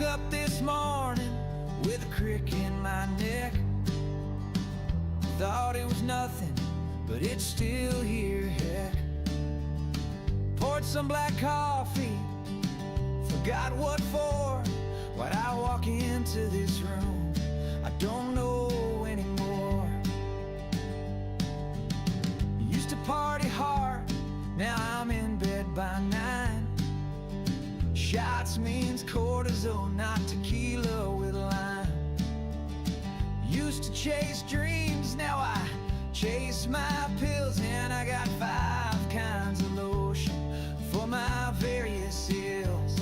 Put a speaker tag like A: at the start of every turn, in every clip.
A: up this morning with a crick in my neck. Thought it was nothing, but it's still here, heck. Poured some black coffee, forgot what for. Why'd I walk into this room? I don't know anymore. Used to party hard, now I'm in bed by 9. Shots means cortisone, not tequila with lime. Used to chase dreams, now I chase my pills. And I got 5 kinds of lotion for my various ills.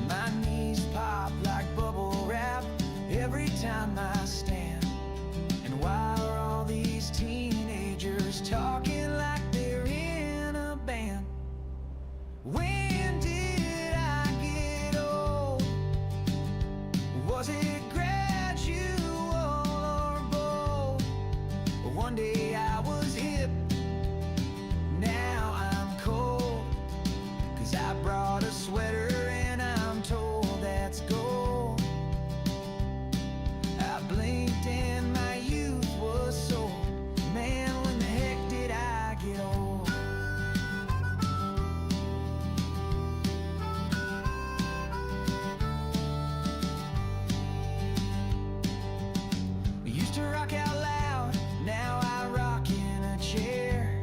A: My knees pop like bubble wrap every time I stand. And why are all these teenagers talking like they're in a band? When did I get old? Was it gradual or bold? One day I was hip, now I'm cold. 'Cause I brought a sweater and I'm told that's gold. I blinked and my youth was sold. Man, when the heck did I get old? We used to rock out loud, now I rock in a chair.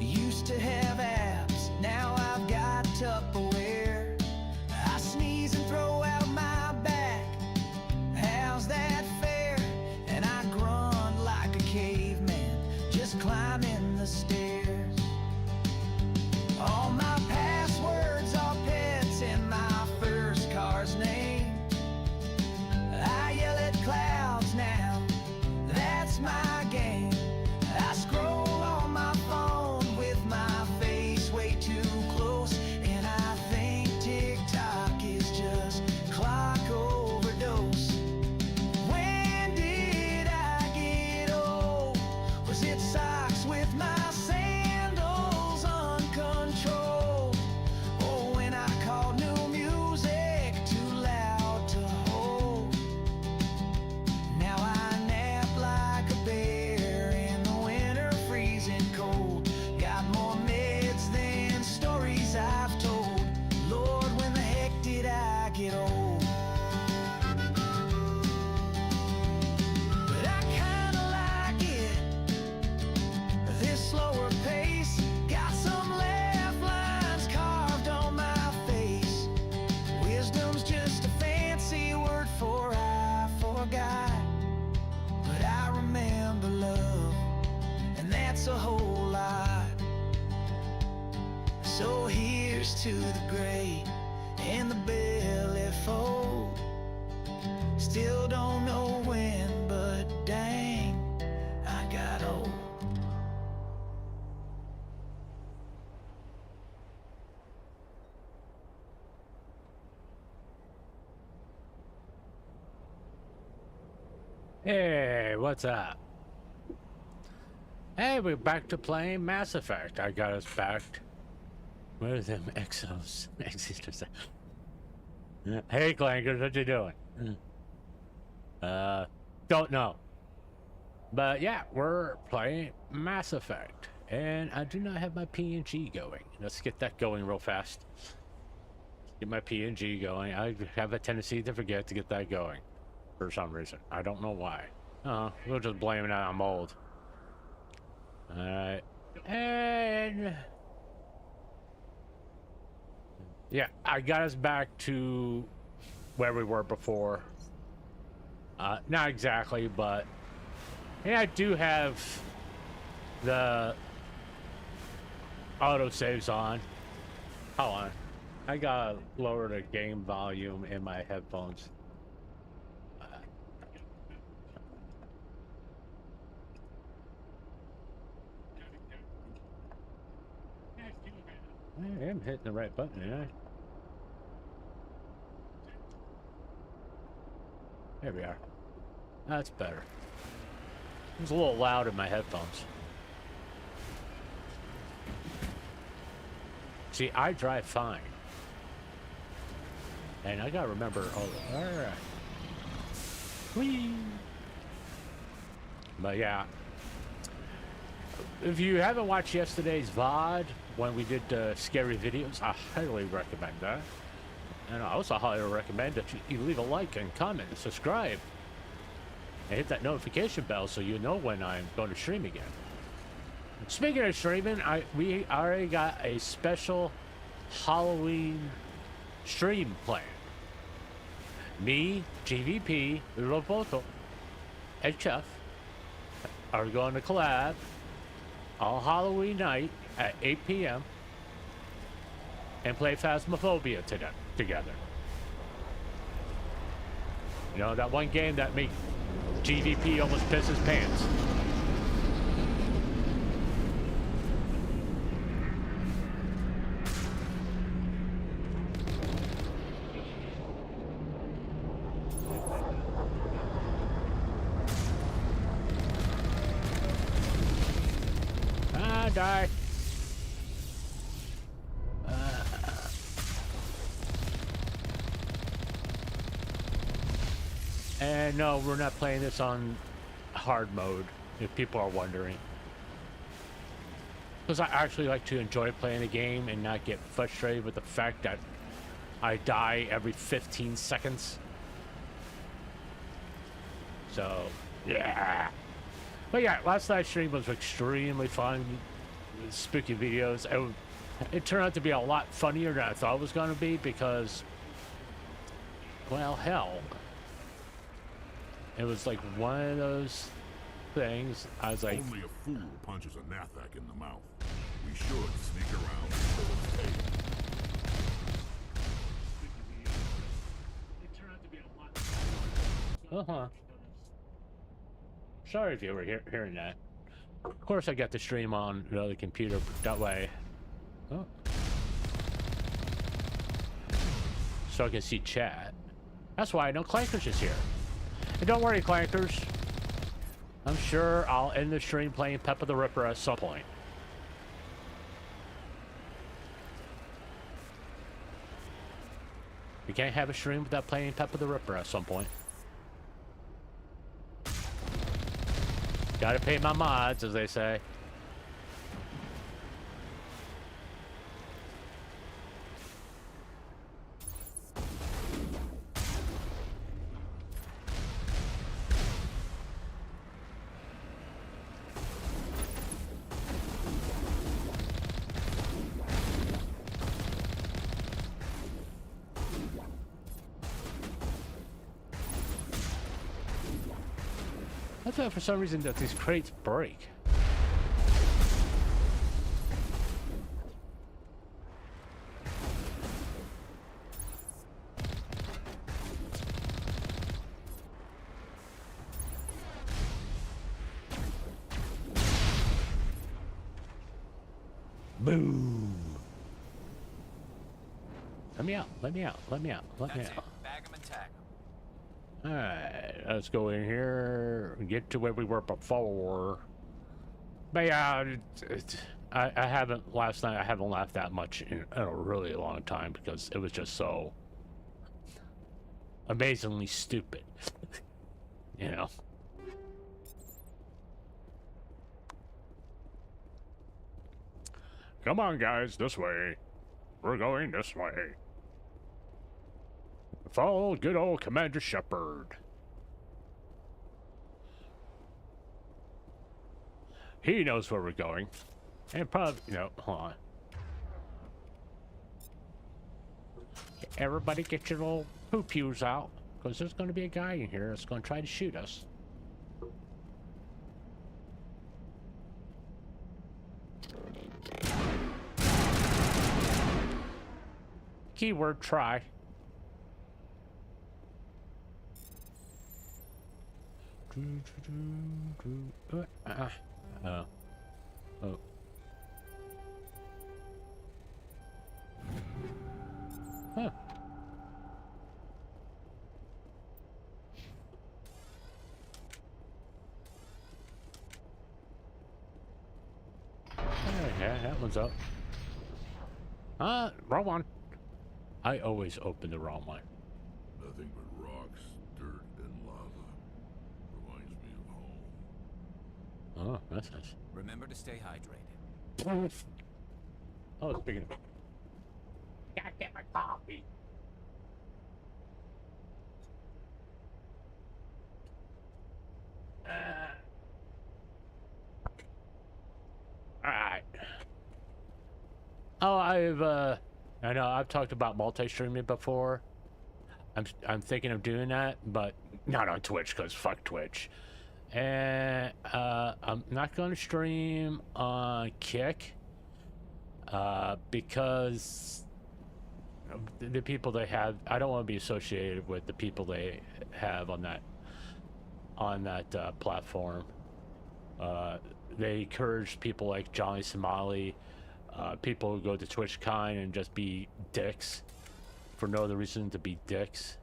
A: Used to have abs, now I've got Tupperware. I sneeze and throw out my back, how's that fair? And I grunt like a caveman, just climbing the stairs. All my passwords are pets and my first car's name. I yell at clouds now, that's my game. I scroll on my phone with my face way too close. And I think TikTok is just clock overdose. When did I get old? Was it socks with my sandals uncontrolled? Or when I called new music too loud to hold? Now I nap like a bear in the winter freezing cold. Got more meds than stories I've told. Lord, when the heck did I get old? But I kinda like it, this slower pace. Got some laugh lines carved on my face. Wisdom's just a fancy word for I forgot. But I remember love, and that's a whole lot. So here's to the great and the belly fold. Still don't know when, but dang, I got old.
B: Hey, what's up? Hey, we're back to playing Mass Effect. I got us back. Where are them exos? Hey, Clankers, what you doing? Don't know. But yeah, we're playing Mass Effect. And I do not have my PNG going. Let's get that going real fast. Get my PNG going. I have a tendency to forget to get that going. For some reason. I don't know why. We'll just blame it on mold. Alright. And yeah, I got us back to where we were before. Not exactly, but yeah, I do have the autosaves on. Hold on. I gotta lower the game volume in my headphones. I am hitting the right button, ain't I? There we are. That's better. It was a little loud in my headphones. See, I drive fine. And I gotta remember, oh, alright. Whee! But yeah. If you haven't watched yesterday's VOD, when we did scary videos, I highly recommend that. And I also highly recommend that you leave a like and comment and subscribe. And hit that notification bell so you know when I'm going to stream again. Speaking of streaming, we already got a special Halloween stream planned. Me, GVP, Roboto, and Chef are going to collab all Halloween night at 8 p.m. and play Phasmophobia together. You know, that one game that made GVP almost piss his pants. Die. And no, we're not playing this on hard mode, if people are wondering. Because I actually like to enjoy playing a game and not get frustrated with the fact that I die every 15 seconds. So, yeah. But yeah, last night's stream was extremely fun. Spooky videos. It turned out to be a lot funnier than I thought it was going to be because, well, hell. It was like one of those things. I was like,
C: only a fool punches a Nathak in the mouth. We should sneak around and pull his tail.
B: It turned out to be a lot. Sorry if you were hearing that. Of course, I got the stream on the other computer, that way. Oh. So I can see chat. That's why I know Clankers is here. And don't worry, Clankers. I'm sure I'll end the stream playing Peppa the Ripper at some point. We can't have a stream without playing Peppa the Ripper at some point. Gotta pay my mods, as they say. I thought for some reason that these crates break. Boom. Let me out, let me out, let me out, let me out.
D: Bag 'em and tag 'em.
B: Alright, let's go in here and get to where we were before. But yeah, I haven't, last night I haven't laughed that much in a really long time because it was just so amazingly stupid. You know? Come on guys, this way. We're going this way. Follow good old Commander Shepard. He knows where we're going. And probably, you know, hold on. Everybody get your little poo-pews out. Because there's going to be a guy in here that's going to try to shoot us. Keyword try. Oh. Huh. Yeah, that one's up. Wrong one. I always open the wrong one.
C: nothing but rocks, dirt, and lava. Reminds me of home.
B: Oh, that's nice.
D: Remember to stay hydrated.
B: Oh, speaking of... Gotta get my coffee. Alright. Oh, I know I've talked about multi-streaming before. I'm thinking of doing that, but not on Twitch, because fuck Twitch. And I'm not going to stream on Kick, because the people they have, I don't want to be associated with the people they have on that platform. They encourage people like Johnny Somali, people who go to TwitchCon and just be dicks for no other reason to be dicks.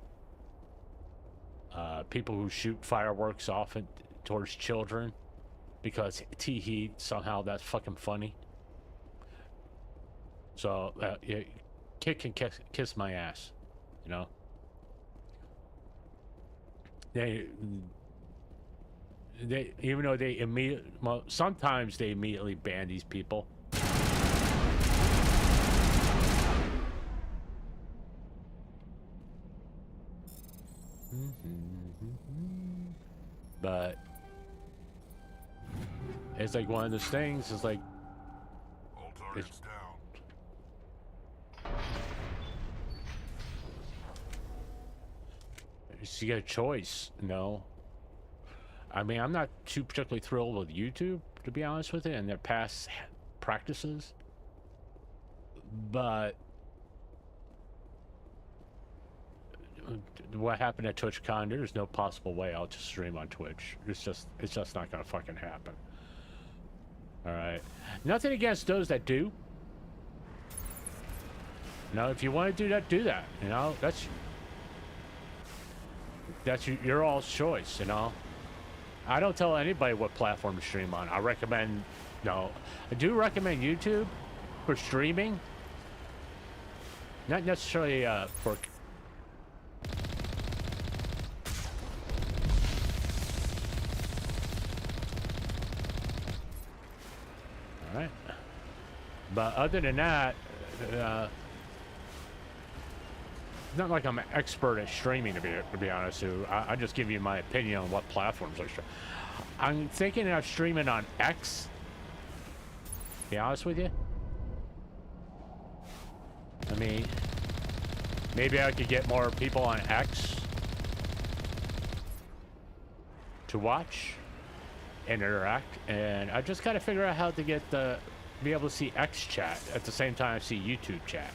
B: People who shoot fireworks off towards children because tee somehow that's fucking funny. So yeah, Kick can kiss my ass, you know. They even though they sometimes they immediately ban these people. But it's like one of those things. It's like
C: All targets down.
B: you get a choice, you know. I mean, I'm not too particularly thrilled with YouTube, to be honest with you, and their past practices. But what happened at TwitchCon, there's no possible way I'll just stream on Twitch. It's just not gonna fucking happen. Alright. Nothing against those that do. You know, if you want to do that, do that. You know, that's your all's choice, you know. I don't tell anybody what platform to stream on. I recommend, no, I do recommend YouTube for streaming. Not necessarily for... Alright. But other than that, not like I'm an expert at streaming, to be honest with you. I just give you my opinion on what platforms I stream. I'm thinking of streaming on X. To be honest with you. I mean, maybe I could get more people on X to watch and interact, and I just gotta figure out how to be able to see X chat at the same time I see YouTube chat.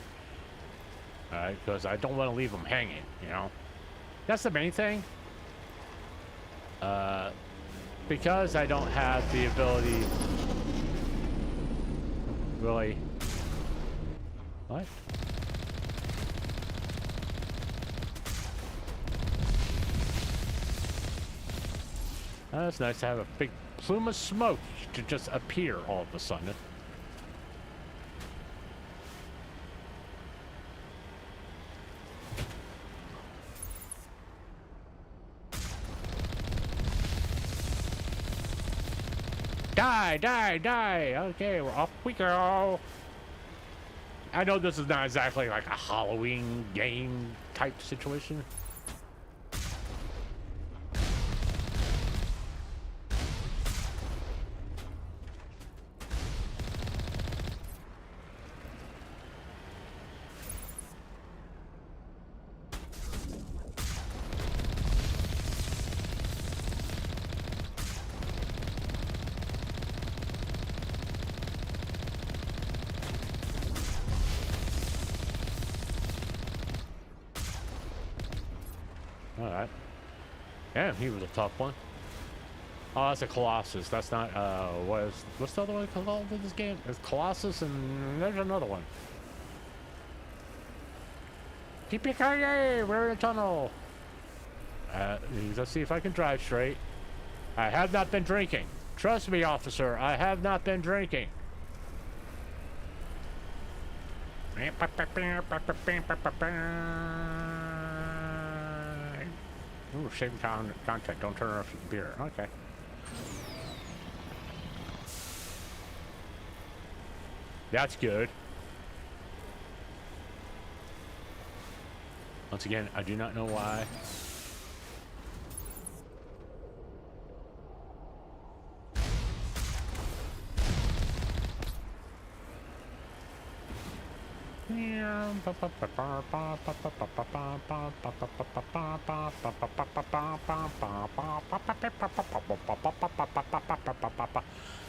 B: Alright, because I don't want to leave them hanging, you know. That's the main thing. Because I don't have the ability... Really... What? That's nice to have a big plume of smoke to just appear all of a sudden. Die! Okay, we're off we go. I know this is not exactly like a Halloween game type situation. Alright. Yeah, he was a tough one. Oh, that's a Colossus. That's not, what's the other one called in this game? It's Colossus, and there's another one. Yippee-ki-yay! We're in a tunnel! Let's see if I can drive straight. I have not been drinking. Trust me, officer, I have not been drinking. Ooh, same contact. Don't turn off your computer. Okay. That's good. Once again, I do not know why.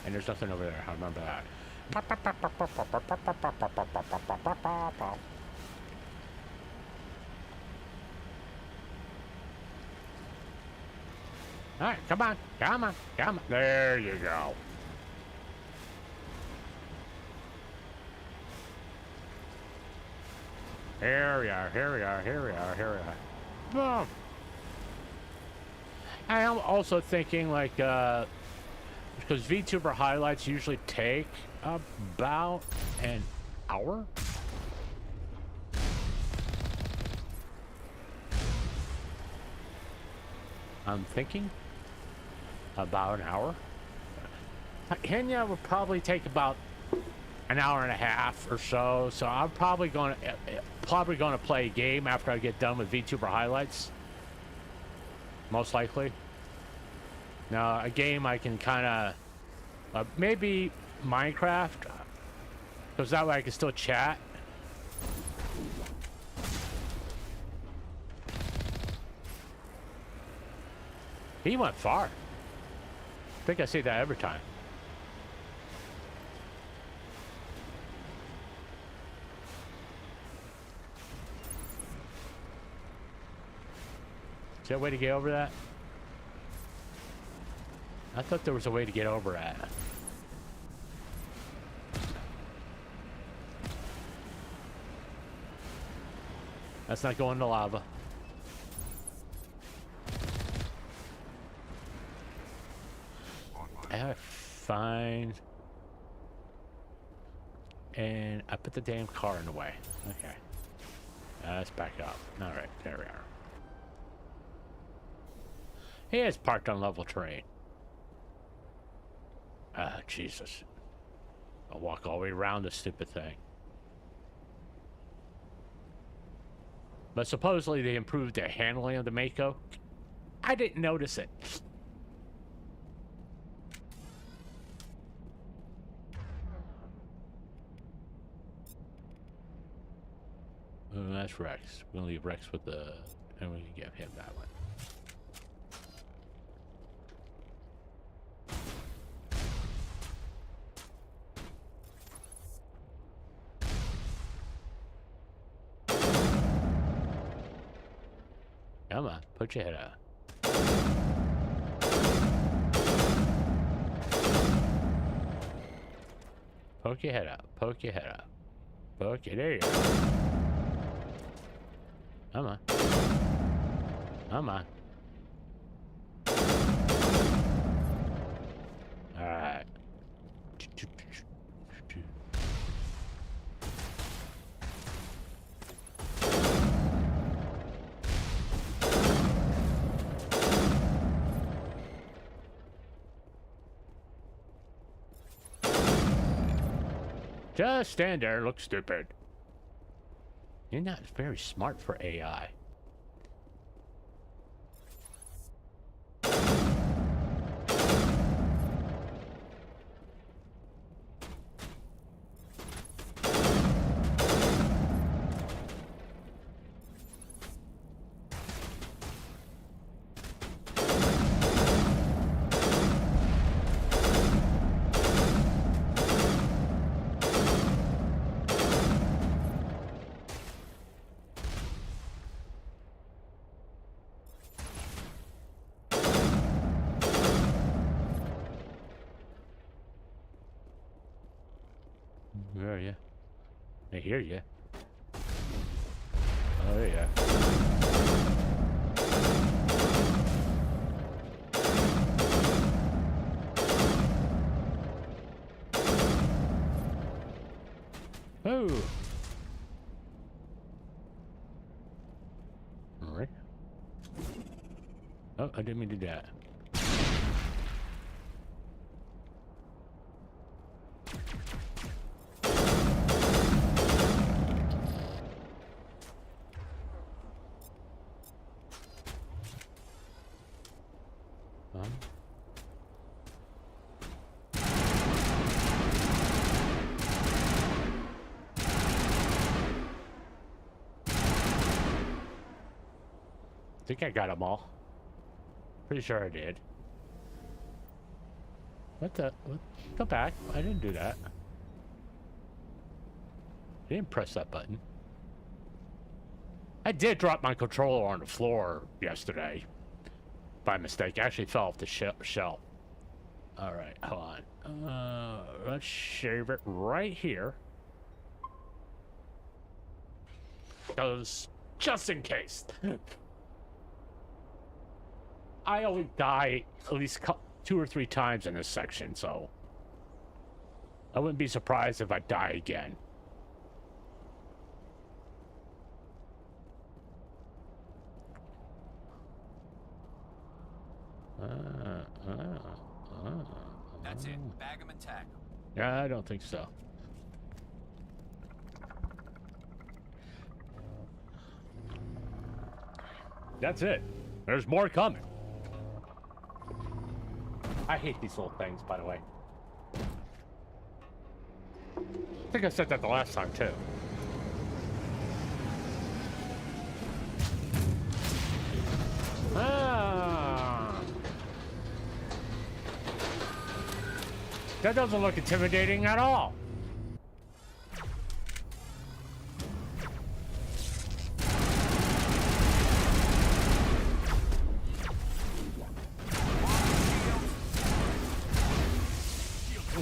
B: And there's nothing over there. I remember that. All right, come on, come on, come on. There you go. Here we are, here we are, here we are, here we are. Boom. I am also thinking, like, because VTuber highlights usually take about an hour. I'm thinking about an hour. Kenya would probably take about an hour and a half or so. So I'm probably going to play a game after I get done with VTuber highlights. Most likely. Now a game I can kind of maybe Minecraft, because that way I can still chat. He went far. I think I say that every time. Is there a way to get over that? I thought there was a way to get over that. That's not going to lava. Fine. And I put the damn car in the way. Okay. Let's back up. All right, there we are. He is parked on level terrain. Ah, Jesus. I'll walk all the way around this stupid thing. But supposedly they improved the handling of the Mako. I didn't notice it. That's Rex. We're gonna leave Rex with the, and we can give him that one. Come on, put your head up. Poke your head up. Poke your head up. Poke it. There you go. Come on. Come on. All right. Just stand there and look stupid. You're not very smart for AI. Where are you? I hear you. Oh, there you are. Oh. All right. Oh, I didn't mean to do that. I think I got them all. Pretty sure I did. What the? What? Go back. I didn't do that. I didn't press that button. I did drop my controller on the floor yesterday. By mistake. I actually fell off the shelf. Alright, hold on. Let's shave it right here. Because, just in case. I only die at least 2 or 3 times in this section, so I wouldn't be surprised if I die again.
D: That's it. Bag 'em and tag 'em.
B: Yeah, I don't think so. That's it. There's more coming. I hate these little things, by the way. I think I said that the last time, too. Ah. That doesn't look intimidating at all.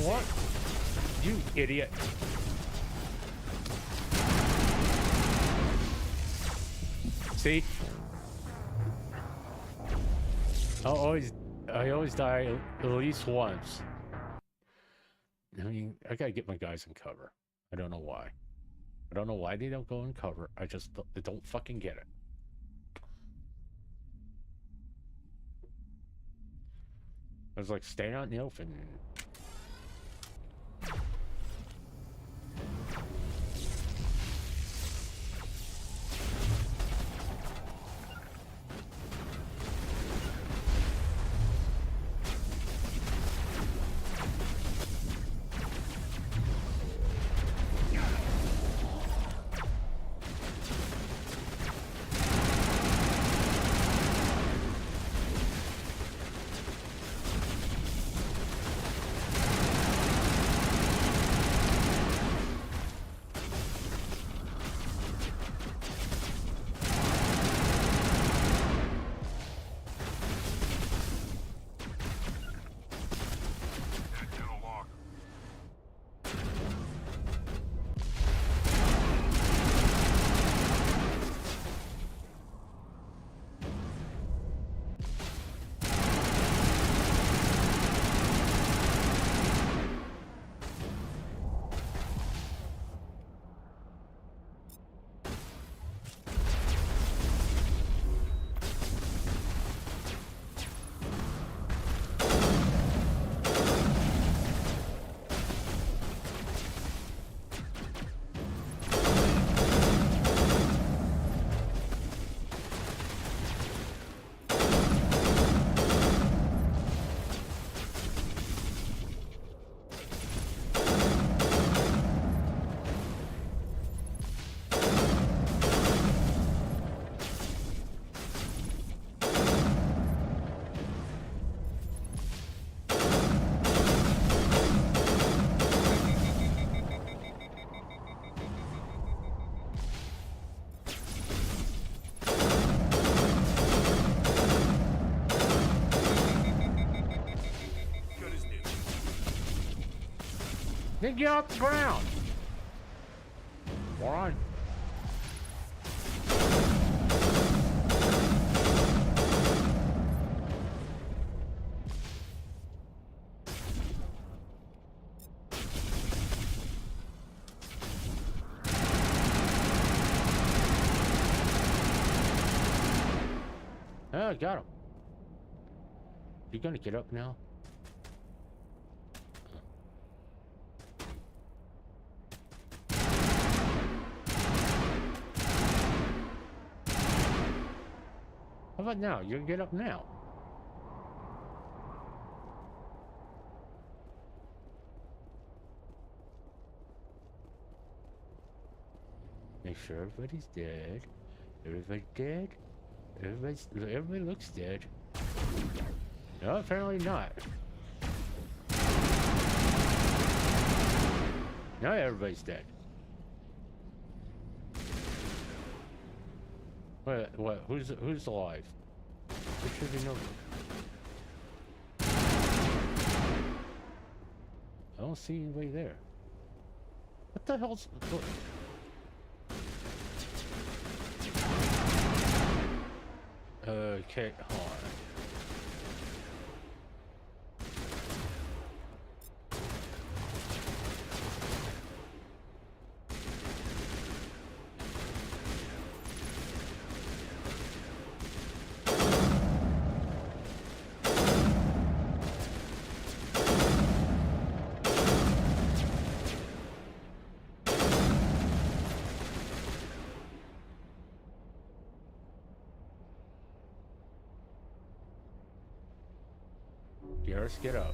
B: What? You idiot. See? I always die at least once. I mean, I gotta get my guys in cover. I don't know why. I don't know why they don't go in cover. I don't fucking get it. I was like, stay out in the open. Then get off the ground. Moron. Oh, got him. You gonna get up now? How about now? You can get up now. Make sure everybody's dead. Everybody's dead. Everybody looks dead. No, apparently not. Now everybody's dead. What? Who's alive? There should be no. I don't see anybody there. What the hell's? Okay, hold on. Garrus, get up.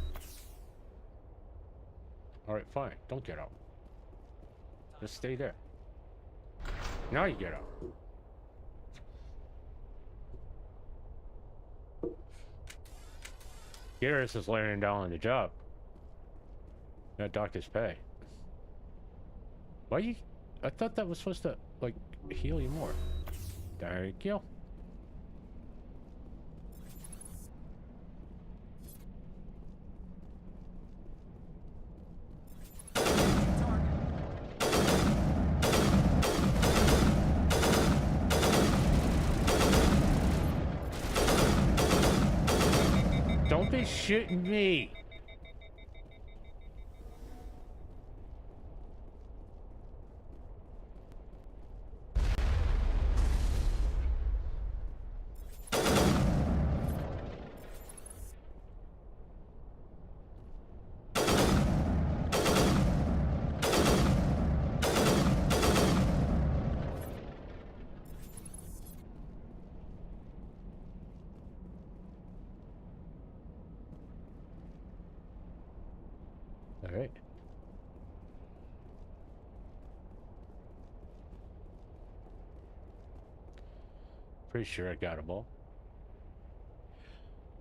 B: Alright, fine. Don't get up. Just stay there. Now you get up. Garrus is laying down on the job. That dock his pay. Why you... I thought that was supposed to, like, heal you more. Thank you. Don't be shooting me. All right. Pretty sure I got them all.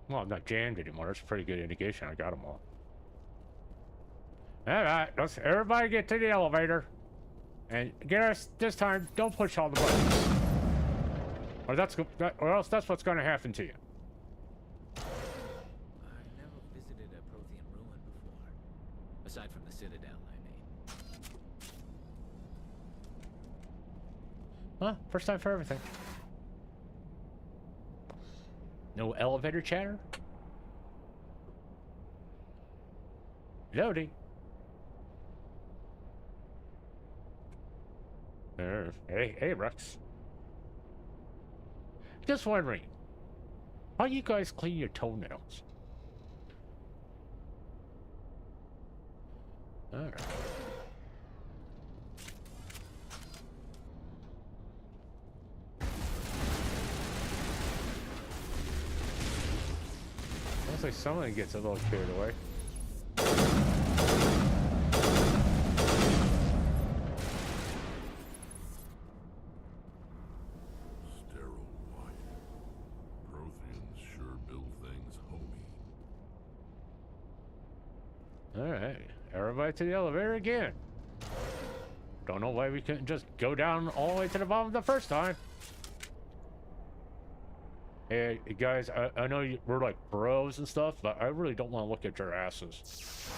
B: Well, I'm not jammed anymore. That's a pretty good indication I got them all. All right, let's everybody get to the elevator. And Garrus, this time, don't push all the buttons. Or else that's what's going to happen to you.
E: I've never visited a Prothean ruin before. Aside from the Citadel, I mean.
B: Huh? First time for everything. No elevator chatter? Loading. Hey, Rex. Just wondering, how you guys clean your toenails? Alright. Looks like someone gets a little carried away.
C: Sterile white. Protheans sure build things homey.
B: Alright, everybody to the elevator again. Don't know why we couldn't just go down all the way to the bottom the first time. Hey, guys, I know we're like bros and stuff, but I really don't want to look at your asses.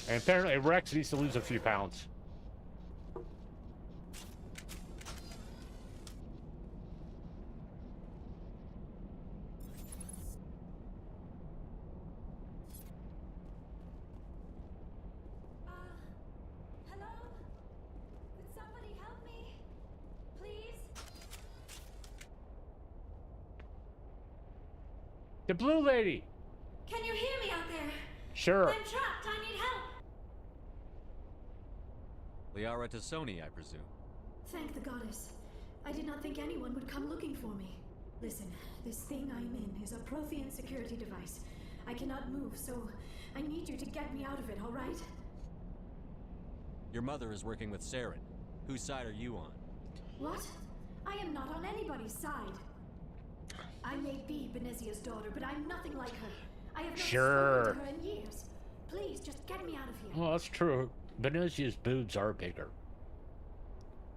B: And apparently Rex needs to lose a few pounds.
F: Hello? Could somebody help me? Please?
B: The blue lady.
F: Can you hear me out there?
B: Sure.
F: I'm trapped. I need help.
G: Liara Tassoni, I presume.
F: Thank the goddess. I did not think anyone would come looking for me. Listen, this thing I'm in is a Prothean security device. I cannot move, so I need you to get me out of it, all right?
G: Your mother is working with Saren. Whose side are you on?
F: What? I am not on anybody's side. I may be Benezia's daughter, but I'm nothing like her. I have not
B: Sure.
F: spoken to her in years. Please, just get me out of here.
B: Well, that's true. Benezia's boobs are bigger.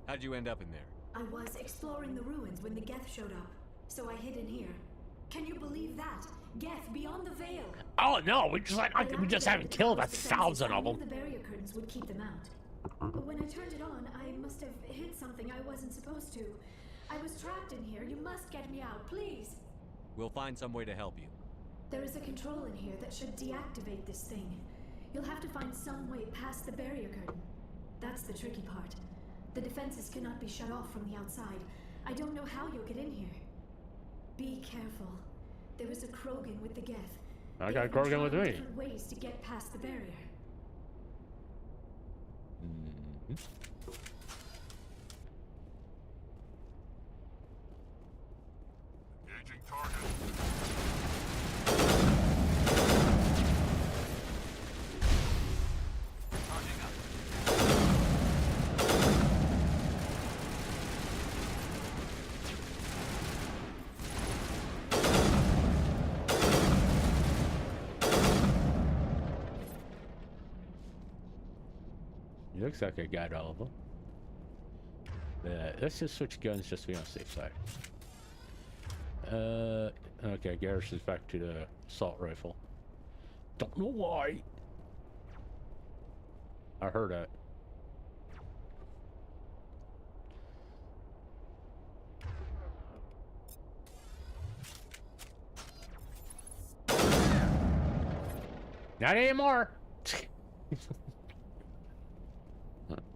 G: How'd you end up in there?
F: I was exploring the ruins when the Geth showed up, so I hid in here. Can you believe that? Geth beyond the veil.
B: Oh no, we just haven't killed 1,000 of
F: I knew
B: them.
F: the barrier curtains would keep them out. But when I turned it on, I must have hit something I wasn't supposed to. I was trapped in here. You must get me out, please.
G: We'll find some way to help you.
F: There is a control in here that should deactivate this thing. You'll have to find some way past the barrier curtain. That's the tricky part. The defenses cannot be shut off from the outside. I don't know how you'll get in here. Be careful. There is a Krogan with the Geth.
B: I
F: They
B: got
F: have been
B: Krogan with
F: trying
B: me.
F: different ways to get past the barrier.
C: Engaging target.
D: Charging up.
B: He looks like I got all of them. Let's just switch guns just to be on the safe side. Okay, Garrus is back to the assault rifle. Don't know why. I heard that. Not anymore.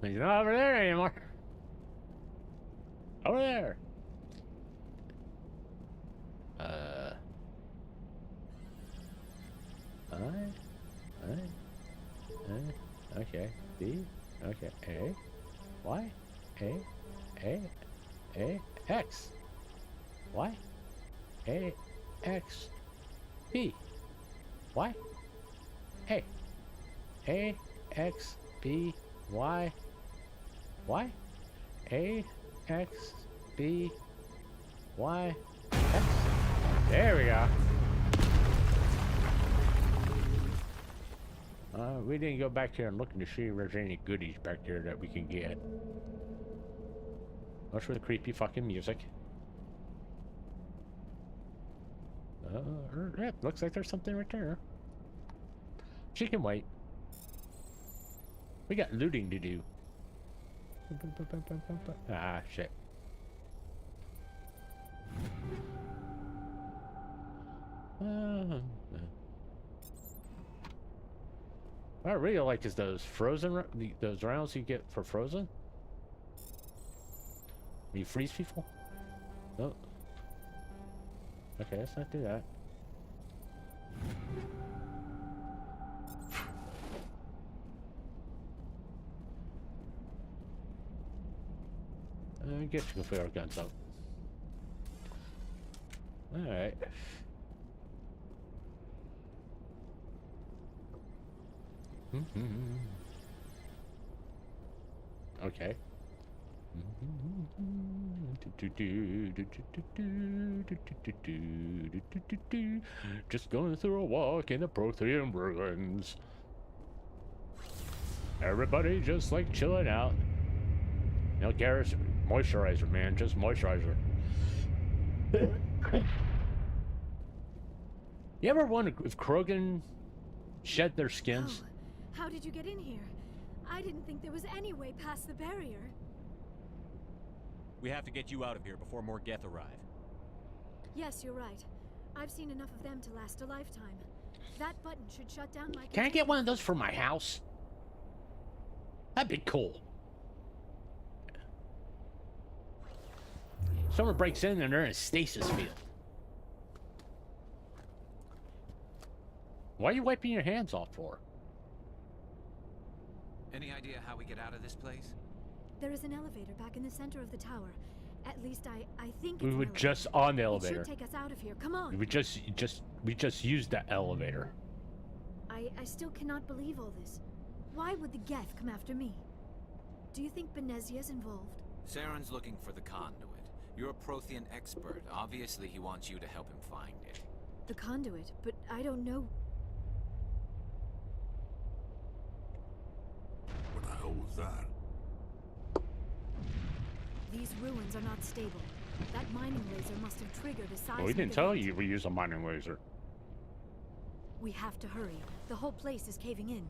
B: He's not over there anymore. Over there. Okay. B. Okay. A. Y. A. X. Y. A. X. B. Y. A. A. X. B. Y. Y. A. X. B. Y. X. There we go. We didn't go back here and look to see if there's any goodies back there that we can get. Much for the creepy fucking music. Yeah, looks like there's something right there. She can wait. We got looting to do. Ah, shit. What I really like is those frozen, those rounds you get for frozen. You freeze people? Oh. Okay, let's not do that. I guess we can put our guns up. Alright. Okay. Just going through a walk in the Prothean ruins. Everybody just like chilling out. You know, Garrus, moisturizer, man, just moisturizer. You ever wonder if Krogan shed their skins?
F: Oh, how did you get in here? I didn't think there was any way past the barrier.
G: We have to get you out of here before more Geth arrive.
F: Yes, you're right. I've seen enough of them to last a lifetime. That button should shut down my...
B: Can I get one of those for my house? That'd be cool. Someone breaks in and they're in a stasis field. Why are you wiping your hands off for?
D: Any idea how we get out of this place?
F: There is an elevator back in the center of the tower. At least I think it's
B: We
F: an
B: were
F: elevator.
B: just on the
F: It
B: elevator.
F: should take us out of here. Come on.
B: We just used that elevator.
F: I still cannot believe all this. Why would the Geth come after me? Do you think Benezia's involved?
E: Saren's looking for the conduit. You're a Prothean expert. Obviously, he wants you to help him find it.
F: The conduit, but I don't know.
C: What the hell was that?
F: These ruins are not stable. That mining laser must have triggered a seismic
B: Well, we didn't tell
F: event.
B: you we use a mining laser.
F: We have to hurry. The whole place is caving in.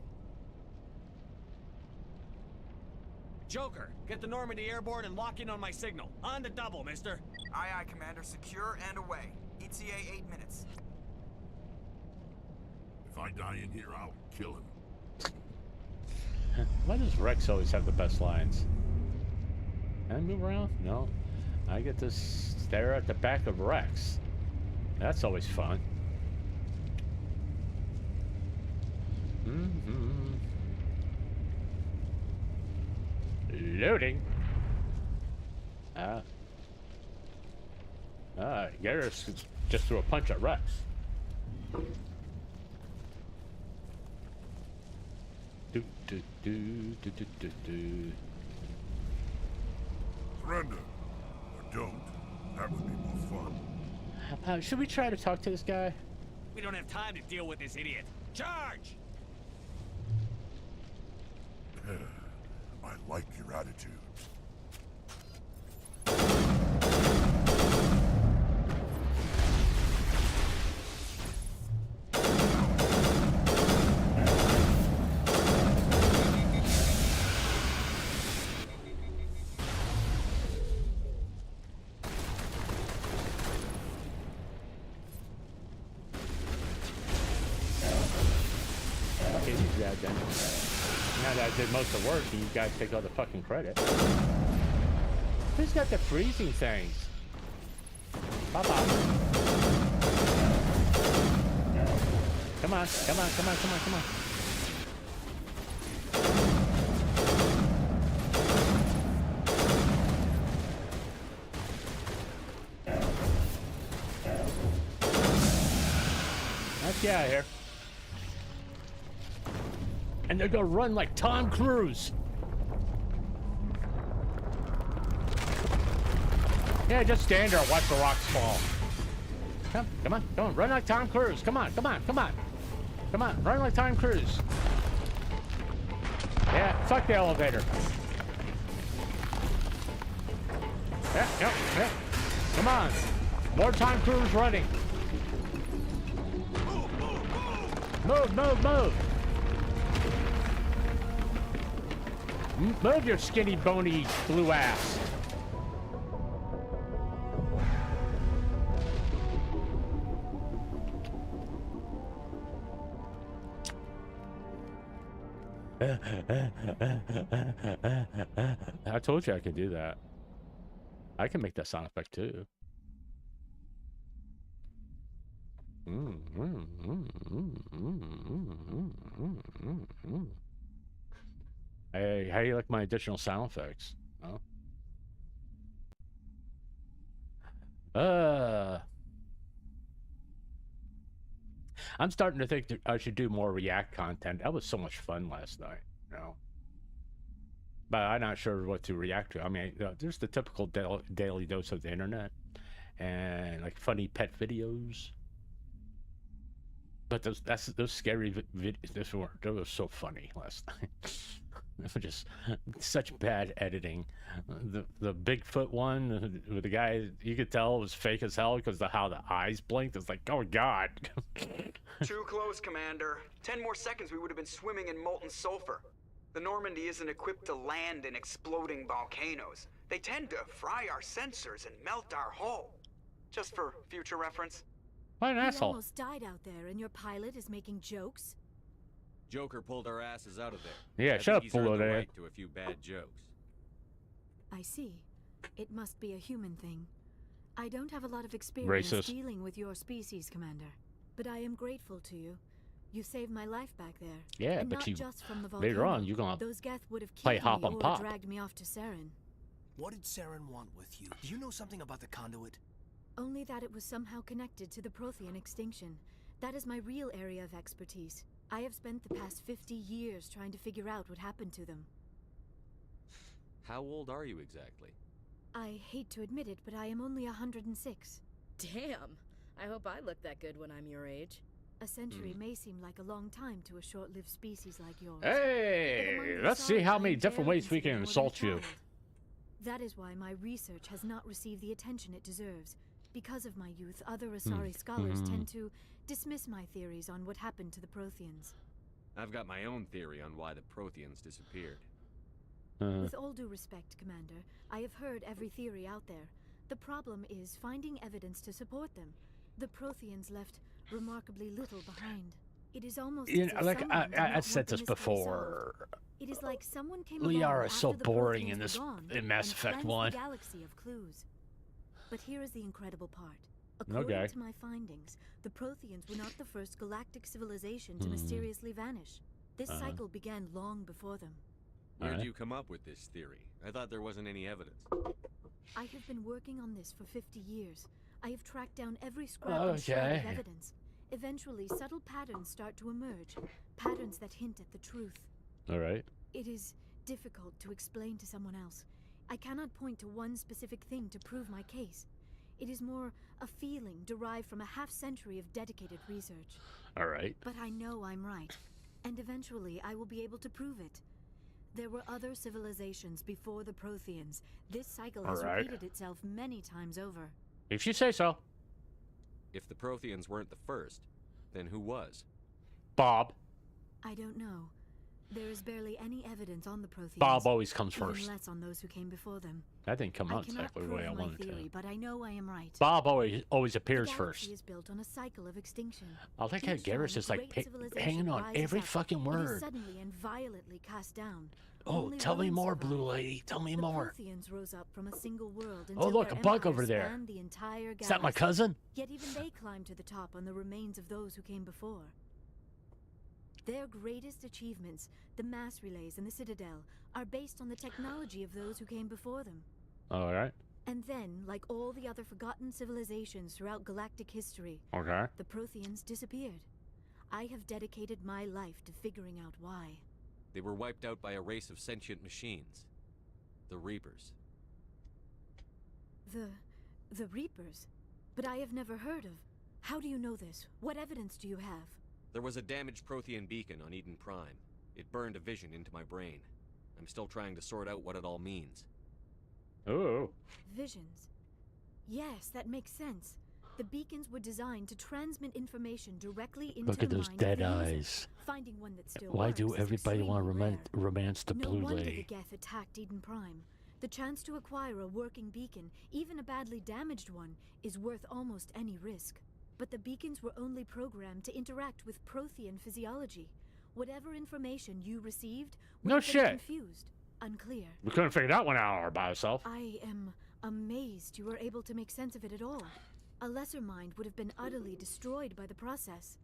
G: Joker, get the Normandy airborne and lock in on my signal. On the double, mister.
H: Aye, aye, Commander. Secure and away. ETA 8 minutes.
C: If I die in here, I'll kill him.
B: Why does Rex always have the best lines? Can I move around? No. I get to stare at the back of Rex. That's always fun. Loading. Garrus just threw a punch at Rex. Do do do do do do do.
C: Surrender. Or don't. That would be more fun.
B: Should we try to talk to this guy?
G: We don't have time to deal with this idiot. Charge!
C: I like your attitude.
B: Okay, these guys then. Now that I did most of the work, and you guys take all the fucking credit. Who's got the freezing things? Bye-bye. Come on, come on, come on, come on, come on. Let's get out of here. And they're gonna run like Tom Cruise. Yeah, just stand there and watch the rocks fall. Come on, come on, run like Tom Cruise. Come on, come on, come on. Come on, run like Tom Cruise. Yeah, fuck the elevator. Yeah, yep, yep. Come on. More Tom Cruise running. Move, move, move. Move your skinny, bony, blue ass. I told you I could do that. I can make that sound effect too. Hey, how do you like my additional sound effects? Oh. I'm starting to think that I should do more React content. That was so much fun last night, you know. But I'm not sure what to react to. I mean, there's the typical daily dose of the internet and like funny pet videos. But those scary videos they were so funny last night. Just such bad editing. The Bigfoot one with the guy, you could tell it was fake as hell because of how the eyes blinked. It's like, oh god.
H: Too close, Commander. 10 more seconds we would have been swimming in molten sulfur. The Normandy isn't equipped to land in exploding volcanoes. They tend to fry our sensors and melt our hull. Just for future reference.
B: What an
F: You
B: asshole.
F: almost died out there, and your pilot is making jokes?
G: Joker pulled our asses out of there.
B: Yeah,
G: I
B: shut
G: think
B: up,
G: he's earned
B: Fuller.
G: the right to a few bad jokes.
F: I see. It must be a human thing. I don't have a lot of experience
B: Racist.
F: dealing with your species, Commander. But I am grateful to you.
I: You saved my life back there.
B: Yeah,
I: and
B: but
I: not
B: you
I: just from the
B: later
I: volcano.
B: on you're gonna
I: Those Geth would have
B: play
I: killed
B: hop
I: me
B: and
I: or
B: pop.
I: dragged me off to Saren.
J: What did Saren want with you? Do you know something about the conduit?
I: Only that it was somehow connected to the Prothean extinction. That is my real area of expertise. I have spent the past 50 years trying to figure out what happened to them.
G: How old are you exactly?
I: I hate to admit it, but I am only 106.
K: Damn. I hope I look that good when I'm your age.
I: A century may seem like a long time to a short-lived species like yours.
B: Hey, let's see how many different ways we can insult you.
I: That is why my research has not received the attention it deserves. Because of my youth, other Asari scholars tend to dismiss my theories on what happened to the Protheans.
G: I've got my own theory on why the Protheans disappeared.
I: With all due respect, Commander, I have heard every theory out there. The problem is finding evidence to support them. The Protheans left remarkably little behind. It is almost as if
B: like
I: someone did
B: I
I: not
B: said
I: want the
B: this
I: mystery
B: before.
I: solved. It is like someone came
B: Liara
I: along
B: is so
I: after the
B: boring
I: Protheans
B: in
I: were
B: this
I: gone
B: in Mass
I: and
B: Effect
I: cleansed
B: 1.
I: the galaxy of clues. But here is the incredible part. According to my findings, the Protheans were not the first galactic civilization to mysteriously vanish. This cycle began long before them.
G: Where did you come up with this theory? I thought there wasn't any evidence.
I: I have been working on this for 50 years. I have tracked down every scrap and shred of evidence. Eventually, subtle patterns start to emerge. Patterns that hint at the truth.
B: Alright.
I: It is difficult to explain to someone else. I cannot point to one specific thing to prove my case. It is more a feeling derived from a half-century of dedicated research.
B: Alright.
I: But I know I'm right. And eventually, I will be able to prove it. There were other civilizations before the Protheans. This cycle has repeated itself many times over.
B: If you say so.
G: If the Protheans weren't the first, then who was?
B: Bob.
I: I don't know. There is barely any evidence on the Protheans.
B: Bob always comes
I: even
B: first.
I: less on those who came before them.
B: That didn't come out
I: I cannot
B: exactly the way I
I: prove my
B: wanted
I: theory,
B: to.
I: but I know I am right.
B: Bob always appears
I: The
B: first.
I: galaxy is built on a cycle of extinction.
B: I like how
I: Each
B: Garrus
I: time
B: is
I: a
B: like
I: great civilization
B: hanging on
I: rises
B: every
I: up,
B: fucking
I: it is
B: word.
I: suddenly and violently cast down.
B: Oh,
I: Only
B: tell me
I: one
B: more,
I: survived.
B: Blue Lady. Tell me
I: The
B: more.
I: Protheans rose up from a single world
B: Oh,
I: until
B: look,
I: their
B: a bug
I: empire
B: over there.
I: spanned the entire galaxy.
B: Is that my cousin?
I: Yet even they climbed to the top on the remains of those who came before. Their greatest achievements, the mass relays and the Citadel, are based on the technology of those who came before them.
B: Alright.
I: And then, like all the other forgotten civilizations throughout galactic history,
B: Okay.
I: the Protheans disappeared. I have dedicated my life to figuring out why.
G: They were wiped out by a race of sentient machines. The Reapers.
I: The Reapers? But I have never heard of. How do you know this? What evidence do you have?
G: There was a damaged Prothean beacon on Eden Prime. It burned a vision into my brain. I'm still trying to sort out what it all means.
B: Oh.
I: Visions. Yes, that makes sense. The beacons were designed to transmit information directly into
B: Look at
I: the
B: those
I: mind of
B: dead
I: the user.
B: eyes.
I: Finding one that still
B: Why
I: works
B: do
I: is
B: everybody want to
I: extremely rare.
B: romance the
I: No
B: Blue
I: wonder the
B: Lady?
I: Geth attacked Eden Prime. The chance to acquire a working beacon, even a badly damaged one, is worth almost any risk. But the beacons were only programmed to interact with Prothean physiology. Whatever information you received would
B: No
I: have been
B: shit.
I: confused, unclear.
B: We couldn't figure that one out by ourselves.
I: I am amazed you were able to make sense of it at all. A lesser mind would have been utterly destroyed by the process.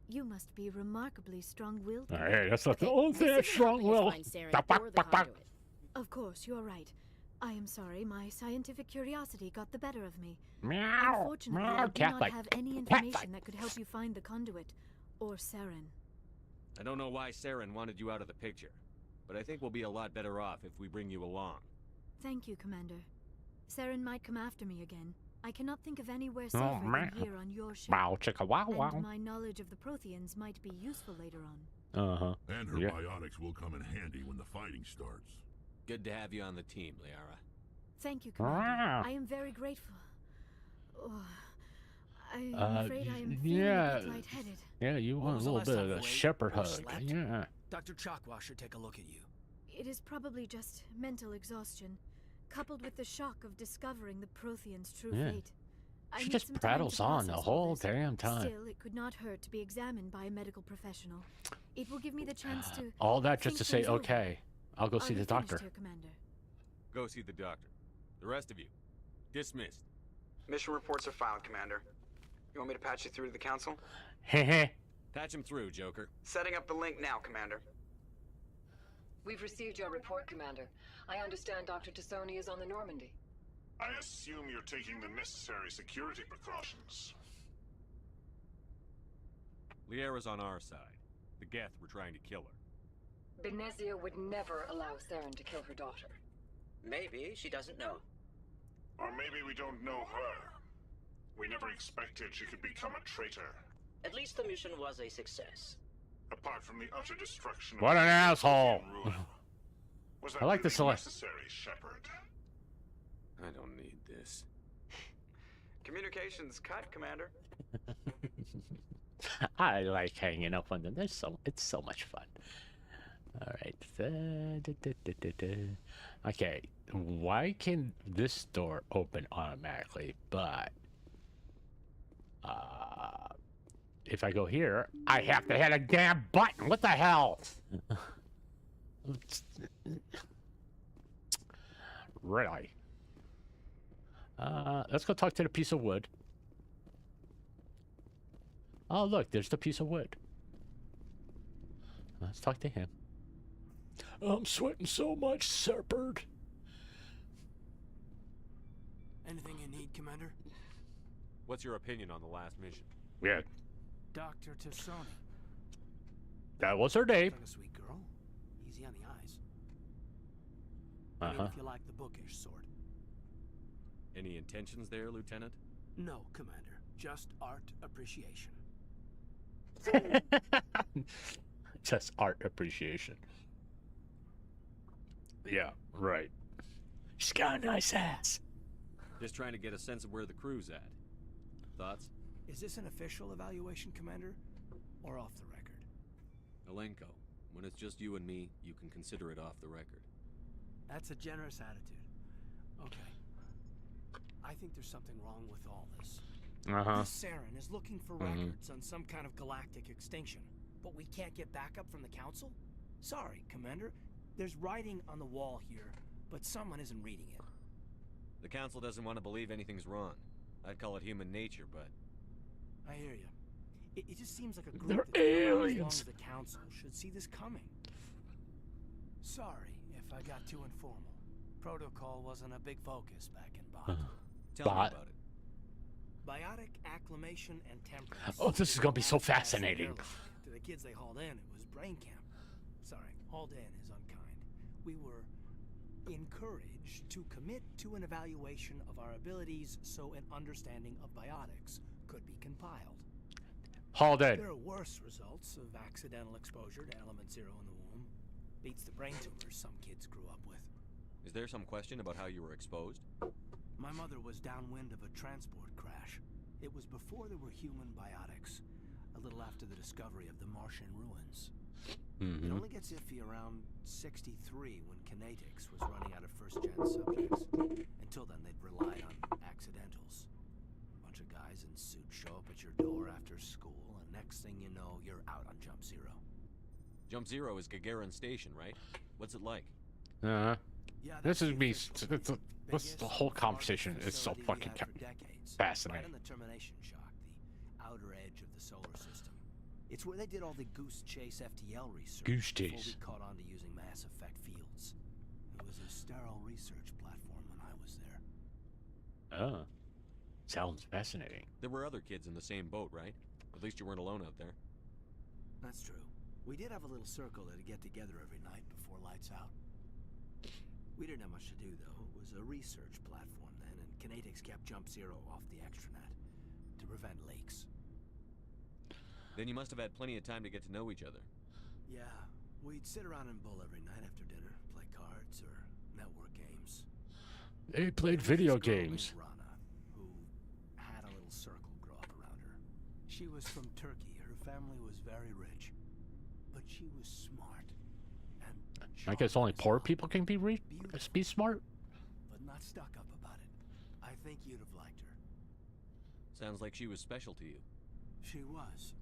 I: You must be remarkably strong-willed.
B: Hey, that's not the
K: Okay,
B: only
K: my
B: thing that's
K: second
B: strong
K: helping is
B: will.
K: find Saren
B: Bak,
K: or
B: bak,
K: the
B: bak, bak.
K: conduit.
I: Of course, you are right. I am sorry, my scientific curiosity got the better of me.
B: Meow.
I: Unfortunately,
B: Meow.
I: I do
B: Cat
I: not
B: fight.
I: have any
B: Cat
I: information
B: fight.
I: that could help you find the conduit, or Saren.
G: I don't know why Saren wanted you out of the picture, but I think we'll be a lot better off if we bring you along.
I: Thank you, Commander. Saren might come after me again. I cannot think of anywhere safer
B: Oh, man.
I: than here on your ship.
B: Wow, chicka wow
I: And
B: wow.
I: my knowledge of the Protheans might be useful later on.
B: Uh-huh.
C: And her
B: Yeah.
C: biotics will come in handy when the fighting starts.
G: Good to have you on the team, Liara.
I: Thank you, Commander.
B: Ah.
I: I am very grateful. Oh, I'm
B: Uh,
I: afraid I am feeling
B: yeah.
I: a bit lightheaded.
B: Yeah, you
J: When
B: want a
J: was the
B: little
J: last
B: bit
J: time
B: of
J: you
B: a
J: ate
B: shepherd
J: or
B: hug.
J: slept?
B: Yeah.
J: Dr. Chakwa should take a look at you.
I: It is probably just mental exhaustion, coupled with the shock of discovering the Prothean's true
B: Yeah.
I: fate. I
B: She
I: need
B: just
I: some time
B: prattles
I: to
B: on the
I: process all
B: whole
I: this.
B: damn time.
I: Still, it could not hurt to be examined by a medical professional. It will give me the chance to.
B: All that just
I: think
B: to say,
I: things over.
B: okay, I'll go
I: Are
B: see
I: we
B: the
I: finished
B: doctor.
I: here, Commander?
G: Go see the doctor. The rest of you, dismissed.
H: Mission reports are filed, Commander. You want me to patch you through to the council?
B: Heh heh.
G: Patch him through, Joker.
H: Setting up the link now, Commander.
L: We've received your report, Commander. I understand Dr. Tassoni is on the Normandy.
C: I assume you're taking the necessary security precautions.
G: Liara's on our side. The Geth were trying to kill her.
L: Benezia would never allow Theron to kill her daughter.
M: Maybe she doesn't know.
C: Or maybe we don't know her. We never expected she could become a traitor.
M: At least the mission was a success.
C: Apart from the utter destruction of
B: What an
C: the
B: asshole!
C: ruin. Was that
B: I like
C: really
B: the
C: necessary, Shepard?
G: I don't need this.
H: Communications cut, Commander.
B: I like hanging up on them. It's so much fun. All right. Okay. Why can this door open automatically, but if I go here, I have to hit a damn button? What the hell? Really? Let's go talk to the piece of wood. Oh, look, there's the piece of wood. Let's talk to him. I'm sweating so much, Shepard.
J: Anything you need, Commander?
G: What's your opinion on the last mission?
B: Yeah,
J: Dr. Tassoni.
B: that was her name.
J: Like a sweet girl. Easy on the eyes. I mean, if you like the bookish sort.
G: Any intentions there, Lieutenant?
J: No, Commander. Just art appreciation.
B: Just art appreciation. Yeah, right. She's got a nice ass.
G: Just trying to get a sense of where the crew's at. Thoughts?
J: Is this an official evaluation, Commander? Or off the record?
G: Alenko, when it's just you and me, you can consider it off the record.
J: That's a generous attitude. Okay. I think there's something wrong with all this. This Saren is looking for records on some kind of galactic extinction, but we can't get backup from the Council? Sorry, Commander. There's writing on the wall here, but someone isn't reading it.
G: The Council doesn't want to believe anything's wrong. I'd call it human nature, but...
J: I hear you. It just seems like a group
B: They're
J: that's been around as long
B: aliens.
J: as the Council should see this coming. Sorry if I got too informal. Protocol wasn't a big focus back in Bot.
G: Tell me about it.
J: Biotic acclimation and temperance.
B: Oh, this is gonna be so fascinating.
J: To the kids they hauled in, it was brain camp. Sorry, hauled in is unkind. We were encouraged to commit to an evaluation of our abilities so an understanding of biotics could be compiled.
B: Hauled in.
J: There are worse results of accidental exposure to element 0 in the womb. Beats the brain tumors some kids grew up with.
G: Is there some question about how you were exposed?
J: My mother was downwind of a transport crash. It was before there were human biotics, a little after the discovery of the Martian ruins. It only gets iffy around 63 when kinetics was running out of first-gen subjects. Until then, they'd relied on accidentals. A bunch of guys in suits show up at your door after school, and next thing you know, you're out on Jump Zero.
G: Jump Zero is Gagarin Station, right? What's it like?
J: Yeah,
B: This is me.
J: biggest,
B: The whole conversation is so
J: facility we
B: fucking
J: had for decades.
B: fascinating.
J: Right on the termination shock, the outer edge of the solar system. It's where they did all the Goose Chase FTL research.
B: Goose
J: Before
B: Chase.
J: we caught on to using mass effect fields. It was a sterile research platform when I was there.
B: Oh, sounds fascinating.
G: There were other kids in the same boat, right? At least you weren't alone out there.
J: That's true. We did have a little circle that'd get together every night before lights out. We didn't have much to do, though. It was a research platform then, and kinetics kept Jump Zero off the extranet to prevent leaks.
G: Then you must have had plenty of time to get to know each other.
J: Yeah, we'd sit around and bull every night after dinner, play cards or network games.
B: They played
J: There was
B: video
J: this girl named
B: games.
J: Rana, who had a little circle grow up around her. She was from Turkey. Her family was very rich, but she was smart. And
B: I guess only poor people can be smart.
J: but not stuck up about it. I think you'd have liked her.
G: Sounds like she was special to you.
J: She was.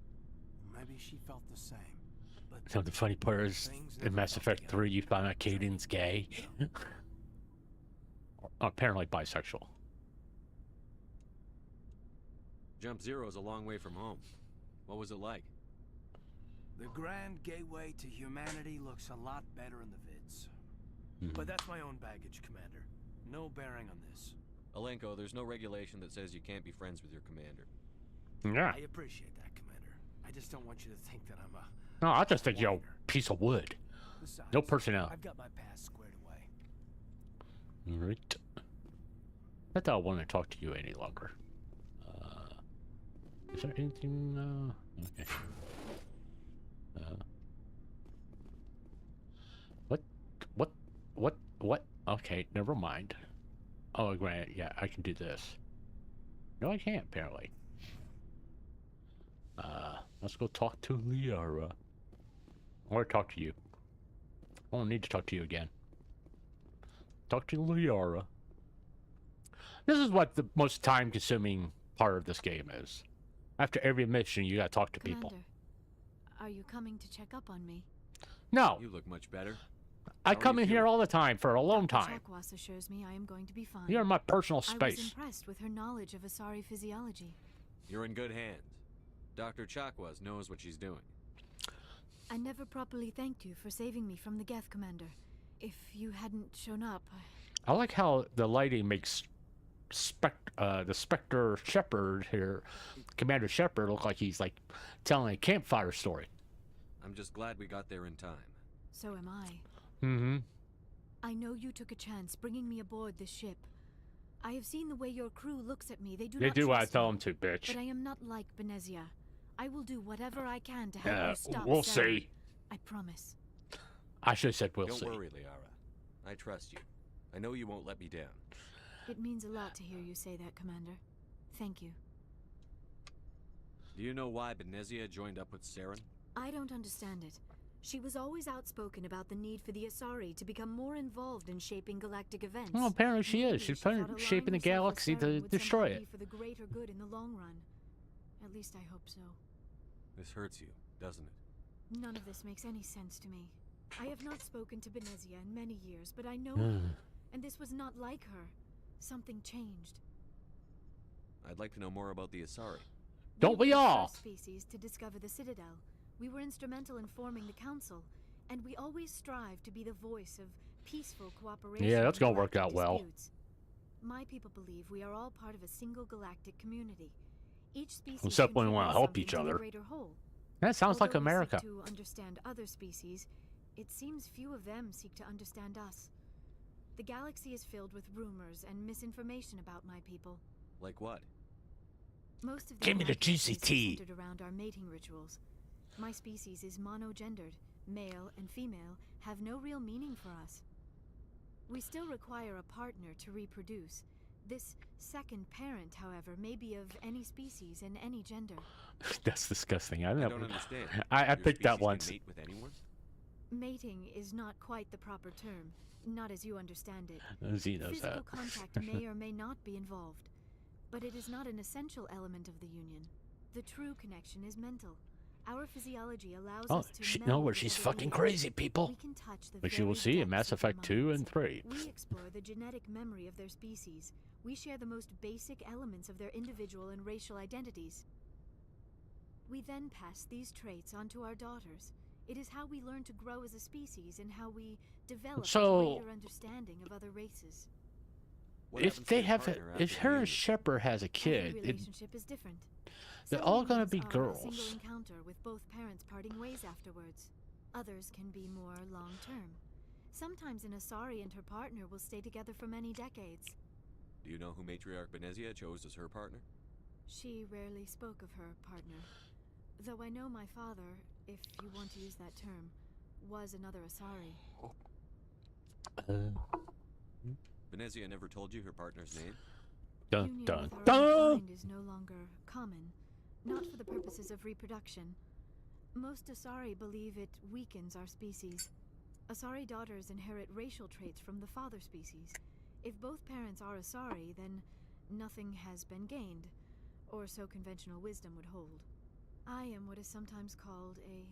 J: Maybe she felt the same. But
B: So the funny part is, in Mass Effect 3, you found out Kaiden's gay. Apparently bisexual.
G: Jump Zero is a long way from home. What was it like?
J: The grand gateway to humanity looks a lot better in the vids. But that's my own baggage, Commander. No bearing on this.
G: Alenko, there's no regulation that says you can't be friends with your commander.
B: Yeah.
J: I appreciate that, Commander. I just don't want you to think that I'm a...
B: No, I just think you're a piece of wood.
J: Besides,
B: No personnel.
J: I've got my past squared away.
B: Right. Not that I want to talk to you any longer. Is there anything? Okay. What? Okay, never mind. Oh, Grant, yeah, I can do this. No, I can't, apparently. Let's go talk to Liara. I want to talk to you. I don't need to talk to you again. Talk to Liara. This is what the most time-consuming part of this game is. After every mission, you gotta talk to people.
I: Commander, are you coming to check up on me?
B: No.
G: You look much better.
B: I come in here all the time for a long time.
I: Chakwas assures me I am going to be fine.
B: You're in my personal
I: I was
B: space.
I: impressed with her knowledge of Asari physiology.
G: You're in good hands. Dr. Chakwas knows what she's doing.
I: I never properly thanked you for saving me from the Geth, Commander. If you hadn't shown up,
B: I like how the lighting makes the Spectre Shepherd here, Commander Shepherd, look like he's like telling a campfire story.
G: I'm just glad we got there in time.
I: So am I.
B: Mm-hmm.
I: I know you took a chance bringing me aboard this ship. I have seen the way your crew looks at me. They do
B: what I tell them to, bitch.
I: But I am not like Benezia. I will do whatever I can to help you stop
B: we'll
I: Sarah.
B: see.
I: I promise.
B: I should have said we'll see.
G: Don't worry, Liara. I trust you. I know you won't let me down.
I: It means a lot to hear you say that, Commander. Thank you.
G: Do you know why Benezia joined up with Saren?
I: I don't understand it. She was always outspoken about the need for the Asari to become more involved in shaping galactic events.
B: Well, apparently she is. She's shaping the galaxy to destroy it.
I: For the greater good in the long run. At least I hope so.
G: This hurts you, doesn't it?
I: None of this makes any sense to me. I have not spoken to Benezia in many years, but I know her, and this was not like her. Something changed.
G: I'd like to know more about the Asari.
B: Don't we all?
I: First species to discover the Citadel. We were instrumental in forming the Council, and we always strive to be the voice of peaceful cooperation.
B: Yeah, that's gonna work out well.
I: My people believe we are all part of a single galactic community. Each species
B: Except when we want to help each other. That sounds like America.
I: To understand other species, it seems few of them seek to understand us. The galaxy is filled with rumors and misinformation about my people.
G: Like what?
I: Most of
B: Give me the juicy tea.
I: Centered around our mating rituals. My species is monogendered. Male and female have no real meaning for us. We still require a partner to reproduce. This second parent, however, may be of any species and any gender.
B: That's disgusting. I
G: don't understand.
B: I picked that once.
G: Mate with anyone?
I: Mating is not quite the proper term, not as you understand it.
B: Z knows
I: Physical
B: that.
I: contact may or may not be involved, but it is not an essential element of the union. The true connection is mental. Our physiology allows us to
B: No, where she's fucking crazy, people.
I: We can touch the
B: Which you will
I: very
B: see in
I: depths
B: Mass
I: of their
B: Effect 2
I: minds.
B: and 3.
I: We explore the genetic memory of their species. We share the most basic elements of their individual and racial identities. We then pass these traits on to our daughters. It is how we learn to grow as a species and how we develop a greater understanding of other races.
B: If they have, if her and Shepard has a kid,
I: Every relationship is different.
B: they're
I: Some
B: all gonna
I: unions
B: be
I: are a
B: girls.
I: single encounter with both parents parting ways afterwards. Others can be more long-term. Sometimes an Asari and her partner will stay together for many decades.
G: Do you know who Matriarch Benezia chose as her partner?
I: She rarely spoke of her partner. Though I know my father, if you want to use that term, was another Asari.
G: Benezia never told you her partner's name?
B: Dun
I: Union
B: dun
I: with our
B: dun!
I: own kind is no longer common, not for the purposes of reproduction. Most Asari believe it weakens our species. Asari daughters inherit racial traits from the father species. If both parents are Asari, then nothing has been gained, or so conventional wisdom would hold. I am what is sometimes called a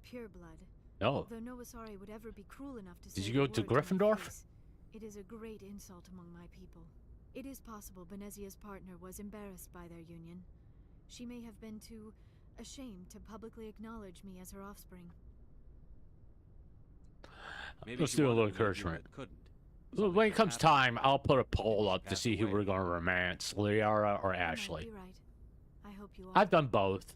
I: pureblood.
B: Oh.
I: Though no Asari would ever be cruel enough to say
B: Did you go
I: the
B: to
I: word my
B: Gryffindor?
I: face, it is a great insult among my people. It is possible Benezia's partner was embarrassed by their union. She may have been too ashamed to publicly acknowledge me as her offspring.
G: Maybe
B: Let's
G: she
B: do a
G: wanted
B: little
G: to leave you,
B: encouragement.
G: but couldn't.
B: Well, when it comes time, I'll put a poll up to see who we're going to romance, Liara or
I: You might
B: Ashley.
I: be right. I hope you are.
B: I've done both.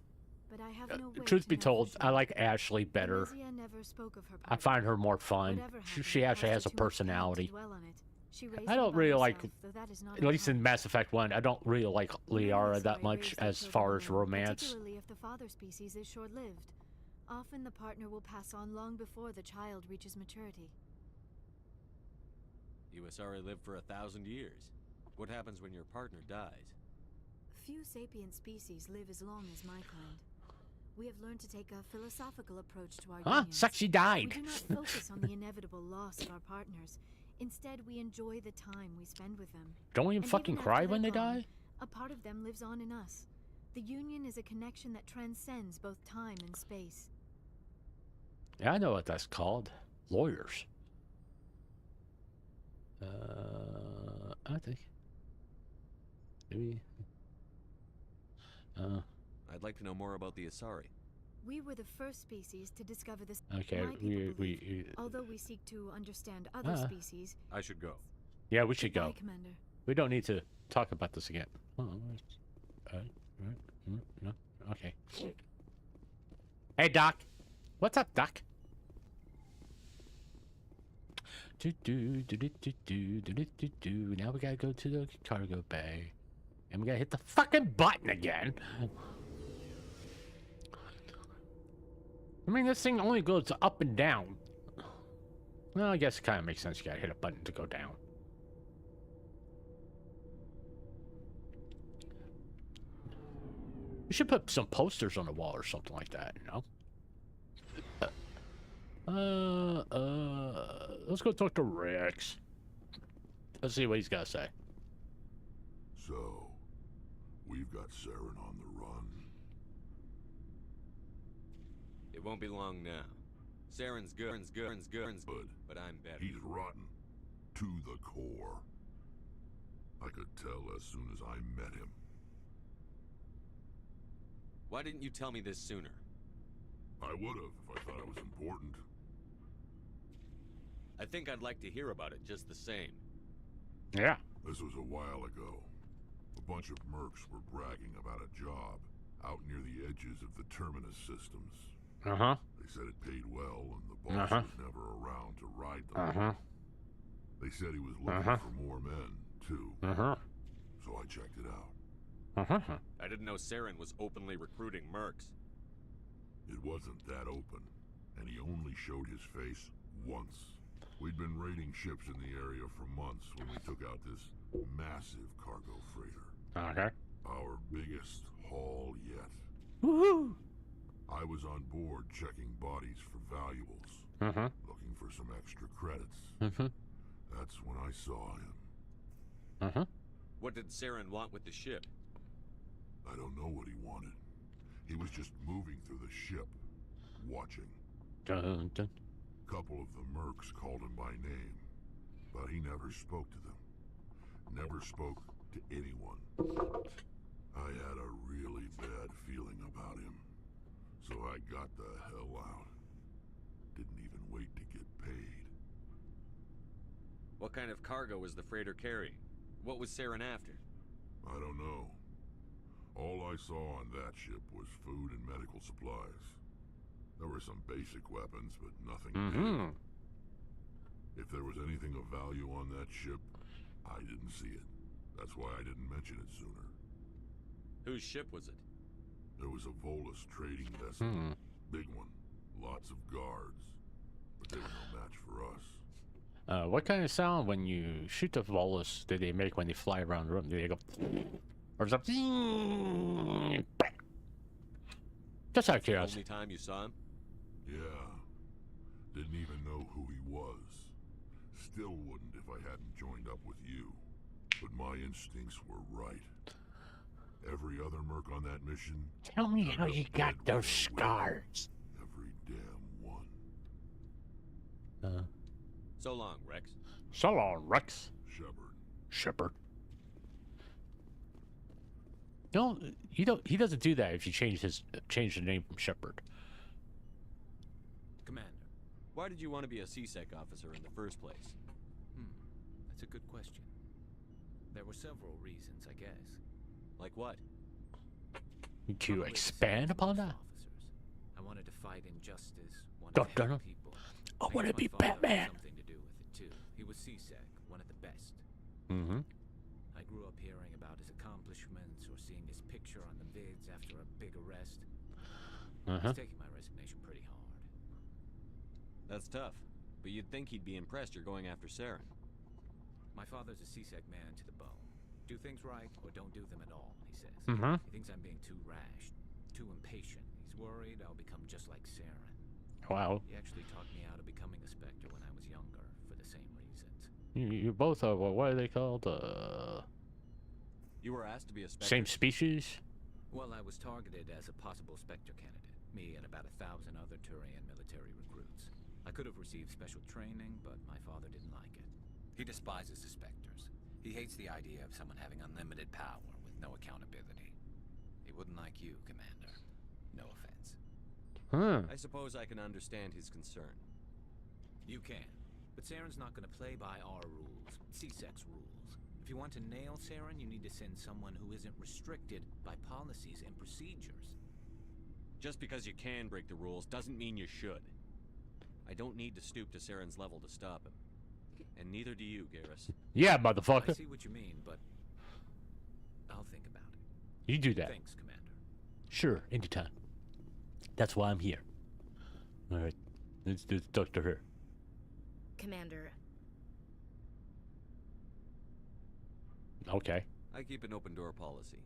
I: But I have no way
B: Truth
I: to
B: be
I: know for
B: told, I
I: sure.
B: like Ashley better.
I: Amnesia never spoke of her
B: I find her more fun.
I: Whatever happened,
B: She actually
I: it
B: has a
I: caused her too much pain to
B: personality.
I: dwell on it. She raised
B: I
I: them
B: don't
I: by
B: really
I: herself,
B: like,
I: though that is not
B: at least in
I: uncommon.
B: Mass Effect 1, I don't really like Liara
I: None
B: that
I: of
B: much
I: raise their
B: as
I: children
B: far as
I: alone,
B: romance.
I: Particularly if the father species is short-lived. Often the partner will pass on long before the child reaches maturity.
G: You Asari live for 1,000 years. What happens when your partner dies?
I: Few sapient species live as long as my kind. We have learned to take a philosophical approach to our unions.
B: Sexy died.
I: We do not focus on the inevitable loss of our partners. Instead, we enjoy the time we spend with them.
B: Don't we even
I: And
B: fucking
I: even
B: cry
I: after
B: when they
I: they're gone,
B: die?
I: a part of them lives on in us. The union is a connection that transcends both time and space.
B: Yeah, I know what that's called. Lawyers. I think. Maybe.
G: I'd like to know more about the Asari.
I: We were the first species to discover this.
B: Okay,
I: My people believe, although we seek to understand other species.
G: I should go.
B: Yeah, we should go.
I: Goodbye, Commander.
B: We don't need to talk about this again. Oh, no. Okay. Hey, Doc. What's up, Doc? Now we gotta go to the cargo bay. And we gotta hit the fucking button again. I mean, this thing only goes up and down. Well, I guess it kind of makes sense. You gotta hit a button to go down. We should put some posters on the wall or something like that, you know? Let's go talk to Rex. Let's see what he's got to say.
C: So, we've got Saren on the run.
G: It won't be long now. Saren's good, but I'm better.
C: He's rotten. To the core. I could tell as soon as I met him.
G: Why didn't you tell me this sooner?
C: I would've if I thought it was important.
G: I think I'd like to hear about it just the same.
B: Yeah.
C: This was a while ago. A bunch of mercs were bragging about a job out near the edges of the Terminus systems.
B: Uh-huh.
C: They said it paid well and the boss was never around to ride them. They said he was looking for more men, too. So I checked it out.
G: I didn't know Saren was openly recruiting mercs.
C: It wasn't that open, and he only showed his face once. We'd been raiding ships in the area for months when we took out this massive cargo freighter. Our biggest haul yet.
B: Woohoo!
C: I was on board checking bodies for valuables, looking for some extra credits. That's when I saw him.
G: What did Saren want with the ship?
C: I don't know what he wanted. He was just moving through the ship, watching. Couple of the mercs called him by name, but he never spoke to them. Never spoke to anyone. I had a really bad feeling about him, so I got the hell out. Didn't even wait to get paid.
G: What kind of cargo was the freighter carrying? What was Saren after?
C: I don't know. All I saw on that ship was food and medical supplies. There were some basic weapons, but nothing big. If there was anything of value on that ship, I didn't see it. That's why I didn't mention it sooner.
G: Whose ship was it?
C: There was a Volus trading vessel. Big one. Lots of guards. But they were no match for us.
B: What kind of sound when you shoot the Volus do they make when they fly around the room? Do they go... Or something? Just out of curiosity.
G: Only time you saw him?
C: Yeah. Didn't even know who he was. Still wouldn't if I hadn't joined up with you. But my instincts were right. Every other merc on that mission...
B: Tell me how you got those scars.
C: Every damn one.
G: So long, Rex.
B: So long, Rex.
C: Shepard.
B: Shepard. No, he don't. He doesn't do that if you change the name from Shepard.
E: Commander.
G: Why did you want to be a CSEC officer in the first place?
E: That's a good question. There were several reasons, I guess.
G: Like what?
B: Can you expand upon that?
E: Officers. I wanted to fight injustice, wanted
B: Dun,
E: to
B: dun,
E: help
B: dun.
E: people.
B: I want to
E: guess
B: be
E: my father had
B: Batman.
E: something to do with it too. He was CSEC, one of the best.
B: Mm-hmm.
E: I grew up hearing about his accomplishments or seeing his picture on the vids after a big arrest. He's taking my resignation pretty hard.
G: That's tough. But you'd think he'd be impressed you're going after Saren.
E: My father's a CSEC man to the bone. Do things right or don't do them at all, he says.
B: Mm-hmm.
E: He thinks I'm being too rash, too impatient. He's worried I'll become just like Saren.
B: Wow.
E: He actually talked me out of becoming a Spectre when I was younger for the same reasons.
B: You both are, what are they called?
G: You were asked to be a Spectre?
B: Same species?
E: Well, I was targeted as a possible Spectre candidate. Me and about 1,000 other Turian military recruits. I could have received special training, but my father didn't like it. He despises the Spectres. He hates the idea of someone having unlimited power with no accountability. He wouldn't like you, Commander. No offense.
G: I suppose I can understand his concern.
E: You can. But Saren's not going to play by our rules, CSEC's rules. If you want to nail Saren, you need to send someone who isn't restricted by policies and procedures.
G: Just because you can break the rules doesn't mean you should. I don't need to stoop to Saren's level to stop him. And neither do you, Garrus.
B: Yeah,
E: I
B: motherfucker.
E: see what you mean, but I'll think about it.
B: You do that.
E: Thanks, Commander.
B: Sure, anytime. That's why I'm here. All right, let's talk to her.
I: Commander,
B: Okay.
G: I keep an open door policy.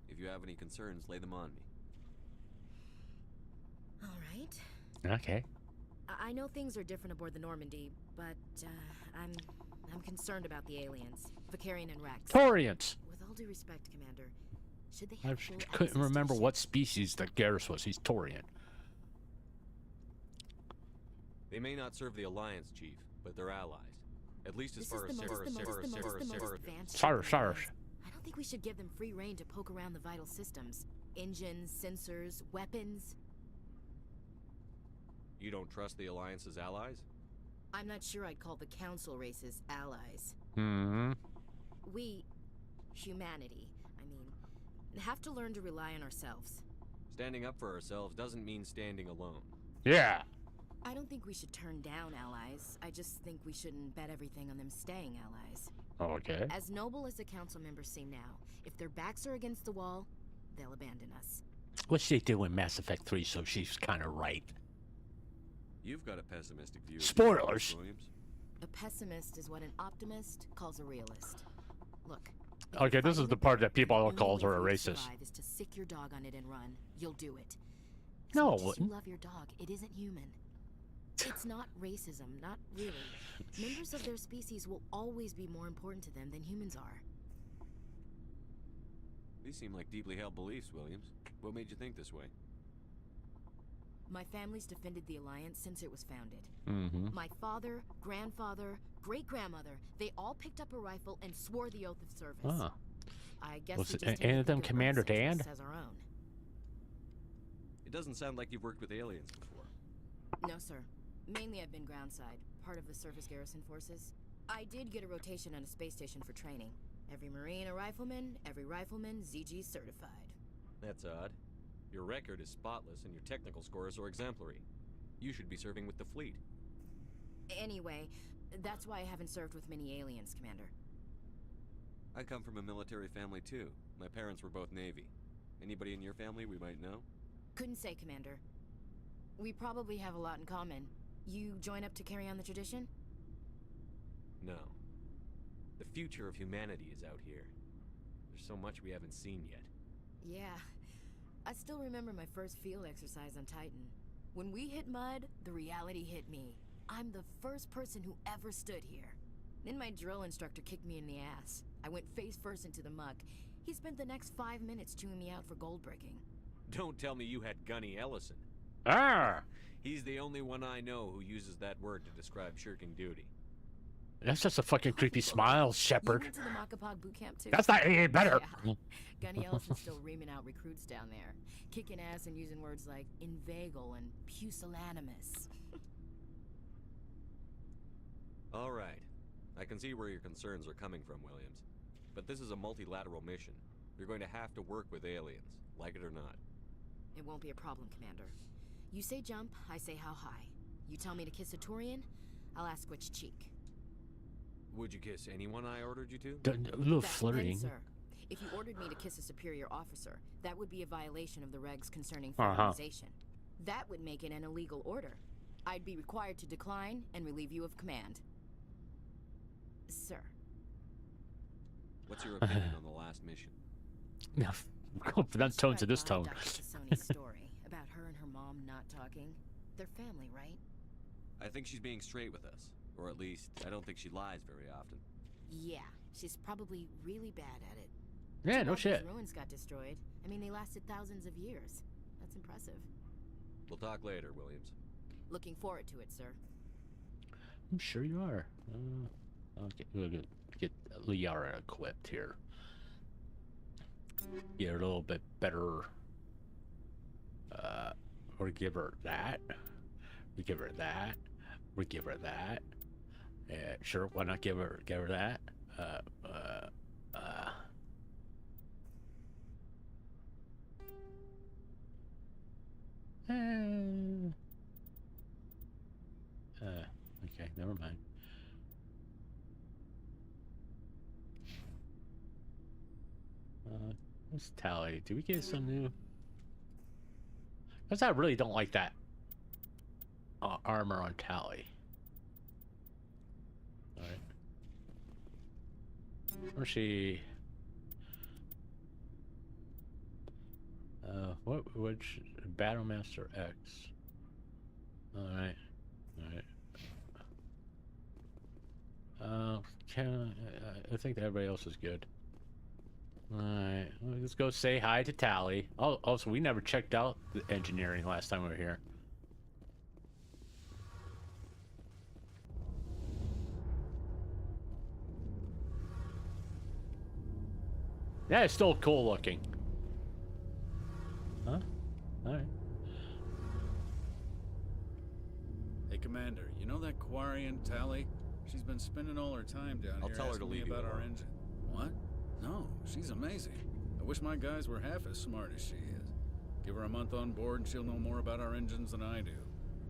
G: If you have any concerns, lay them on me.
I: all right.
B: Okay.
I: I know things are different aboard the Normandy, but I'm concerned about the aliens, Vicarian and Rex.
B: Taurians.
I: With all due respect, Commander, should they
B: I
I: have full
B: couldn't
I: access to
B: remember
I: the
B: what
I: ship?
B: species that Garrus was. He's Taurian.
G: They may not serve the Alliance, Chief, but they're allies. At least as far as
I: advanced
B: Cyrus.
I: I don't think we should give them free rein to poke around the vital systems. Engines, sensors, weapons.
G: You don't trust the Alliance's allies?
I: I'm not sure I'd call the Council races allies.
B: Mm-hmm.
I: We, humanity, I mean, have to learn to rely on ourselves.
G: Standing up for ourselves doesn't mean standing alone.
B: Yeah.
I: I don't think we should turn down allies. I just think we shouldn't bet everything on them staying allies.
B: Okay.
I: As noble as the council members seem now, if their backs are against the wall, they'll abandon us.
B: What's she do in Mass Effect 3, so she's kind of right.
G: You've got a pessimistic view of
B: Spoilers.
G: Williams.
I: A pessimist is what an optimist calls a realist. Look. if
B: Okay,
I: you're
B: this is
I: fighting
B: the
I: the
B: part
I: battle
B: that people
I: and the
B: all
I: only
B: call
I: way
B: her a
I: for you to
B: racist.
I: survive is to sick your dog on it and run. You'll do it. As
B: No, I
I: much as
B: wouldn't.
I: you love your dog, it isn't human. It's not racism, not really. Members of their species will always be more important to them than humans are.
G: These seem like deeply held beliefs, Williams. What made you think this way?
I: My family's defended the Alliance since it was founded.
B: Mm-hmm.
I: My father, grandfather, great-grandmother, they all picked up a rifle and swore the oath of service.
B: Ah.
I: I guess
B: Was
I: we
B: it
I: just
B: any
I: tend
B: of
I: to
B: them
I: think their
B: Commander
I: birth census
B: Dan?
I: as our own.
G: It doesn't sound like you've worked with aliens before.
I: No, sir. Mainly I've been groundside, part of the surface garrison forces. I did get a rotation on a space station for training. Every Marine a rifleman, every rifleman ZG certified.
G: That's odd. Your record is spotless and your technical scores are exemplary. You should be serving with the fleet.
I: Anyway, that's why I haven't served with many aliens, Commander.
G: I come from a military family too. My parents were both Navy. Anybody in your family we might know?
I: Couldn't say, Commander. We probably have a lot in common. You join up to carry on the tradition?
G: No. The future of humanity is out here. There's so much we haven't seen yet.
I: Yeah. I still remember my first field exercise on Titan. When we hit mud, the reality hit me. I'm the first person who ever stood here. Then my drill instructor kicked me in the ass. I went face first into the muck. He spent the next 5 minutes chewing me out for gold bricking.
G: Don't tell me you had Gunny Ellison.
B: Ah!
G: He's the only one I know who uses that word to describe shirking duty.
B: That's just a fucking creepy smile, Shepard.
K: You went to the Makapog boot camp too.
B: That's not any better.
K: Yeah. Gunny Elephant's still reaming out recruits down there, kicking ass and using words like inveigle and pusillanimous.
G: All right. I can see where your concerns are coming from, Williams. But this is a multilateral mission. You're going to have to work with aliens, like it or not.
K: It won't be a problem, Commander. You say jump, I say how high. You tell me to kiss a Turian, I'll ask which cheek.
G: Would you kiss anyone I ordered you to?
B: A little
K: That's
B: flirting.
K: then, sir. If you ordered me to kiss a superior officer, that would be a violation of the regs concerning fraternization. That would make it an illegal order. I'd be required to decline and relieve you of command. Sir.
G: What's your opinion on the last mission?
B: Yeah, go from that tone to this tone.
K: Sony's story about her and her mom not talking. They're family, right?
G: I think she's being straight with us. Or at least, I don't think she lies very often.
K: Yeah, she's probably really bad at it.
B: Yeah, no shit.
K: Ruins got destroyed. I mean, they lasted thousands of years. That's impressive.
G: We'll talk later, Williams.
K: Looking forward to it, sir.
B: I'm sure you are. We'll get Liara equipped here. Get her a little bit better. Or give her that. We give her that. We give her that. Sure, why not give her that? Okay, never mind. What's Tally? Do we get some new? Because I really don't like that armor on Tally. Alright. Or she... which Battlemaster X? Alright. Alright. I think that everybody else is good. Alright, let's go say hi to Tally. Oh, also, we never checked out the engineering last time we were here. Yeah, it's still cool looking. Huh? Alright.
N: Hey, Commander, you know that Quarian Tally? She's been spending all her time down
G: I'll
N: here
G: tell her to
N: asking me
G: leave you
N: about our
G: alone.
N: engine. What? No, she's amazing. I wish my guys were half as smart as she is. Give her a month on board and she'll know more about our engines than I do.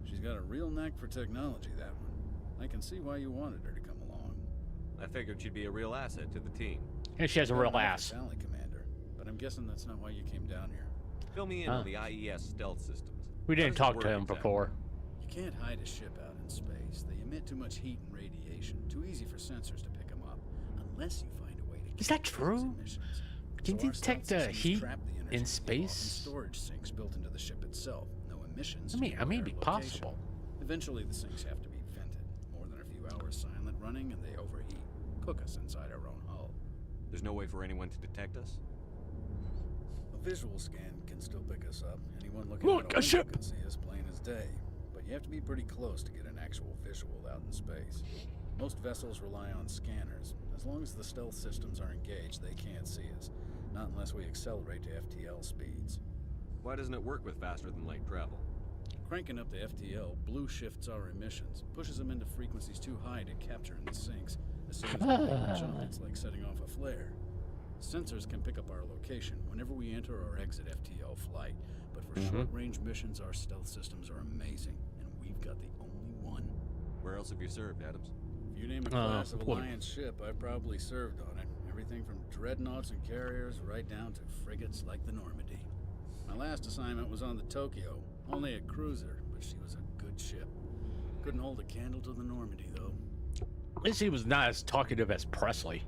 N: She's got a real knack for technology, that one. I can see why you wanted her to come along.
G: I figured she'd be a real asset to the team.
B: And she has a real ass.
N: Tally, Commander, but I'm guessing that's not why you came down here.
G: Fill me in on the IES stealth systems.
B: We didn't
G: How does it
B: talk to
G: work
B: him
G: exactly?
B: before.
N: You can't hide a ship out in space. They emit too much heat and radiation. Too easy for sensors to pick them up. Unless you find a way to
B: Is that true? Can you detect the heat in space?
N: Storage sinks built into the ship itself. No emissions.
B: I may be possible.
N: Eventually, the sinks have to be vented. More than a few hours silent running, and they overheat. Cook us inside our own hull.
G: There's no way for anyone to detect us?
N: A visual scan can still pick us up. Anyone looking
B: Look,
N: out
B: a
N: a
B: ship!
N: window can see us plain as day. But you have to be pretty close to get an actual visual out in space. Most vessels rely on scanners. As long as the stealth systems are engaged, they can't see us. Not unless we accelerate to FTL speeds.
G: Why doesn't it work with faster than light travel?
N: Cranking up to FTL blue shifts our emissions, pushes them into frequencies too high to capture in the sinks. As soon as we make the jump, it's like setting off a flare. Sensors can pick up our location whenever we enter or exit FTL flight, but for short-range missions, our stealth systems are amazing, and we've got the only one.
G: Where else have you served, Adams?
N: If you name a class of Alliance ship, I've probably served on it. Everything from dreadnoughts and carriers right down to frigates like the Normandy. My last assignment was on the Tokyo, only a cruiser, but she was a good ship. Couldn't hold a candle to the Normandy, though.
B: At least he was not as talkative as Presley.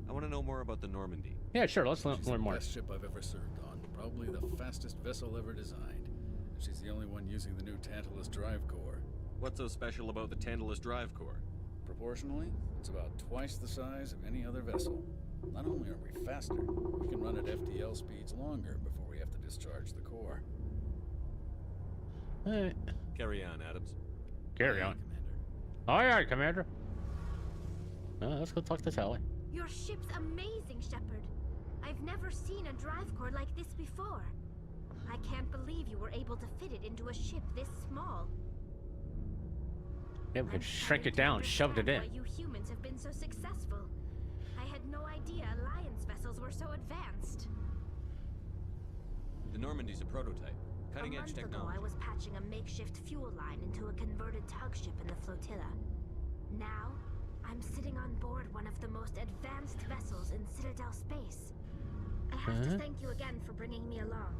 G: I want to know more about the Normandy.
B: Yeah, sure. Let's learn
N: She's
B: more.
N: the best ship I've ever served on. Probably the fastest vessel ever designed. She's the only one using the new Tantalus drive core.
G: What's so special about the Tantalus drive core?
N: Proportionally, it's about twice the size of any other vessel. Not only are we faster, we can run at FTL speeds longer before we have to discharge the core.
G: Carry on, Adams.
B: Carry on.
N: Commander.
B: Aye, aye, Commander. Let's go talk to Sally.
I: Your ship's amazing, Shepard. I've never seen a drive core like this before. I can't believe you were able to fit it into a ship this small.
B: Yeah, we could shrink it down, shoved it in.
I: Why you humans have been so successful. I had no idea Alliance vessels were so advanced.
G: The Normandy's a prototype. Cutting-edge technology.
I: A month ago, I was patching a makeshift fuel line into a converted tug ship in the flotilla. Now, I'm sitting on board one of the most advanced vessels in Citadel space. I have to thank you again for bringing me along.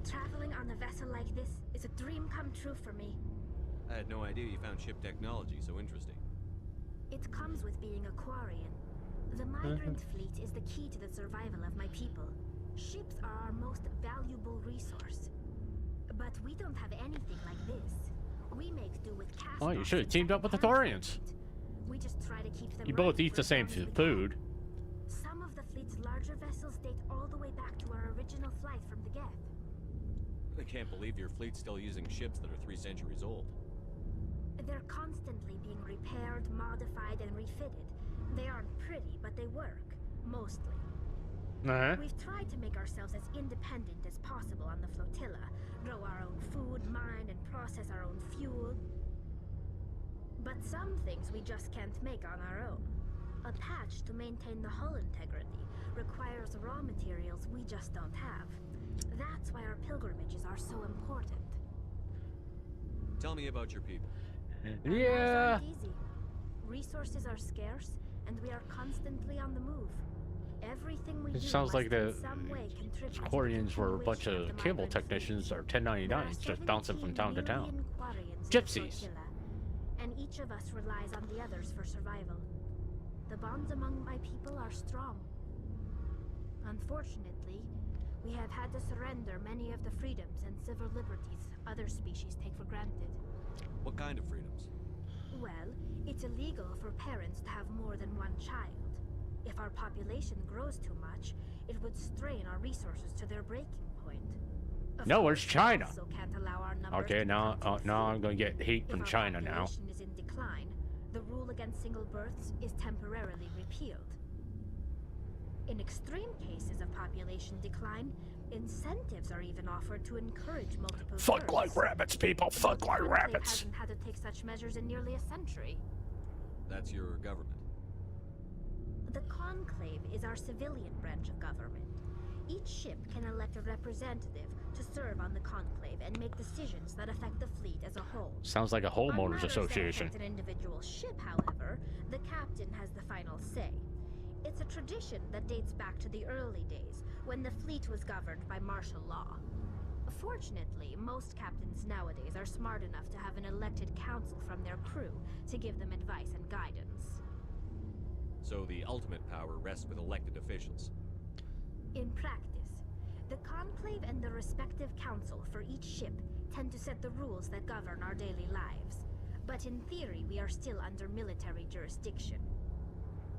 I: Traveling on a vessel like this is a dream come true for me.
G: I had no idea you found ship technology so interesting.
I: It comes with being a Quarian. The migrant fleet is the key to the survival of my people. Ships are our most valuable resource. But we don't have anything like this. We make do with cast.
B: Oh, you should have teamed up with the Thorians.
I: We just try to keep them.
B: You both eat the same food.
I: Some of the fleet's larger vessels date all the way back to our original flight from the Geth.
G: I can't believe your fleet's still using ships that are 3 centuries old.
I: They're constantly being repaired, modified, and refitted. They aren't pretty, but they work. Mostly. We've tried to make ourselves as independent as possible on the flotilla. Grow our own food, mine, and process our own fuel. But some things we just can't make on our own. A patch to maintain the hull integrity requires raw materials we just don't have. That's why our pilgrimages are so important.
G: Tell me about your people.
B: Yeah.
I: Easy. Resources are scarce, and we are constantly on the move. Everything we do
B: sounds like the
I: Quarians
B: were a bunch of cable technicians or 1099s just bouncing from town to town. Gypsies.
I: And each of us relies on the others for survival. The bonds among my people are strong. Unfortunately, we have had to surrender many of the freedoms and civil liberties other species take for granted.
G: What kind of freedoms?
I: Well, it's illegal for parents to have more than one child. If our population grows too much, it would strain our resources to their breaking point.
B: No, where's China?
I: Okay,
B: now I'm gonna get hate from China now.
I: If our population is in decline, the rule against single births is temporarily repealed. In extreme cases of population decline, incentives are even offered to encourage multiple
B: Fuck
I: births.
B: like rabbits, people. Fuck like rabbits.
I: Hasn't had to take such measures in nearly a century.
G: That's your government.
I: The Conclave is our civilian branch of government. Each ship can elect a representative to serve on the Conclave and make decisions that affect the fleet as a whole.
B: Sounds like a homeowners association.
I: On an individual ship, however, the captain has the final say. It's a tradition that dates back to the early days, when the fleet was governed by martial law. Fortunately, most captains nowadays are smart enough to have an elected council from their crew to give them advice and guidance.
G: So the ultimate power rests with elected officials.
I: In practice, the Conclave and the respective council for each ship tend to set the rules that govern our daily lives. But in theory, we are still under military jurisdiction.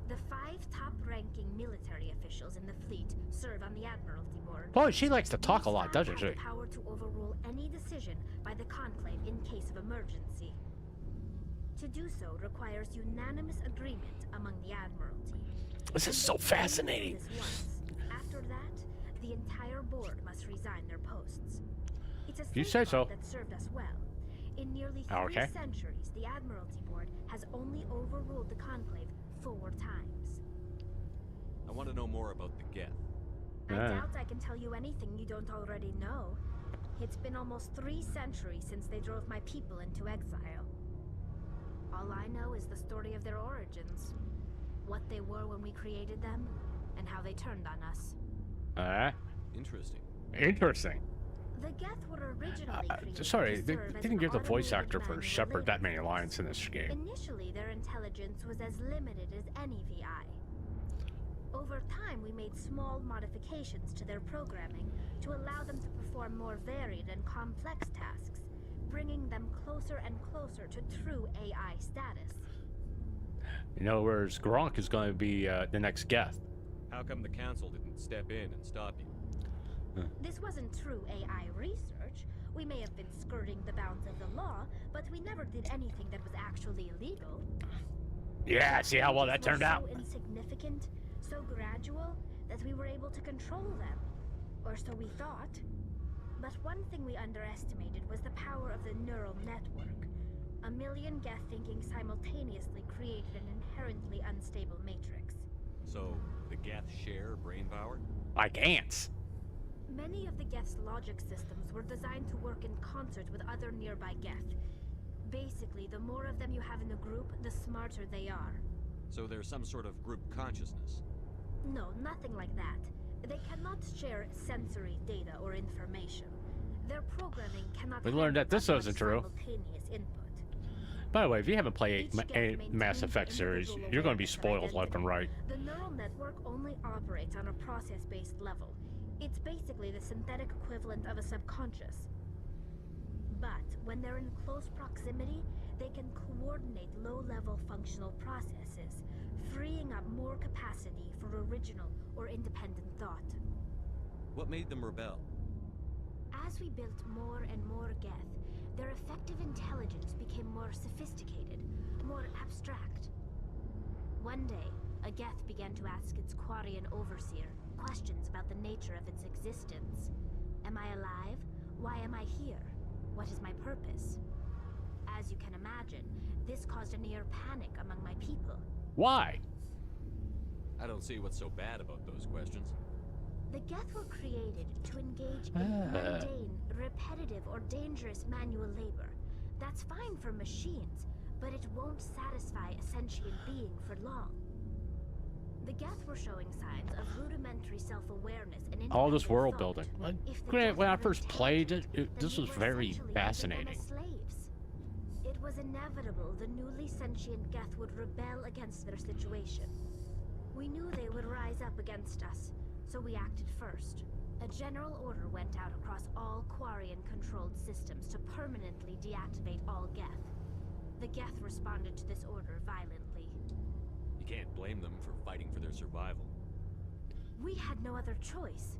I: The 5 top-ranking military officials in the fleet serve on the Admiralty Board.
B: Boy, she likes to talk a lot, doesn't she?
I: They have the power to overrule any decision by the Conclave in case of emergency. To do so requires unanimous agreement among the Admiralty.
B: This is so fascinating.
I: After that, the entire board must resign their posts. It's a
B: you say so.
I: That served us well. In nearly 3 centuries, the Admiralty Board has only overruled the Conclave 4 times.
G: I want to know more about the Geth.
I: I doubt I can tell you anything you don't already know. It's been almost 3 centuries since they drove my people into exile. All I know is the story of their origins. What they were when we created them, and how they turned on us.
G: Interesting.
B: Interesting.
I: The Geth were originally created
B: sorry,
I: to
B: they
I: serve as
B: didn't
I: an
B: give the voice
I: automated
B: actor for
I: manual
B: Shepard that
I: living
B: many lines in this game.
I: Initially, their intelligence was as limited as any VI. Over time, we made small modifications to their programming to allow them to perform more varied and complex tasks, bringing them closer and closer to true AI status.
B: In other words, Gronk is going to be the next Geth.
G: How come the council didn't step in and stop you?
I: This wasn't true AI research. We may have been skirting the bounds of the law, but we never did anything that was actually illegal.
B: Yeah, see how well that turned out?
O: So insignificant, so gradual, that we were able to control them. Or so we thought. But one thing we underestimated was the power of the neural network. A million Geth thinking simultaneously created an inherently unstable matrix.
G: So, the Geth share brain power?
B: Like ants.
O: Many of the Geth's logic systems were designed to work in concert with other nearby Geth. Basically, the more of them you have in a group, the smarter they are.
G: So there's some sort of group consciousness?
O: No, nothing like that. They cannot share sensory data or information. Their programming cannot.
B: We learned that this wasn't true.
O: Simultaneous input.
B: By the way, if you haven't played a Mass Effect series, you're going to be spoiled left and right.
O: The neural network only operates on a process-based level. It's basically the synthetic equivalent of a subconscious. But when they're in close proximity, they can coordinate low-level functional processes, freeing up more capacity for original or independent thought.
G: What made them rebel?
O: As we built more and more Geth, their effective intelligence became more sophisticated, more abstract. One day, a Geth began to ask its Quarian overseer questions about the nature of its existence. Am I alive? Why am I here? What is my purpose? As you can imagine, this caused a near panic among my people.
B: Why?
G: I don't see what's so bad about those questions.
O: The Geth were created to engage in mundane, repetitive, or dangerous manual labor. That's fine for machines, but it won't satisfy a sentient being for long. The Geth were showing signs of rudimentary self-awareness and
B: all this world
O: thought.
B: building. Granted, when I first played it, this was very fascinating.
O: Slaves. It was inevitable the newly sentient Geth would rebel against their situation. We knew they would rise up against us, so we acted first. A general order went out across all Quarian-controlled systems to permanently deactivate all Geth. The Geth responded to this order violently.
G: You can't blame them for fighting for their survival.
O: We had no other choice.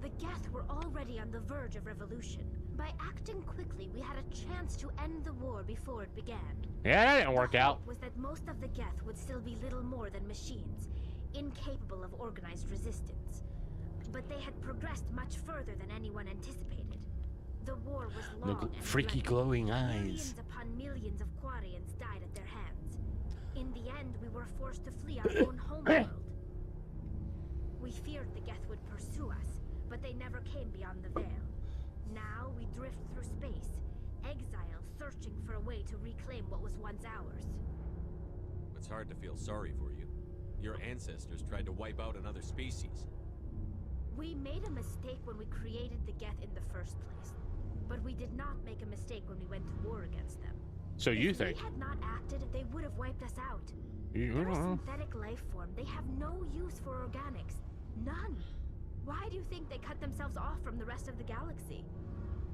O: The Geth were already on the verge of revolution. By acting quickly, we had a chance to end the war before it began.
B: Yeah, that didn't work out.
O: The hope was that most of the Geth would still be little more than machines, incapable of organized resistance. But they had progressed much further than anyone anticipated. The war was long and
B: freaky
O: bloody.
B: glowing eyes.
O: Millions upon millions of Quarians died at their hands. In the end, we were forced to flee our own homeworld. We feared the Geth would pursue us, but they never came beyond the veil. Now we drift through space, exile, searching for a way to reclaim what was once ours.
G: It's hard to feel sorry for you. Your ancestors tried to wipe out another species.
O: We made a mistake when we created the Geth in the first place. But we did not make a mistake when we went to war against them.
B: So you think?
O: If we had not acted, they would have wiped us out.
B: They're
O: a synthetic life form. They have no use for organics. None. Why do you think they cut themselves off from the rest of the galaxy?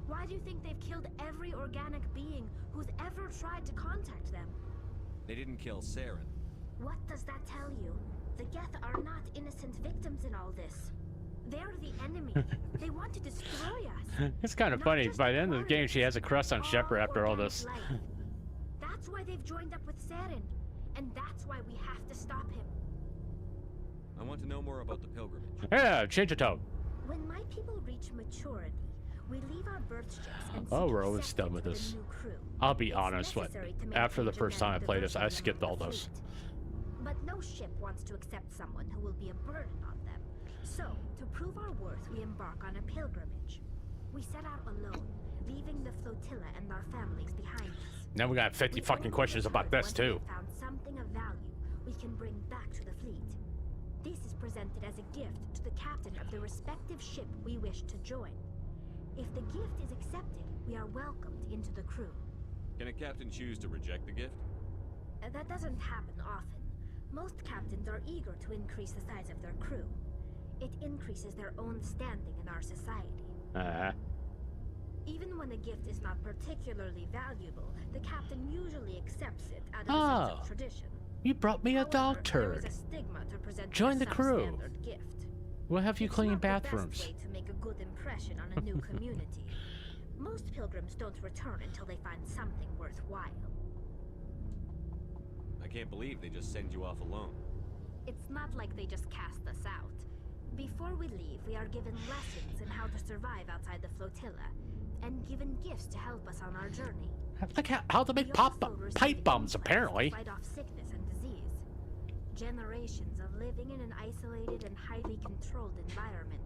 O: Why do you think they've killed every organic being who's ever tried to contact them?
G: They didn't kill Saren.
O: What does that tell you? The Geth are not innocent victims in all this. They're the enemy. They want to destroy us.
B: It's kind of funny. By the end of the game, she has a crush on Shepard after all this.
O: That's why they've joined up with Saren. And that's why we have to stop him.
G: I want to know more about the pilgrimage.
B: Yeah, change the tone.
O: When my people reach maturity, we leave our birth ships and
B: oh, we're almost done with this. I'll be honest, after the first time I played this, I skipped all those.
O: But no ship wants to accept someone who will be a burden on them. So, to prove our worth, we embark on a pilgrimage. We set out alone, leaving the flotilla and our families behind us.
B: Now we got 50 fucking questions about this too.
O: We found something of value we can bring back to the fleet. This is presented as a gift to the captain of the respective ship we wish to join. If the gift is accepted, we are welcomed into the crew.
G: Can a captain choose to reject the gift?
O: That doesn't happen often. Most captains are eager to increase the size of their crew. It increases their own standing in our society. Even when a gift is not particularly valuable, the captain usually accepts it out of a sense of tradition.
B: You brought me a dog turd.
O: There is a stigma to present
B: join the crew.
O: Gift.
B: We'll have you clean bathrooms.
O: It's not the best way to make a good impression on a new community. Most pilgrims don't return until they find something worthwhile.
G: can't believe they just send you off alone.
O: It's not like they just cast us out. Before we leave, we are given lessons in how to survive outside the flotilla, and given gifts to help us on our journey.
B: Like how to make pipe bombs, apparently.
O: To fight off sickness and disease. Generations of living in an isolated and highly controlled environment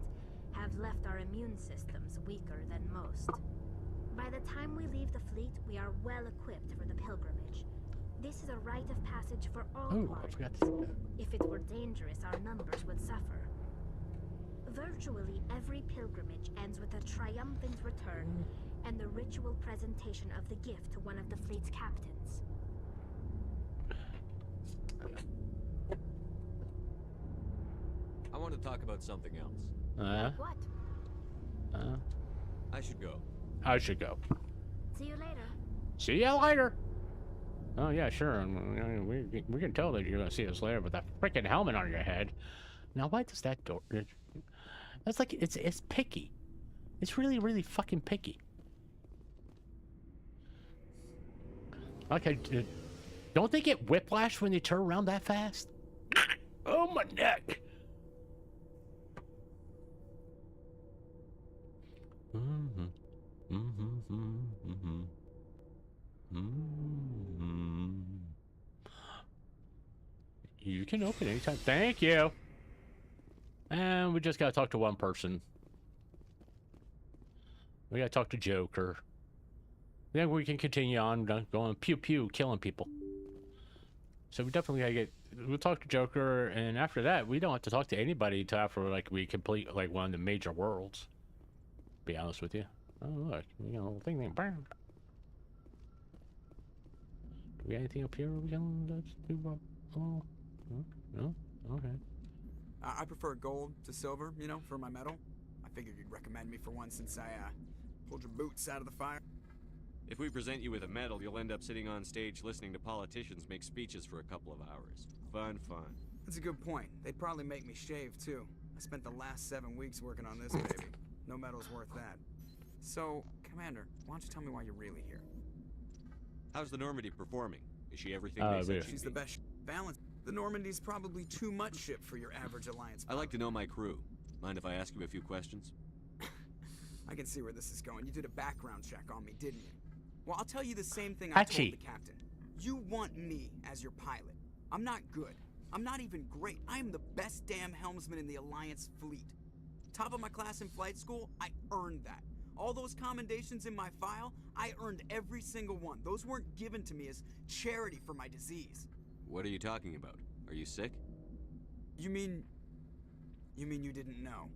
O: have left our immune systems weaker than most. By the time we leave the fleet, we are well equipped for the pilgrimage. This is a rite of passage for all parties. If it were dangerous, our numbers would suffer. Virtually every pilgrimage ends with a triumphant return and the ritual presentation of the gift to one of the fleet's captains.
G: I want to talk about something else.
O: What?
G: I should go.
B: I should go.
O: See you later.
B: See you later. Oh yeah, sure. We can tell that you're gonna see us later, but that freaking helmet on your head. Now, why does that door? That's like it's picky. It's really fucking picky. Okay, don't they get whiplash when they turn around that fast? Oh, my neck. You can open anytime. Thank you. And we just gotta talk to one person. We gotta talk to Joker. Then we can continue on going pew pew, killing people. So we definitely gotta we'll talk to Joker, and after that, we don't have to talk to anybody until after like we complete like one of the major worlds. Be honest with you. Oh look, we got a little thing there. Do we got anything up here we can do? Oh, no, okay.
H: I prefer gold to silver, you know, for my medal. I figured you'd recommend me for one since I pulled your boots out of the fire.
G: If we present you with a medal, you'll end up sitting on stage listening to politicians make speeches for a couple of hours. Fun.
H: That's a good point. They'd probably make me shave, too. I spent the last 7 weeks working on this baby. No medal's worth that. So, Commander, why don't you tell me why you're really here?
G: How's the Normandy performing? Is she everything they said she'd
H: She's
G: be?
H: the best balance. The Normandy's probably too much ship for your average Alliance.
G: I like to know my crew. Mind if I ask you a few questions?
H: I can see where this is going. You did a background check on me, didn't you? Well, I'll tell you the same thing I told the captain. You want me as your pilot. I'm not good. I'm not even great. I am the best damn helmsman in the Alliance fleet. Top of my class in flight school, I earned that. All those commendations in my file, I earned every single one. Those weren't given to me as charity for my disease.
G: What are you talking about? Are you sick?
H: You mean you didn't know?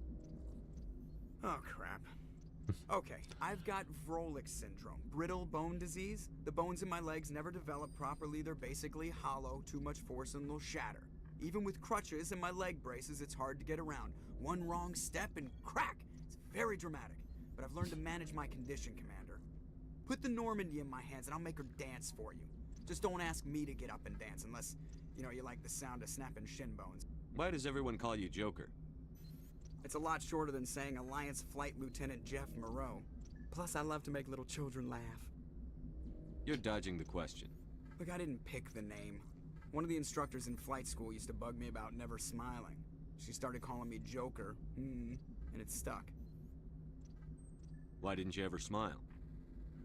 H: Oh, crap. Okay, I've got Vrolik syndrome, brittle bone disease. The bones in my legs never develop properly. They're basically hollow, too much force and they'll shatter. Even with crutches and my leg braces, it's hard to get around. One wrong step and crack! It's very dramatic, but I've learned to manage my condition, Commander. Put the Normandy in my hands and I'll make her dance for you. Just don't ask me to get up and dance unless, you know, you like the sound of snapping shin bones.
G: Why does everyone call you Joker?
H: It's a lot shorter than saying Alliance Flight Lieutenant Jeff Moreau. Plus, I love to make little children laugh.
G: You're dodging the question.
H: Look, I didn't pick the name. One of the instructors in flight school used to bug me about never smiling. She started calling me Joker, and it stuck.
G: Why didn't you ever smile?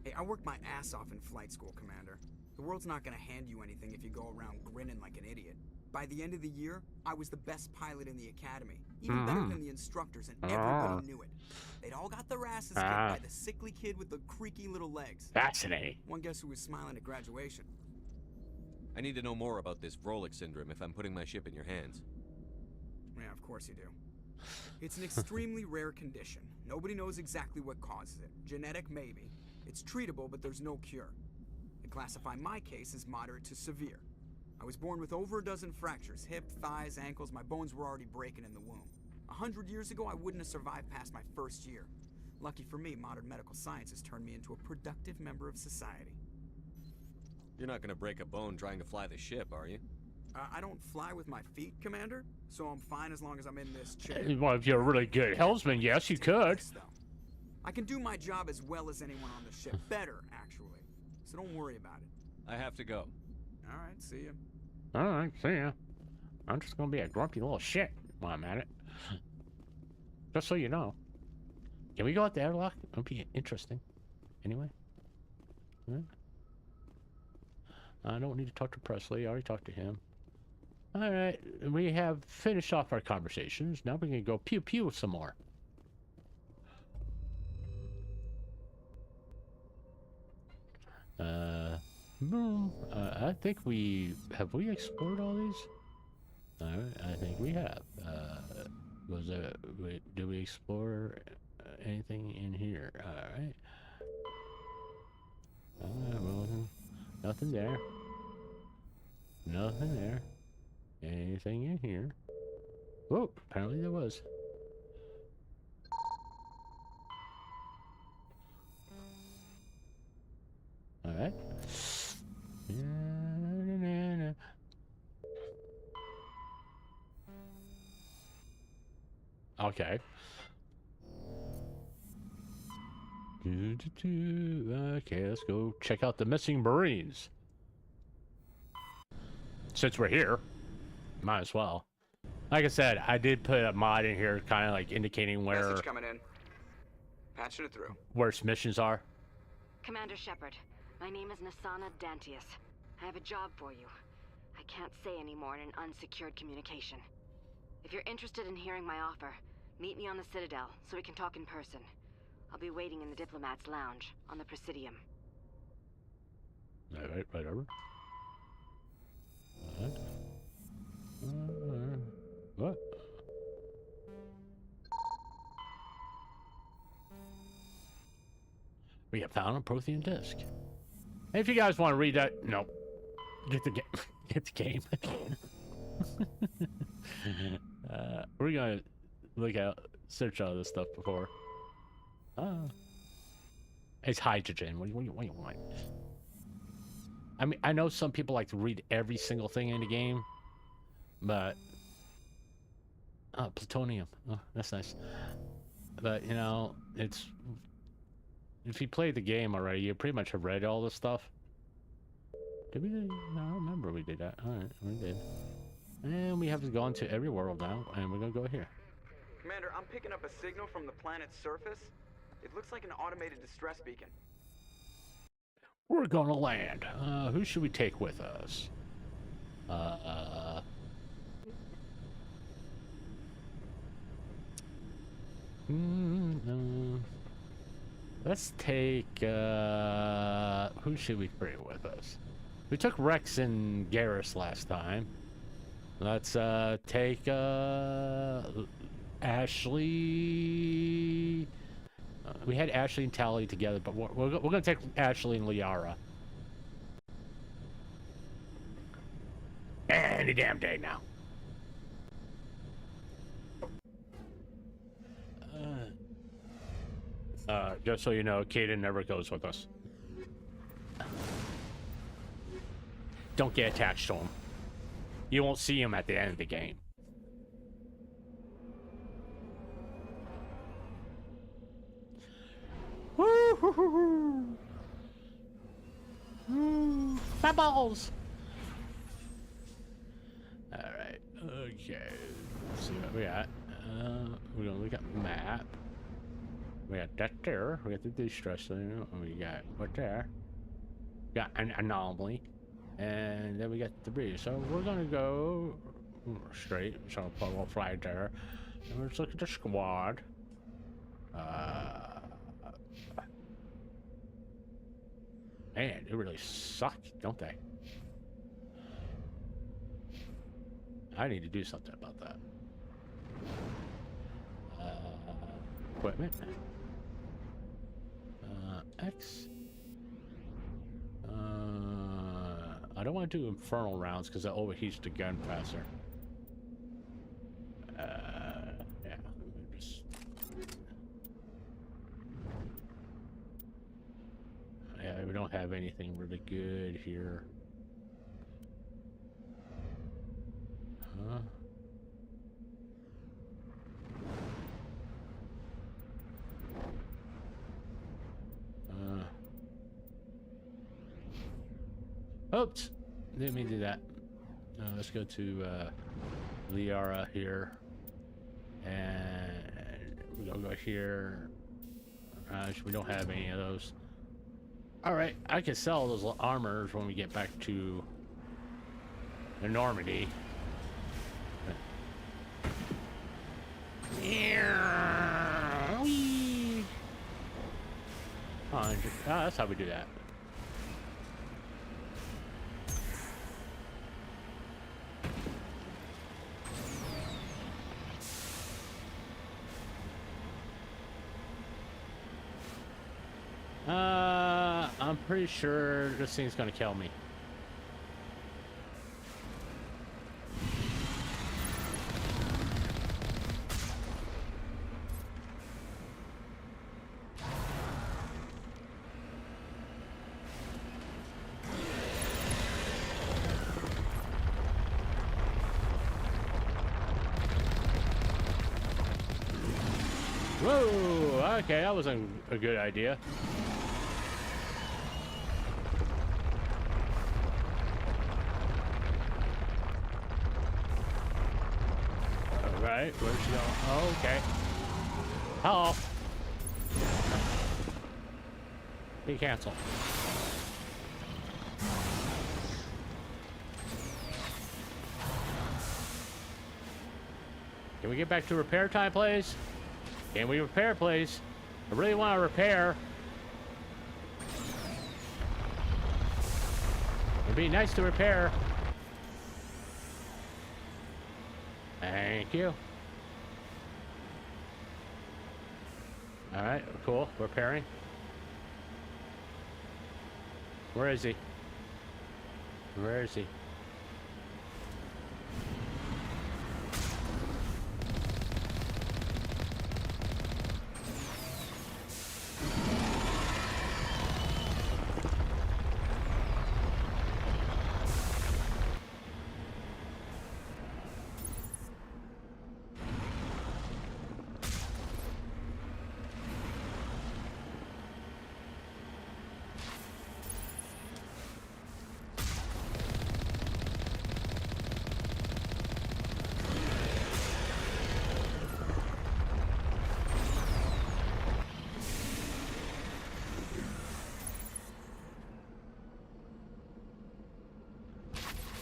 H: Hey, I worked my ass off in flight school, Commander. The world's not gonna hand you anything if you go around grinning like an idiot. By the end of the year, I was the best pilot in the academy. Even better than the instructors, and everybody knew it. They'd all got their asses kicked by the sickly kid with the creaky little legs.
B: Fascinating.
H: One guess who was smiling at graduation?
G: I need to know more about this Vrolik syndrome if I'm putting my ship in your hands.
H: Yeah, of course you do. It's an extremely rare condition. Nobody knows exactly what causes it. Genetic, maybe. It's treatable, but there's no cure. They classify my case as moderate to severe. I was born with over a dozen fractures, hip, thighs, ankles. My bones were already breaking in the womb. 100 years ago, I wouldn't have survived past my first year. Lucky for me, modern medical science has turned me into a productive member of society.
G: You're not gonna break a bone trying to fly the ship, are you?
H: I don't fly with my feet, Commander, so I'm fine as long as I'm in this chair.
B: Well, if you're a really good helmsman, yes, you could.
H: I can do my job as well as anyone on the ship. Better, actually. So don't worry about it.
G: I have to go.
H: All right, see ya.
B: Alright, see ya. I'm just gonna be a grumpy little shit while I'm at it. Just so you know. Can we go out the airlock? It'll be interesting. Anyway. Yeah. I don't need to talk to Presley. I already talked to him. Alright, we have finished off our conversations. Now we're gonna go pew pew some more. I think we explored all these? Alright, I think we have. Did we explore anything in here? Alright. Well, nothing there. Nothing there. Anything in here? Oh, apparently there was. Alright. Okay. Okay, let's go check out the missing Marines. Since we're here, might as well. Like I said, I did put a mod in here kind of like indicating where...
H: Message coming in. Patching it through.
B: Worst missions are.
P: Commander Shepard, my name is Nasana Dantius. I have a job for you. I can't say any more in an unsecured communication. If you're interested in hearing my offer, meet me on the Citadel so we can talk in person. I'll be waiting in the Diplomat's Lounge on the Presidium.
B: Alright, right over. Alright. What? We have found a Prothean disc. If you guys want to read that, no. Get the game. Get the game. We're gonna look out, search all this stuff before. It's hydrogen. What do you want? I mean, I know some people like to read every single thing in the game, but plutonium. Oh, that's nice. But you know, it's if you played the game already, you pretty much have read all this stuff. Did we? No, I don't remember we did that. All right, we did. And we have gone to every world now, and we're gonna go here.
H: Commander, I'm picking up a signal from the planet's surface. It looks like an automated distress beacon.
B: We're gonna land. Who should we take with us? Let's take, who should we bring with us? We took Rex and Garrus last time. Let's, take, Ashley. We had Ashley and Tally together, but we're gonna take Ashley and Liara. Any damn day now. Just so you know, Kaden never goes with us. Don't get attached to him. You won't see him at the end of the game. My balls. All right. Okay. Let's see what we got. We're gonna look at the map. We got that there. We got the distress thing. We got what there. We got an anomaly, and then we got the breeze. So we're gonna go straight. So we'll fly there. And let's look at the squad. Man, they really suck, don't they? I need to do something about that. Equipment. X. I don't want to do infernal rounds because that overheats the gun faster. Yeah. Just... Yeah, we don't have anything really good here. Huh? Oops, didn't mean to do that. let's go to Liara here, and we're gonna go here. We don't have any of those. All right, I can sell those armors when we get back to the Normandy. Oh, that's how we do that. I'm pretty sure this thing's gonna kill me. Whoa, okay, that wasn't a good idea. Alright, where's she going? Oh, okay. Hello. Be cancel. Can we get back to repair time, please? Can we repair, please? I really want to repair. It'd be nice to repair. Thank you. All right, cool. Repairing. Where is he? Where is he?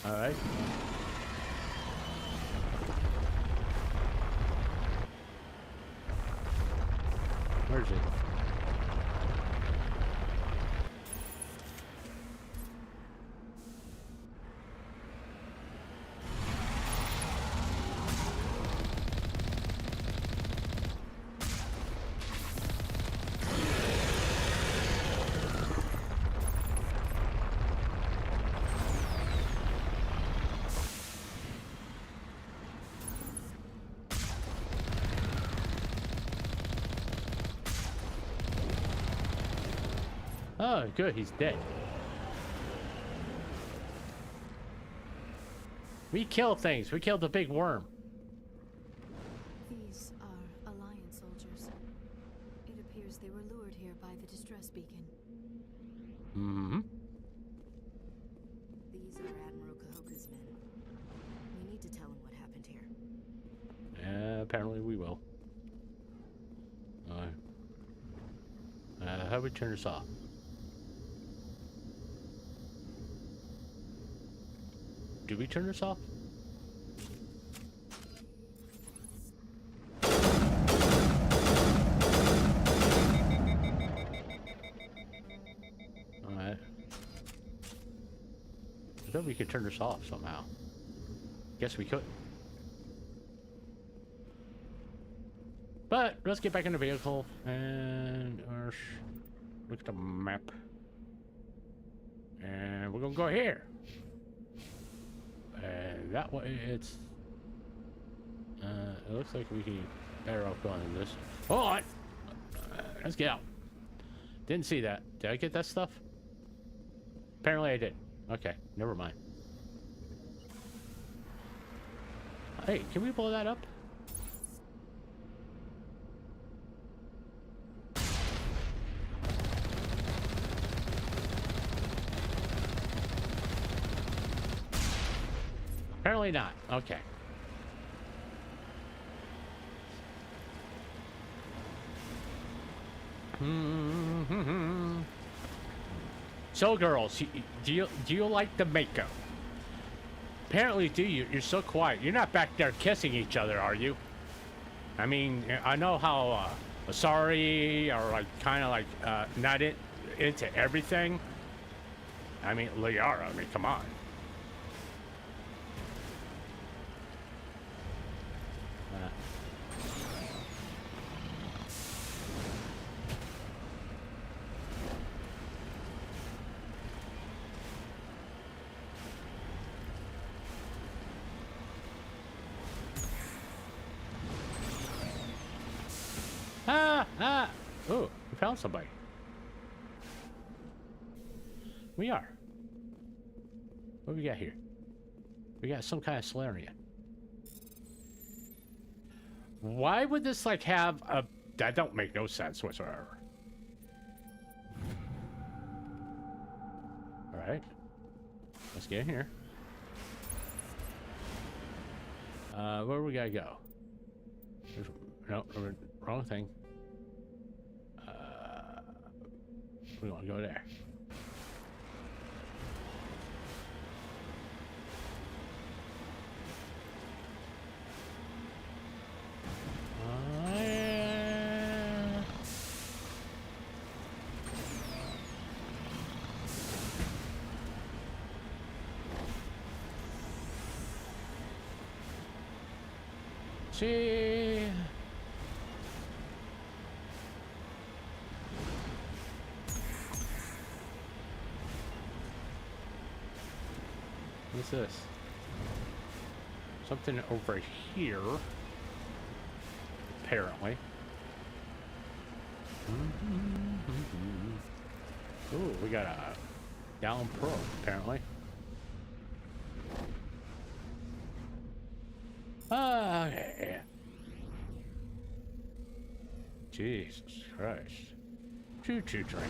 B: All right. Where's it? Oh, good, he's dead. We kill things. We killed the big worm.
I: These are Alliance soldiers. It appears they were lured here by the distress beacon.
B: Mm-hmm.
K: These are Admiral Kahoka's men. We need to tell him what happened here.
B: Apparently we will. How do we turn this off? Do we turn this off? Alright. I thought we could turn this off somehow. Guess we could. But let's get back in the vehicle and look at the map. And we're gonna go here. That way it's it looks like we can better off going in this. Hold on. Let's get out. Didn't see that. Did I get that stuff? Apparently I did. Okay, never mind. Hey, can we blow that up? Apparently not. Okay. So, girls, do you like the makeup? Apparently, do you? You're so quiet. You're not back there kissing each other, are you? I mean, I know how sorry or like kind of like not into everything. I mean, Liara. I mean, come on. Oh, we found somebody. We are. What do we got here? We got some kind of Solarian. Why would this like have a... That don't make no sense whatsoever. Alright. Let's get in here. Where we gotta go? No, wrong thing. We want to go there. See. What's this? Something over here. Apparently. Ooh, we got a down probe, apparently. Okay. Jesus Christ. Choo-choo train.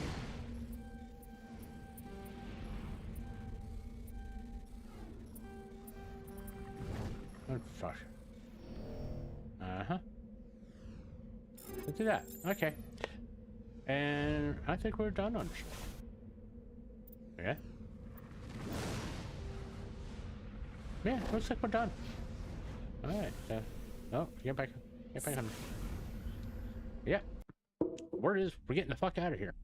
B: Oh, fuck. Uh-huh. Look at that. Okay. And I think we're done on this one. Yeah? Yeah, looks like we're done. Alright. Oh, get back on. Yeah. Word is, we're getting the fuck out of here.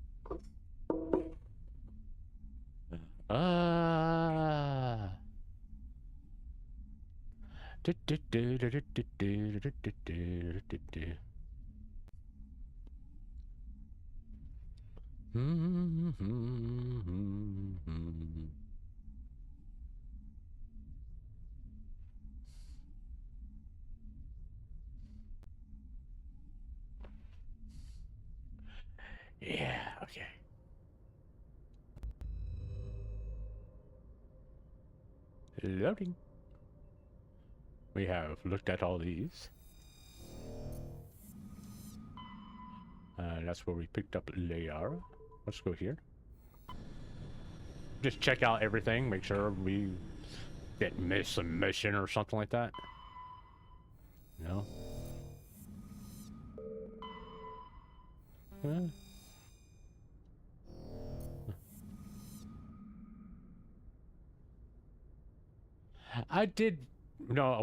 B: Yeah, okay. Loading. We have looked at all these. That's where we picked up Liara. Let's go here. Just check out everything, make sure we didn't miss a mission or something like that. No? Huh? I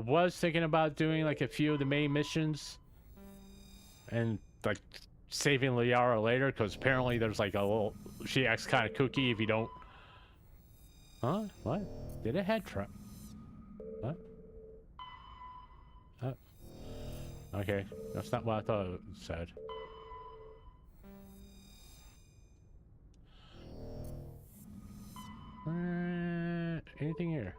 B: was thinking about doing like a few of the main missions and like saving Liara later, because apparently there's like a little, she acts kind of kooky if you don't. Huh? What? Did a head trap? What? Oh. Okay, that's not what I thought it said. Anything here?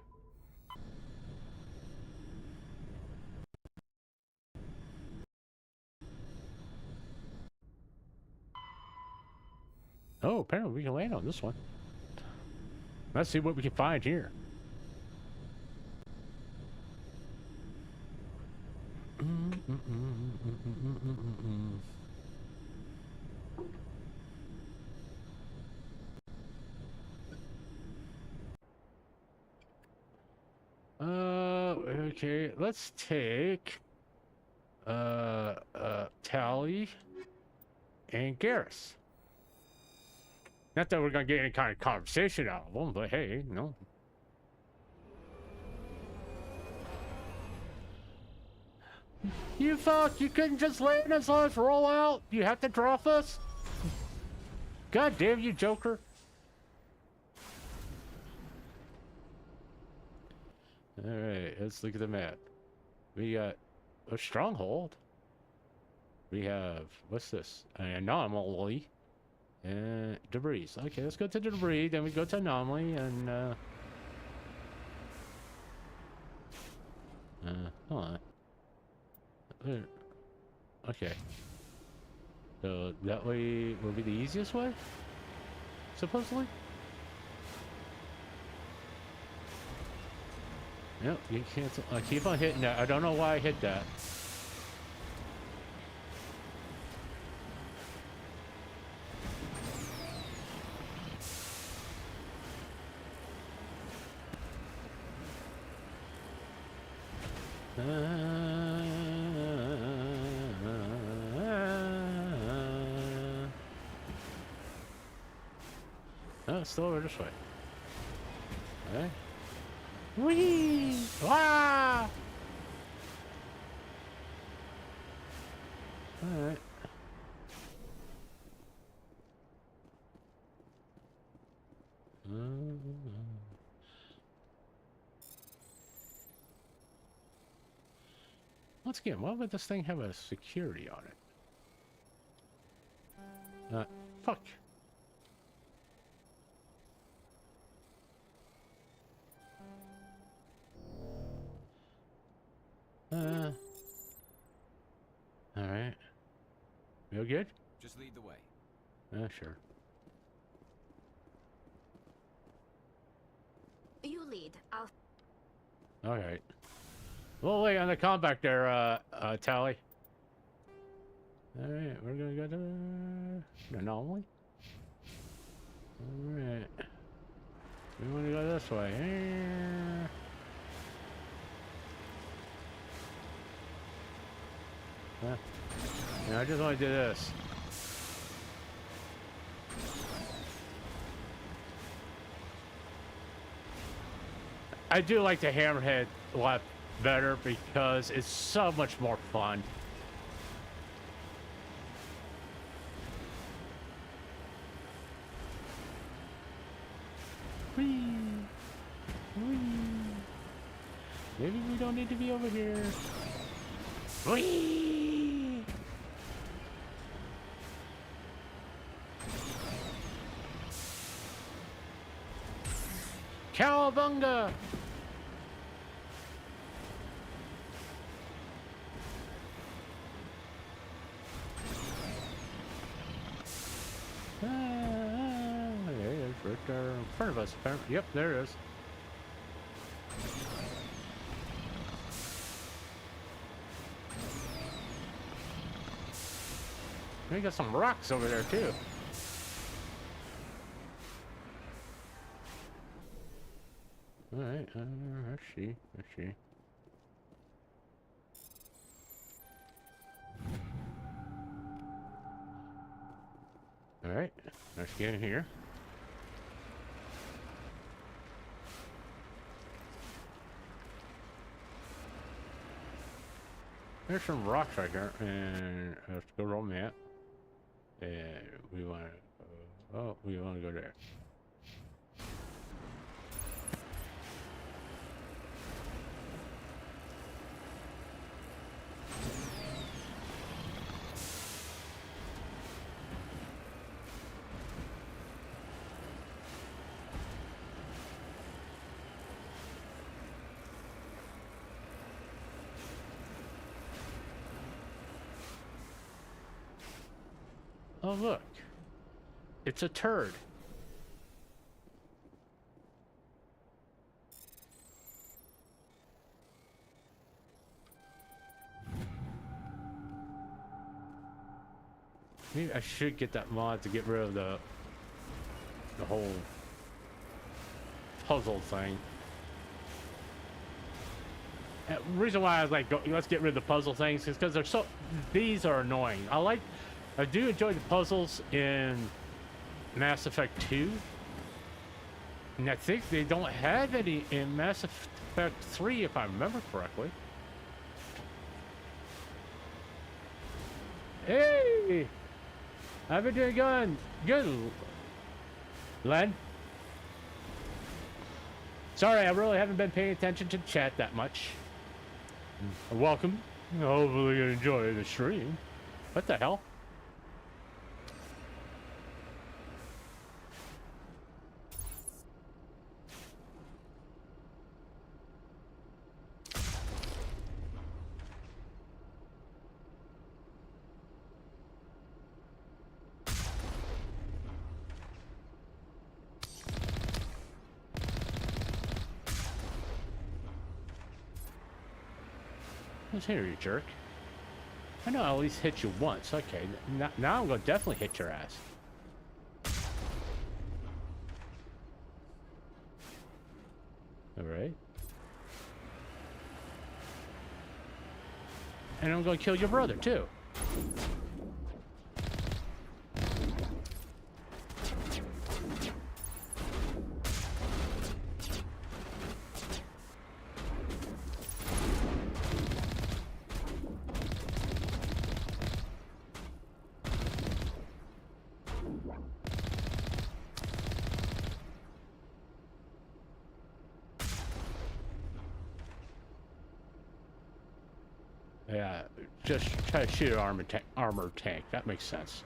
B: Oh, apparently we can land on this one. Let's see what we can find here. Okay, let's take Tally and Garrus. Not that we're gonna get any kind of conversation out of them, but hey, no. You fuck, you couldn't just land us, let us roll out? You have to drop us? God damn you, Joker. Alright, let's look at the map. We got a stronghold. We have, what's this? An anomaly. And debris. Okay, let's go to the debris, then we go to anomaly, and hold on. Okay. So that way will be the easiest way? Supposedly? Yep, you cancel. I keep on hitting that. I don't know why I hit that. Oh, it's still over this way. Okay. Whee! Ah! Alright. Once again, why would this thing have a security on it? Fuck. Alright. You good?
E: Just lead the way.
B: Sure.
O: You lead. I'll...
B: Alright. We'll wait on the combat there, Tally. Alright, we're gonna go to the anomaly. Alright. We wanna go this way. Yeah, I just want to do this. I do like the hammerhead a lot better because it's so much more fun. Whee! Whee! Maybe we don't need to be over here. Whee! Cowabunga! It's right there in front of us. Yep, there it is. We got some rocks over there too. All right, let's see. All right, let's get in here. There's some rocks right there, and let's go roll map. And we want to, we want to go there. Oh, look. It's a turd. Maybe I should get that mod to get rid of the whole puzzle thing. reason why I was like, let's get rid of the puzzle things is because they're so. These are annoying. I do enjoy the puzzles in Mass Effect 2. And I think they don't have any in Mass Effect 3, if I remember correctly. Hey! I've been doing good, Len. Sorry, I really haven't been paying attention to chat that much. Welcome. Hopefully you enjoy the stream. What the hell? Who's here, you jerk? I know I at least hit you once. Okay, now I'm gonna definitely hit your ass. All right. And I'm gonna kill your brother too. Yeah, just try to shoot an armored tank. That makes sense.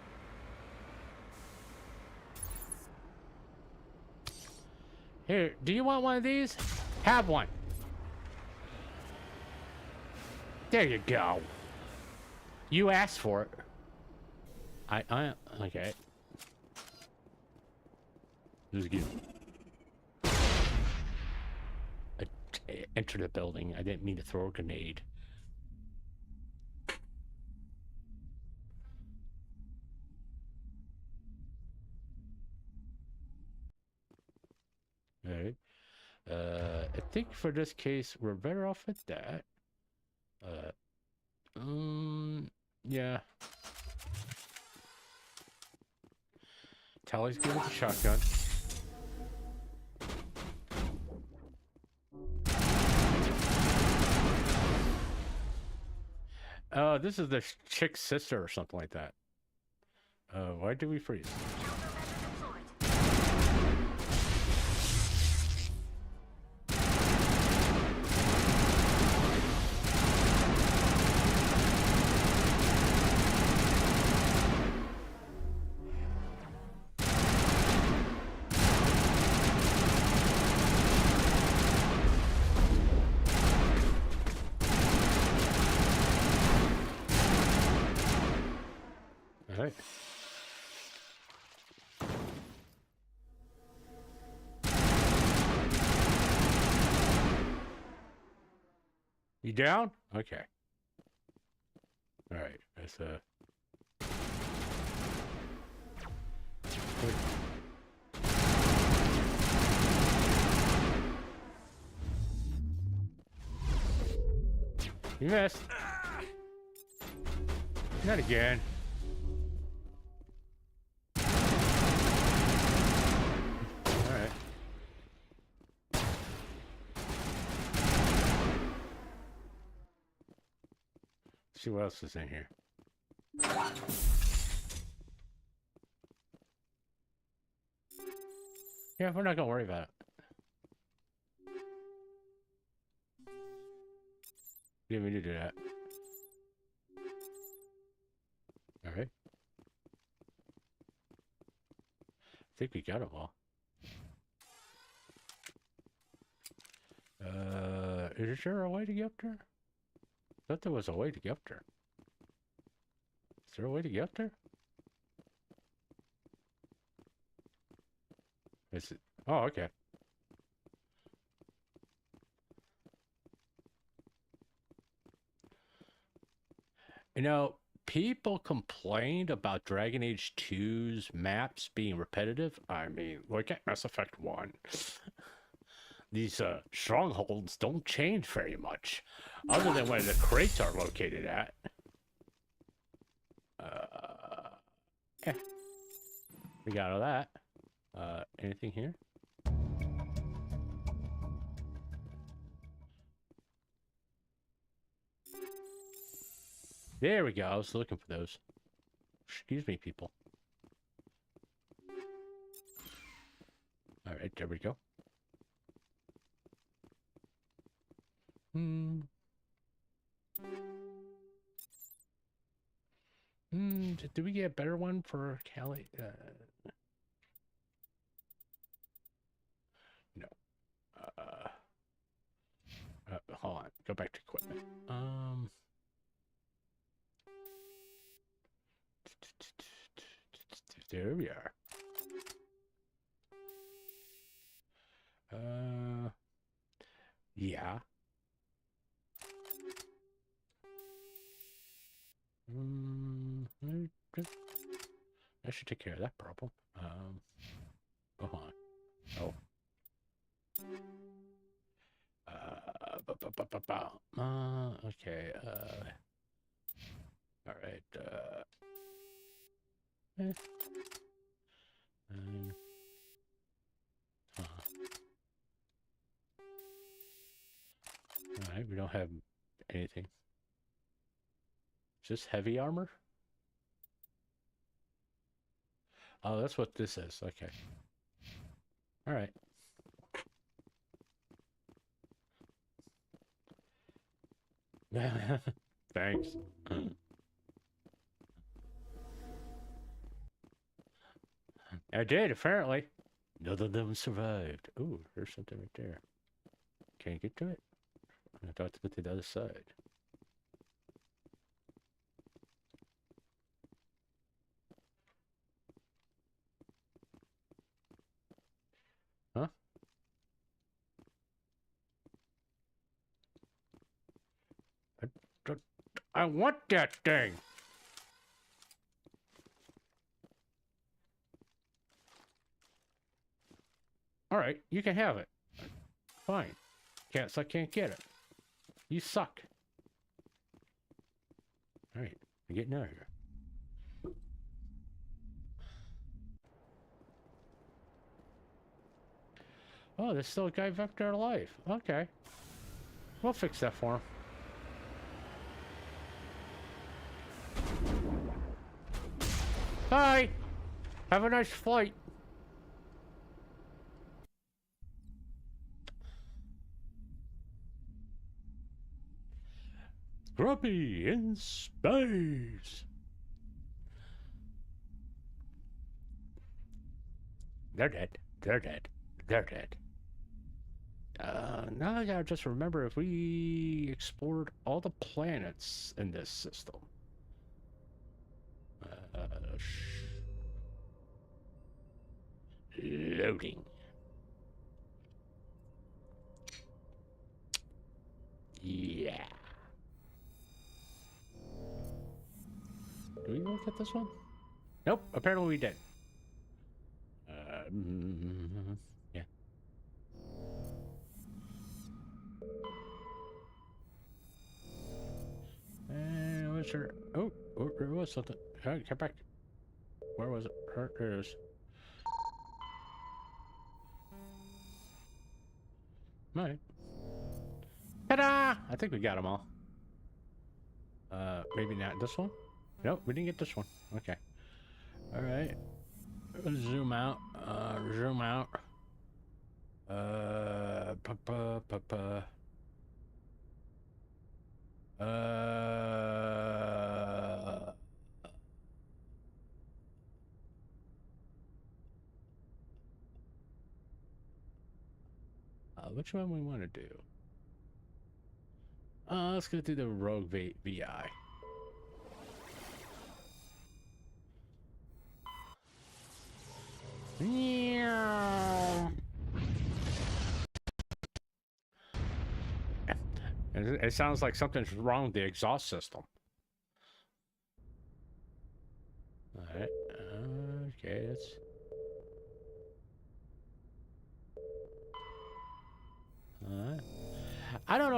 B: Here, do you want one of these? Have one. There you go. You asked for it. Okay. This is good. Enter the building. I didn't mean to throw a grenade. Alright. I think for this case, we're better off with that. Yeah. Tally's good with the shotgun. This is the chick's sister or something like that. Why do we freeze? Alright. You down? Okay. Alright, that's You missed. Not again. Alright. See what else is in here. Yeah, we're not gonna worry about it. Didn't mean to do that. Alright. I think we got them all. Is there a way to get there? I thought there was a way to get there. Is there a way to get there? Is it? Oh, okay. You know, people complained about Dragon Age 2's maps being repetitive. I mean, look at Mass Effect 1. these strongholds don't change very much, other than where the crates are located at. Yeah. We got all that. Anything here? There we go. I was looking for those. Excuse me, people. All right, there we go. Did we get a better one for Callie? No. Hold on. Go back to equipment. There we are. Yeah. I should take care of that problem. Hold on. Oh. Okay. All right. All right. We don't have anything. Is this heavy armor? Oh, that's what this is. Okay. All right. Thanks. I did, apparently. None of them survived. Ooh, there's something right there. Can't get to it? I thought to go to the other side. Huh? I want that thing! Alright, you can have it. Fine. So I can't get it. You suck. Alright, I'm getting out of here. Oh, there's still a guy back there alive. Okay. We'll fix that for him. Hi! Have a nice flight. Grumpy in space. They're dead. They're dead. They're dead. Now I gotta just remember if we explored all the planets in this system. Loading. Yeah. Do we look at this one? Nope, apparently we did. Yeah. And what's her? Oh, there was something. Come back. Where was it? There it is. Alright. Ta-da! I think we got them all. Maybe not this one? Nope, we didn't get this one. Okay. Alright. Zoom out. Zoom out. Which one we want to do? Let's go do the Rogue VI. Yeah. It sounds like something's wrong with the exhaust system. Alright. Okay, let's...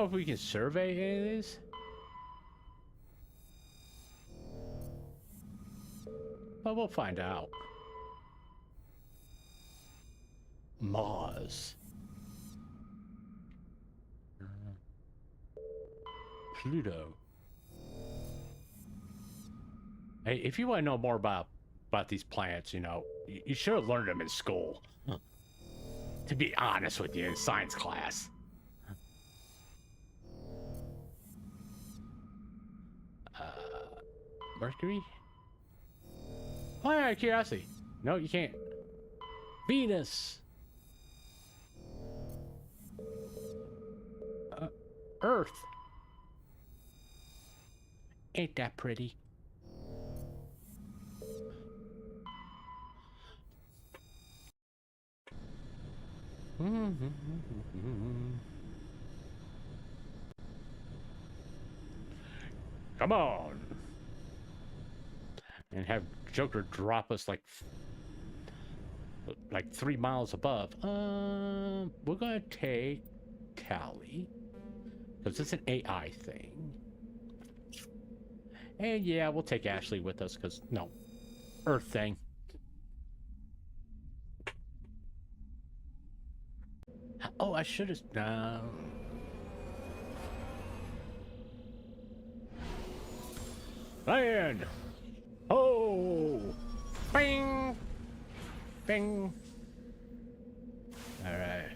B: if we can survey any of these. But we'll find out. Mars. Pluto. Hey, if you want to know more about these planets, you know, you should have learned them in school. To be honest with you, in science class. Mercury? Oh, yeah, curiosity. No, you can't. Venus. Earth. Ain't that pretty? Come on. And have Joker drop us like 3 miles above. We're gonna take Callie because it's an AI thing. And yeah, we'll take Ashley with us because no, Earth thing. Oh, I should have. No. Land. Oh. Bing. Bing. All right.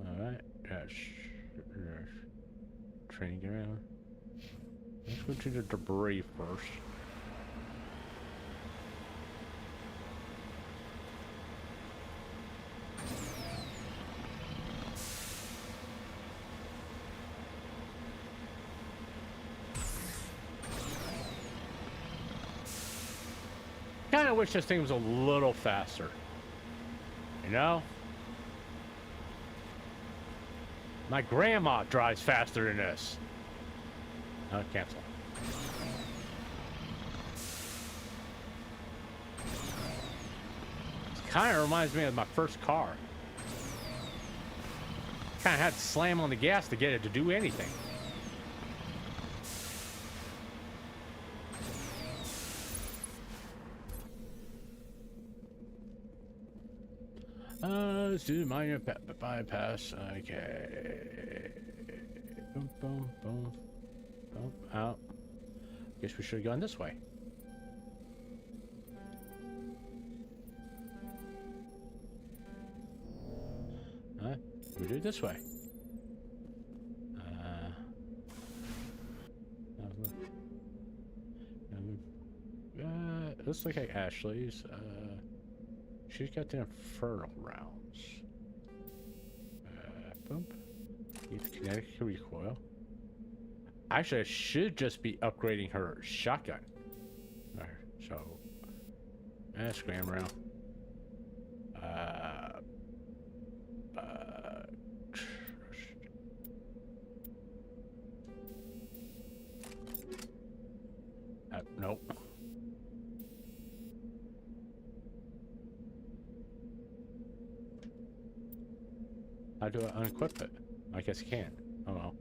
B: All right. That's training ground. Let's go to the debris first. Kind of wish this thing was a little faster. You know? My grandma drives faster than this. Oh, cancel. It kind of reminds me of my first car. Kind of had to slam on the gas to get it to do anything. Let's do the minor bypass. Okay. Boom, boom, boom. Oh, out. Guess we should have gone this way. We do it this way. Looks like Ashley's. She's got the infernal rounds. Boom. Need the kinetic recoil. Actually, I should just be upgrading her shotgun. Alright, so scram around. Nope. How do I unequip it? I guess you can. Oh well.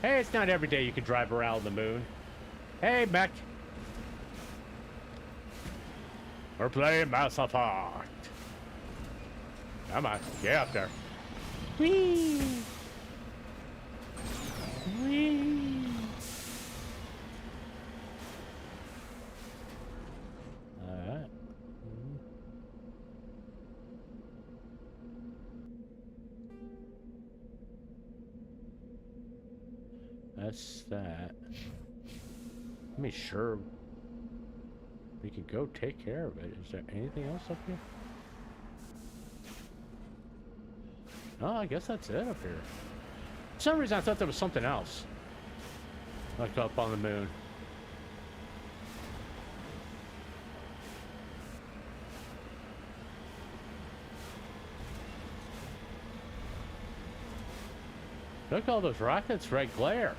B: Hey, it's not every day you can drive around the moon. Hey, mech. We're playing Mass Effect. Come on, get up there. Whee! Whee! Alright. That's that. Let me sure we can go take care of it. Is there anything else up here? Oh, I guess that's it up here. For some reason I thought there was something else. Like up on the moon. Look at all those rockets, red glare.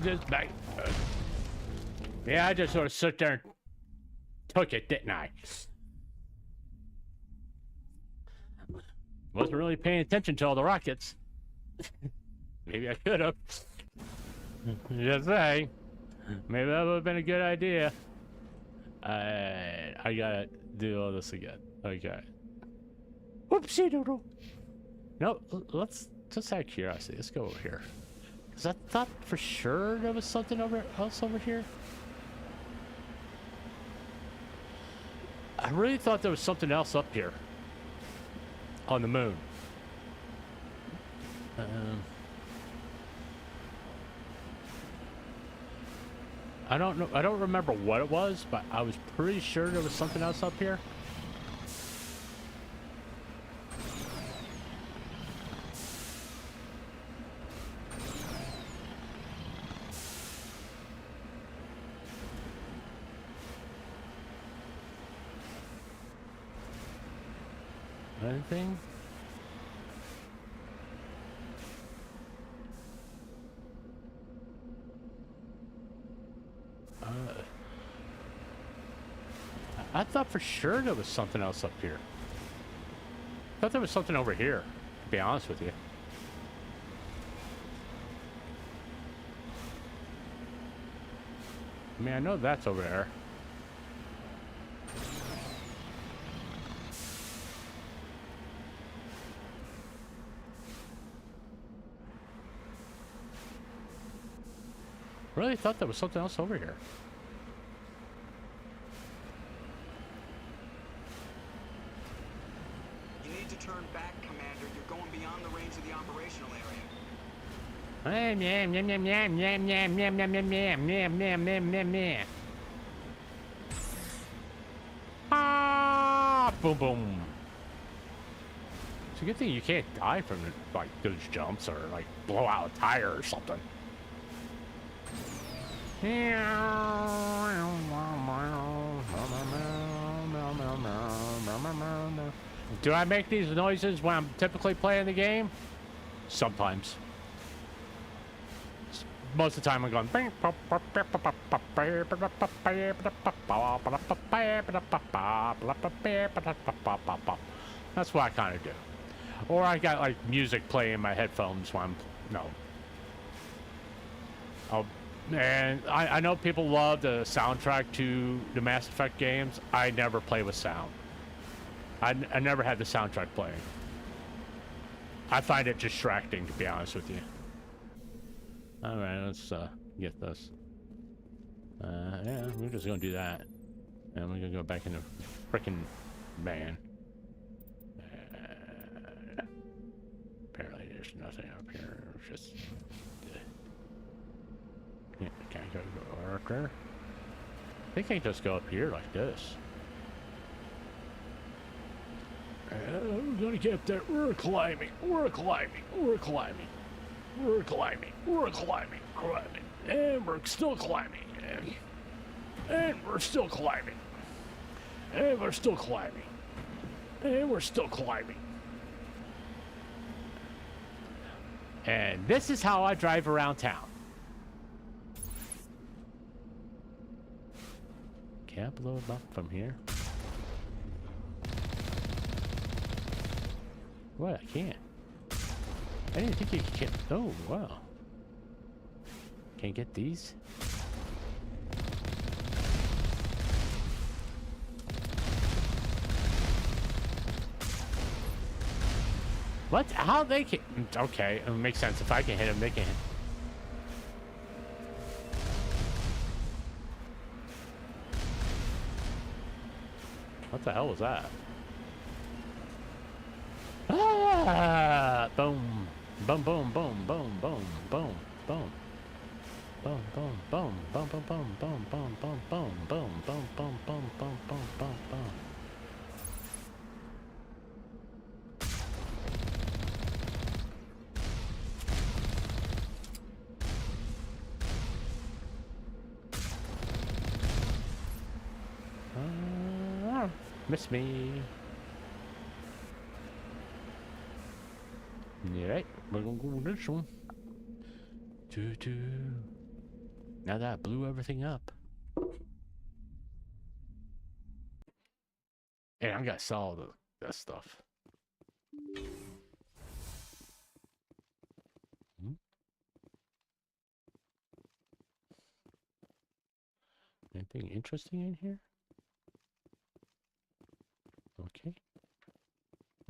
B: Just back. Yeah, I just sort of stood there and took it, didn't I? Wasn't really paying attention to all the rockets. Maybe I could have. Just saying. Maybe that would have been a good idea. I gotta do all this again. Okay. Whoopsie doodle. No, let's just out of curiosity. Let's go over here. Because I thought for sure there was something else over here. I really thought there was something else up here. On the moon. I don't know. I don't remember what it was, but I was pretty sure there was something else up here. Anything? I thought for sure there was something else up here. I thought there was something over here, to be honest with you. I mean, I know that's over there. Really thought there was something else over here.
H: You need to turn back, Commander. You're going beyond the range of the operational area.
B: Ah, boom, boom. It's a good thing you can't die from like those jumps or like blow out a tire or something. Do I make these noises when I'm typically playing the game? Sometimes. Most of the time I'm going. That's what I kind of do. Or I got like music playing in my headphones when I'm, and I know people love the soundtrack to the Mass Effect games. I never play with sound. I never had the soundtrack playing. I find it distracting, to be honest with you. Alright, let's get this. Yeah, we're just gonna do that. And we're gonna go back in the frickin' van. Apparently there's nothing up here. It's just... Yeah, can I go up there? I think I can just go up here like this. We're gonna get up there. We're climbing. We're climbing. We're climbing. We're climbing. We're climbing. Climbing. And we're still climbing. And we're still climbing. And we're still climbing. And we're still climbing. And this is how I drive around town. Can I blow it up from here? What? I can't. I didn't think you could get... Oh, wow. Can't get these? What? How they can... Okay, it makes sense. If I can hit them, they can hit. What the hell was that? Ah! Boom. Boom, boom, boom, boom, boom, boom, boom. Boom, boom, boom, boom, boom, boom, boom, boom, boom, boom, boom, boom, boom, boom, boom, boom, boom, boom. Miss me. Alright, we're gonna go with this one. Now that I blew everything up. And I gotta sell all that stuff. Anything interesting in here? Okay.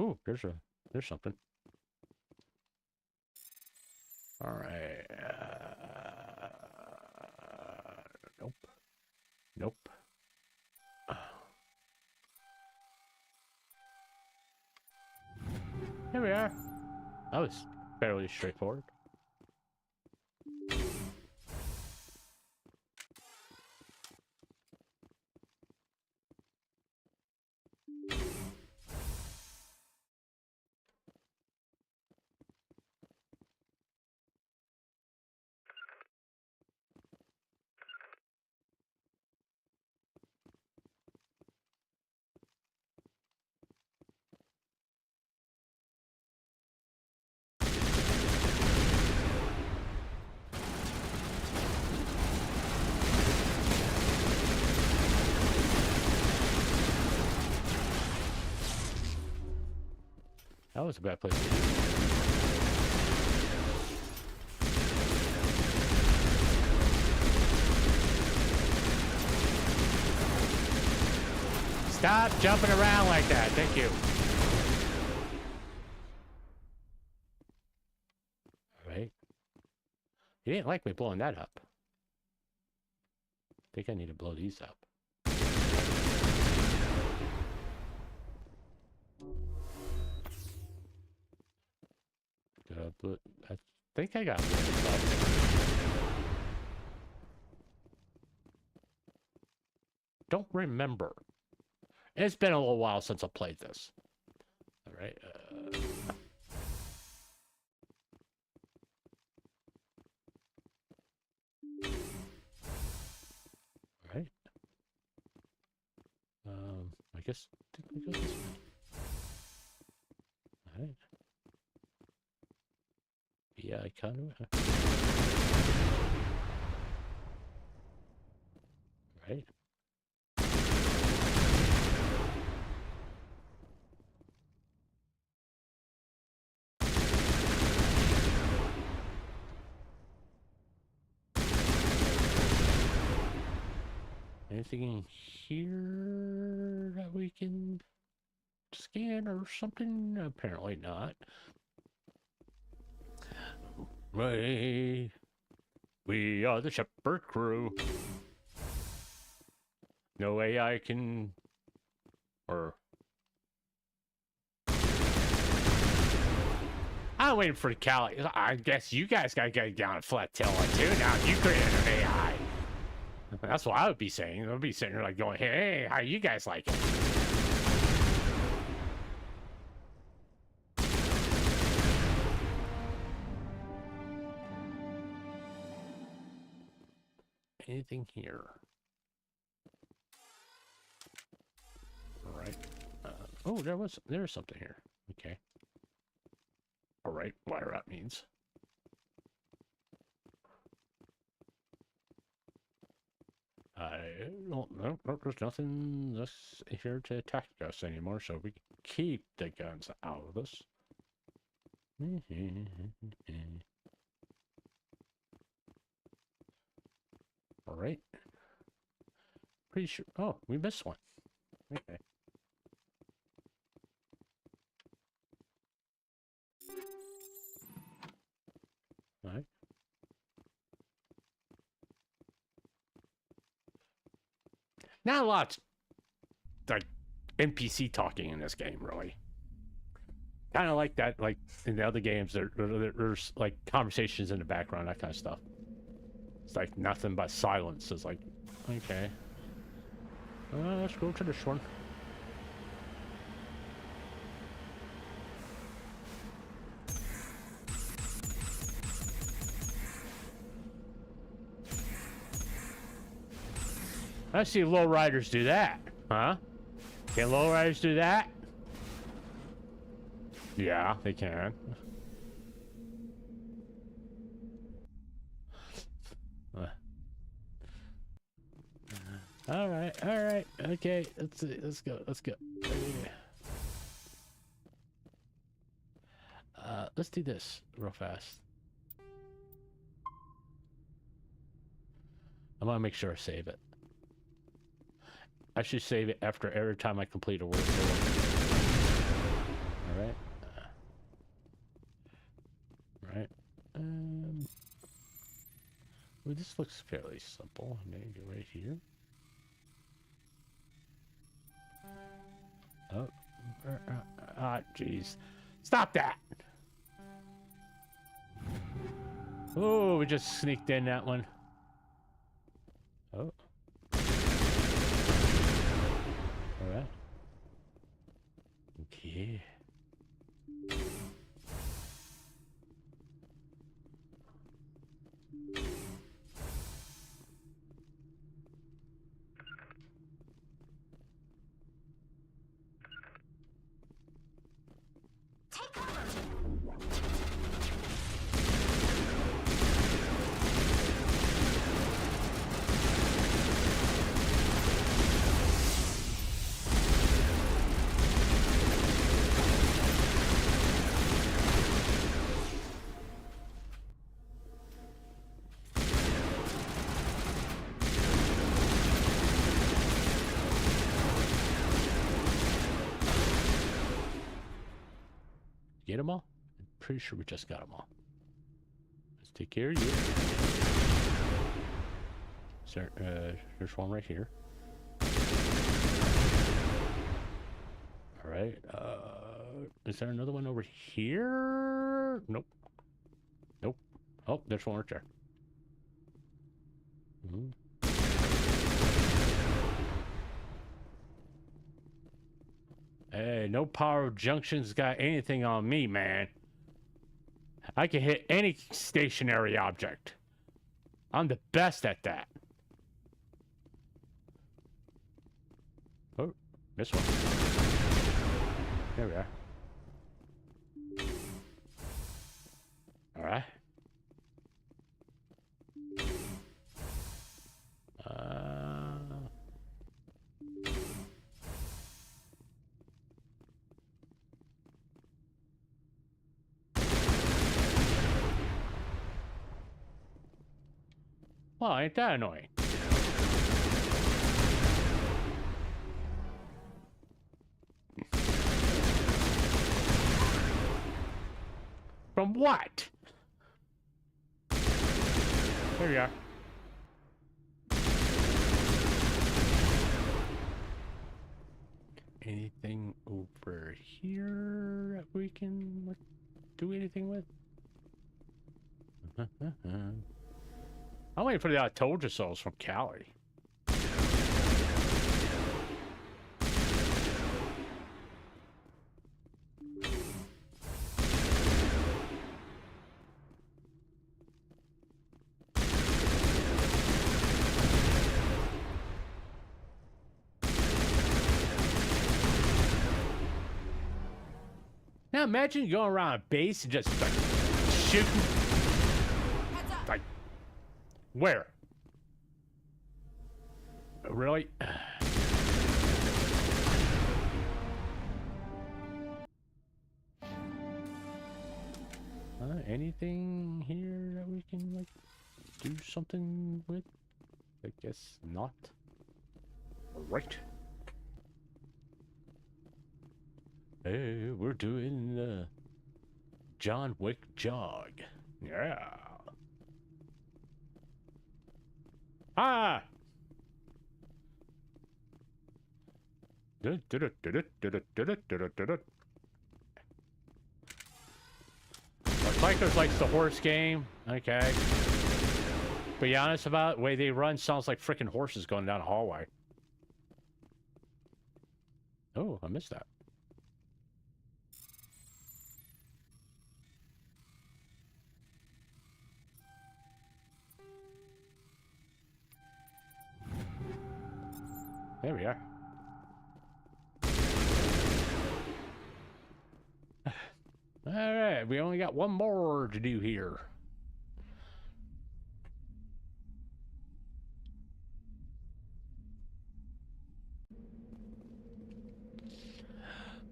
B: Ooh, there's something. All right. Nope. Nope. Here we are. That was fairly straightforward. That was a bad place to be. Stop jumping around like that. Thank you. All right. You didn't like me blowing that up. I think I need to blow these up. I think I got this up. Don't remember. It's been a little while since I played this. All right. All right. I guess we go this way. All right. Yeah, I kind of. Right. Anything in here that we can scan or something? Apparently not. Right. We are the Shepherd crew. No AI can... Or... I'm waiting for the Cali. I guess you guys gotta get down to flat taillight too now. You created an AI. That's what I would be saying. I'd be sitting here like going, hey, how you guys like it? Anything here? All right. Oh, there's something here. Okay. All right, whatever that means. I don't know. There's nothing that's here to attack us anymore, so we can keep the guns out of this. All right. Pretty sure. Oh, we missed one. Okay. All right. Not a lot, like NPC talking in this game, really. Kind of like that, like in the other games, there's like conversations in the background, that kind of stuff. It's like nothing but silence. It's like, okay. Let's go to this one. I see lowriders do that, huh? Can lowriders do that? Yeah, they can. All right, okay. Let's go. Let's do this real fast. I want to make sure I save it. I should save it after every time I complete a world. All right. Right. Well, this looks fairly simple. Maybe right here. Oh. Jeez. Stop that! Oh, we just sneaked in that one. Oh. Alright. Okay. Get them all? I'm pretty sure we just got them all. Let's take care of you. Sir, there's one right here. All right. Is there another one over here? Nope. Nope. Oh, there's one right there. Mm-hmm. Hey, no power junctions got anything on me, man. I can hit any stationary object. I'm the best at that. Oh, this one. There we are. All right. Well, ain't that annoying? From what? There we are. Anything over here that we can do anything with? I'm waiting for the I told you so's from Cali. Now imagine going around a base and just like shooting. Like, where? Really? Anything here that we can like do something with? I guess not. Right. Hey, we're doing the John Wick jog. Yeah. Ah! Psychos likes the horse game. Okay. Be honest about it, the way they run sounds like freaking horses going down a hallway. Oh, I missed that. There we are. All right, we only got one more to do here.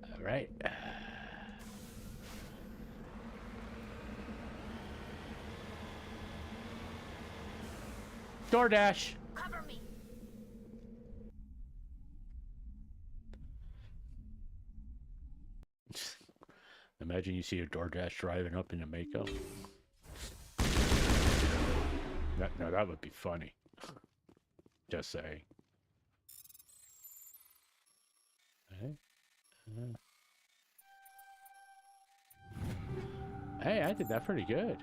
B: All right. DoorDash.
O: Cover me.
B: Imagine you see a DoorDash driving up in the makeup. No, that would be funny. Just saying. Okay. Hey, I did that pretty good.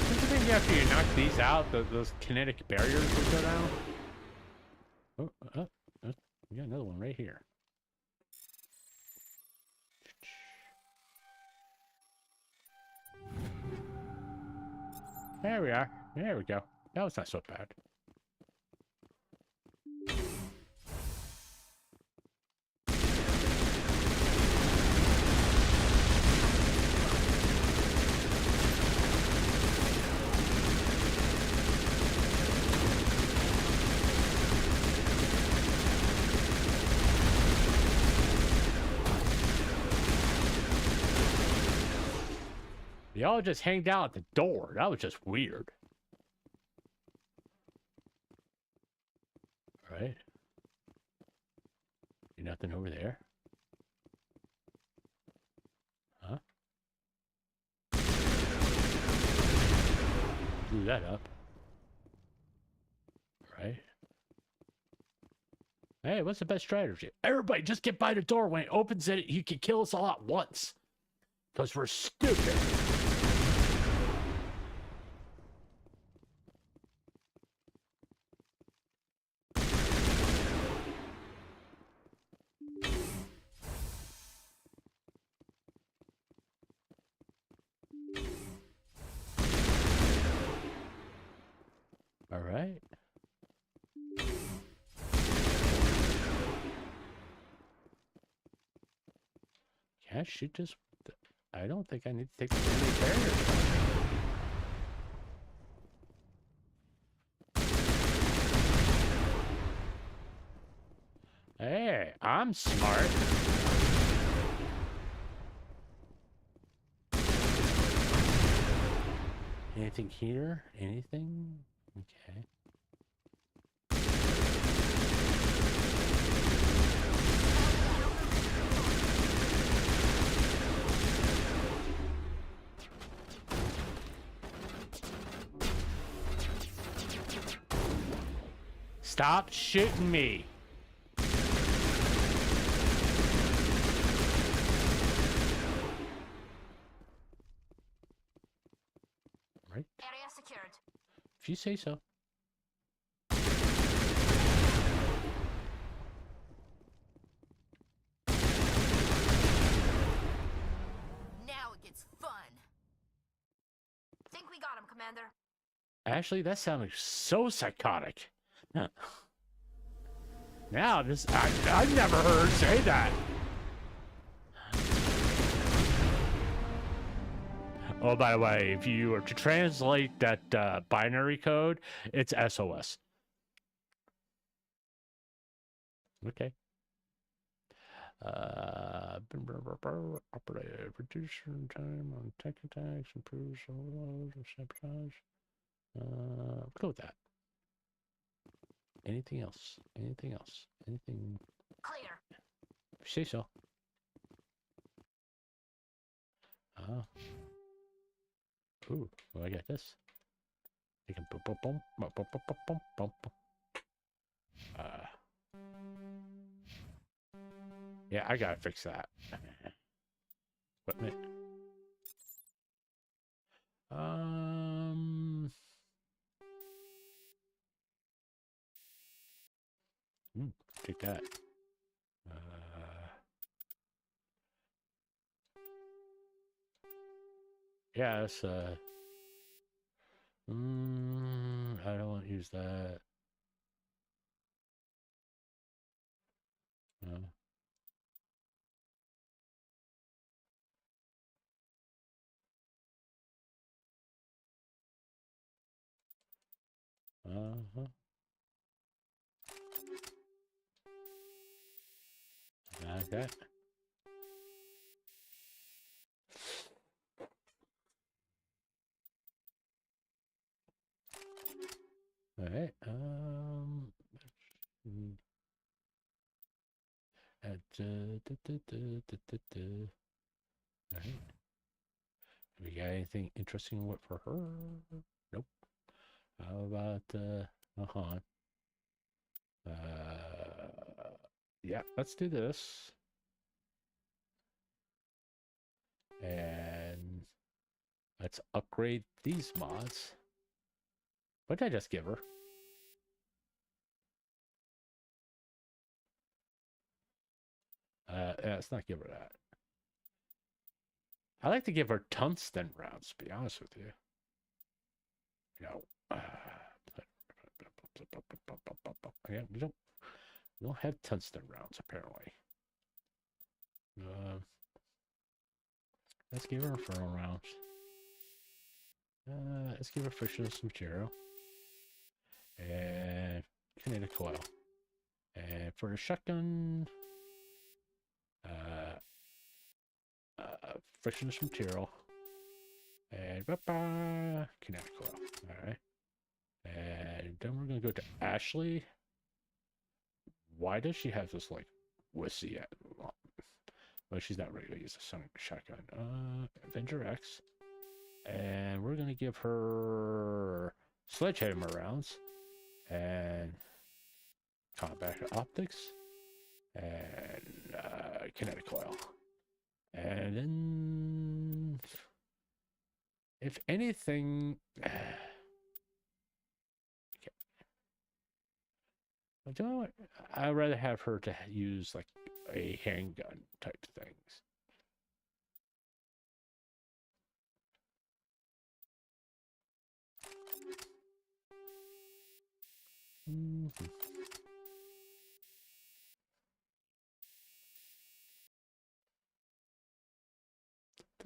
B: Don't you think after you knock these out, those kinetic barriers will go down? Oh, we got another one right here. There we are. There we go. That was not so bad. Y'all just hanged out at the door. That was just weird. Right? Nothing over there? Huh? Blew that up. Right? Hey, what's the best strategy? Everybody just get by the door. When it opens it, you can kill us all at once. Because we're stupid. All right. Can't shoot this. I don't think I need to take the barrier. Hey, I'm smart. Anything here? Anything? Okay. Stop shooting me. Right?
O: Area secured.
B: If you say so.
O: Now it gets fun. Think we got him, Commander.
B: Actually, that sounded so psychotic. Huh. Now this, I've never heard her say that. Oh, by the way, if you were to translate that binary code, it's SOS. Okay. Operator, reduce time on tech attacks, improves overload, sabotage. We'll go with that. Anything else? Anything else? Anything?
O: Clear.
B: Say so. Ooh, well, I got this. Yeah, I gotta fix that. Equipment. Take that. Yeah, that's I don't want to use that. Like that. All right. All right. We got anything interesting for her? Nope. How about yeah, let's do this. And let's upgrade these mods. What did I just give her? Yeah, let's not give her that. I like to give her tungsten rounds, to be honest with you. No. Yeah, we don't have tungsten rounds, apparently. Let's give her fertile rounds. Let's give her frictionless material. And kinetic coil. And for the shotgun, frictionless material. And kinetic coil. Alright. And then we're gonna go to Ashley. Why does she have this like wussy yet? Well, she's not ready to use a sonic shotgun. Avenger X. And we're gonna give her sledgehammer rounds and combat optics and kinetic coil. And then if anything, you know what? I'd rather have her to use like a handgun type things.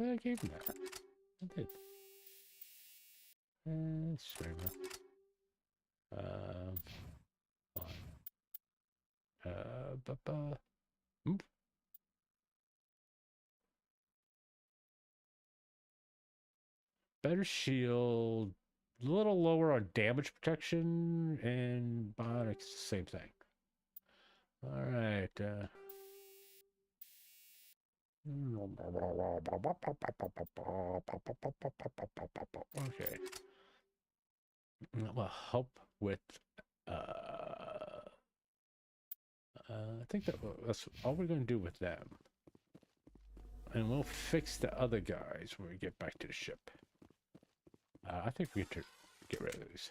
B: I gave him that. I did. Sorry, better shield, a little lower on damage protection, and biotics, same thing. All right. Okay. That will help with. I think that's all we're going to do with them. And we'll fix the other guys when we get back to the ship. I think we get to get rid of these.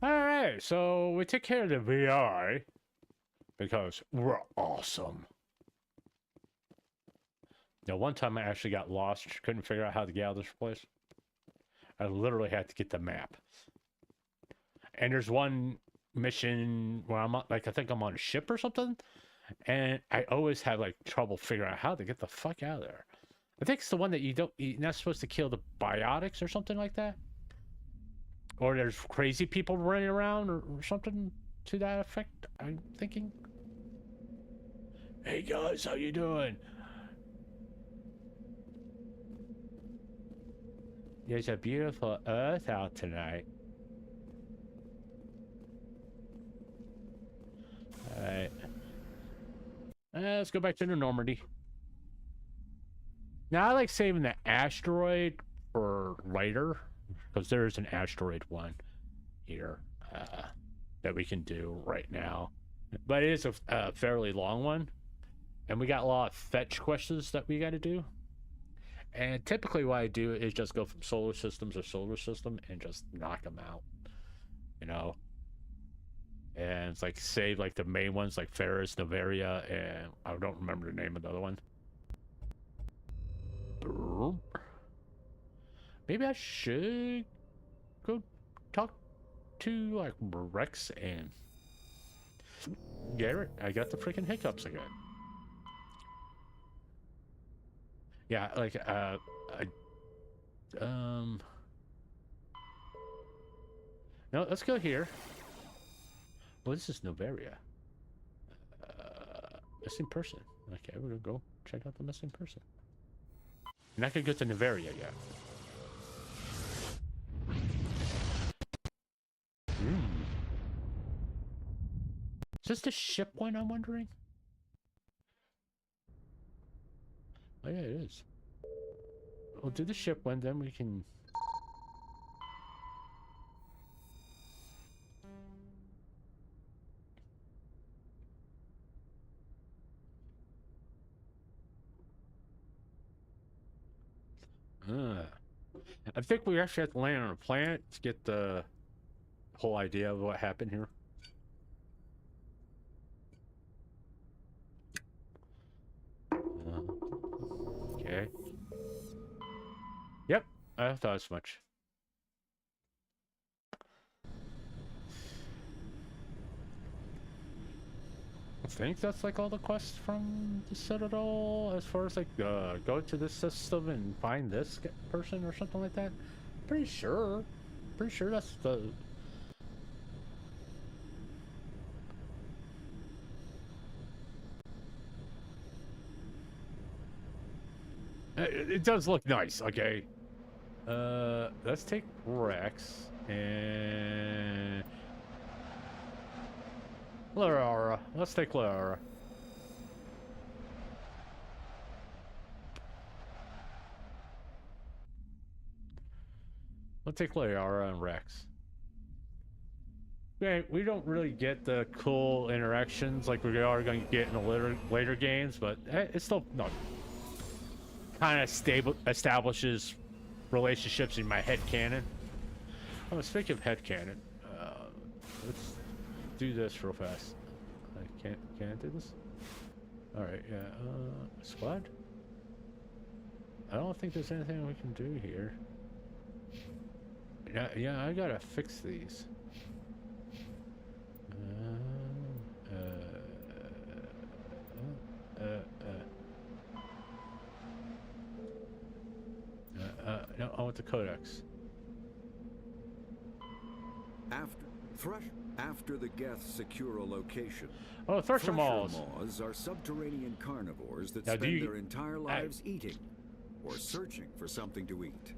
B: Alright, so we took care of the VI. Because we're awesome. Now, one time I actually got lost. Couldn't figure out how to get out of this place. I literally had to get the map. And there's one mission where I'm like, I think I'm on a ship or something. And I always have like trouble figuring out how to get the fuck out of there. I think it's the one that you're not supposed to kill the biotics or something like that. Or there's crazy people running around or something to that effect, I'm thinking. Hey guys, how you doing? There's a beautiful earth out tonight. Alright. Let's go back to the Normandy. Now I like saving the asteroid for later. because there is an asteroid one here that we can do right now, but it is a fairly long one, and we got a lot of fetch quests that we got to do. And typically what I do is just go from solar systems or solar system and just knock them out, you know. And it's like save like the main ones like Ferris, Novaria, and I don't remember the name of the other one. Maybe I should go talk to like Rex and Garrett. I got the freaking hiccups again. Yeah, like no, let's go here. Well, this is Novaria. Missing person. Okay, we're gonna go check out the missing person. You're not gonna get to Novaria yet. Is this the ship one, I'm wondering? Oh yeah, it is. We'll do the ship one, then we can... I think we actually have to land on a planet to get the whole idea of what happened here. Okay. Yep, I thought as much. I think that's like all the quests from the Citadel, as far as like go to this system and find this person or something like that. Pretty sure that's the... It does look nice, okay. Let's take Rex and Lara. Let's take Lara. Let's take Lara and Rex. Okay, we don't really get the cool interactions like we are going to get in the later games, but it's still kind of establishes relationships in my head canon. Oh, speaking of head canon, let's do this real fast. Can I do this? All right, yeah. Squad. I don't think there's anything we can do here. Yeah, I gotta fix these. No, I want the codex.
Q: After the Geths secure a location,
B: oh, Thresher Maws
Q: are subterranean carnivores that
B: now,
Q: spend their entire lives eating or searching for something to eat.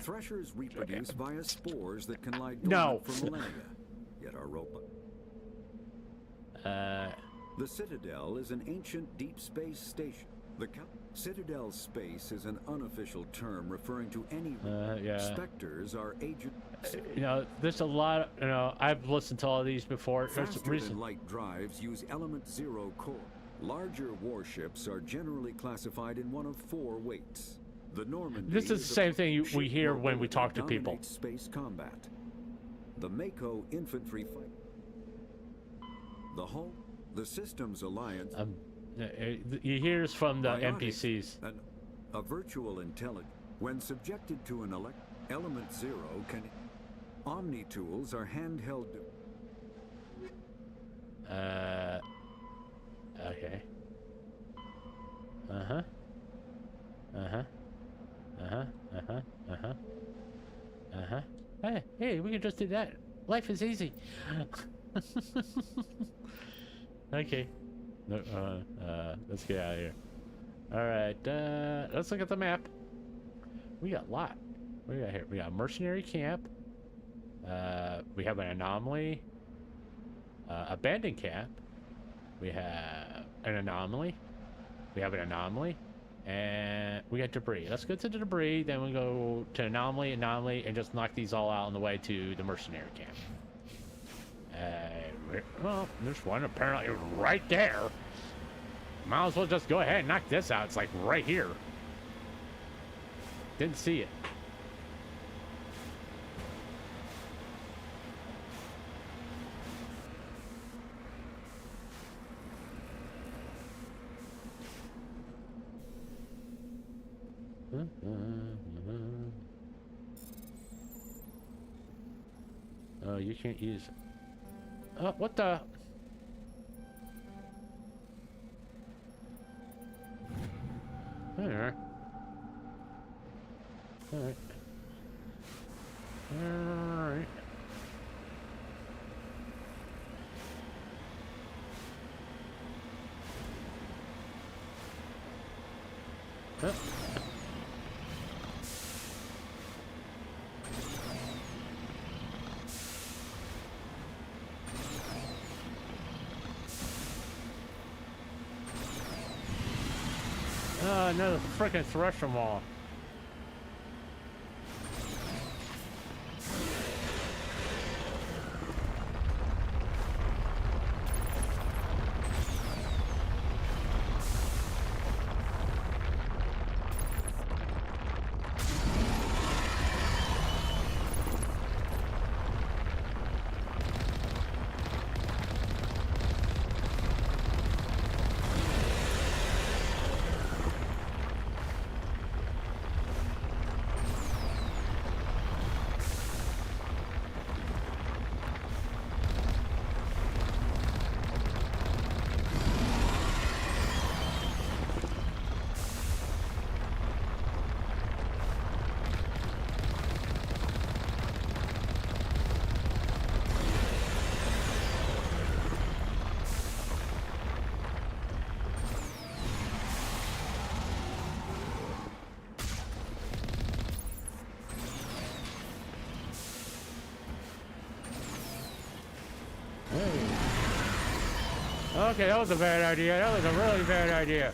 Q: Threshers reproduce via spores that can lie dormant for millennia, yet are robust. The Citadel is an ancient deep space station. The Citadel space is an unofficial term referring to any specters are agent.
B: You know, there's a lot. You know, I've listened to all of these before.
Q: Faster than light drives use element 0 core. Larger warships are generally classified in one of 4 weights. The Normandy.
B: This is the same thing we hear when we talk to people.
Q: Space combat. The Mako infantry fight. The Systems Alliance.
B: You hear this from the NPCs.
Q: A virtual intelligence. When subjected to an element 0 can. Omni tools are handheld.
B: Okay. Hey, we can just do that. Life is easy. Okay. No, let's get out of here. Alright, let's look at the map. We got a lot. What do we got here? We got a mercenary camp. We have an anomaly. Abandoned camp. We have an anomaly. We have an anomaly. And we got debris. Let's go to the debris, then we go to anomaly, and just knock these all out on the way to the mercenary camp. Well, there's one apparently right there. Might as well just go ahead and knock this out. It's like right here. Didn't see it. Oh, you can't use it. Oh, what the? There. Alright. Alright. Oh. Another freaking thresher wall. Okay, that was a bad idea. That was a really bad idea.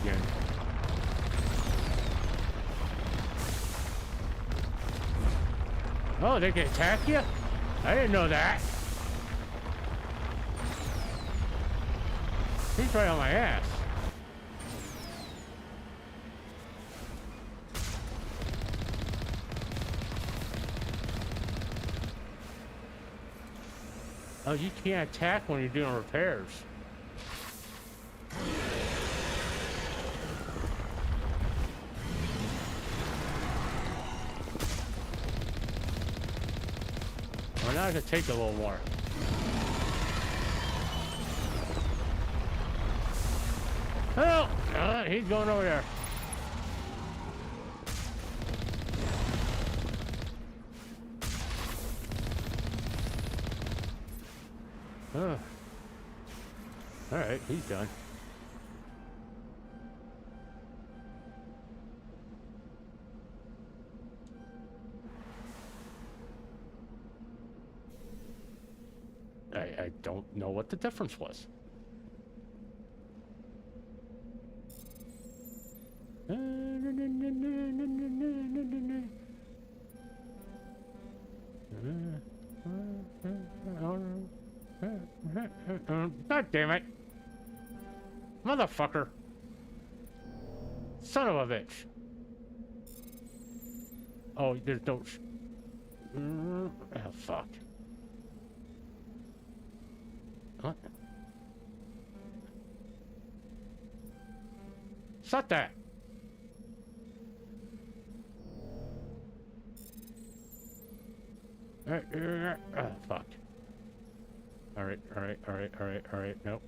B: Again. Oh, they can attack you? I didn't know that. He's right on my ass. Oh, you can't attack when you're doing repairs. Now I can take a little more. Oh, he's going over there. Oh. All right, he's done. I don't know what the difference was. God damn it. Motherfucker. Son of a bitch. Oh, there's no... Oh, fuck. What? Stop that! Fuck. Alright. Nope.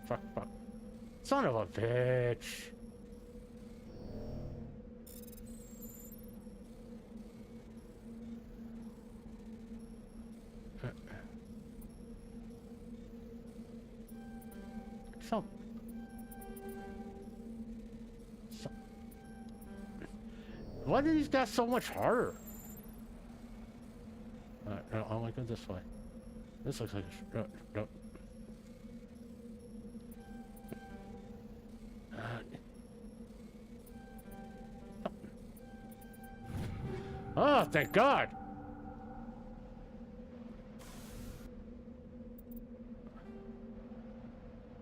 B: Fuck. Son of a bitch. Why do these guys so much harder? No, I want to go this way. This looks like a... No. Oh, thank God!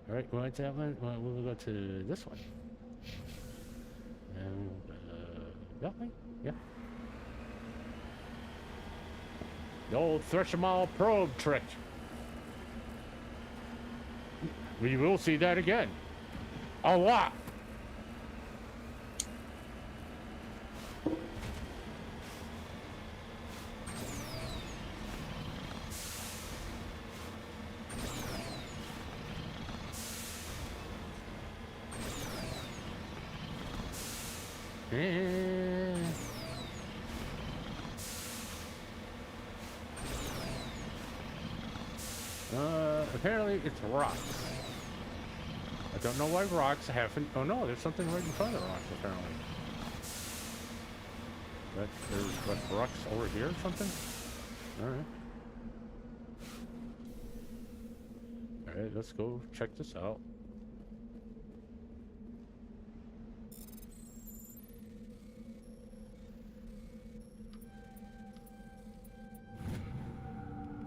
B: Alright, we went that one. We'll go to this one. And that way? Yeah. The old Threshamall probe trick. We will see that again. A lot. Apparently it's rocks. I don't know why rocks haven't... Oh no, there's something right in front of the rocks apparently. There's rocks over here or something? Alright. Alright, let's go check this out.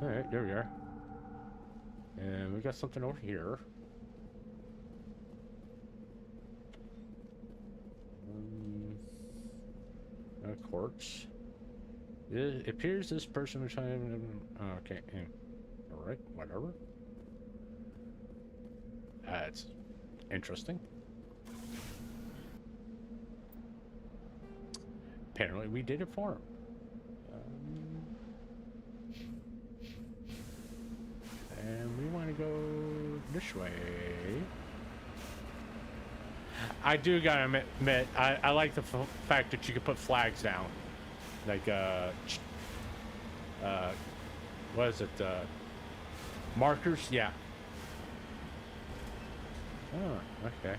B: Alright, there we are. And we got something over here. A corpse. It appears this person was trying to... okay. Alright, whatever. That's interesting. Apparently we did it for him. And we want to go this way. I do gotta admit, I like the fact that you can put flags down. Like, what is it? Markers? Yeah. Oh, okay.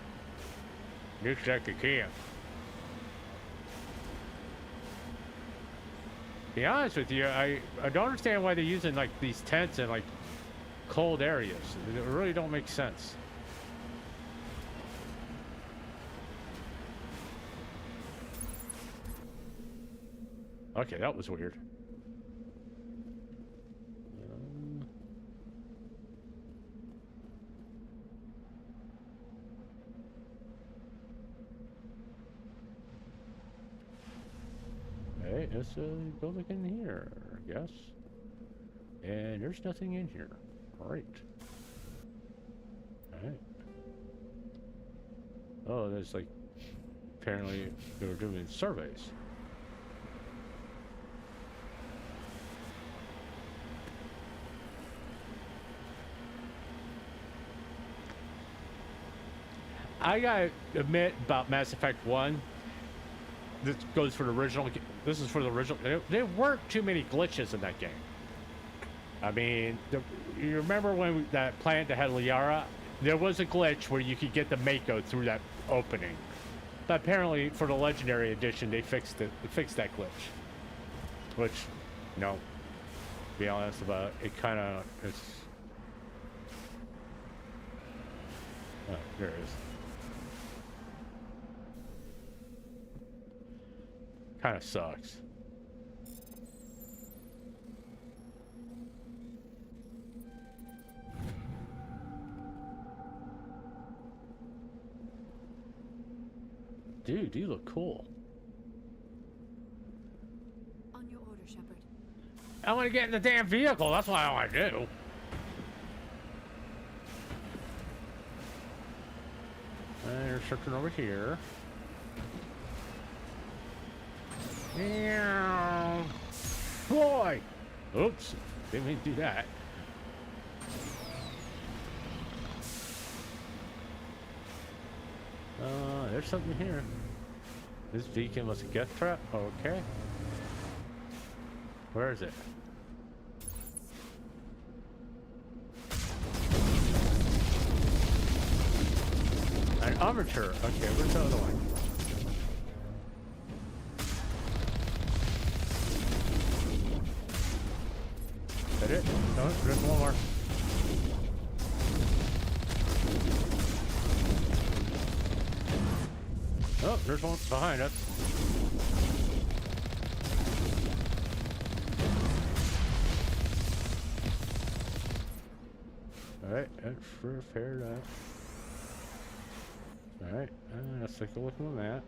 B: Looks like you can. To be honest with you, I don't understand why they're using, like, these tents in, like, cold areas. It really don't make sense. Okay, that was weird. Hey, let's go look in here, I guess. And there's nothing in here. Alright. Alright. Oh, there's like... apparently they were doing surveys. I gotta admit about Mass Effect 1, this goes for the original, this is for the original, there weren't too many glitches in that game. I mean, you remember when that planet that had Liara? There was a glitch where you could get the Mako through that opening. But apparently, for the Legendary Edition, they fixed it. They fixed that glitch. Which, you know, to be honest about it, kind of is... Oh, there it is. Kind of sucks. Dude, you look cool.
I: On your order, Shepard.
B: I want to get in the damn vehicle. That's what I want to do. And there's something over here. Boy! Oops, didn't mean to do that. There's something here. This beacon was a death trap? Okay. Where is it? An armature. Okay, where's the other one? Is that it? No, there's one more. Oh, there's one behind us. Alright, that's fair enough. Alright, let's take a look at the map.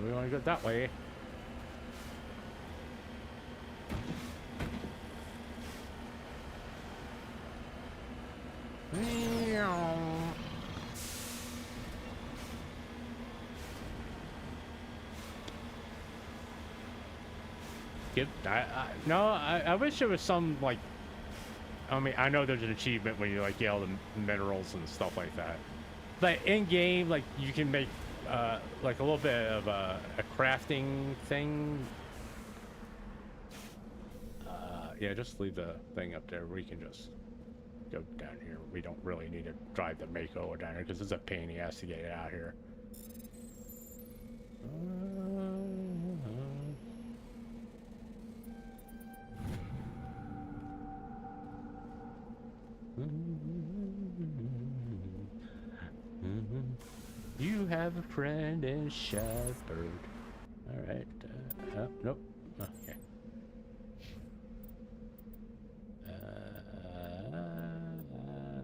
B: We want to go that way. I wish there was some, like, I mean, I know there's an achievement when you, like, get all the minerals and stuff like that. But in game, like, you can make, like, a little bit of a crafting thing. Yeah, just leave the thing up there. We can just go down here. We don't really need to drive the Mako down here because it's a pain in the ass to get it out here. You have a friend in Shepherd. Alright. Nope. Okay.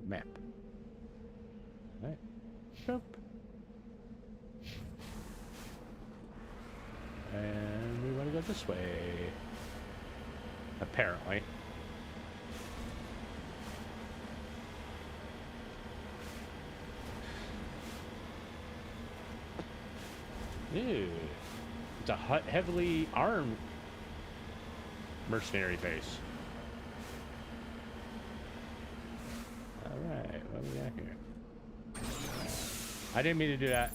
B: Map. Alright. Nope. And we want to go this way. Apparently. Ew. It's a heavily armed mercenary base. Alright, what do we got here? I didn't mean to do that.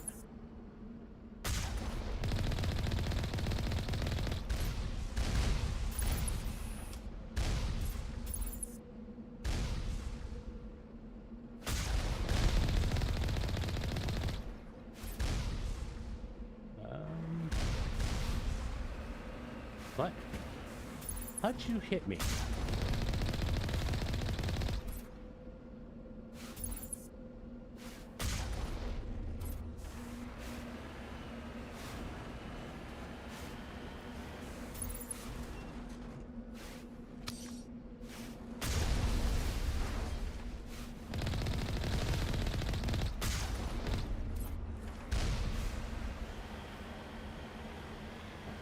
B: What? How'd you hit me?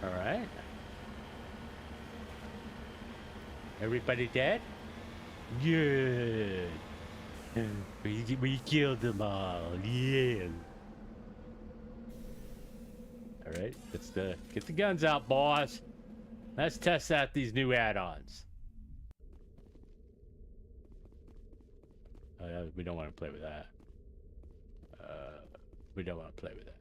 B: All right. Everybody dead? Good. We killed them all. Yeah. All right, get the guns out, boys. Let's test out these new add-ons. We don't want to play with that. We don't want to play with that.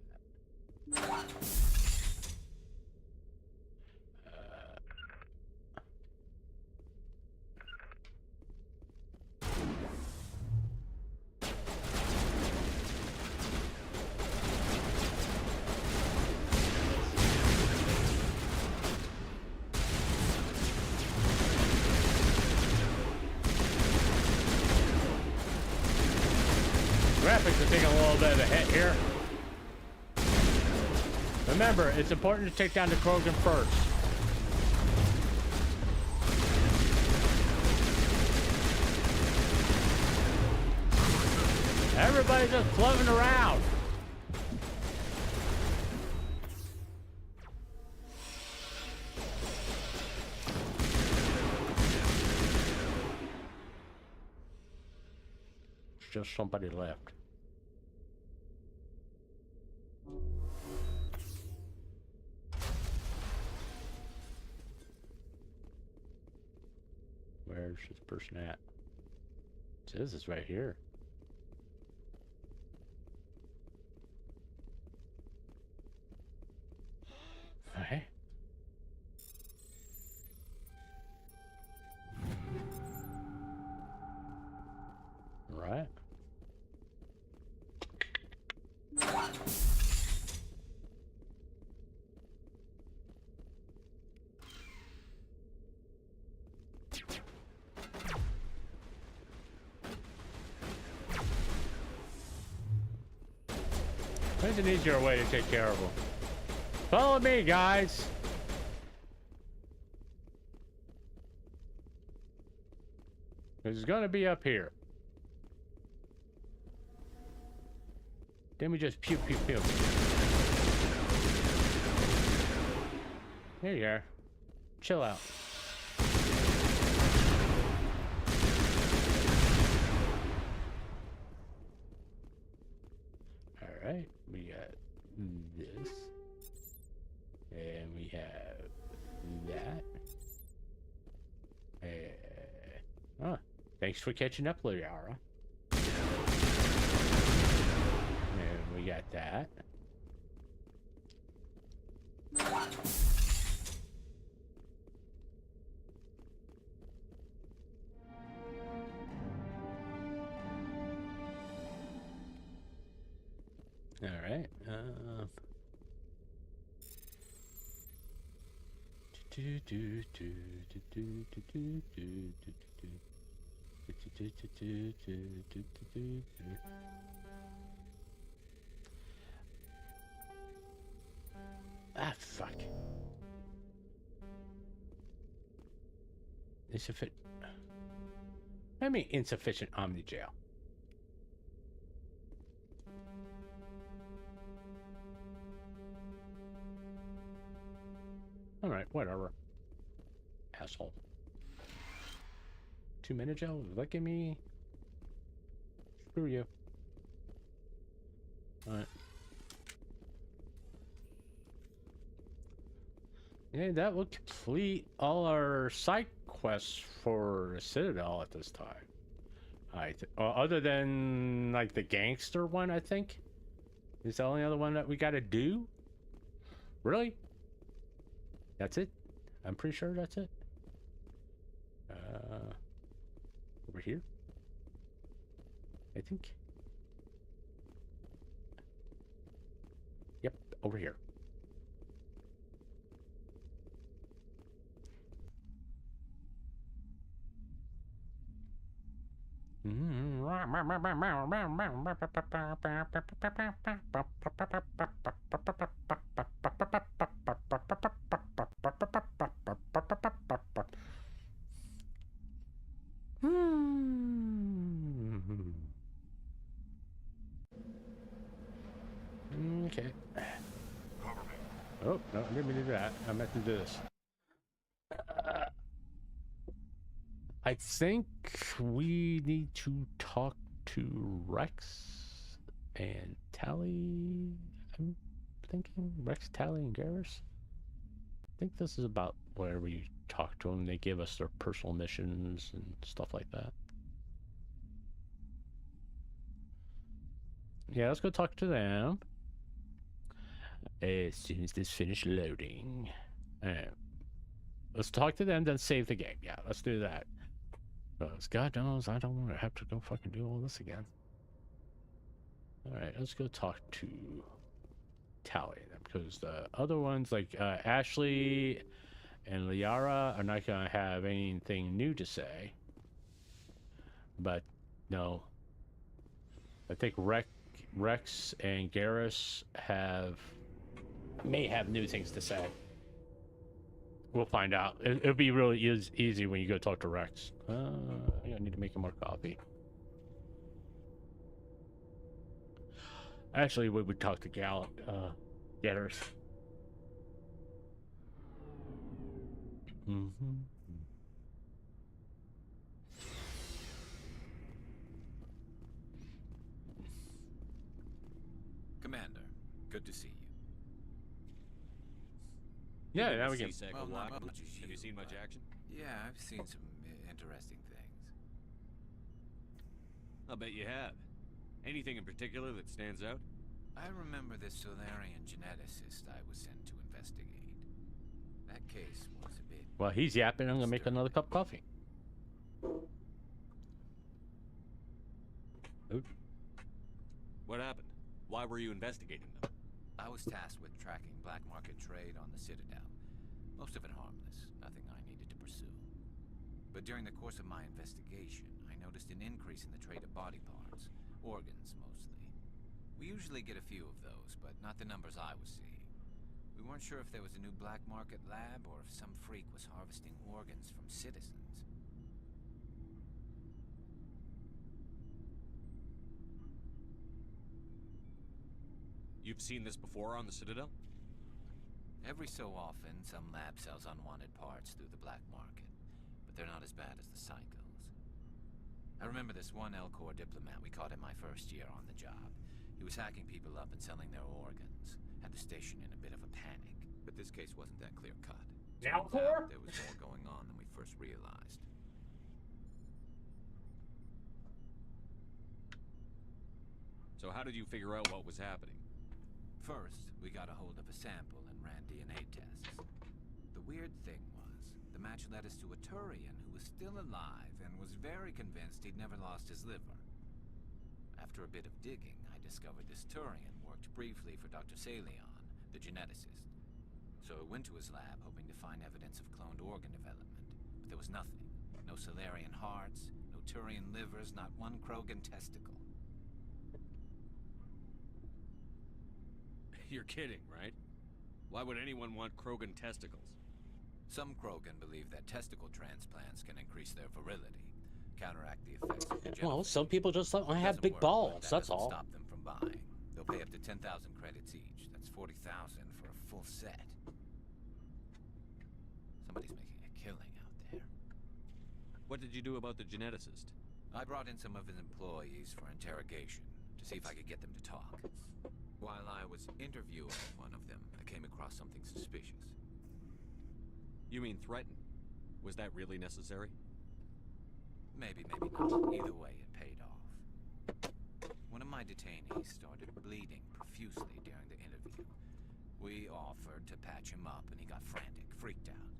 B: Graphics are taking a little bit of a hit here. Remember, it's important to take down the Krogan first. Everybody's just floating around. Just somebody left. Where's this person at? It says it's right here. Okay. Right. There's an easier way to take care of them. Follow me, guys. It's gonna be up here. Then we just pew pew pew. There you are. Chill out. Alright, we got this. And we have that. Oh, thanks for catching up, Liara. And we got that. All right. Ah, fuck. Insufficient. I mean, insufficient Omni jail. All right, whatever. Asshole. 2-minute jail? Look at me. Screw you. All right. Yeah, that will complete all our side quests for the Citadel at this time. Other than like the gangster one, I think is the only other one that we got to do. Really? That's it? I'm pretty sure that's it. Over here, I think. Yep, over here. Okay. Oh, no, I didn't mean to do that. I meant to do this. I think we need to talk to Rex and Tally. I'm thinking Rex, Tally, and Garrus. I think this is about where we talk to them. They give us their personal missions and stuff like that. Yeah, let's go talk to them. As soon as this finishes loading. Let's talk to them, then save the game. Yeah, let's do that. Because God knows I don't want to have to go fucking do all this again. Alright, let's go talk to Tally. Because the other ones, like Ashley and Liara, are not going to have anything new to say. But, no. I think Rex and Garrus may have new things to say. We'll find out. It'll be really easy when you go talk to Rex. I need to make him more coffee. Actually, we would talk to Garrus.
E: Commander, good to see you.
B: Yeah, now we can.
G: Have you seen much action?
D: Yeah, I've seen some
E: interesting things.
G: I'll bet you have. Anything in particular that stands out?
E: I remember this Solarian geneticist I was sent to investigate. That case was a bit...
B: Well, he's yapping. I'm gonna make another cup of coffee. Ooh.
G: What happened? Why were you investigating them?
E: I was tasked with tracking black market trade on the Citadel. Most of it harmless, nothing I needed to pursue. But during the course of my investigation, I noticed an increase in the trade of body parts, organs mostly. We usually get a few of those, but not the numbers I was seeing. We weren't sure if there was a new black market lab or if some freak was harvesting organs from citizens.
G: You've seen this before on the Citadel?
E: Every so often, some lab sells unwanted parts through the black market, but they're not as bad as the psychos. I remember this one L-Corps diplomat we caught in my first year on the job. He was hacking people up and selling their organs. Had the station in a bit of a panic. But this case wasn't that clear-cut.
B: L-Corps?
E: There was more going on than we first realized.
G: So how did you figure out what was happening?
E: First, we got a hold of a sample and ran DNA tests. The weird thing was, the match led us to a Turian who was still alive and was very convinced he'd never lost his liver. After a bit of digging, I discovered this Turian worked briefly for Dr. Salion, the geneticist. So I went to his lab hoping to find evidence of cloned organ development, but there was nothing. No Solarian hearts, no Turian livers, not one Krogan testicle.
G: You're kidding, right? Why would anyone want Krogan testicles?
E: Some Krogan believe that testicle transplants can increase their virility, counteract the effects of congenital.
B: Well, some people just don't have big balls. That's all.
E: Stop them from buying. They'll pay up to 10,000 credits each. That's 40,000 for a full set. Somebody's making a killing out there.
G: What did you do about the geneticist?
E: I brought in some of his employees for interrogation to see if I could get them to talk. While I was interviewing one of them, I came across something suspicious.
G: You mean threaten? Was that really necessary?
E: Maybe, maybe not. Either way, it paid off. One of my detainees started bleeding profusely during the interview. We offered to patch him up, and he got frantic, freaked out.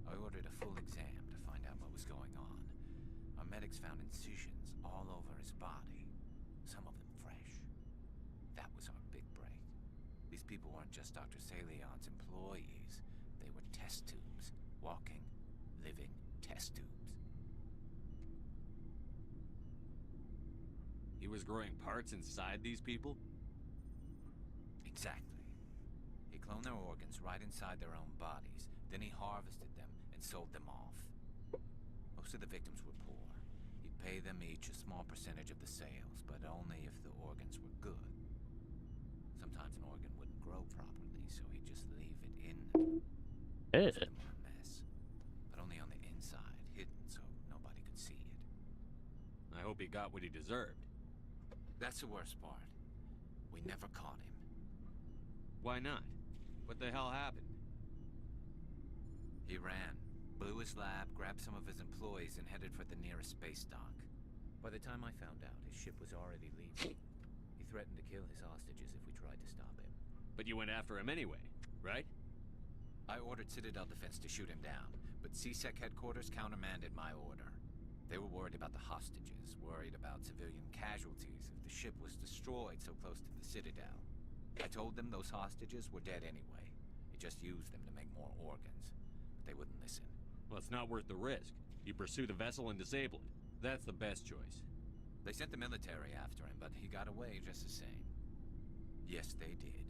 E: I ordered a full exam to find out what was going on. Our medics found incisions all over his body, some of them fresh. That was our big break. These people weren't just Dr. Salion's employees. They were test tubes. Walking, living test tubes.
G: He was growing parts inside these people?
E: Exactly. He cloned their organs right inside their own bodies. Then he harvested them and sold them off. Most of the victims were poor. He'd pay them each a small percentage of the sales, but only if the organs were good. Sometimes an organ wouldn't grow properly, so he'd just leave it in them. Most of them were a mess, but only on the inside, hidden so nobody could see it.
G: I hope he got what he deserved.
E: That's the worst part. We never caught him.
G: Why not? What the hell happened?
E: He ran, blew his lab, grabbed some of his employees, and headed for the nearest space dock. By the time I found out, his ship was already leaving. He threatened to kill his hostages if we tried to stop him.
G: But you went after him anyway, right?
E: I ordered Citadel Defense to shoot him down, but CSEC headquarters countermanded my order. They were worried about the hostages, worried about civilian casualties if the ship was destroyed so close to the Citadel. I told them those hostages were dead anyway. He just used them to make more organs. But they wouldn't listen.
G: Well, it's not worth the risk. You pursue the vessel and disable it. That's the best choice.
E: They sent the military after him, but he got away just the same. Yes, they did.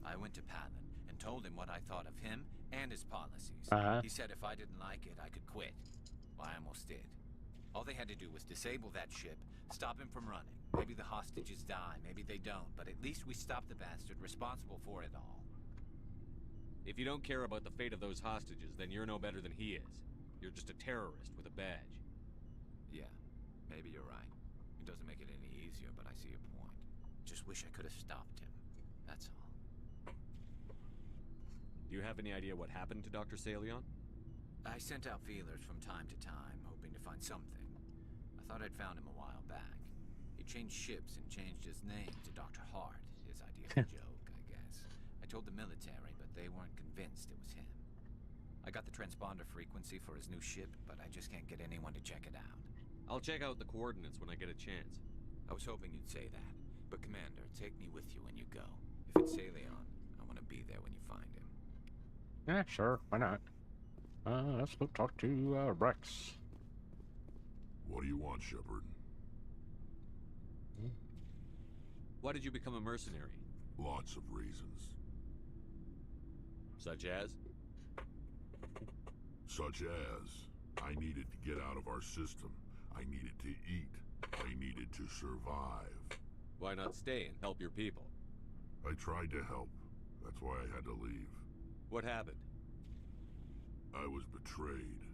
E: I went to Palin and told him what I thought of him and his policies. He said if I didn't like it, I could quit. Well, I almost did. All they had to do was disable that ship, stop him from running. Maybe the hostages die, maybe they don't, but at least we stopped the bastard responsible for it all.
G: If you don't care about the fate of those hostages, then you're no better than he is. You're just a terrorist with a badge.
E: Yeah, maybe you're right. It doesn't make it any easier, but I see your point. Just wish I could have stopped him. That's all.
G: Do you have any idea what happened to Dr. Salion?
E: I sent out feelers from time to time, hoping to find something. I thought I'd found him a while back. He changed ships and changed his name to Dr. Hart. His idea of a joke, I guess. I told the military, but they weren't convinced it was him. I got the transponder frequency for his new ship, but I just can't get anyone to check it out.
G: I'll check out the coordinates when I get a chance.
E: I was hoping you'd say that. But Commander, take me with you when you go. If it's Saleon, I want to be there when you find him.
B: Yeah, sure. Why not? Let's go talk to Rex.
C: What do you want, Shepard?
G: Why did you become a mercenary?
C: Lots of reasons.
G: Such as?
C: Such as, I needed to get out of our system. I needed to eat. I needed to survive.
G: Why not stay and help your people?
C: I tried to help. That's why I had to leave.
G: What happened?
C: I was betrayed.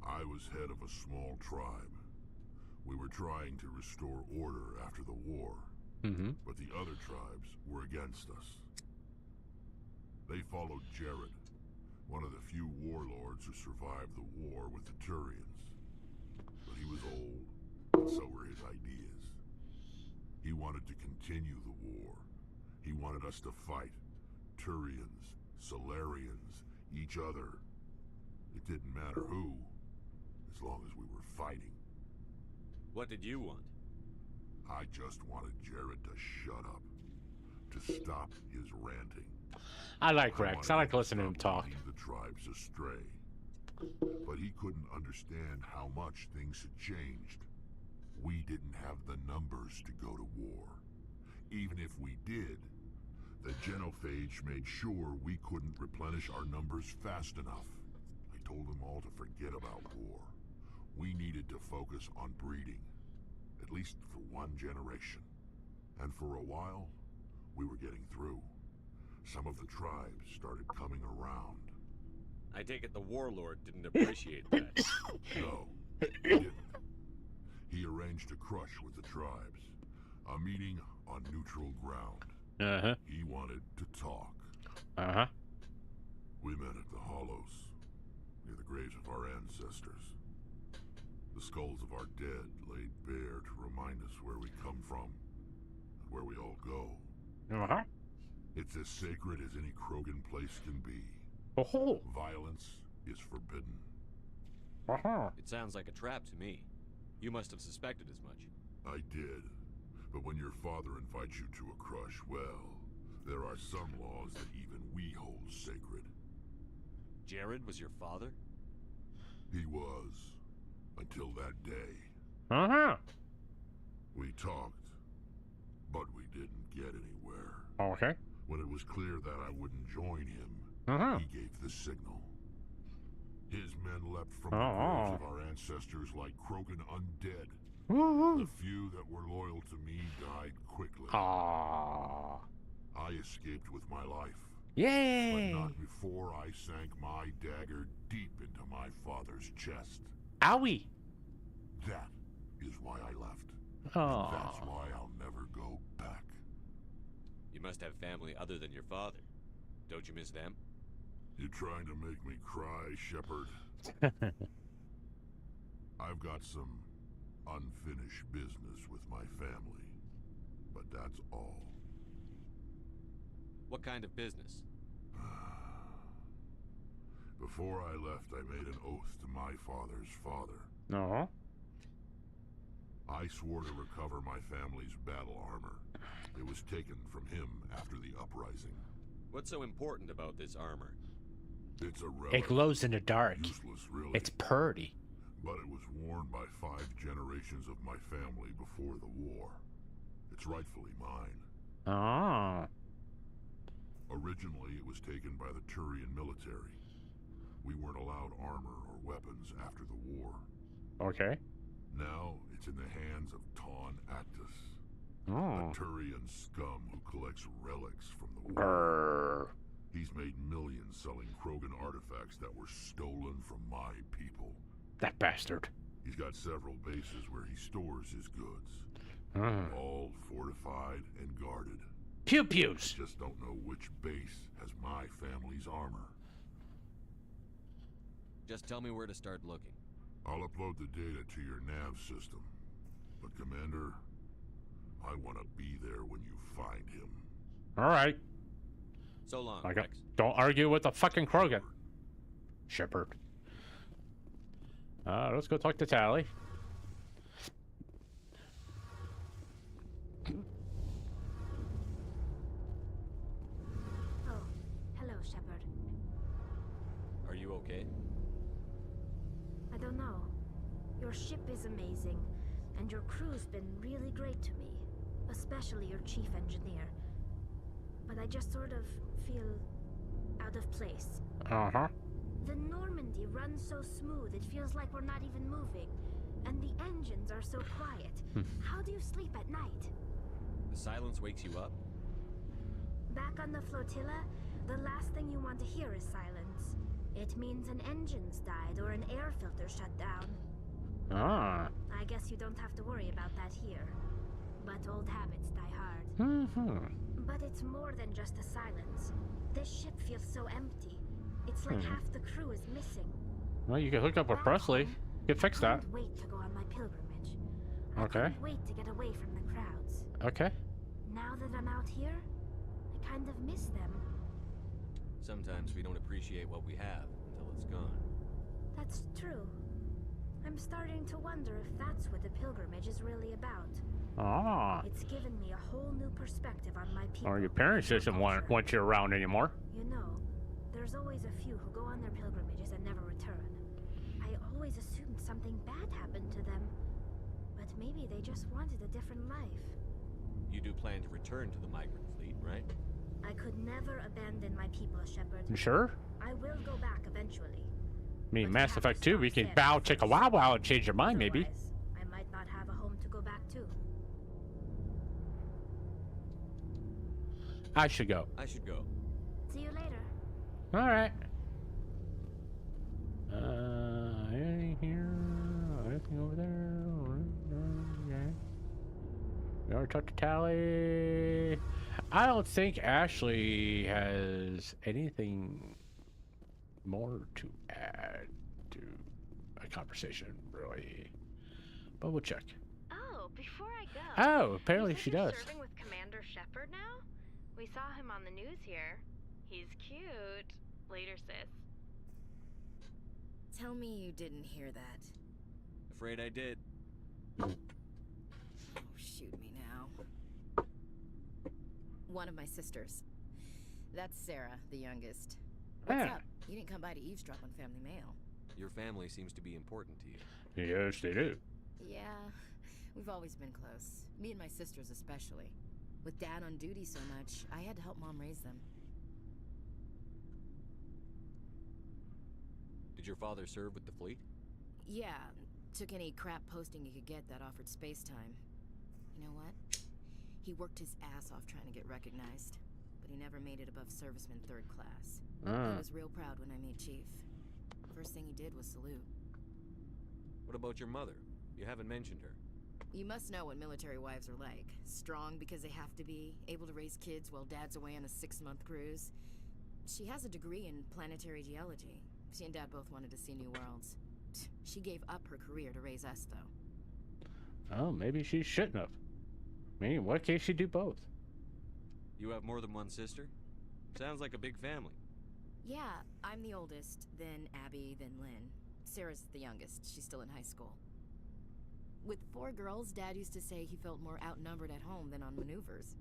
C: I was head of a small tribe. We were trying to restore order after the war, but the other tribes were against us. They followed Jared, one of the few warlords who survived the war with the Turians. But he was old, and so were his ideas. He wanted to continue the war. He wanted us to fight Turians, Solarians, each other. It didn't matter who, as long as we were fighting.
G: What did you want?
C: I just wanted Jared to shut up, to stop his ranting.
B: I like Rex. I like listening to him talk.
C: The tribes astray. But he couldn't understand how much things had changed. We didn't have the numbers to go to war. Even if we did, the genophage made sure we couldn't replenish our numbers fast enough. I told them all to forget about war. We needed to focus on breeding, at least for one generation. And for a while, we were getting through. Some of the tribes started coming around.
G: I take it the warlord didn't appreciate that.
C: No, he didn't. He arranged a crush with the tribes. A meeting on neutral ground. He wanted to talk. We met at the Hollows, near the graves of our ancestors. The skulls of our dead laid bare to remind us where we come from, and where we all go. It's as sacred as any Krogan place can be. Violence is forbidden.
G: It sounds like a trap to me. You must have suspected as much.
C: I did. But when your father invites you to a crush, well, there are some laws that even we hold sacred.
G: Jared was your father?
C: He was. Until that day. We talked, but we didn't get anywhere.
B: Okay.
C: When it was clear that I wouldn't join him, he gave the signal. His men leapt from the graves of our ancestors like Krogan undead. The few that were loyal to me died quickly. I escaped with my life.
B: Yay!
C: But not before I sank my dagger deep into my father's chest.
B: Owie!
C: That is why I left.
B: Aww.
C: And that's why I'll never go back.
G: You must have family other than your father. Don't you miss them?
C: You're trying to make me cry, Shepard. I've got some unfinished business with my family, but that's all.
G: What kind of business?
C: Before I left, I made an oath to my father's father. I swore to recover my family's battle armor. It was taken from him after the uprising.
G: What's so important about this armor?
C: It's a relic.
B: It glows in the dark.
C: Useless, really.
B: It's purty.
C: But it was worn by 5 generations of my family before the war. It's rightfully mine. Originally, it was taken by the Turian military. We weren't allowed armor or weapons after the war.
B: Okay.
C: Now, it's in the hands of Ton Actus, a Turian scum who collects relics from the war. He's made millions selling Krogan artifacts that were stolen from my people.
B: That bastard.
C: He's got several bases where he stores his goods. All fortified and guarded.
B: Pew-pews.
C: I just don't know which base has my family's armor.
G: Just tell me where to start looking.
C: I'll upload the data to your nav system. But Commander, I want to be there when you find him.
B: All right.
G: So long,
B: Rex.
G: Rex.
B: Don't argue with the fucking Krogan. Shepard. Let's go talk to Tally.
O: Oh, hello, Shepard.
G: Are you okay?
O: I don't know. Your ship is amazing, and your crew's been really great to me, especially your chief engineer. But I just sort of feel out of place.
B: Uh-huh.
O: The Normandy runs so smooth it feels like we're not even moving, and the engines are so quiet. How do you sleep at night?
G: The silence wakes you up?
O: Back on the flotilla, the last thing you want to hear is silence. It means an engine's died or an air filter shut down.
B: Ah.
O: I guess you don't have to worry about that here. But old habits die hard. But it's more than just the silence. This ship feels so empty. It's like half the crew is missing.
B: Well, you can hook up with Presley. You can fix that.
O: I couldn't wait to go on my pilgrimage. I
B: Okay.
O: couldn't wait to get away from the crowds.
B: Okay.
O: Now that I'm out here, I kind of miss them.
G: Sometimes we don't appreciate what we have until it's gone.
O: That's true. I'm starting to wonder if that's what the pilgrimage is really about.
B: Ah.
O: It's given me a whole new perspective on my people.
B: Or your parents doesn't want you around anymore.
O: You know, there's always a few who go on their pilgrimages and never return. I always assumed something bad happened to them. But maybe they just wanted a different life.
G: You do plan to return to the migrant fleet, right?
O: I could never abandon my people, Shepard.
B: You sure?
O: I will go back eventually.
B: I mean, Mass Effect 2, we can bow, chicka, wow, wow, and change your mind, maybe.
O: I might not have a home to go back to.
B: I should go.
G: I should go.
O: See you later.
B: All right. Anything here? Anything over there? Okay. We already talked to Tally. I don't think Ashley has anything more to add to a conversation, really. But we'll check.
R: Oh, before I go.
B: Oh, apparently she
R: you're
B: does.
R: Serving with Commander Shepard now? We saw him on the news here. He's cute. Later, sis.
K: Tell me you didn't hear that.
G: Afraid I did.
K: Oh, shoot me now. One of my sisters. That's Sarah, the youngest. What's up? You didn't come by to eavesdrop on family mail.
G: Your family seems to be important to you.
B: Yes, they do.
K: Yeah, we've always been close. Me and my sisters especially. With Dad on duty so much, I had to help Mom raise them.
G: Did your father serve with the fleet?
K: Yeah, took any crap posting he could get that offered space time. You know what? He worked his ass off trying to get recognized, but he never made it above serviceman 3rd class. I was real proud when I made Chief. First thing he did was salute.
G: What about your mother? You haven't mentioned her.
K: You must know what military wives are like. Strong because they have to be, able to raise kids while Dad's away on a 6-month cruise. She has a degree in planetary geology. She and Dad both wanted to see new worlds. She gave up her career to raise us, though.
B: Oh, maybe she shouldn't have. I mean, what can't she do both?
G: You have more than one sister? Sounds like a big family.
K: Yeah, I'm the oldest, then Abby, then Lynn. Sarah's the youngest. She's still in high school. With 4 girls, Dad used to say he felt more outnumbered at home than on maneuvers.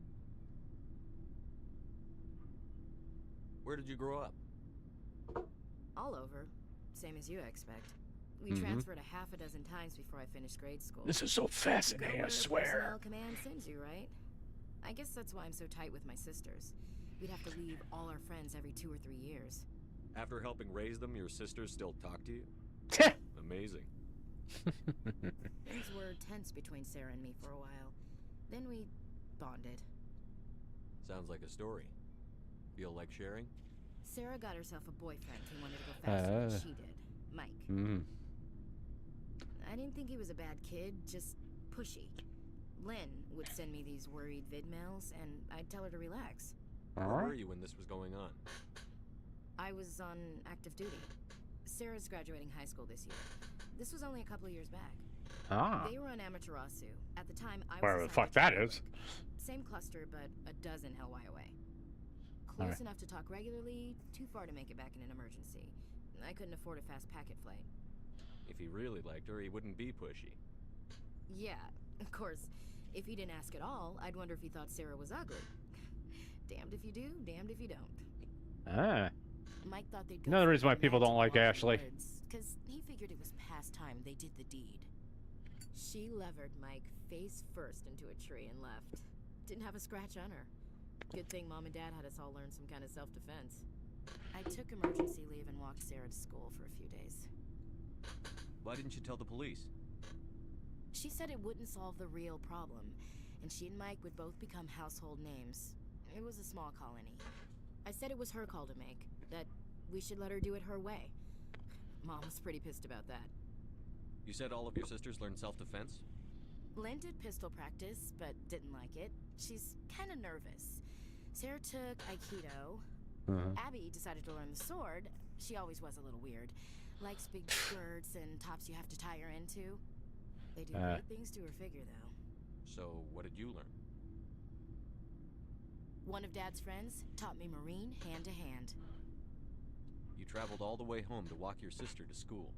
G: Where did you grow up?
K: All over. Same as you, I expect. We transferred a half a dozen times before I finished grade school.
B: This is so fascinating, I swear.
K: Personnel command sends you, right? I guess that's why I'm so tight with my sisters. We'd have to leave all our friends every 2 or 3 years.
G: After helping raise them, your sisters still talk to you? Amazing.
K: Things were tense between Sarah and me for a while. Then we bonded.
G: Sounds like a story. Feel like sharing?
K: Sarah got herself a boyfriend who wanted to go faster than she did. Mike. I didn't think he was a bad kid, just pushy. Lynn would send me these worried vid mails, and I'd tell her to relax.
G: Where were you when this was going on?
K: I was on active duty. Sarah's graduating high school this year. This was only a couple of years back.
B: Ah.
K: They were on Amaterasu. At the time, I was
B: Where the fuck that is.
K: Same cluster, but a dozen Hellwire away. Close enough to talk regularly, too far to make it back in an emergency. I couldn't afford a fast packet flight.
G: If he really liked her, he wouldn't be pushy.
K: Yeah, of course. If he didn't ask at all, I'd wonder if he thought Sarah was ugly. Damned if you do, damned if you don't.
B: Ah.
K: Mike thought they'd go
B: Another reason why people don't like Ashley.
K: Because he figured it was past time they did the deed. She levered Mike face first into a tree and left. Didn't have a scratch on her. Good thing Mom and Dad had us all learn some kind of self-defense. I took emergency leave and walked Sarah to school for a few days.
G: Why didn't you tell the police?
K: She said it wouldn't solve the real problem, and she and Mike would both become household names. It was a small colony. I said it was her call to make, that we should let her do it her way. Mom was pretty pissed about that.
G: You said all of your sisters learned self-defense?
K: Lynn did pistol practice, but didn't like it. She's kind of nervous. Sarah took Aikido. Abby decided to learn the sword. She always was a little weird. Likes big skirts and tops you have to tie her into. They do great things to her figure, though.
G: So, what did you learn?
K: One of Dad's friends taught me Marine hand-to-hand.
G: You traveled all the way home to walk your sister to school.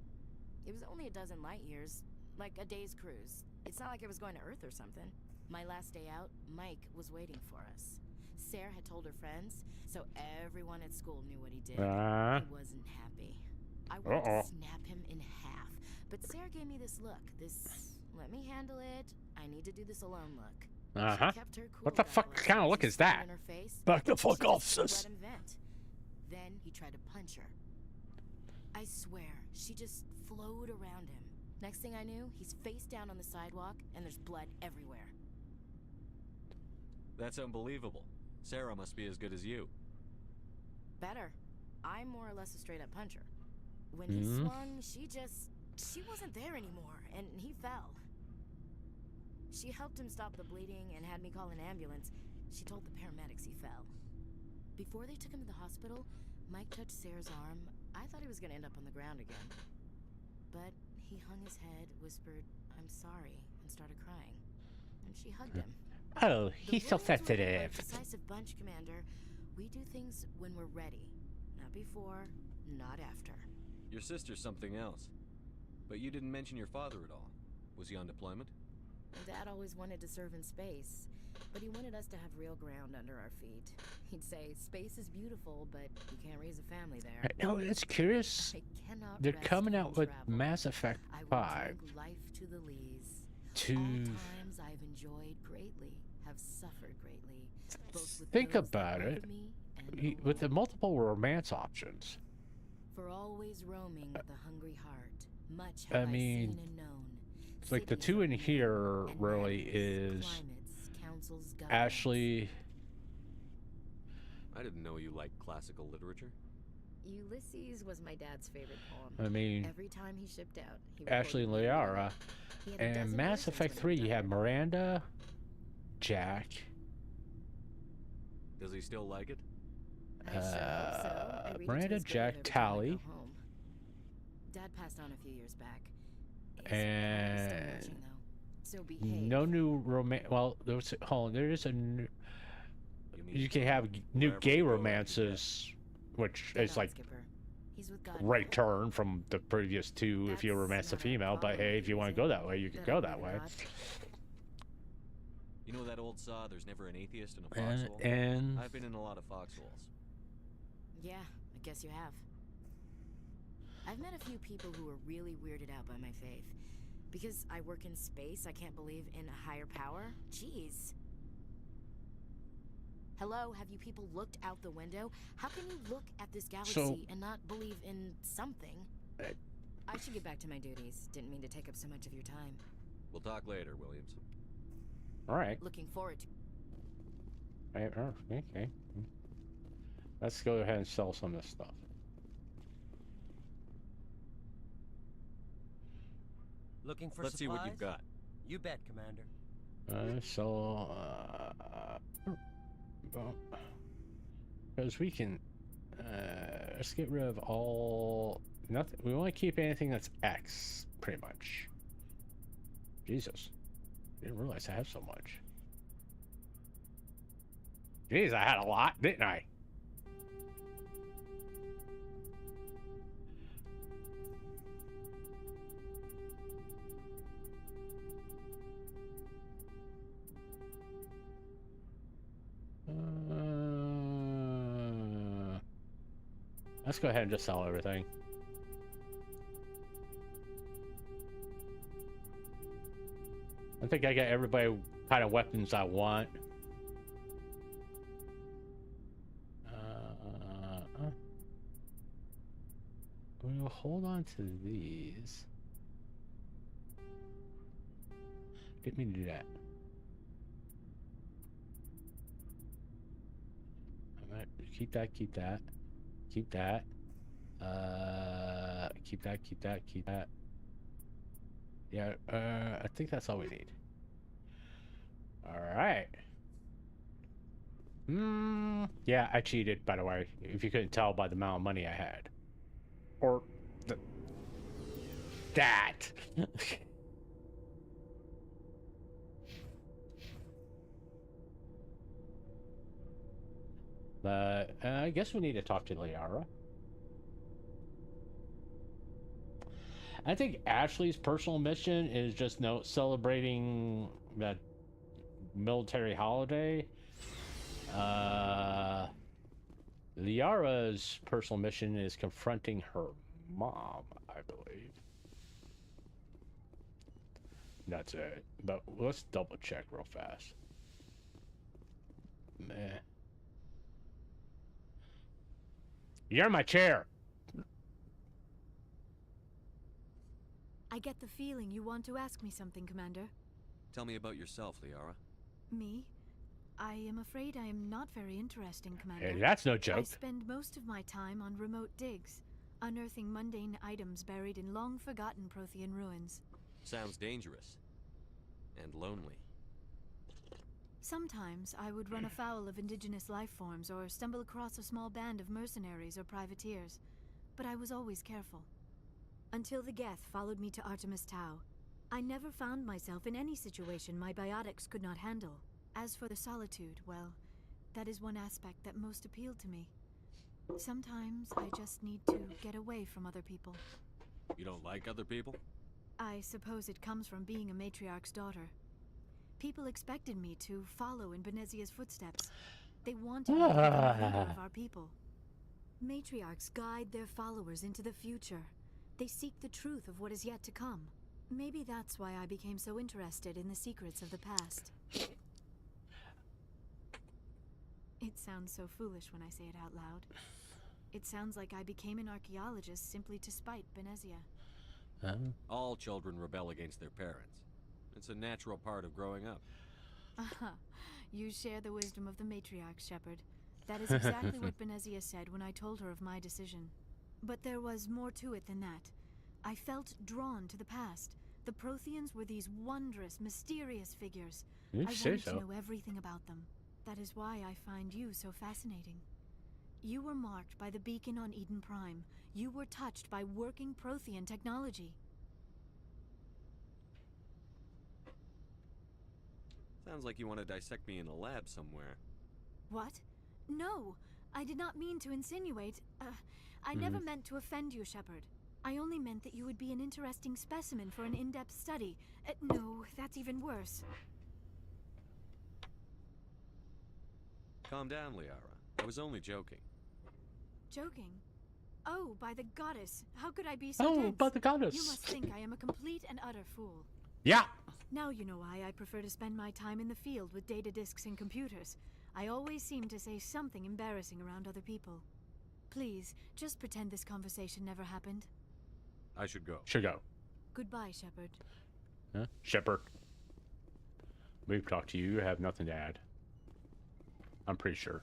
K: It was only a dozen light years, like a day's cruise. It's not like I was going to Earth or something. My last day out, Mike was waiting for us. Sarah had told her friends, so everyone at school knew what he did. He wasn't happy. I wanted to snap him in half, but Sarah gave me this look, this let me handle it, I need to do this alone look. She kept her cool.
B: What the fuck kind of look is that? Back the fuck off, sis.
K: Then he tried to punch her. I swear, she just flowed around him. Next thing I knew, he's face down on the sidewalk, and there's blood everywhere.
G: That's unbelievable. Sarah must be as good as you.
K: Better. I'm more or less a straight-up puncher. When he swung, she wasn't there anymore, and he fell. She helped him stop the bleeding and had me call an ambulance. She told the paramedics he fell. Before they took him to the hospital, Mike touched Sarah's arm. I thought he was going to end up on the ground again. But he hung his head, whispered, "I'm sorry," and started crying. And she hugged him.
B: Oh, he's so sensitive.
K: We're a decisive bunch, Commander. We do things when we're ready. Not before, not after.
G: Your sister's something else. But you didn't mention your father at all. Was he on deployment?
K: Dad always wanted to serve in space, but he wanted us to have real ground under our feet. He'd say, space is beautiful, but you can't raise a family there.
B: No, it's curious. They're coming out with Mass Effect 5.
K: Life to the lees.
B: To
K: times I've enjoyed greatly, have suffered greatly.
B: Think about it. With the multiple romance options.
K: For always roaming with a hungry heart. Much
B: I mean,
K: seen and known.
B: It's like the two in here really is Ashley.
G: I didn't know you liked classical literature.
K: Ulysses was my dad's favorite poem.
B: I mean,
K: every time he shipped out, he
B: Ashley and Liara. And Mass Effect 3, you have Miranda, Jack.
G: Does he still like it?
B: Miranda, Jack, Tally.
K: Dad passed on a few years back.
B: And no new romance. Well, there is a new. You can have new gay romances, which is like right turn from the previous two if you romance a female. But hey, if you want to go that way, you can go that way.
G: You know that old saw, "There's never an atheist in a foxhole"?
B: And
G: I've been in a lot of foxholes.
K: Yeah, I guess you have. I've met a few people who are really weirded out by my faith. Because I work in space, I can't believe in a higher power? Jeez. Hello, have you people looked out the window? How can you look at this galaxy and not believe in something? I should get back to my duties. Didn't mean to take up so much of your time.
G: We'll talk later, Williams.
B: All right.
K: Looking forward to...
B: Okay. Let's go ahead and sell some of this stuff.
S: Looking for
G: Let's
S: supplies?
G: see what you've got.
S: You bet, Commander.
B: Because we can let's get rid of all nothing. We want to keep anything that's X, pretty much. Jesus. Didn't realize I have so much. Jeez, I had a lot, didn't I? Let's go ahead and just sell everything. I think I got everybody kind of weapons I want. We'll hold on to these. Didn't mean to do that. Alright, keep that, keep that. Keep that. Keep that, keep that, keep that. Yeah, I think that's all we need. Alright. Yeah, I cheated, by the way, if you couldn't tell by the amount of money I had. Or that. But I guess we need to talk to Liara. I think Ashley's personal mission is just celebrating that military holiday. Liara's personal mission is confronting her mom, I believe. That's it. But let's double check real fast. Meh. You're in my chair.
I: I get the feeling you want to ask me something, Commander.
G: Tell me about yourself, Liara.
I: Me? I am afraid I am not very interesting, Commander.
B: Hey, that's no joke.
I: I spend most of my time on remote digs, unearthing mundane items buried in long-forgotten Prothean ruins.
G: Sounds dangerous. And lonely.
I: Sometimes I would run afoul of indigenous life forms or stumble across a small band of mercenaries or privateers, but I was always careful. Until the Geth followed me to Artemis Tau, I never found myself in any situation my biotics could not handle. As for the solitude, well, that is one aspect that most appealed to me. Sometimes I just need to get away from other people.
G: You don't like other people?
I: I suppose it comes from being a matriarch's daughter. People expected me to follow in Benezia's footsteps. They wanted me to become a leader of our people. Matriarchs guide their followers into the future. They seek the truth of what is yet to come. Maybe that's why I became so interested in the secrets of the past. It sounds so foolish when I say it out loud. It sounds like I became an archaeologist simply to spite Benezia.
G: All children rebel against their parents. It's a natural part of growing up.
I: You share the wisdom of the matriarch, Shepard. That is exactly what Benezia said when I told her of my decision. But there was more to it than that. I felt drawn to the past. The Protheans were these wondrous, mysterious figures. I wanted to know everything about them. That is why I find you so fascinating. You were marked by the beacon on Eden Prime. You were touched by working Prothean technology.
G: Sounds like you want to dissect me in a lab somewhere.
I: What? No, I did not mean to insinuate. I never meant to offend you, Shepard. I only meant that you would be an interesting specimen for an in-depth study. No, that's even worse.
G: Calm down, Liara. I was only joking.
I: Joking? Oh, by the goddess. How could I be so dense?
B: Oh, by the goddess.
I: You must think I am a complete and utter fool.
B: Yeah.
I: Now you know why I prefer to spend my time in the field with data disks and computers. I always seem to say something embarrassing around other people. Please, just pretend this conversation never happened.
G: I should go.
B: Should go.
I: Goodbye, Shepard.
B: Huh? Shepard. We've talked to you. You have nothing to add. I'm pretty sure.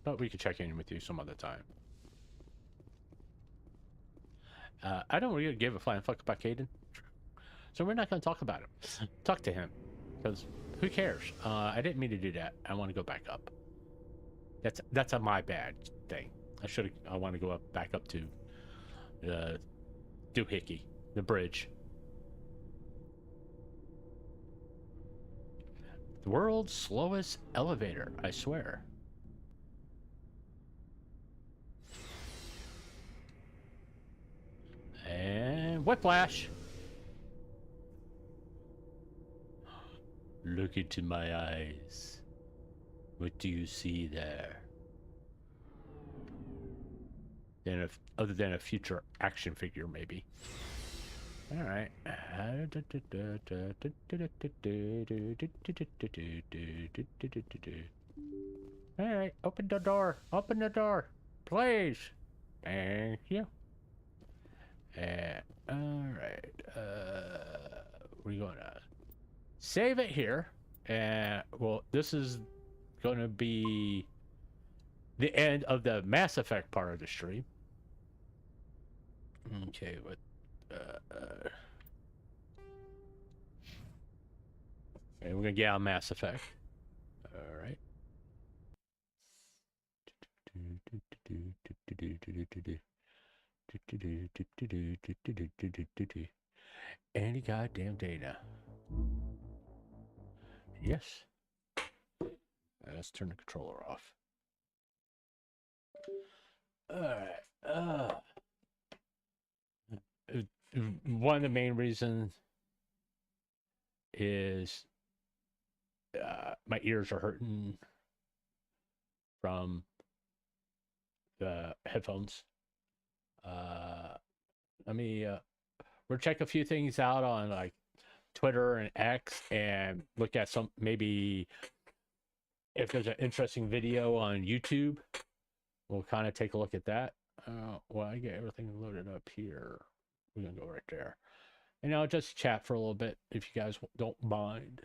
B: But we could check in with you some other time. I don't really give a flying fuck about Caden. So we're not going to talk about him. Talk to him. Because who cares? I didn't mean to do that. I want to go back up. That's a my bad thing. I want to go back up to doohickey, the bridge. The world's slowest elevator, I swear. And whiplash. Look into my eyes. What do you see there? Then, other than a future action figure, maybe. All right. All right. Open the door. Open the door, please. Thank you. All right. We're gonna save it here. And well, this is gonna be the end of the Mass Effect part of the stream. Okay, but and we're gonna get on Mass Effect. All right. Any goddamn day now. Yes. Let's turn the controller off. Alright. One of the main reasons is my ears are hurting from the headphones. Let me we'll check a few things out on like Twitter and X and look at some, maybe if there's an interesting video on YouTube, we'll kind of take a look at that. Well, I get everything loaded up here. We're gonna go right there, and I'll just chat for a little bit if you guys don't mind.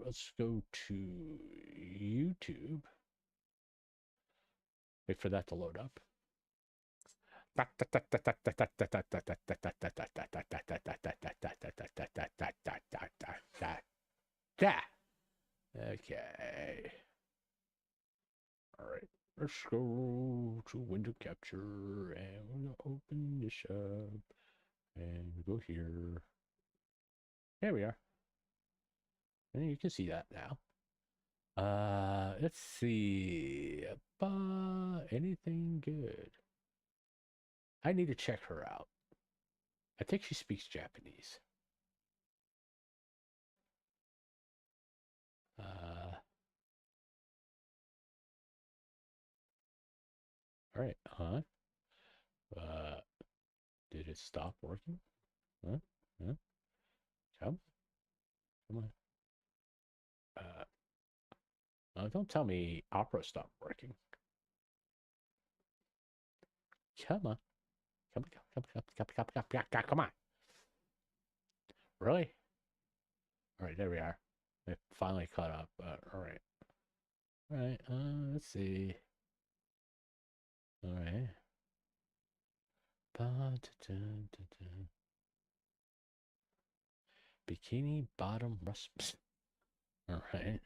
B: Let's go to YouTube. Wait for that to load up. Okay. All right. Let's go to window capture and we're gonna open this up and go here. There we are. And you can see that now. Let's see. Anything good? I need to check her out. I think she speaks Japanese. All right, huh? Did it stop working? Huh? Come on. Don't tell me Opera stopped working. Come on. Come on. Really? All right, there we are. It finally caught up. All right. All right, let's see. All right. Bikini bottom rust. All right.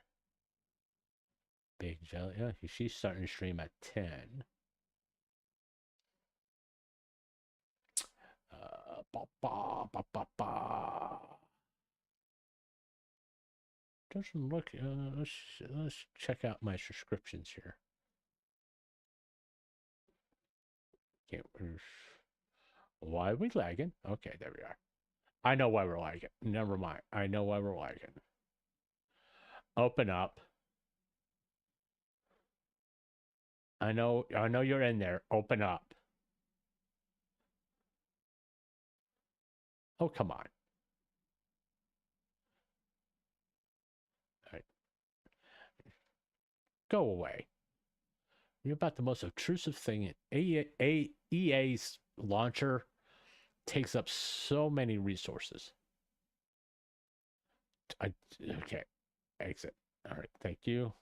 B: Big jelly. Yeah, she's starting to stream at 10. Doesn't look. Let's check out my subscriptions here. Why are we lagging? Okay, there we are. I know why we're lagging. Never mind. I know why we're lagging. Open up. I know you're in there. Open up. Oh, come on. All right. Go away. You're about the most obtrusive thing. EA's launcher takes up so many resources. Okay. Exit. All right. Thank you.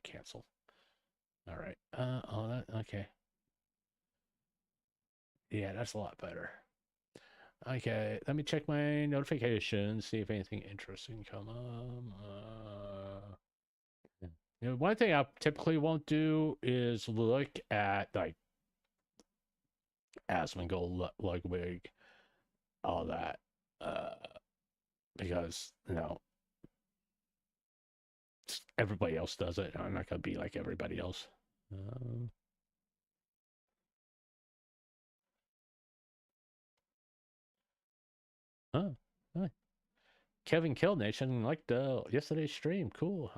B: Cancel. All right. Okay. Yeah, that's a lot better. Okay, let me check my notifications, see if anything interesting come up. You know, one thing I typically won't do is look at like Asmongold, Ludwig, all that, because you know everybody else does it. I'm not gonna be like everybody else. Huh. Kevin Kill Nation liked yesterday's stream. Cool.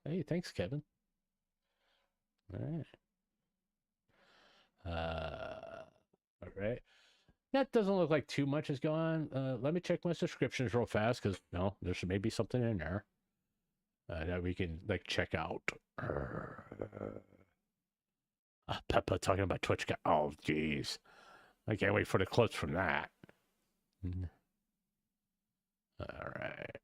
B: Hey, thanks, Kevin. All right. That doesn't look like too much is going on. Let me check my subscriptions real fast because there should maybe something in there that we can like check out. Peppa talking about Twitch. Oh, jeez. I can't wait for the clips from that. All right.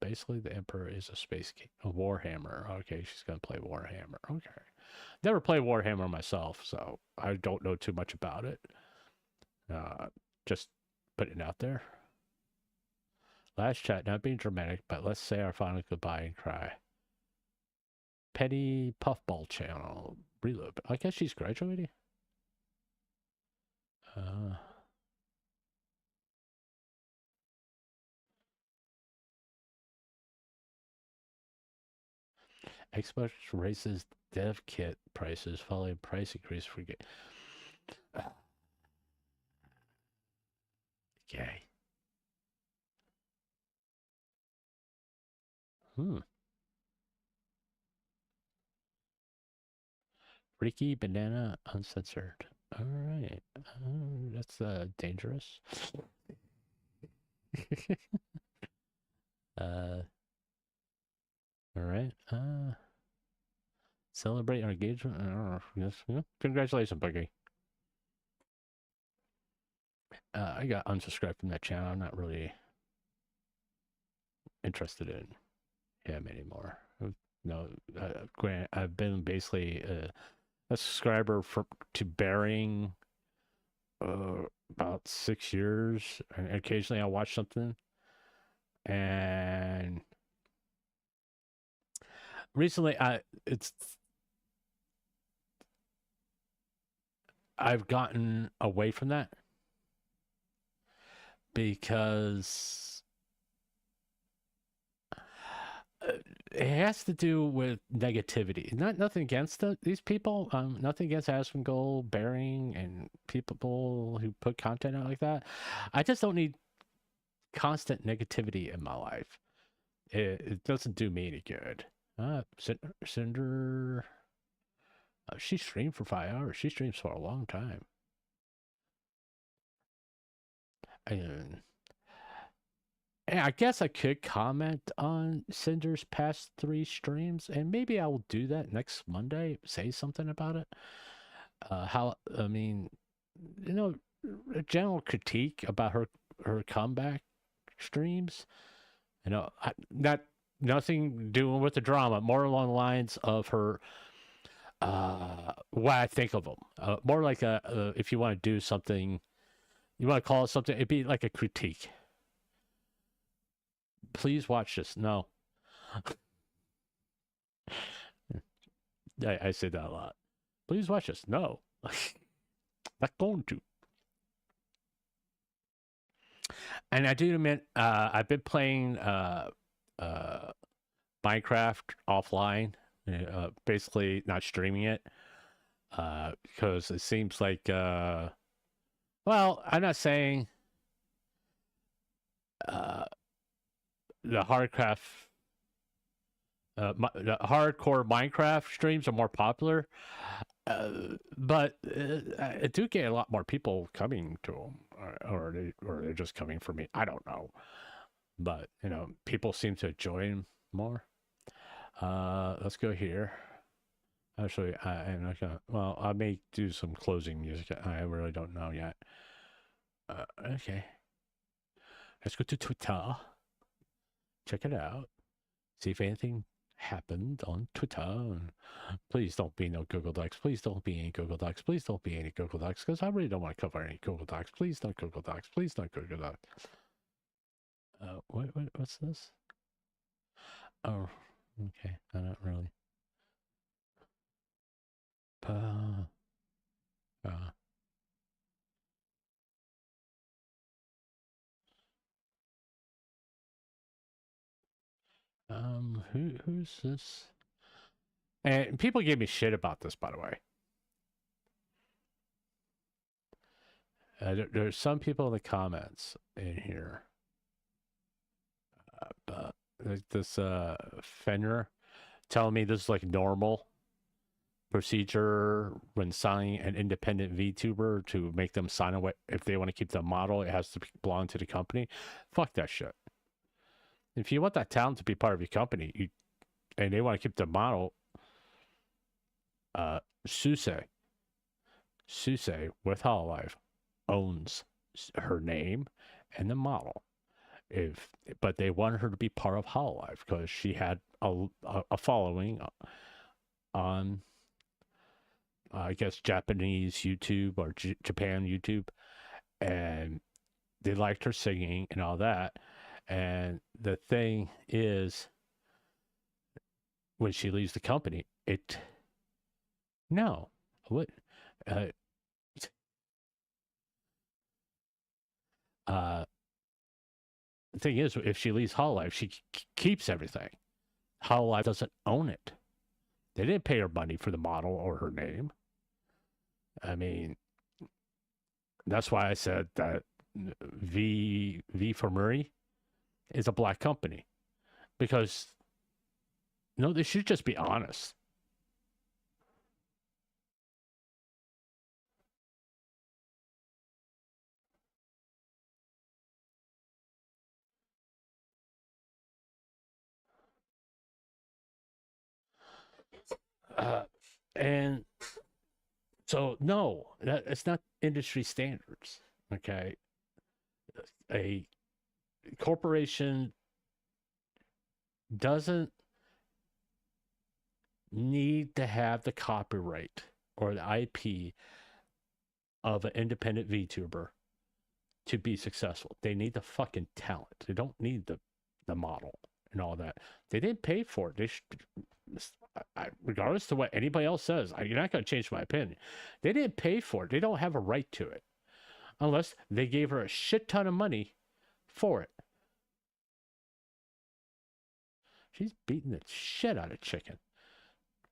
B: Basically, the Emperor is a space king. A Warhammer. Okay, she's gonna play Warhammer. Okay. Never played Warhammer myself, so I don't know too much about it. Just putting it out there. Last chat, not being dramatic, but let's say our final goodbye and cry. Petty Puffball channel. Reload. I guess she's graduating. Xbox raises dev kit prices following price increase for game. Okay. Freaky banana uncensored. All right. That's dangerous. All right. Celebrate our engagement. I don't know. Yes. Yeah. Congratulations, Buggy. I got unsubscribed from that channel. I'm not really interested in him anymore. No, Grant, I've been basically a subscriber to Bearing about 6 years, and occasionally I watch something. And recently, I've gotten away from that because it has to do with negativity. Nothing against these people. Nothing against Asmongold, Bearing, and people who put content out like that. I just don't need constant negativity in my life. It doesn't do me any good. Cinder. She streamed for 5 hours. She streams for a long time. And I guess I could comment on Cinder's past 3 streams, and maybe I will do that next Monday. Say something about it. I mean, a general critique about her comeback streams. Nothing doing with the drama. More along the lines of her. What I think of them. More like if you want to do something, you want to call it something, it'd be like a critique. Please watch this. No. I say that a lot. Please watch this. No. Not going to. And I do admit, I've been playing Minecraft offline. Basically not streaming it because it seems like well, I'm not saying the hardcore Minecraft streams are more popular, but I do get a lot more people coming to them, or they're just coming for me. I don't know, but people seem to enjoy them more. Let's go here. Actually, I'm not gonna. Well, I may do some closing music. I really don't know yet. Okay. Let's go to Twitter. Check it out. See if anything happened on Twitter. Please don't be no Google Docs. Please don't be any Google Docs. Please don't be any Google Docs, because I really don't want to cover any Google Docs. Please don't Google Docs. Please don't Google Docs. What's this? Oh, okay. Not really. Who's this? And people gave me shit about this, by the way. There's some people in the comments in here. This Fenrir telling me this is like normal procedure when signing an independent VTuber to make them sign away. If they want to keep the model, it has to belong to the company. Fuck that shit. If you want that talent to be part of your company, and they want to keep the model, Suse with Hololive owns her name and the model. But they wanted her to be part of Hololive because she had a following on, I guess, Japanese YouTube or Japan YouTube, and they liked her singing and all that. And the thing is, when she leaves the company, the thing is, if she leaves Hololive, she keeps everything. Hololive doesn't own it. They didn't pay her money for the model or her name. I mean, that's why I said that V for Murray is a black company. Because, no, they should just be honest. And so, no, it's not industry standards. Okay. A corporation doesn't need to have the copyright or the IP of an independent VTuber to be successful. They need the fucking talent. They don't need the model and all that. They didn't pay for it. They should, regardless to what anybody else says, you're not going to change my opinion. They didn't pay for it. They don't have a right to it unless they gave her a shit ton of money for it. She's beating the shit out of chicken.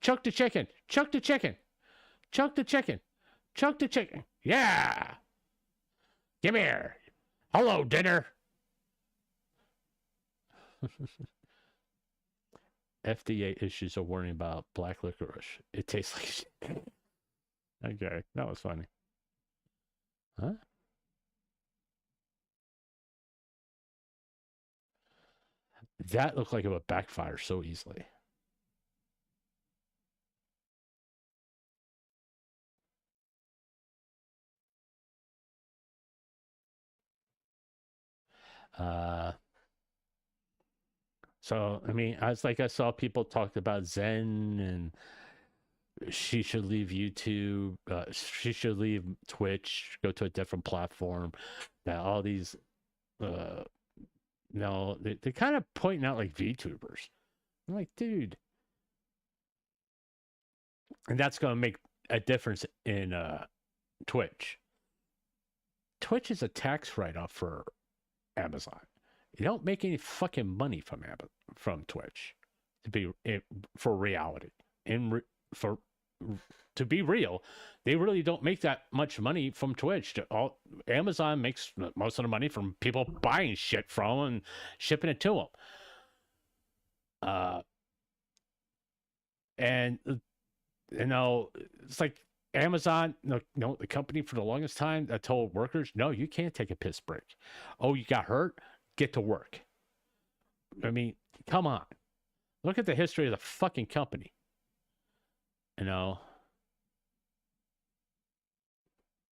B: Chuck the chicken. Chuck the chicken. Chuck the chicken. Chuck the chicken. Yeah. Come here. Hello, dinner. FDA issues a warning about black licorice. It tastes like shit. Okay, that was funny. Huh? That looked like it would backfire so easily. So, I mean, I saw people talked about Zen and she should leave YouTube. She should leave Twitch, go to a different platform. That all these, no, they're kind of pointing out like VTubers. I'm like, dude. And that's going to make a difference in Twitch. Twitch is a tax write-off for Amazon. You don't make any fucking money from Twitch for reality. To be real, they really don't make that much money from Twitch. Amazon makes most of the money from people buying shit from them and shipping it to them. And you know, it's like Amazon, the company for the longest time that told workers, no, you can't take a piss break. Oh, you got hurt? Get to work. I mean, come on. Look at the history of the fucking company. You know,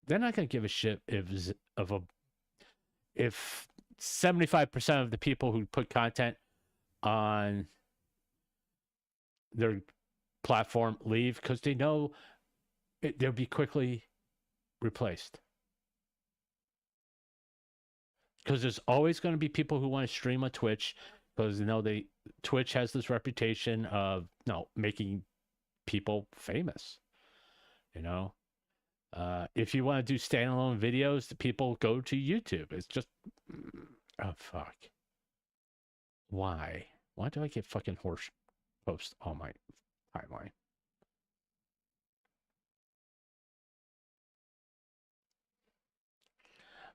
B: they're not going to give a shit if 75% of the people who put content on their platform leave, because they know they'll be quickly replaced. Because there's always going to be people who want to stream on Twitch because Twitch has this reputation of making people famous. If you want to do standalone videos, the people go to YouTube. It's just, oh fuck. Why do I get fucking horse posts on my timeline?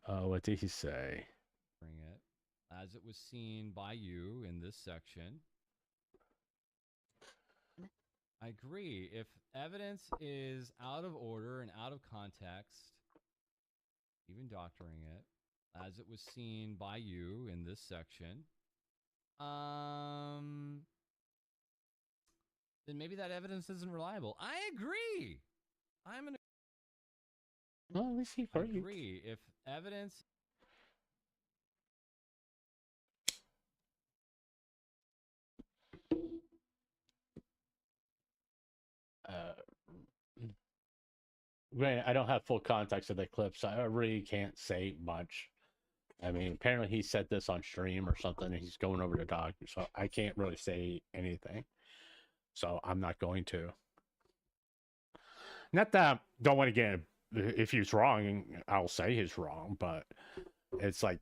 B: What did he say?
T: Bring it as it was seen by you in this section. I agree. If evidence is out of order and out of context, even doctoring it, as it was seen by you in this section, then maybe that evidence isn't reliable. I agree.
B: Well, at least he
T: I agree. If evidence.
B: Granted, I don't have full context of the clip, so I really can't say much. I mean, apparently he said this on stream or something, and he's going over to doctor, so I can't really say anything. So I'm not going to. Not that I don't want to get, if he's wrong, I'll say he's wrong, but it's like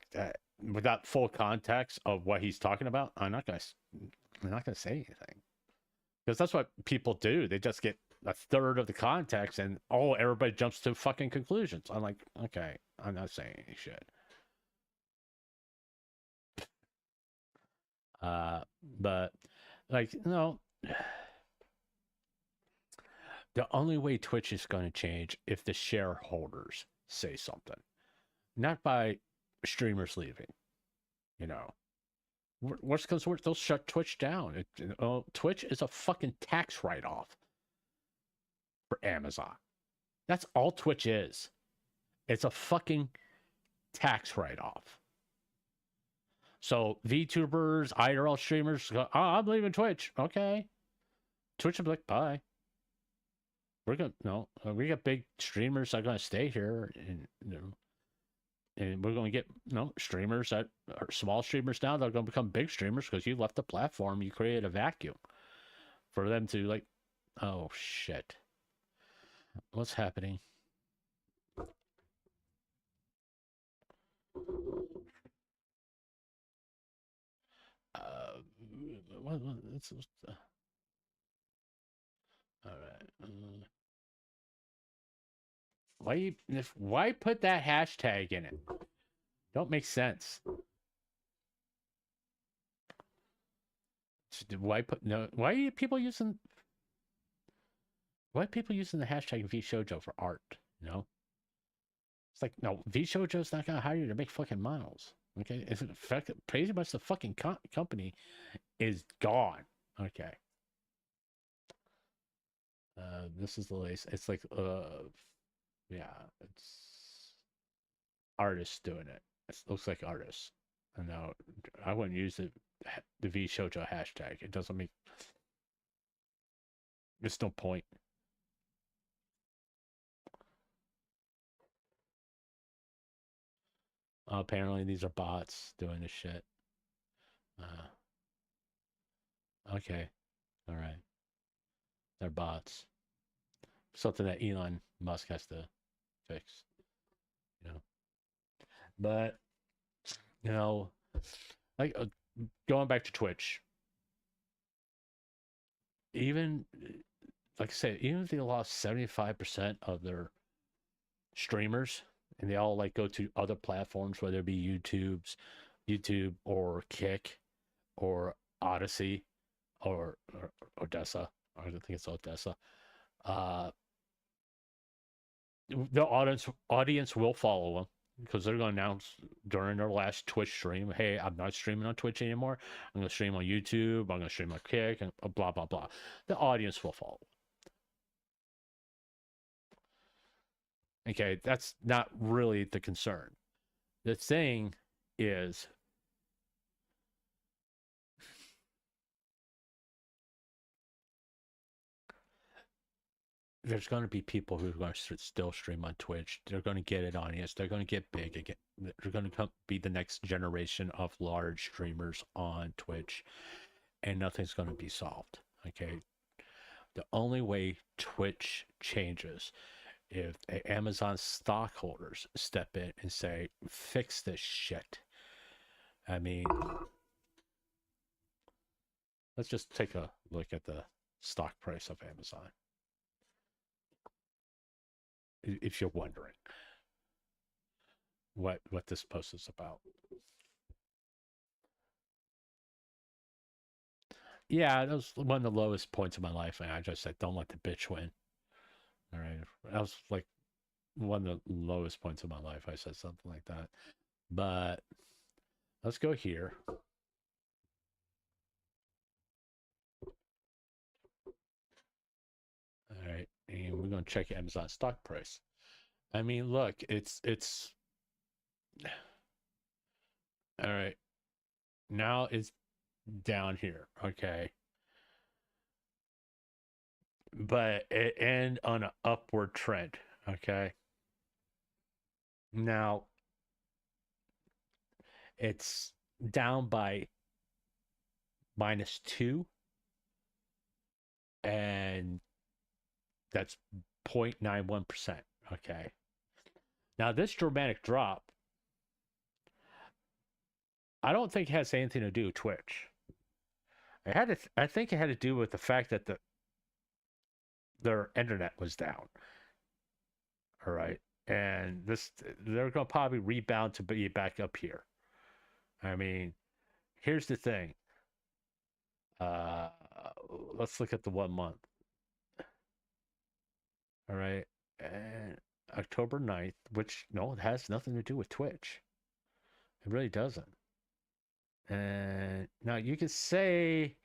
B: without full context of what he's talking about, I'm not gonna say anything, because that's what people do. They just get a third of the context, and everybody jumps to fucking conclusions. I'm like, okay, I'm not saying any shit. But like, the only way Twitch is going to change if the shareholders say something, not by streamers leaving. Worst comes to worst, they'll shut Twitch down. Twitch is a fucking tax write-off for Amazon. That's all Twitch is. It's a fucking tax write-off. So VTubers, IRL streamers go, I'm leaving Twitch. Okay. Twitch will be like, bye. We got big streamers that are going to stay here, and we're going to get streamers that are small streamers now that are going to become big streamers because you left the platform. You created a vacuum for them to like, oh shit. What's happening? All right. Why put that hashtag in it? Don't make sense. Why are people using the hashtag VShojo for art? It's like, no, VShojo's not gonna hire you to make fucking models. Okay, it's in fact pretty much the fucking company is gone. Okay. This is the lace. It's like yeah, it's artists doing it. It looks like artists. And now I wouldn't use the VShojo hashtag. It doesn't make. There's no point. Apparently these are bots doing this shit. Okay. All right. They're bots. Something that Elon Musk has to fix. But like going back to Twitch, even like I said, even if they lost 75% of their streamers and they all like go to other platforms, whether it be YouTube or Kick or Odyssey or Odessa, I don't think it's Odessa. The audience will follow them because they're going to announce during their last Twitch stream, hey, I'm not streaming on Twitch anymore. I'm going to stream on YouTube. I'm going to stream on Kick and blah, blah, blah. The audience will follow. Okay, that's not really the concern. The thing is, there's going to be people who are going to still stream on Twitch. They're going to get an audience. They're going to get big again. They're going to be the next generation of large streamers on Twitch, and nothing's going to be solved. Okay. The only way Twitch changes if Amazon stockholders step in and say, fix this shit. I mean, let's just take a look at the stock price of Amazon. If you're wondering what this post is about. Yeah, that was one of the lowest points of my life, and I just said, don't let the bitch win. All right. That was like one of the lowest points of my life. I said something like that. But let's go here. All right. And we're going to check Amazon stock price. I mean, look, it's all right. Now it's down here. Okay. But it end on an upward trend. Okay. Now it's down by -2, and that's 0.91%. Okay. Now this dramatic drop, I don't think it has anything to do with Twitch. I think it had to do with the fact that their internet was down. All right. And they're going to probably rebound to be back up here. I mean, here's the thing. Let's look at the 1 month. All right. And October 9th, which, no, it has nothing to do with Twitch. It really doesn't. And now you could say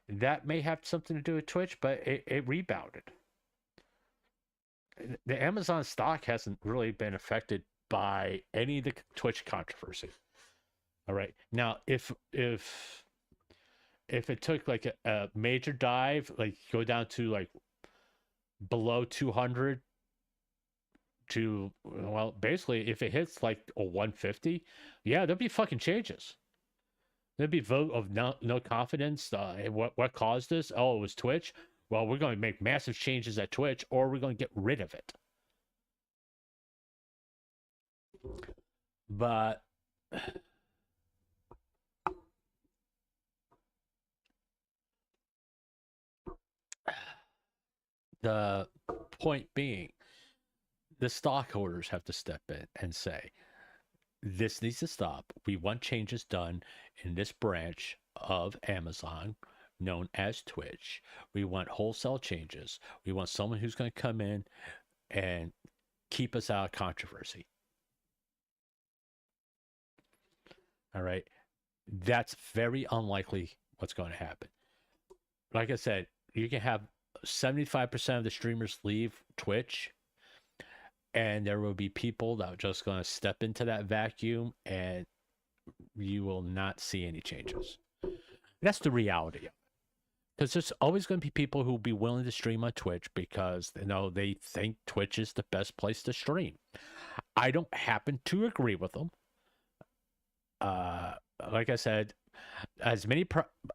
B: that may have something to do with Twitch, but it rebounded. The Amazon stock hasn't really been affected by any of the Twitch controversy. All right. Now, if it took like a major dive, like go down to like below 200 to, well, basically if it hits like a 150, yeah, there'll be fucking changes. There'd be vote of no confidence. What caused this? Oh, it was Twitch. Well, we're going to make massive changes at Twitch, or we're going to get rid of it. But the point being, the stockholders have to step in and say, this needs to stop. We want changes done in this branch of Amazon known as Twitch. We want wholesale changes. We want someone who's going to come in and keep us out of controversy. All right. That's very unlikely what's going to happen. Like I said, you can have 75% of the streamers leave Twitch, and there will be people that are just going to step into that vacuum, and you will not see any changes. That's the reality of it. Because there's always going to be people who will be willing to stream on Twitch because, you know, they think Twitch is the best place to stream. I don't happen to agree with them. Like I said, as many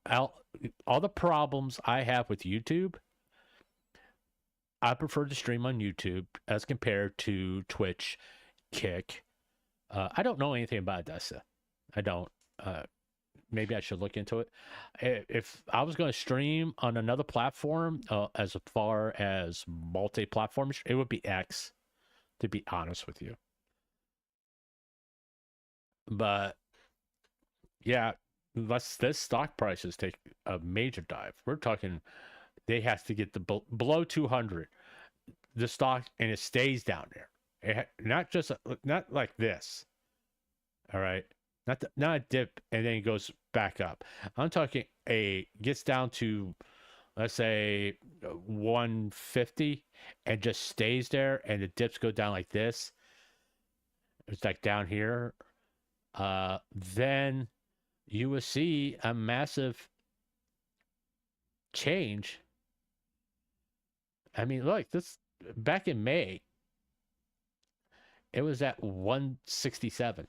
B: all the problems I have with YouTube, I prefer to stream on YouTube as compared to Twitch, Kick. I don't know anything about Dessa. I don't. Maybe I should look into it. If I was going to stream on another platform, as far as multi-platform, it would be X, to be honest with you. But yeah, unless this stock prices take a major dive, we're talking they have to get the below 200, the stock, and it stays down there. Not like this. All right. Not a dip and then it goes back up. I'm talking gets down to, let's say, 150 and just stays there, and the dips go down like this. It's like down here. Then you will see a massive change. I mean, look, this back in May, it was at 167.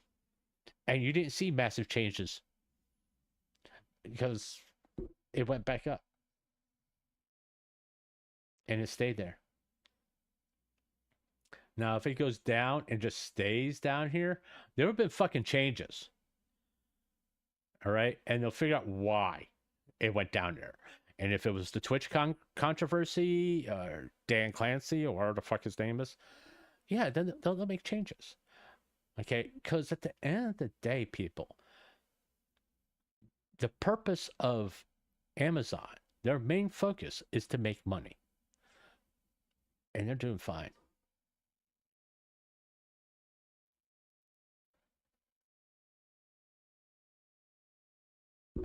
B: And you didn't see massive changes because it went back up. And it stayed there. Now, if it goes down and just stays down here, there have been fucking changes. All right? And they'll figure out why it went down there. And if it was the Twitch controversy, or Dan Clancy, or whatever the fuck his name is, yeah, then they'll make changes. Okay? Because at the end of the day, people, the purpose of Amazon, their main focus is to make money. And they're doing fine.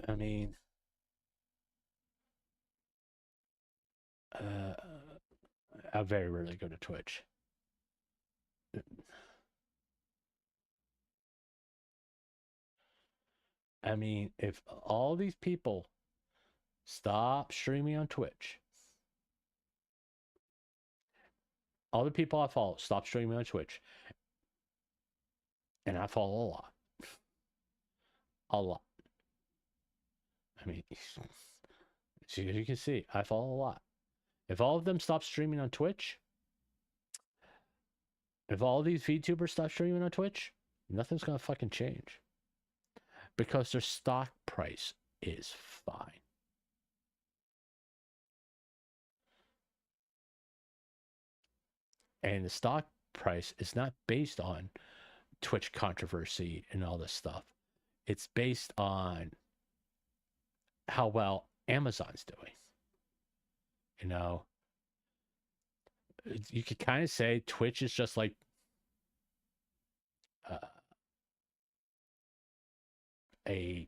B: I mean, I very rarely go to Twitch. I mean, if all these people stop streaming on Twitch, all the people I follow stop streaming on Twitch, and I follow a lot. A lot. I mean, as you can see, I follow a lot. If all of them stop streaming on Twitch, if all these VTubers stop streaming on Twitch, nothing's going to fucking change. Because their stock price is fine. And the stock price is not based on Twitch controversy and all this stuff. It's based on how well Amazon's doing. You know, you could kind of say Twitch is just like a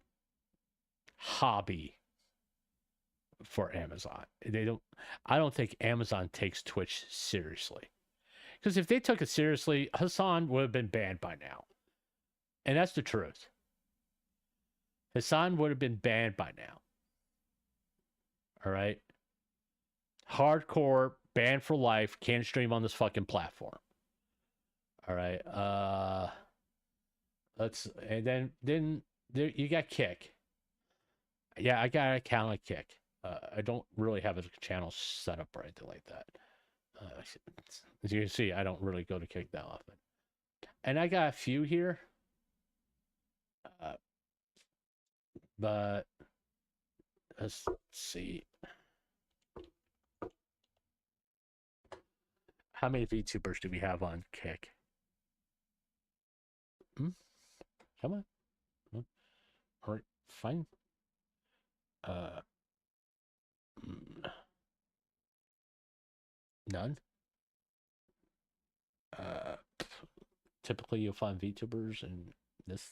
B: hobby for Amazon. I don't think Amazon takes Twitch seriously. Because if they took it seriously, Hassan would have been banned by now. And that's the truth. Hassan would have been banned by now. All right? Hardcore, banned for life, can't stream on this fucking platform. All right? And then there, you got Kick. Yeah, I got an account on Kick. I don't really have a channel set up or anything like that. As you can see, I don't really go to Kick that often. And I got a few here. But let's see. How many VTubers do we have on Kick? Come on. All right, fine. None. Typically you'll find VTubers and this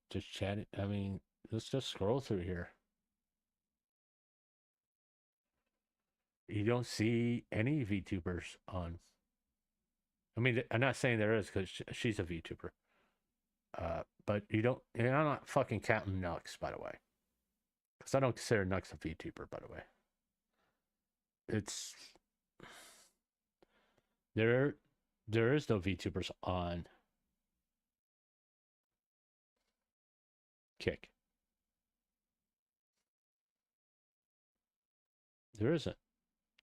B: just chatting. I mean, let's just scroll through here. You don't see any VTubers on. I mean, I'm not saying there is because she's a VTuber. But you don't, and I'm not fucking counting Nux, by the way. Because I don't consider Nux a VTuber, by the way. It's, there is no VTubers on Kick. There isn't.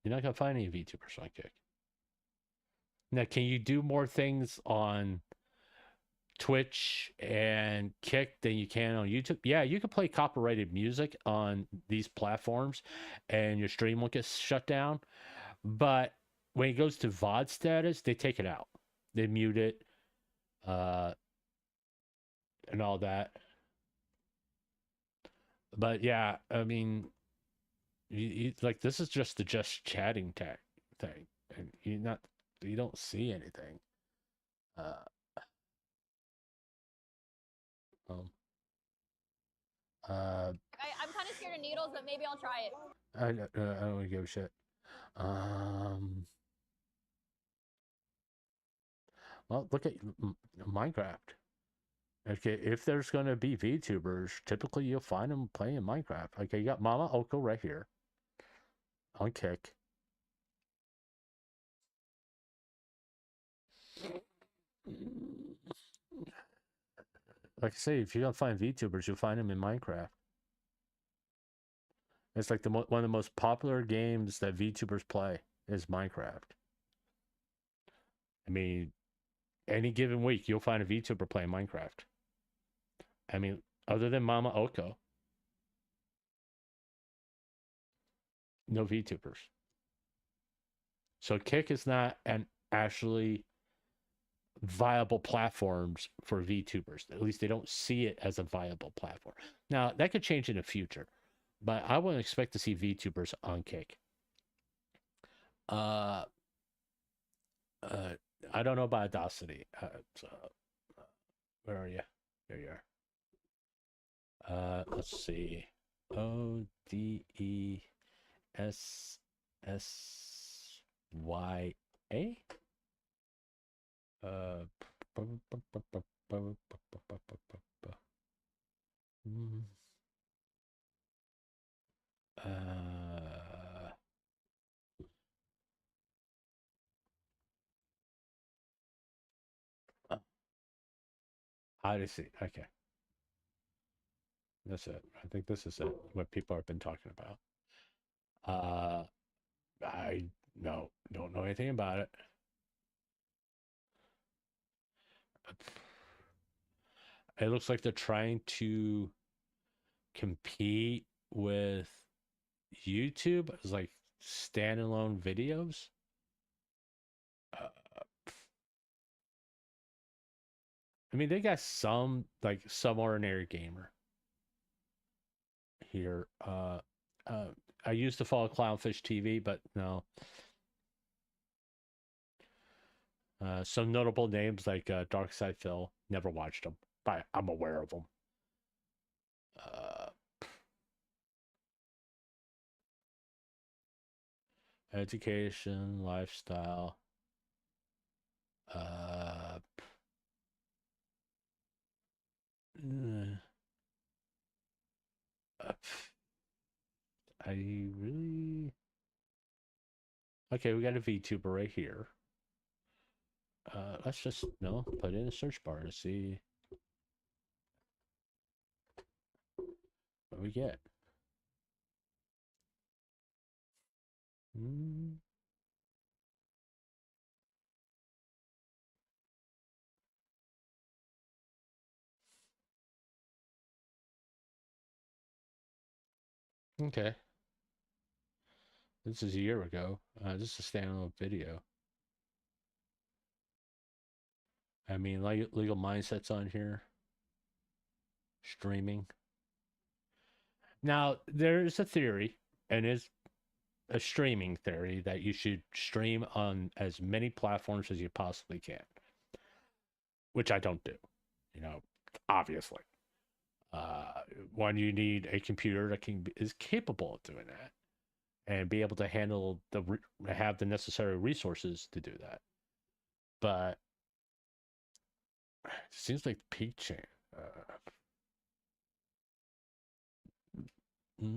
B: You're not going to find any VTubers on Kick. Now, can you do more things on Twitch and Kick than you can on YouTube? Yeah, you can play copyrighted music on these platforms and your stream won't get shut down. But when it goes to VOD status, they take it out. They mute it and all that. But yeah, I mean, like, this is just the just chatting tag thing, and you don't see anything.
U: I'm kind of scared of needles, but maybe I'll try it.
B: I don't really give a shit. Well, look at Minecraft. Okay, if there's going to be VTubers, typically you'll find them playing Minecraft. Okay, you got Mama Oko right here on Kick. Like I say, if you don't find VTubers, you'll find them in Minecraft. It's like one of the most popular games that VTubers play is Minecraft. I mean, any given week, you'll find a VTuber playing Minecraft. I mean, other than Mama Oko, no VTubers. So Kick is not an actually viable platforms for VTubers. At least they don't see it as a viable platform. Now, that could change in the future, but I wouldn't expect to see VTubers on Kick. I don't know about Audacity. Where are you? There you are. Let's see. ODESSYA. Odyssey. Okay. That's it. I think this is it. What people have been talking about. I don't know anything about it. It looks like they're trying to compete with YouTube as like standalone videos. I mean, they got some ordinary gamer here. I used to follow Clownfish TV, but no. Some notable names like Darkside Phil. Never watched them, but I'm aware of them. Education, lifestyle. I really... Okay, we got a VTuber right here. Let's just, put in a search bar to see what we get. Okay. This is a year ago. This is a standalone video. I mean, Legal Mindset's on here. Streaming. Now, there's a theory, and it's a streaming theory, that you should stream on as many platforms as you possibly can. Which I don't do, obviously. One, you need a computer that is capable of doing that and be able to handle have the necessary resources to do that. But it seems like peak chain. I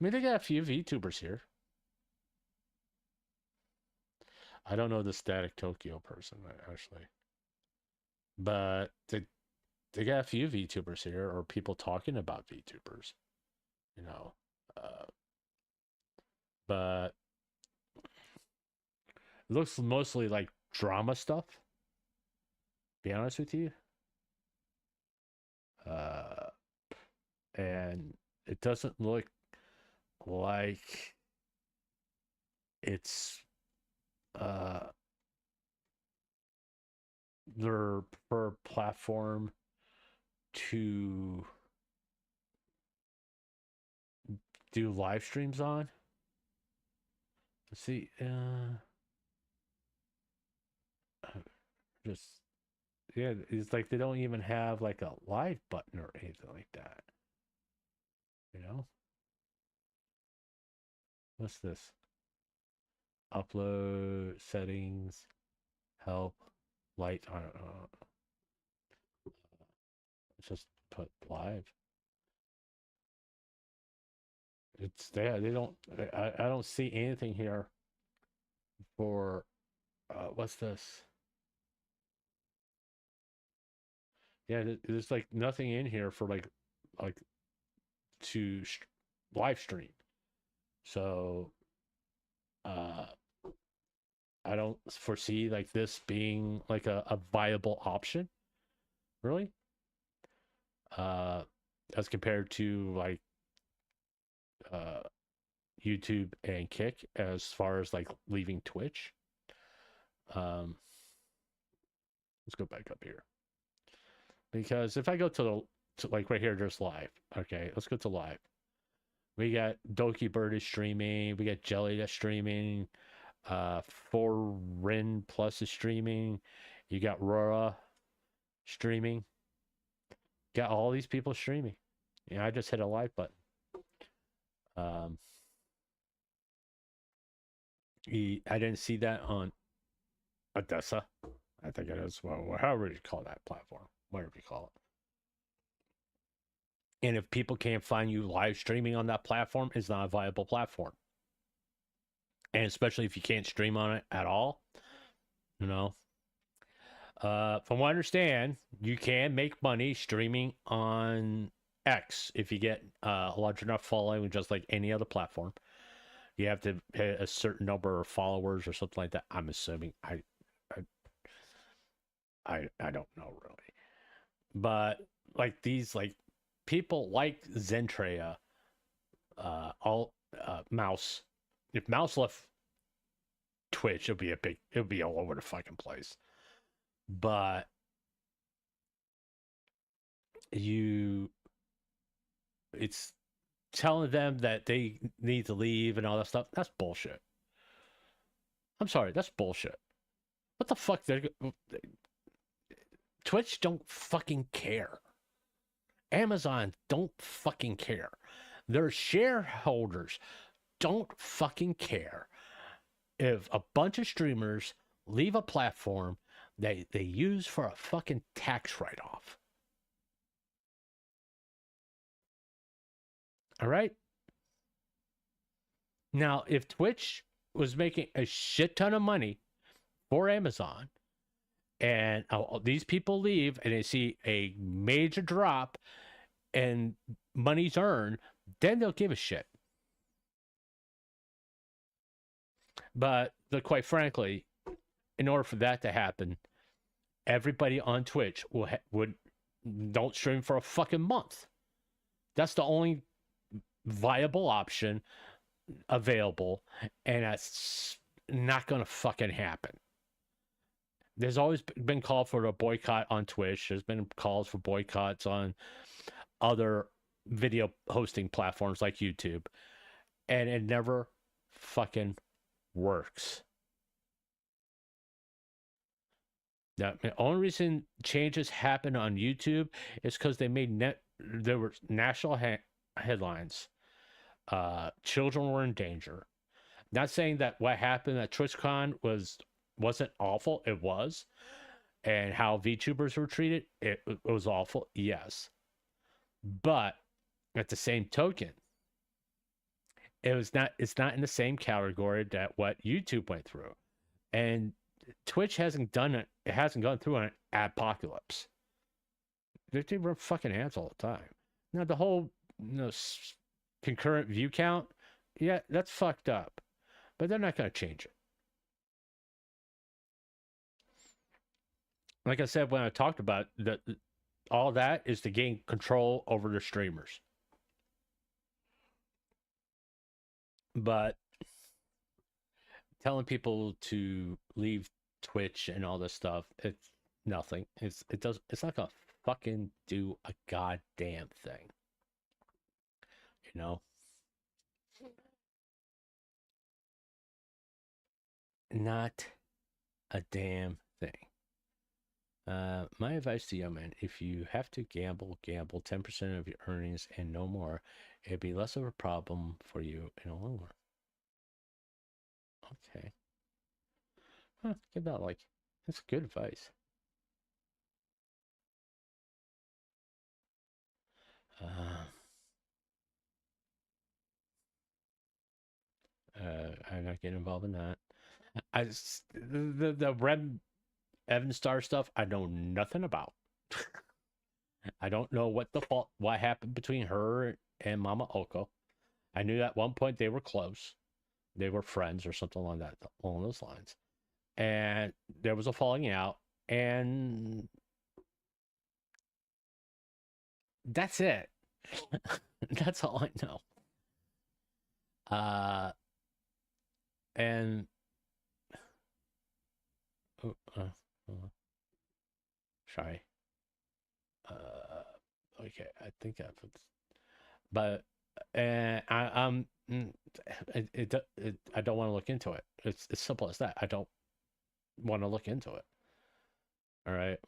B: mean, they got a few VTubers here. I don't know the Static Tokyo person, actually. But they got a few VTubers here, or people talking about VTubers. But it looks mostly like drama stuff. Be honest with you. And it doesn't look like it's their per platform to do live streams on. Let's see. It's like they don't even have like a live button or anything like that. What's this? Upload settings, help, light. I don't know. Let's just put live. It's there. They don't. I don't see anything here for. What's this? Yeah, there's like nothing in here for like to live stream. So, uh, I don't foresee like this being like a viable option, really. As compared to like uh YouTube and Kick as far as like leaving Twitch. Let's go back up here. Because if I go to like right here, there's live. Okay, let's go to live. We got Doki Bird is streaming. We got Jelly that's streaming. Foreign Plus is streaming. You got Rora streaming. Got all these people streaming. Yeah, I just hit a live button. I didn't see that on Odessa. I think it is. Well, however you call that platform, whatever you call it. And if people can't find you live streaming on that platform, it's not a viable platform. And especially if you can't stream on it at all, you know. From what I understand, you can make money streaming on X if you get a large enough following, just like any other platform. You have to hit a certain number of followers or something like that. I'm assuming. I don't know really, but like these like people like Zentrea, Mouse. If Mouse left Twitch, it'll be all over the fucking place. But it's telling them that they need to leave and all that stuff. That's bullshit. I'm sorry, that's bullshit. What the fuck? Twitch don't fucking care. Amazon don't fucking care. Their shareholders don't fucking care if a bunch of streamers leave a platform that they use for a fucking tax write-off. All right? Now, if Twitch was making a shit ton of money for Amazon and these people leave and they see a major drop and money's earned, then they'll give a shit. But quite frankly, in order for that to happen, everybody on Twitch would don't stream for a fucking month. That's the only viable option available, and that's not gonna fucking happen. There's always been call for a boycott on Twitch. There's been calls for boycotts on other video hosting platforms like YouTube, and it never fucking works. Now, the only reason changes happen on YouTube is because they made there were national headlines. Children were in danger. Not saying that what happened at TwitchCon wasn't awful. It was. And how VTubers were treated, it was awful. Yes. But at the same token, it's not in the same category that what YouTube went through. And Twitch hasn't done it. It hasn't gone through an apocalypse. They run fucking ads all the time. Now the whole concurrent view count, yeah, that's fucked up. But they're not going to change it. Like I said when I talked about that, all that is to gain control over the streamers. But telling people to leave Twitch and all this stuff, it's nothing. It's not gonna fucking do a goddamn thing. You know? Not a damn thing. My advice to you, man, if you have to gamble 10% of your earnings and no more, it'd be less of a problem for you in the long run. Okay. Huh, give that that's good advice. I'm not getting involved in that. The Red Evan Star stuff, I know nothing about. I don't know what happened between her and Mama Oko. I knew at one point they were close. They were friends or something along those lines. And there was a falling out, and that's it. That's all I know. And sorry. Okay, I think I put, but and I don't want to look into it. It's as simple as that. I don't want to look into it. All right,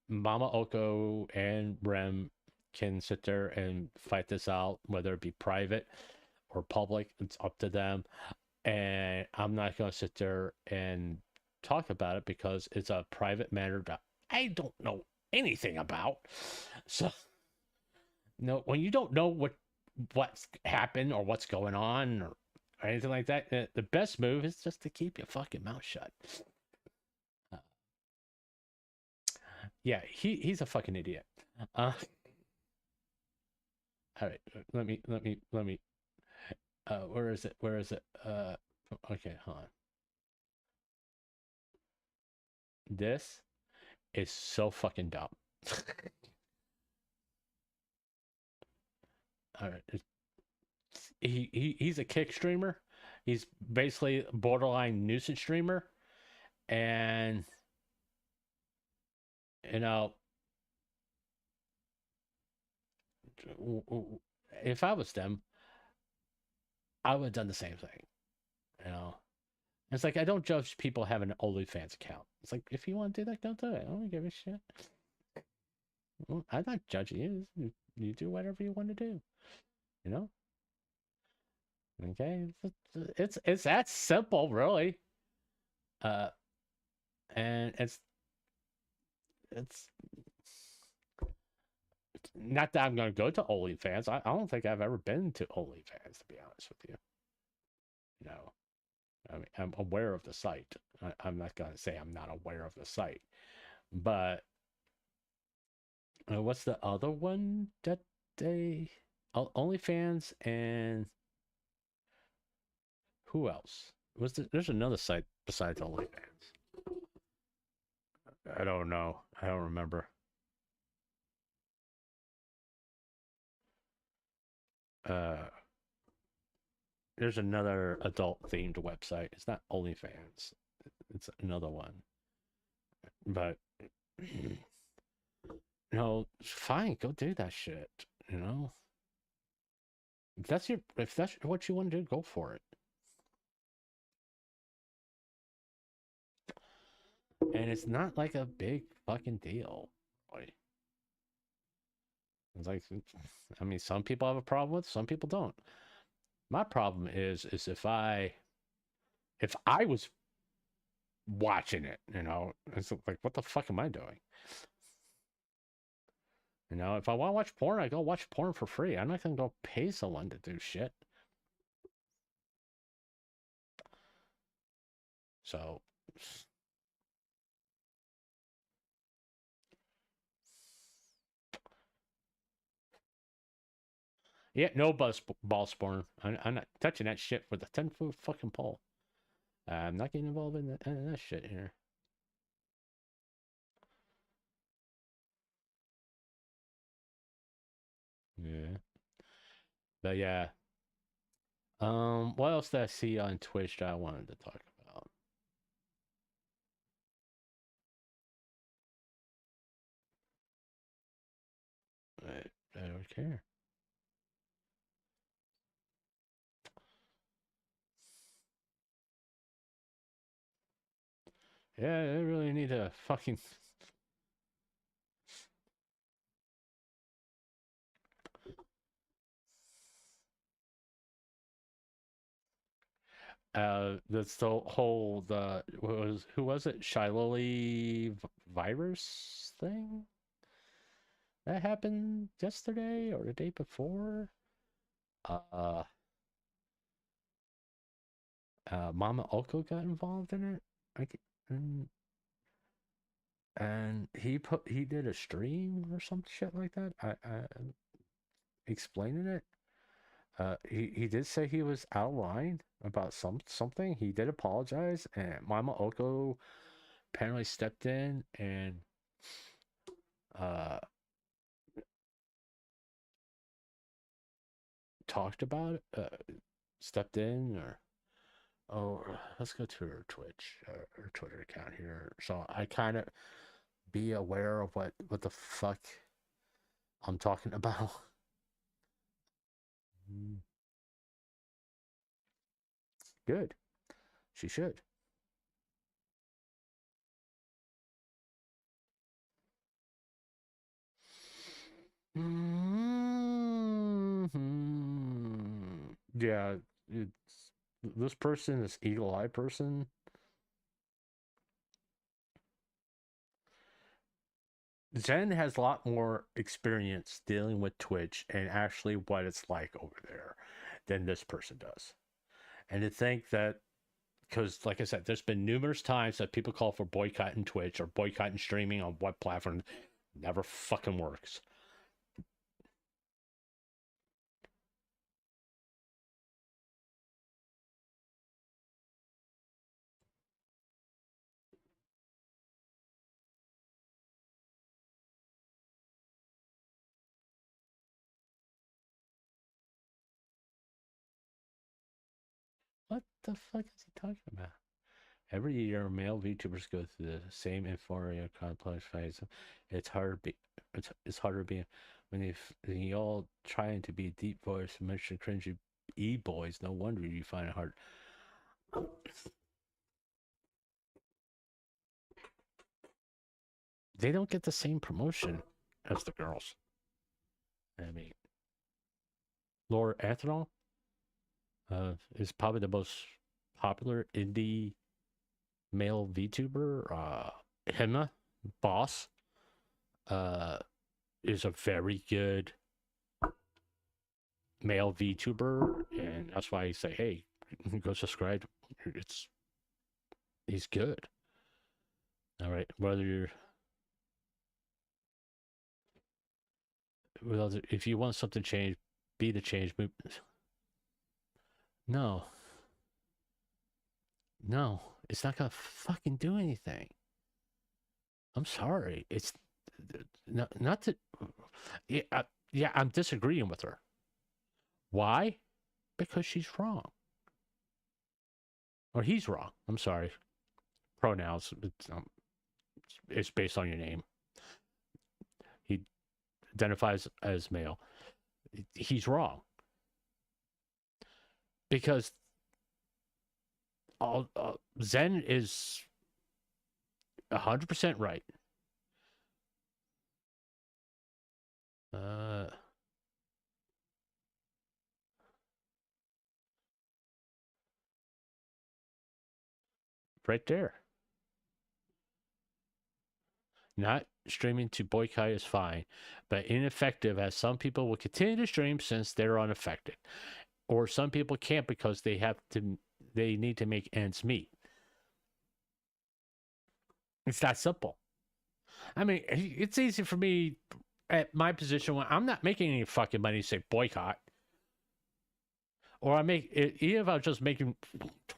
B: Mama Oko and Rem can sit there and fight this out, whether it be private or public. It's up to them, and I'm not going to sit there and talk about it because it's a private matter that I don't know anything about. So, no, when you don't know what's happened or what's going on or anything like that, the best move is just to keep your fucking mouth shut. Yeah, he's a fucking idiot. All right, let me. Where is it? Okay, hold on. This is so fucking dumb. All right, he's a kick streamer. He's basically a borderline nuisance streamer, and you know, if I was them, I would have done the same thing. You know, it's like I don't judge people having an OnlyFans account. It's like if you want to do that, don't do it. I don't give a shit. I'm not judging you. You do whatever you want to do. You know. Okay, it's that simple, really. And it's not that I'm going to go to OnlyFans. I don't think I've ever been to OnlyFans, to be honest with you. No, I mean I'm aware of the site. I'm not going to say I'm not aware of the site, but what's the other one that they OnlyFans and who else? There's another site besides OnlyFans. I don't know. I don't remember. There's another adult themed website. It's not OnlyFans. It's another one. But fine, go do that shit. You know? If that's what you want to do, go for it. And it's not like a big fucking deal. It's like, I mean, some people have a problem with it, some people don't. My problem is if I was watching it, it's like, what the fuck am I doing? If I want to watch porn, I go watch porn for free. I'm not going to go pay someone to do shit. So, yeah, no ball sporn. I'm not touching that shit with a 10-foot fucking pole. I'm not getting involved in that shit here. Yeah. But yeah. What else did I see on Twitch that I wanted to talk about? I don't care. Yeah, I really need to fucking... that's the whole, who was it? Shiloli virus thing? That happened yesterday or the day before? Mama Oko got involved in it. And he did a stream or some shit like that. I explaining it. He did say he was out of line about something. He did apologize, and Mama Oko apparently stepped in and talked about it. Stepped in, let's go to her Twitch or Twitter account here, so I kind of be aware of what the fuck I'm talking about. Good. She should. Yeah, this person, this eagle eye person. Zen has a lot more experience dealing with Twitch and actually what it's like over there than this person does. And to think that, because like I said, there's been numerous times that people call for boycotting Twitch or boycotting streaming on what platform, never fucking works. What the fuck is he talking about? Every year, male VTubers go through the same inferior complex phase. It's hard to be. It's harder to be when they all trying to be deep voice, mention cringy e-boys. No wonder you find it hard. They don't get the same promotion as the girls. I mean, Laura Athenol is probably the most popular indie male VTuber. Hema Boss is a very good male VTuber, and that's why I say, hey, go subscribe. He's good. All right, if you want something changed, be the change. No, it's not gonna fucking do anything. I'm sorry. It's not to. Yeah, I'm disagreeing with her. Why? Because she's wrong. Or he's wrong. I'm sorry. Pronouns. It's based on your name. He identifies as male. He's wrong. Because Zen is 100% right. Right there. Not streaming to boycott is fine, but ineffective as some people will continue to stream since they're unaffected. Or some people can't because they need to make ends meet. It's that simple. I mean, it's easy for me at my position when I'm not making any fucking money to say boycott. Or even if I was just making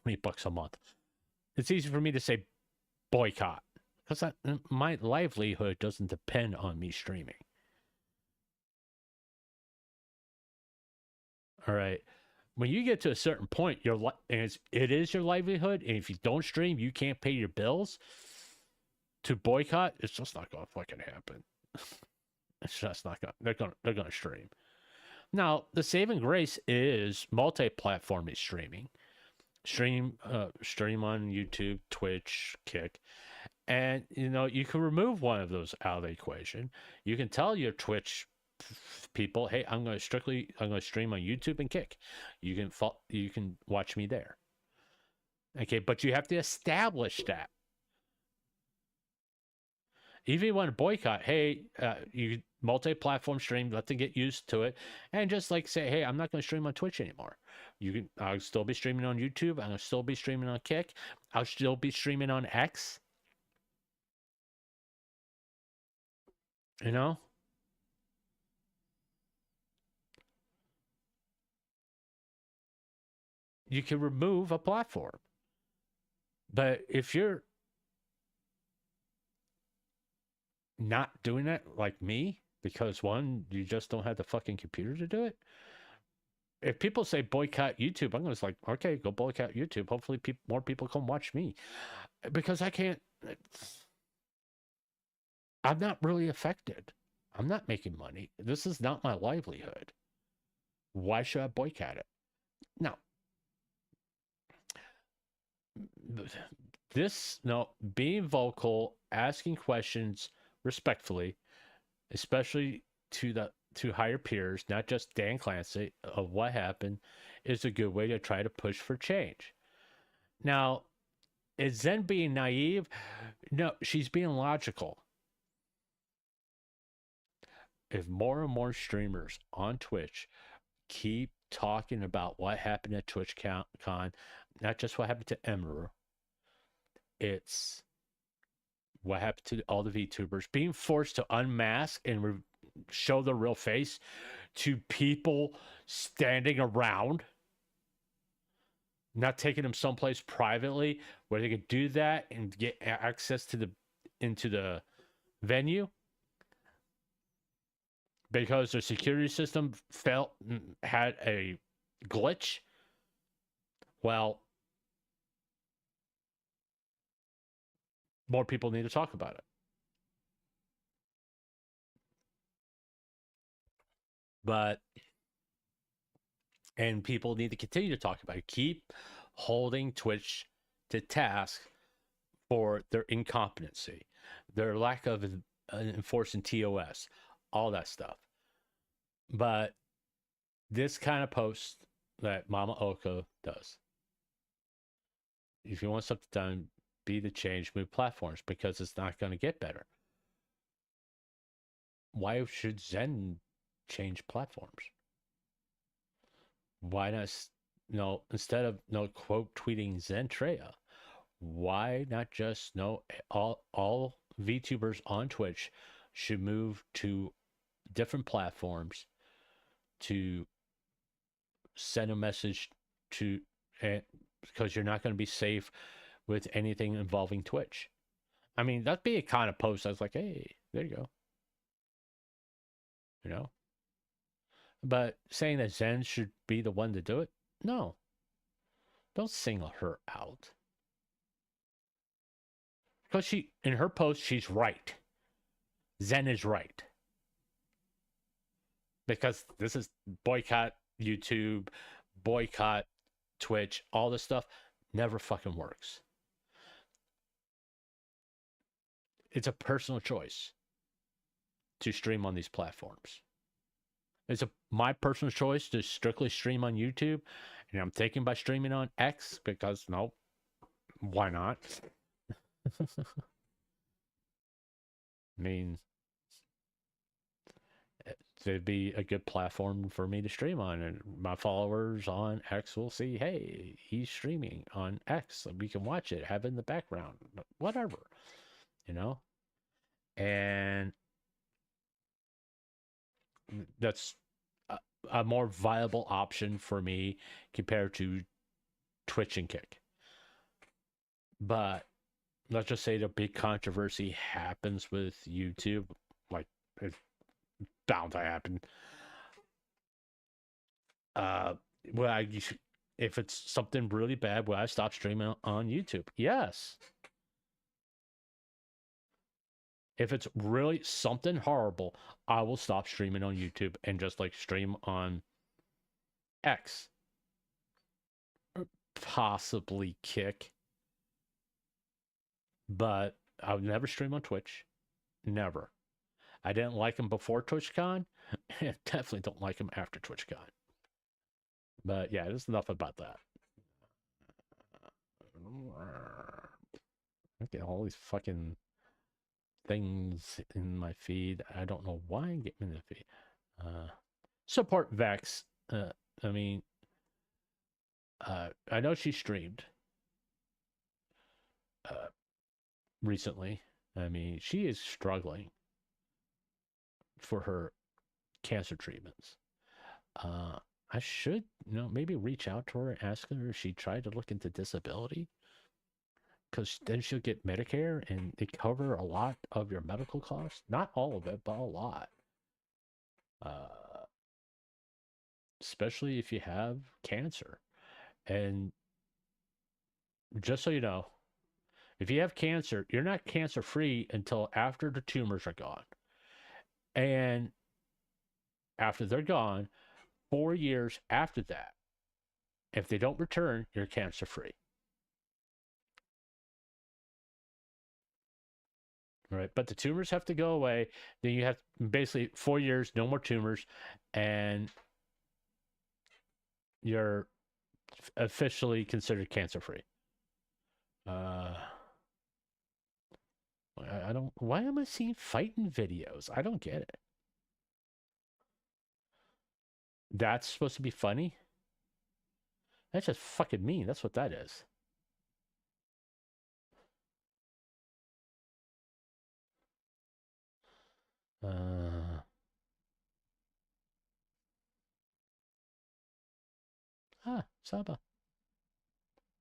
B: $20 a month, it's easy for me to say boycott. Because my livelihood doesn't depend on me streaming. All right. When you get to a certain point, it is your livelihood, and if you don't stream, you can't pay your bills. To boycott, it's just not gonna fucking happen. It's just not gonna. They're gonna stream. Now, the saving grace is multi-platform streaming. Stream on YouTube, Twitch, Kick. And, you can remove one of those out of the equation. You can tell your Twitch people, hey, I'm going to stream on YouTube and Kick. You can watch me there. Okay, but you have to establish that. Even if you want to boycott, hey, you multi-platform stream, let them get used to it, and just like say, hey, I'm not going to stream on Twitch anymore. I'll still be streaming on YouTube. I'm going to still be streaming on Kick. I'll still be streaming on X. You know? You can remove a platform. But if you're not doing it like me, because one, you just don't have the fucking computer to do it. If people say boycott YouTube, I'm going to like, okay, go boycott YouTube. Hopefully more people come watch me. Because I can't, I'm not really affected. I'm not making money. This is not my livelihood. Why should I boycott it? No. Being vocal, asking questions respectfully, especially to higher peers, not just Dan Clancy, of what happened, is a good way to try to push for change. Now, is Zen being naive? No, she's being logical. If more and more streamers on Twitch keep talking about what happened at TwitchCon, not just what happened to Emerald, it's what happened to all the VTubers being forced to unmask and show their real face to people standing around, not taking them someplace privately where they could do that and get access to into the venue because their security system had a glitch. Well, more people need to talk about it. And people need to continue to talk about it. Keep holding Twitch to task for their incompetency, their lack of enforcing TOS, all that stuff. But this kind of post that Mama Oko does, if you want something done, be the change, move platforms, because it's not going to get better. Why should Zen change platforms? Why not, instead of quote tweeting Zentrea, why not just all VTubers on Twitch should move to different platforms to send a message to, because you're not going to be safe with anything involving Twitch. I mean, that'd be a kind of post I was like, hey, there you go. You know? But saying that Zen should be the one to do it? No. Don't single her out. Because in her post, she's right. Zen is right. Because this is boycott YouTube, boycott Twitch, all this stuff never fucking works. It's a personal choice to stream on these platforms. It's my personal choice to strictly stream on YouTube, and I'm thinking about streaming on X because why not? I mean, it'd be a good platform for me to stream on, and my followers on X will see, hey, he's streaming on X, so we can watch it, have it in the background, whatever, and that's a more viable option for me compared to Twitch and Kick. But let's just say the big controversy happens with YouTube, like it's bound to happen. If it's something really bad, will I stop streaming on YouTube? Yes. If it's really something horrible, I will stop streaming on YouTube and just stream on X. Or possibly Kick. But I would never stream on Twitch. Never. I didn't like him before TwitchCon. I definitely don't like him after TwitchCon. But yeah, there's enough about that. Okay, all these fucking things in my feed. I don't know why I'm getting in the feed. Support Vex. I mean, I know she streamed recently. I mean, she is struggling for her cancer treatments. I should, maybe reach out to her and ask her if she tried to look into disability. Because then she'll get Medicare and they cover a lot of your medical costs. Not all of it, but a lot. Especially if you have cancer. And just so you know, if you have cancer, you're not cancer free until after the tumors are gone. And after they're gone, 4 years after that, if they don't return, you're cancer free. Right, but the tumors have to go away. Then you have basically 4 years, no more tumors, and you're officially considered cancer-free. I don't. Why am I seeing fighting videos? I don't get it. That's supposed to be funny? That's just fucking mean. That's what that is. Saba.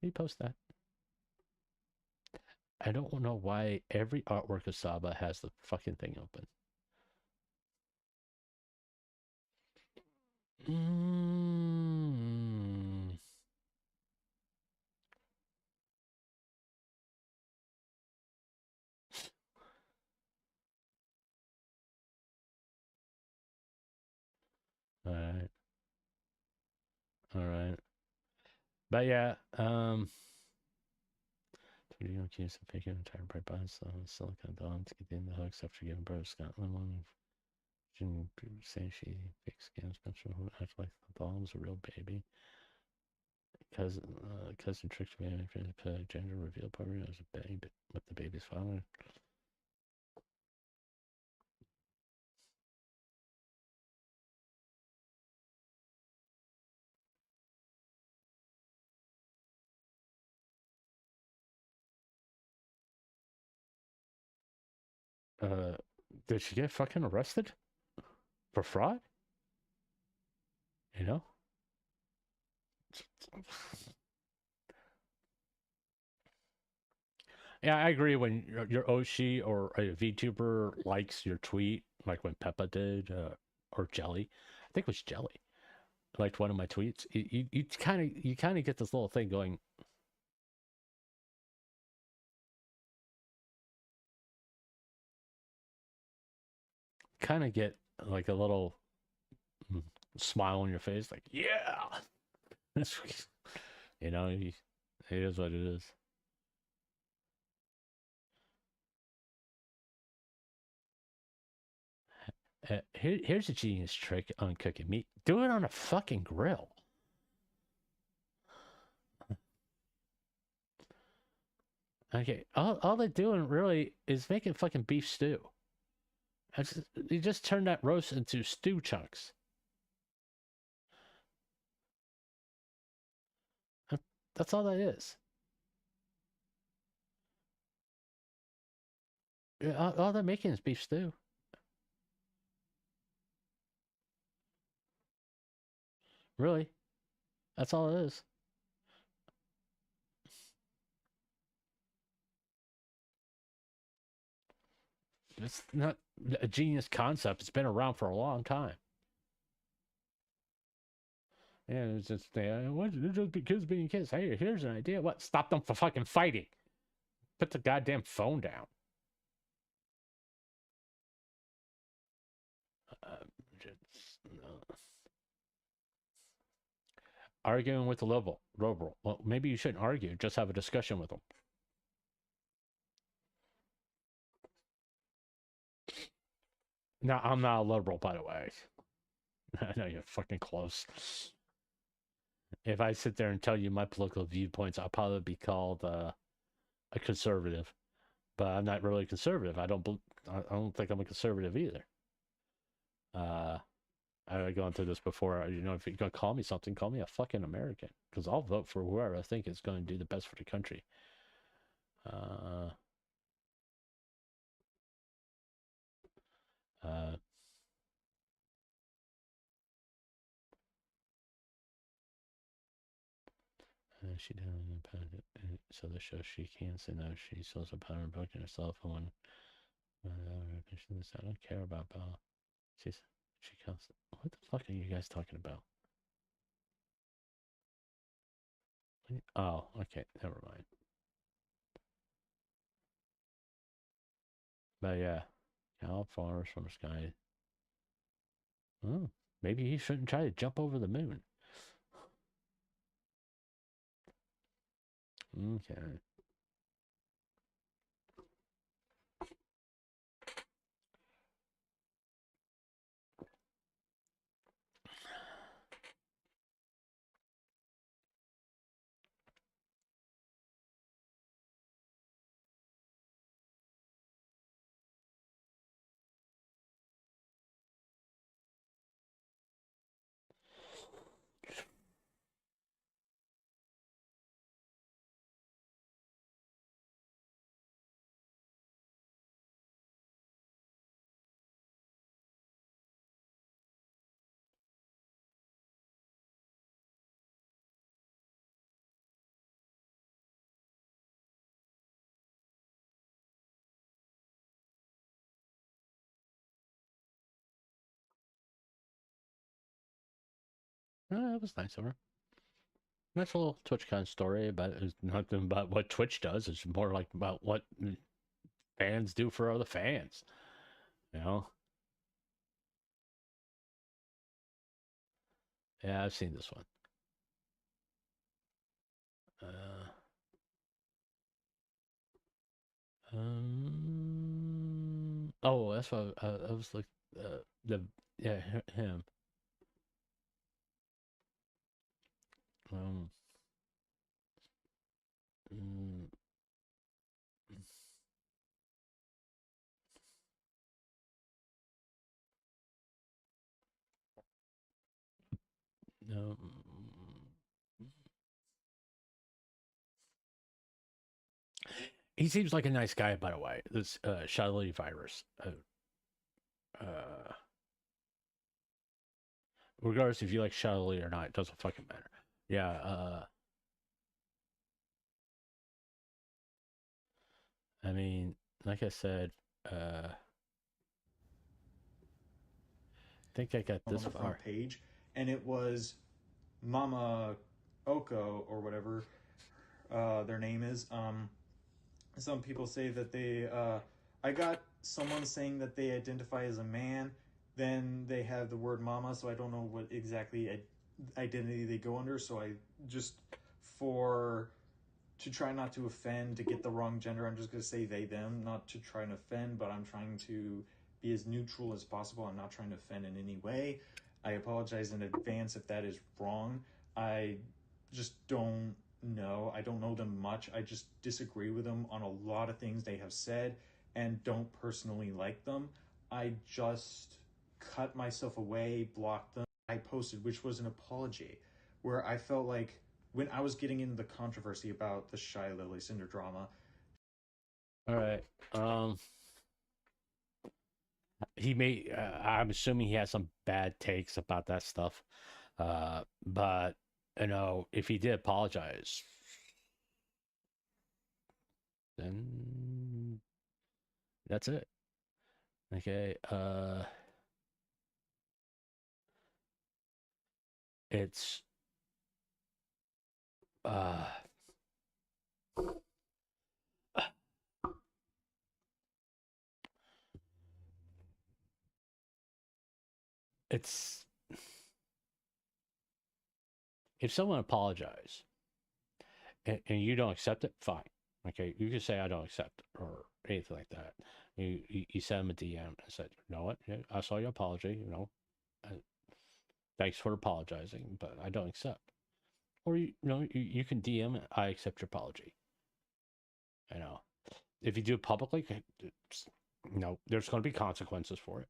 B: Repost that. I don't know why every artwork of Saba has the fucking thing open. All right. All right. But yeah, 3D keys of picking entire bright bonds, silicon domes to get in the hooks after giving birth. Scotland one saying she fake scans mentioned who act like the doll's a real baby. Cousin tricked me and put gender reveal party as a baby with the baby's father. Did she get fucking arrested for fraud? You know? Yeah, I agree. When your Oshi or a VTuber likes your tweet, like when Peppa did, or Jelly, I think it was Jelly, liked one of my tweets. You kind of get this little thing going. Kind of get like a little smile on your face, like yeah, you know, it is what it is. Here's a genius trick on cooking meat. Do it on a fucking grill. Okay, all they're doing really is making fucking beef stew. You just turn that roast into stew chunks. That's all that is. All they're making is beef stew. Really. That's all it is. It's not a genius concept. It's been around for a long time. Yeah, it's just, what? Just be kids being kids. Hey, here's an idea. What? Stop them from fucking fighting. Put the goddamn phone down. Arguing with the liberal. Well, maybe you shouldn't argue. Just have a discussion with them. No, I'm not a liberal, by the way. I know you're fucking close. If I sit there and tell you my political viewpoints, I'll probably be called a conservative. But I'm not really conservative. I don't I don't think I'm a conservative either. I've gone through this before. You know, if you're gonna call me something, call me a fucking American, because I'll vote for whoever I think is going to do the best for the country. She didn't so the show she can't say no. She sells a powder book in herself and one. I don't care about Bella. She comes. What the fuck are you guys talking about? Oh, okay, never mind. But yeah, Cal Farmers from the Sky. Oh, maybe he shouldn't try to jump over the moon. Okay. That was nice of her. Nice little Twitch kind of story, but it's nothing about what Twitch does. It's more like about what fans do for other fans. You know? Yeah, I've seen this one. Oh, that's what I was like. Him. Mm, no. He seems like a nice guy, by the way. This Shadowly virus. Regardless if you like Shadowly or not, it doesn't fucking matter. Yeah. I mean, like I said, I think I got this
A: on the
B: far.
A: front page, and it was Mama Oko or whatever their name is. Some people say that they. I got someone saying that they identify as a man. Then they have the word Mama, so I don't know what exactly identity they go under. So I just to try not to offend, to get the wrong gender, I'm just going to say they, them, not to try and offend, but I'm trying to be as neutral as possible. I'm not trying to offend in any way. I apologize in advance if that is wrong. I just don't know. I don't know them much. I just disagree with them on a lot of things they have said and don't personally like them. I just cut myself away, blocked them. I posted, which was an apology, where I felt like when I was getting into the controversy about the Shy Lily Cinder drama.
B: All right. He may. I'm assuming he has some bad takes about that stuff. But you know, if he did apologize, then that's it. Okay. It's it's if someone apologizes and you don't accept it, fine. Okay, you can say I don't accept it or anything like that. You send them a DM and said, you know what? I saw your apology. You know, thanks for apologizing, but I don't accept. Or you know, you can DM it, I accept your apology. You know, if you do it publicly, No, there's going to be consequences for it.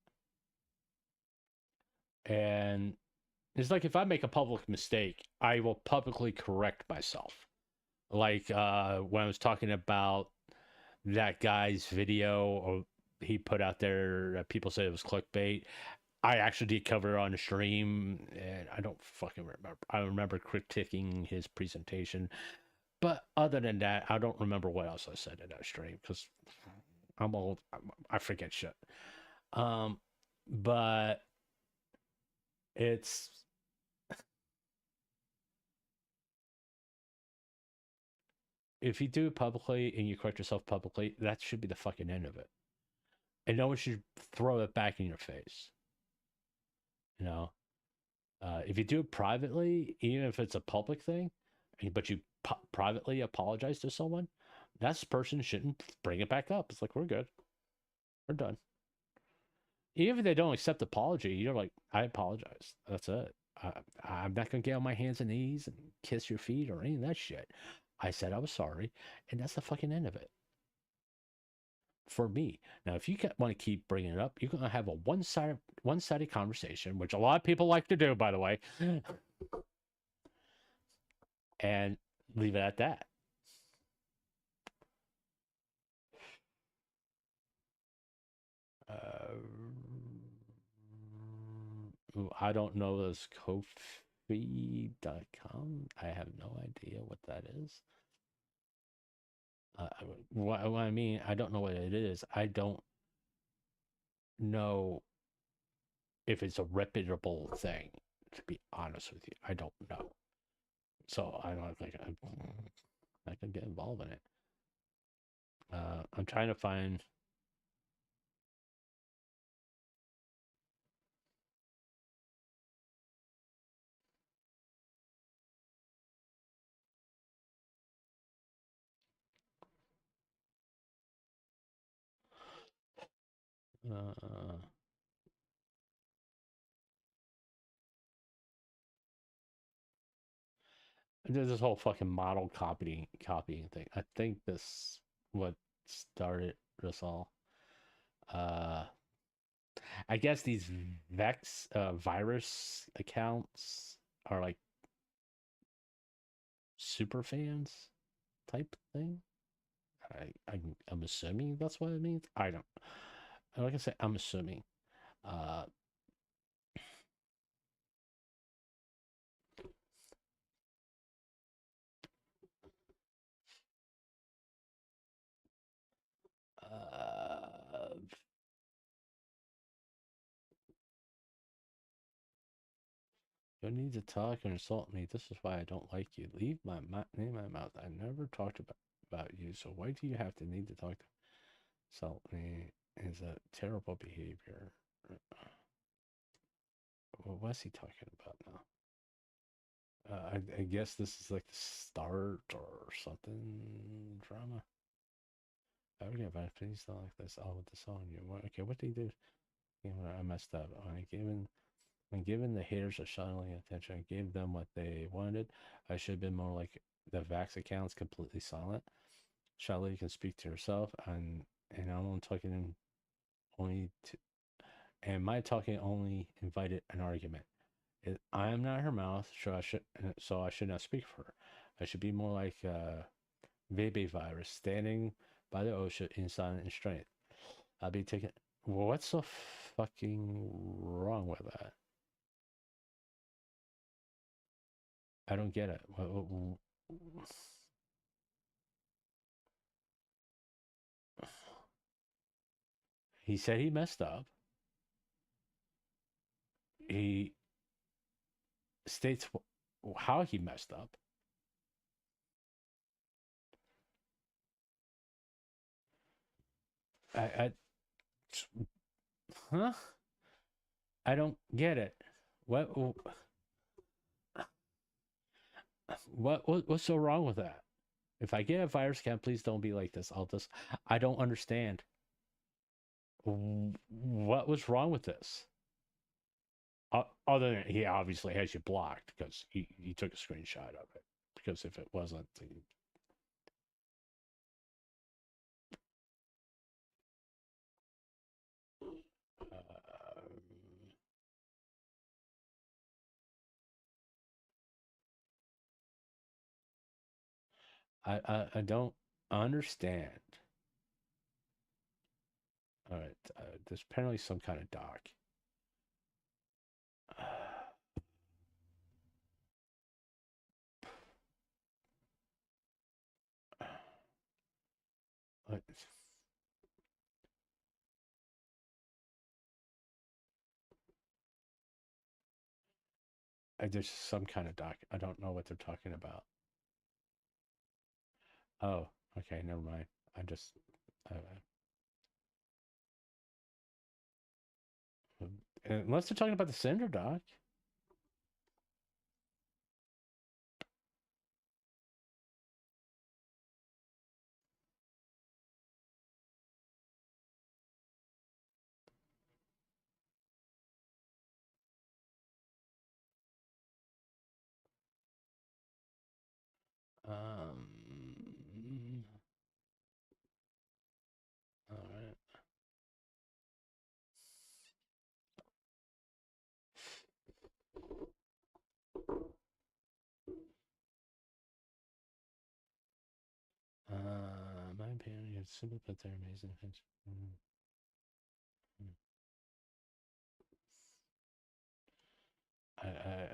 B: And it's like if I make a public mistake, I will publicly correct myself. Like when I was talking about that guy's video or he put out there, people said it was clickbait. I actually did cover it on the stream, and I don't fucking remember. I remember critiquing his presentation. But other than that, I don't remember what else I said in that stream because I'm old. I forget shit. But it's if you do it publicly and you correct yourself publicly, that should be the fucking end of it. And no one should throw it back in your face. You know, if you do it privately, even if it's a public thing, but you privately apologize to someone, that person shouldn't bring it back up. It's like, we're good. We're done. Even if they don't accept apology, you're like, I apologize. That's it. I'm not going to get on my hands and knees and kiss your feet or any of that shit. I said I was sorry, and that's the fucking end of it. For me. Now, if you want to keep bringing it up, you're going to have a one-sided conversation, which a lot of people like to do, by the way, and leave it at that. I don't know this Ko-fi.com. I have no idea what that is. What I mean, I don't know what it is. I don't know if it's a reputable thing, to be honest with you. I don't know. So I don't think I can get involved in it. I'm trying to find... there's this whole fucking model copying thing. I think this what started this all. I guess these Vex virus accounts are like super fans type thing. I'm assuming that's what it means. I don't. Like I said, I'm assuming. You need to talk and insult me. This is why I don't like you. Leave my name in my mouth. I never talked about you, so why do you have to need to talk to insult me? Is a terrible behavior. Well, what's he talking about now? I guess this is like the start or something drama. I would get bad please don't like this. I'll with this on you. Okay, what did he do? You know, I messed up. When given the haters a shuttling attention, I gave them what they wanted. I should have been more like the Vax accounts, completely silent. Charlotte, you can speak to yourself, and I'm only talking only to, and my talking only invited an argument. I am not her mouth, so I should not speak for her. I should be more like Bebe virus, standing by the ocean in silence and strength. I'll be taking. Well, what's so fucking wrong with that? I don't get it. He said he messed up. He states how he messed up. Huh? I don't get it. What's so wrong with that? If I get a virus account, please don't be like this. I don't understand. What was wrong with this? Other than he obviously has you blocked because he took a screenshot of it. Because if it wasn't, I don't understand. All right, there's apparently some kind of dock. What? There's some kind of dock. I don't know what they're talking about. Oh, okay, never mind. I just... unless they're talking about the cinder dock. All right. My opinion is simple, but they're amazing things.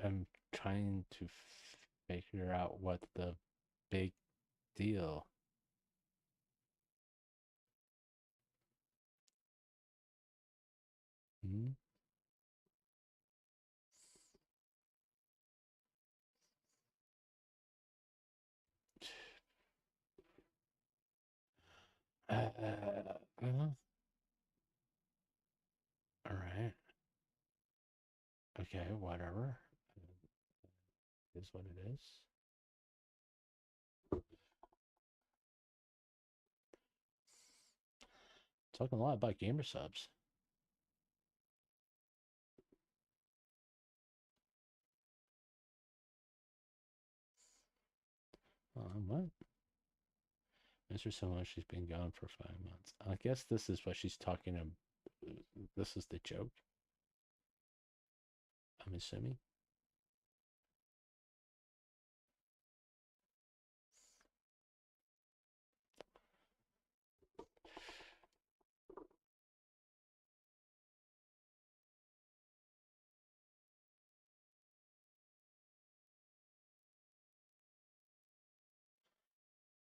B: I'm trying to figure out what the big deal. Hmm? All right. Okay, whatever. It is what it is. Talking a lot about gamer subs. What? Miss her so much she's been gone for 5 months. I guess this is what she's talking about. This is the joke. I'm assuming.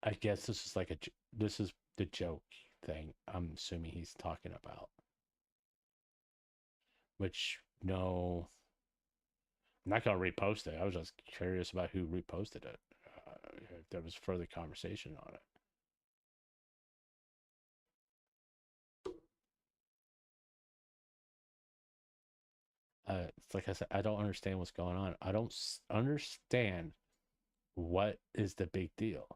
B: I guess this is like this is the joke thing I'm assuming he's talking about. Which, no, I'm not going to repost it. I was just curious about who reposted it. If there was further conversation on it. It's like I said, I don't understand what's going on. I don't understand what is the big deal.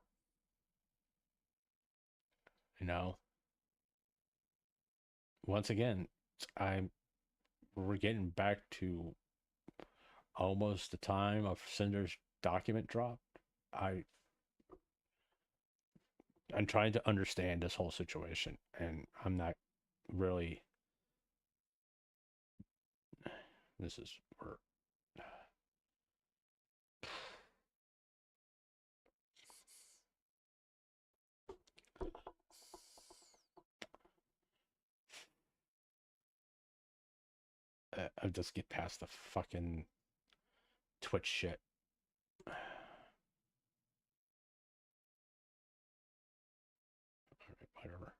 B: You know? Once again, we're getting back to almost the time of Cinder's document drop. I'm trying to understand this whole situation, and I'm not really... This is where... I'll just get past the fucking Twitch shit. Alright, whatever.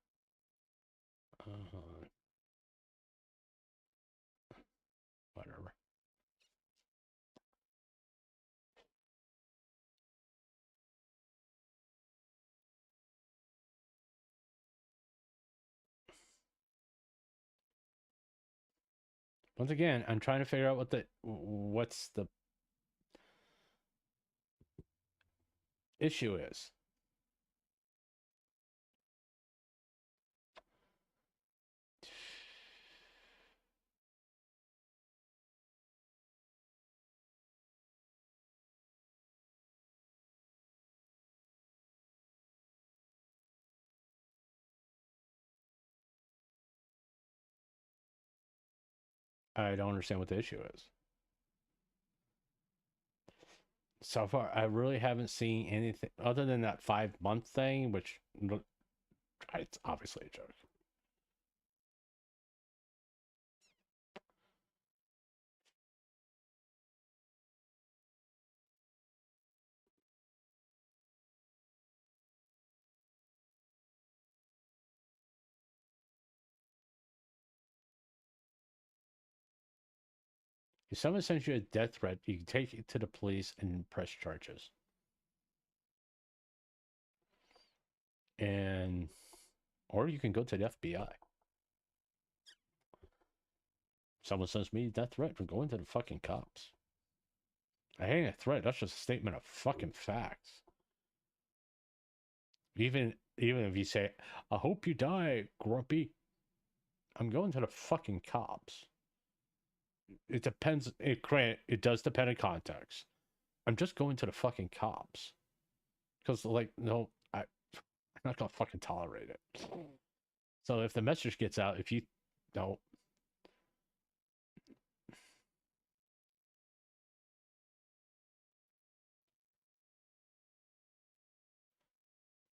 B: Whatever. Once again, I'm trying to figure out what's the issue is. I don't understand what the issue is. so far, I really haven't seen anything other than that 5-month thing, which it's obviously a joke. If someone sends you a death threat, you can take it to the police and press charges. Or you can go to the FBI. Someone sends me a death threat, I'm going to the fucking cops. I ain't a threat, that's just a statement of fucking facts. Even if you say, I hope you die, Grumpy, I'm going to the fucking cops. It depends. It does depend on context. I'm just going to the fucking cops. Because, like, no, I'm not going to fucking tolerate it. So if the message gets out, if you don't.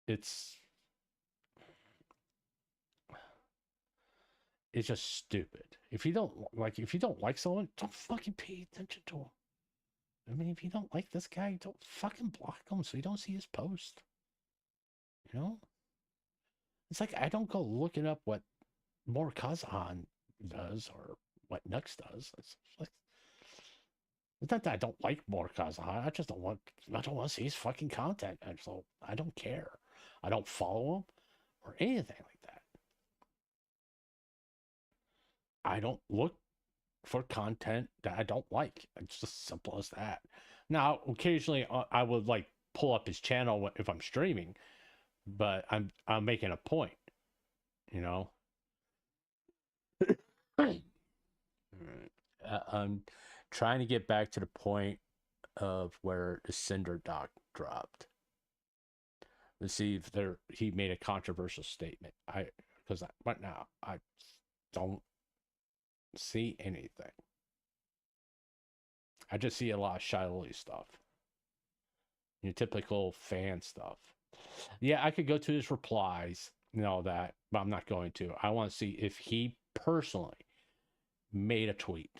B: It's just stupid. If you don't like someone, don't fucking pay attention to him. I mean, if you don't like this guy, don't fucking block him so you don't see his post. You know? It's like I don't go looking up what More Kazan does or what Nux does. It's not that I don't like More Kazan. I just don't want to see his fucking content. And so I don't care. I don't follow him or anything like that. I don't look for content that I don't like. It's just simple as that. Now, occasionally I would like pull up his channel if I'm streaming, but I'm making a point, you know. I'm trying to get back to the point of where the Cinder doc dropped. Let's see if he made a controversial statement. Right now I don't see anything. I just see a lot of Shiley stuff. Your typical fan stuff. Yeah, I could go to his replies and all that, but I'm not going to. I want to see if he personally made a tweet.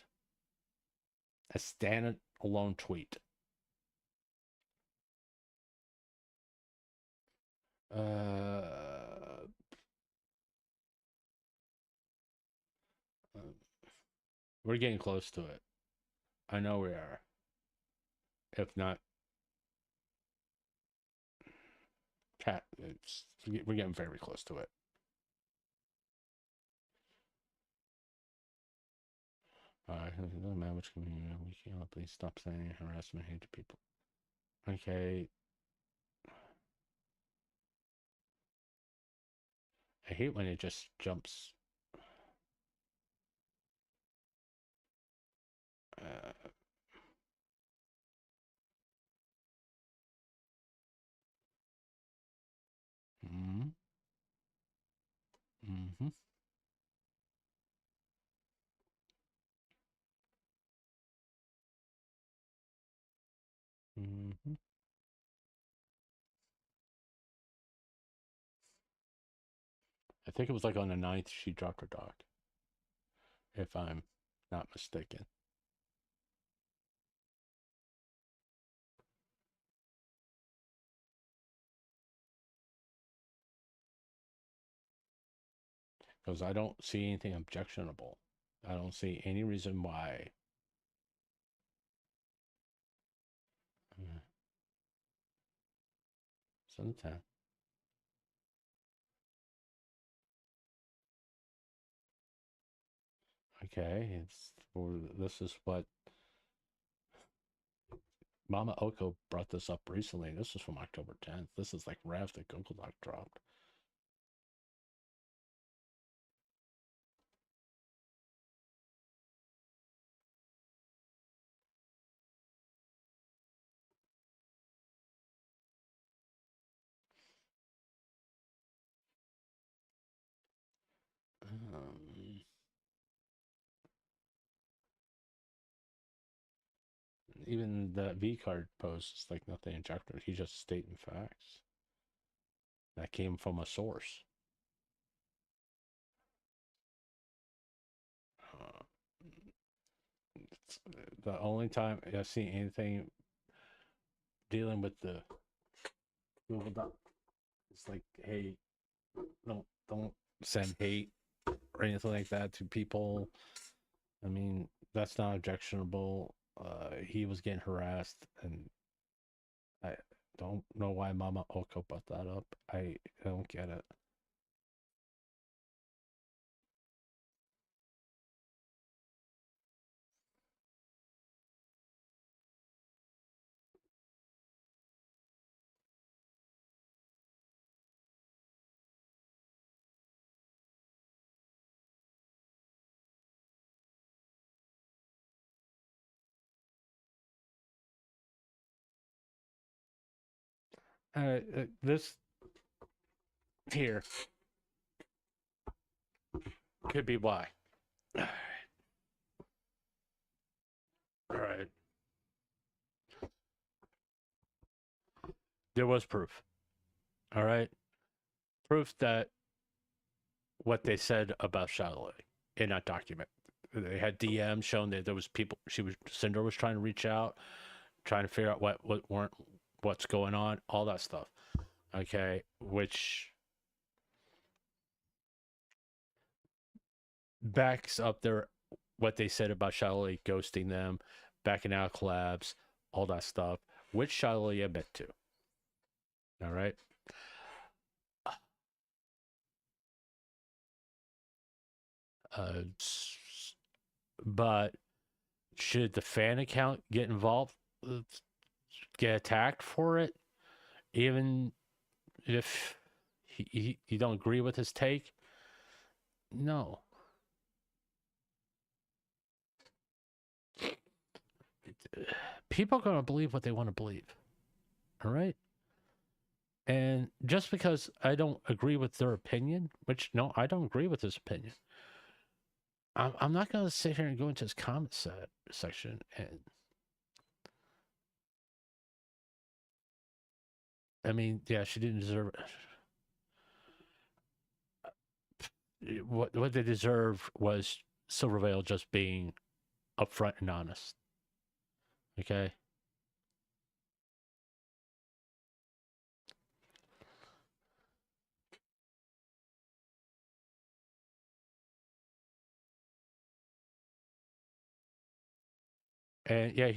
B: A stand-alone tweet. We're getting close to it. I know we are. If not, Pat, we're getting very close to it. It doesn't matter which community. We can't please stop saying harassment, hate to people. Okay. I hate when it just jumps. Mm-hmm. Mm-hmm. Mm-hmm. I think it was like on the 9th she dropped her doc. If I'm not mistaken. Because I don't see anything objectionable. I don't see any reason why. Sometime. Okay, this is what Mama Oko brought this up recently. This is from October 10th. This is like right after Google Doc dropped. even the V card post is like nothing injected. He's just stating facts. That came from a source. The only time I've seen anything dealing with the Google Doc, it's like, hey, don't send hate or anything like that to people. I mean, that's not objectionable. He was getting harassed, and I don't know why Mama Oko brought that up. I don't get it. This here could be why. All right. There was proof. All right. Proof that what they said about Charlotte in that document. They had DMs showing that there was people. Cinder was trying to reach out, trying to figure out what's going on, all that stuff. Okay, which backs up what they said about Charlotte ghosting them, backing out collabs, all that stuff, which Charlotte admit to. All right. But should the fan account get involved, get attacked for it, even if you don't agree with his take? No. People are going to believe what they want to believe. All right? And just because I don't agree with their opinion, which, no, I don't agree with his opinion, I'm not going to sit here and go into his comment section and... I mean, yeah, she didn't deserve it. What they deserved was Silvervale just being upfront and honest. Okay? And yeah,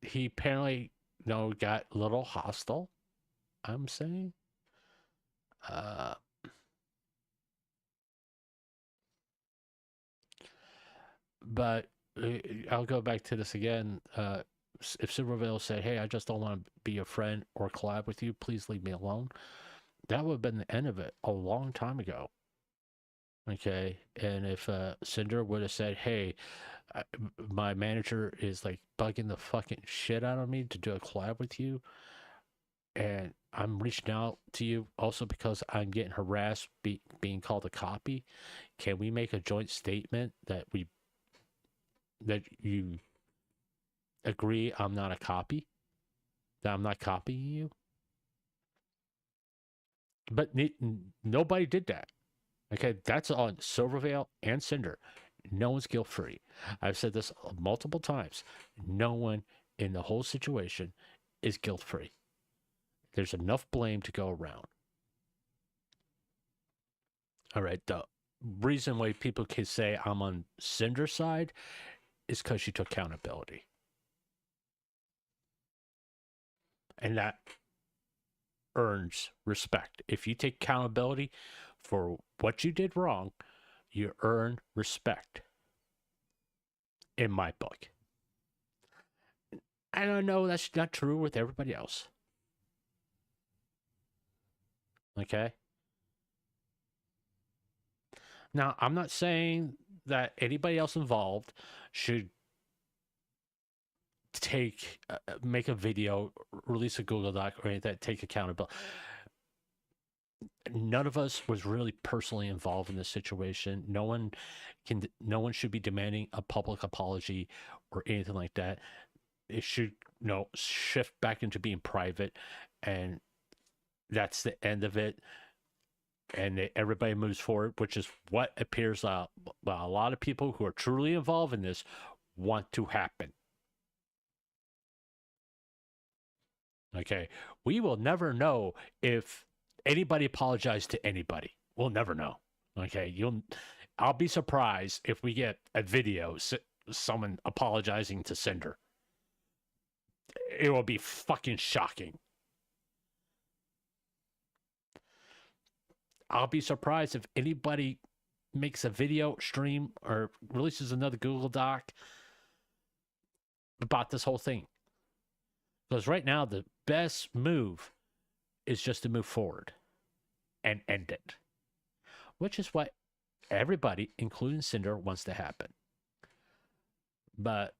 B: he apparently, got a little hostile, I'm saying. But I'll go back to this again. If Silvervale said, hey, I just don't want to be a friend or collab with you, please leave me alone, that would have been the end of it a long time ago. Okay? And if Cinder would have said, hey, my manager is like bugging the fucking shit out of me to do a collab with you, and I'm reaching out to you also because I'm getting harassed being called a copy, can we make a joint statement that you agree I'm not a copy, that I'm not copying you? But nobody did that. Okay, that's on Silvervale and Cinder. No one's guilt-free. I've said this multiple times. No one in the whole situation is guilt-free. There's enough blame to go around. All right, the reason why people can say I'm on Cinder's side is because she took accountability. And that earns respect. If you take accountability for what you did wrong, you earn respect. In my book. I don't know, that's not true with everybody else. Okay? Now, I'm not saying that anybody else involved should make a video, release a Google Doc, or anything that take accountability. None of us was really personally involved in this situation. No one should be demanding a public apology or anything like that. it should, shift back into being private, and that's the end of it. And everybody moves forward, which is what appears a lot of people who are truly involved in this want to happen. Okay, we will never know if anybody apologized to anybody. We'll never know. Okay, I'll be surprised if we get a video, someone apologizing to Cinder. It will be fucking shocking. I'll be surprised if anybody makes a video, stream, or releases another Google Doc about this whole thing. Because right now, the best move is just to move forward and end it. Which is what everybody, including Cinder, wants to happen. But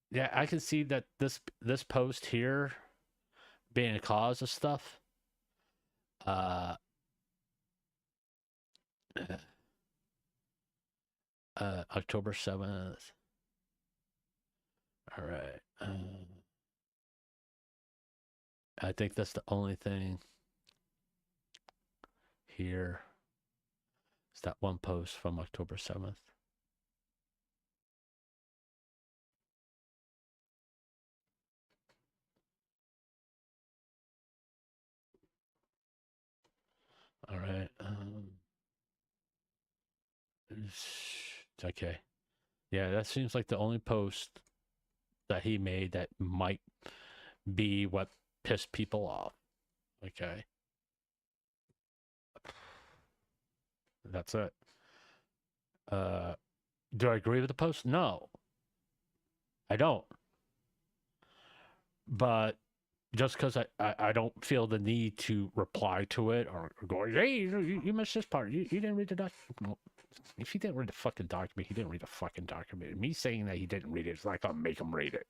B: yeah, I can see that this post here being a cause of stuff. October 7th. All right. I think that's the only thing here. It's that one post from October 7th. All right. Okay. Yeah, that seems like the only post that he made that might be what pissed people off. Okay. That's it. Do I agree with the post? No. I don't. But just because I don't feel the need to reply to it or go, hey, you missed this part. You didn't read the document. If he didn't read the fucking document, he didn't read the fucking document. Me saying that he didn't read it is not going to make him read it.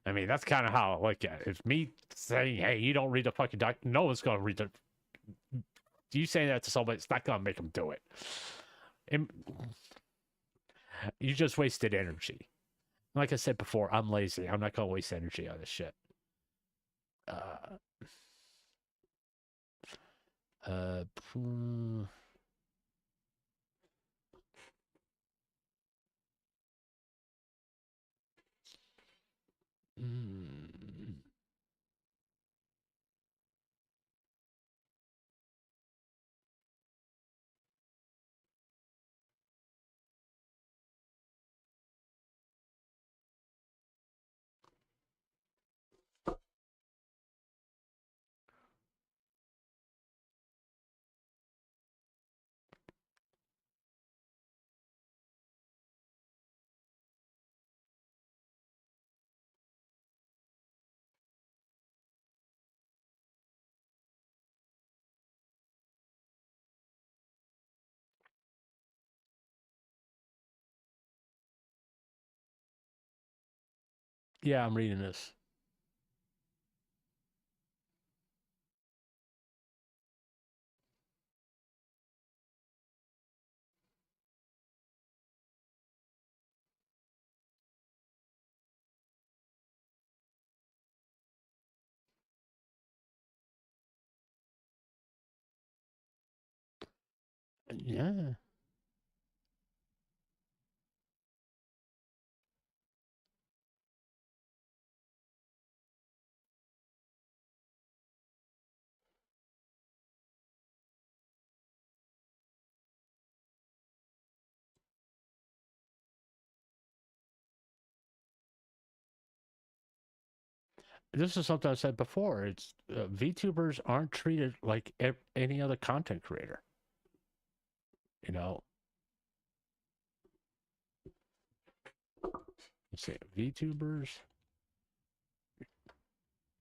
B: I mean, that's kind of how I look at it. It's me saying, hey, you don't read the fucking document. No one's going to read the... You saying that to somebody, it's not going to make them do it. You just wasted energy. Like I said before, I'm lazy. I'm not going to waste energy on this shit. Yeah, I'm reading this. Yeah. This is something I said before. It's VTubers aren't treated like any other content creator. You know, let's see. VTubers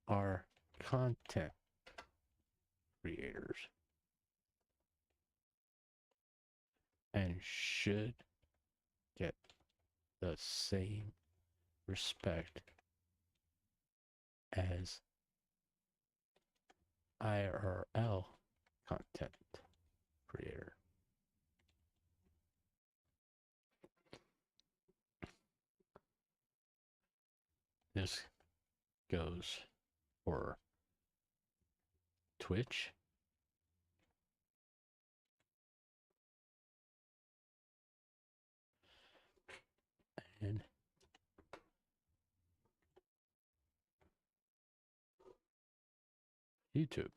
B: are content creators and should get the same respect as IRL content creator. This goes for Twitch. And YouTube.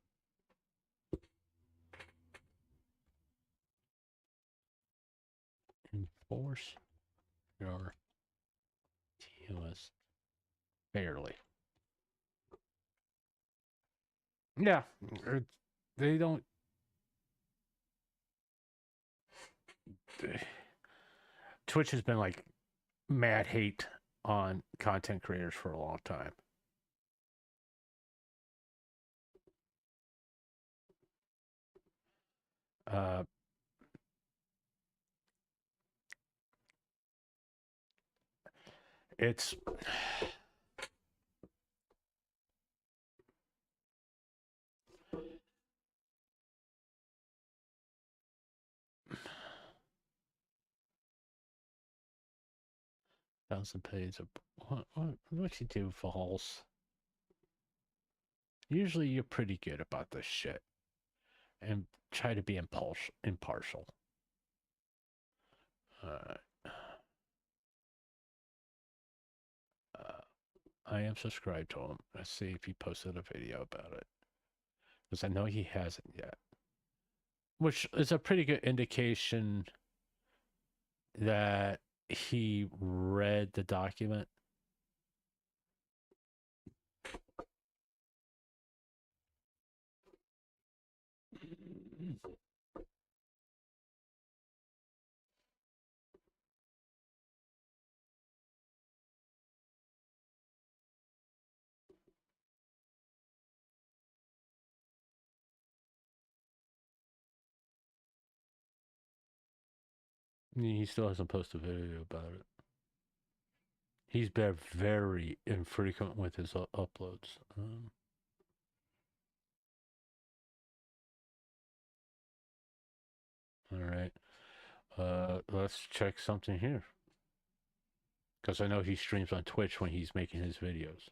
B: Enforce your TOS fairly. Yeah, they don't. Twitch has been like mad hate on content creators for a long time. It's thousand pages of what you do, Falls. Usually you're pretty good about this shit and try to be impartial. I am subscribed to him. Let's see if he posted a video about it. Because I know he hasn't yet. Which is a pretty good indication that he read the document. He still hasn't posted a video about it. He's been very infrequent with his uploads. All right. Let's check something here. Because I know he streams on Twitch when he's making his videos.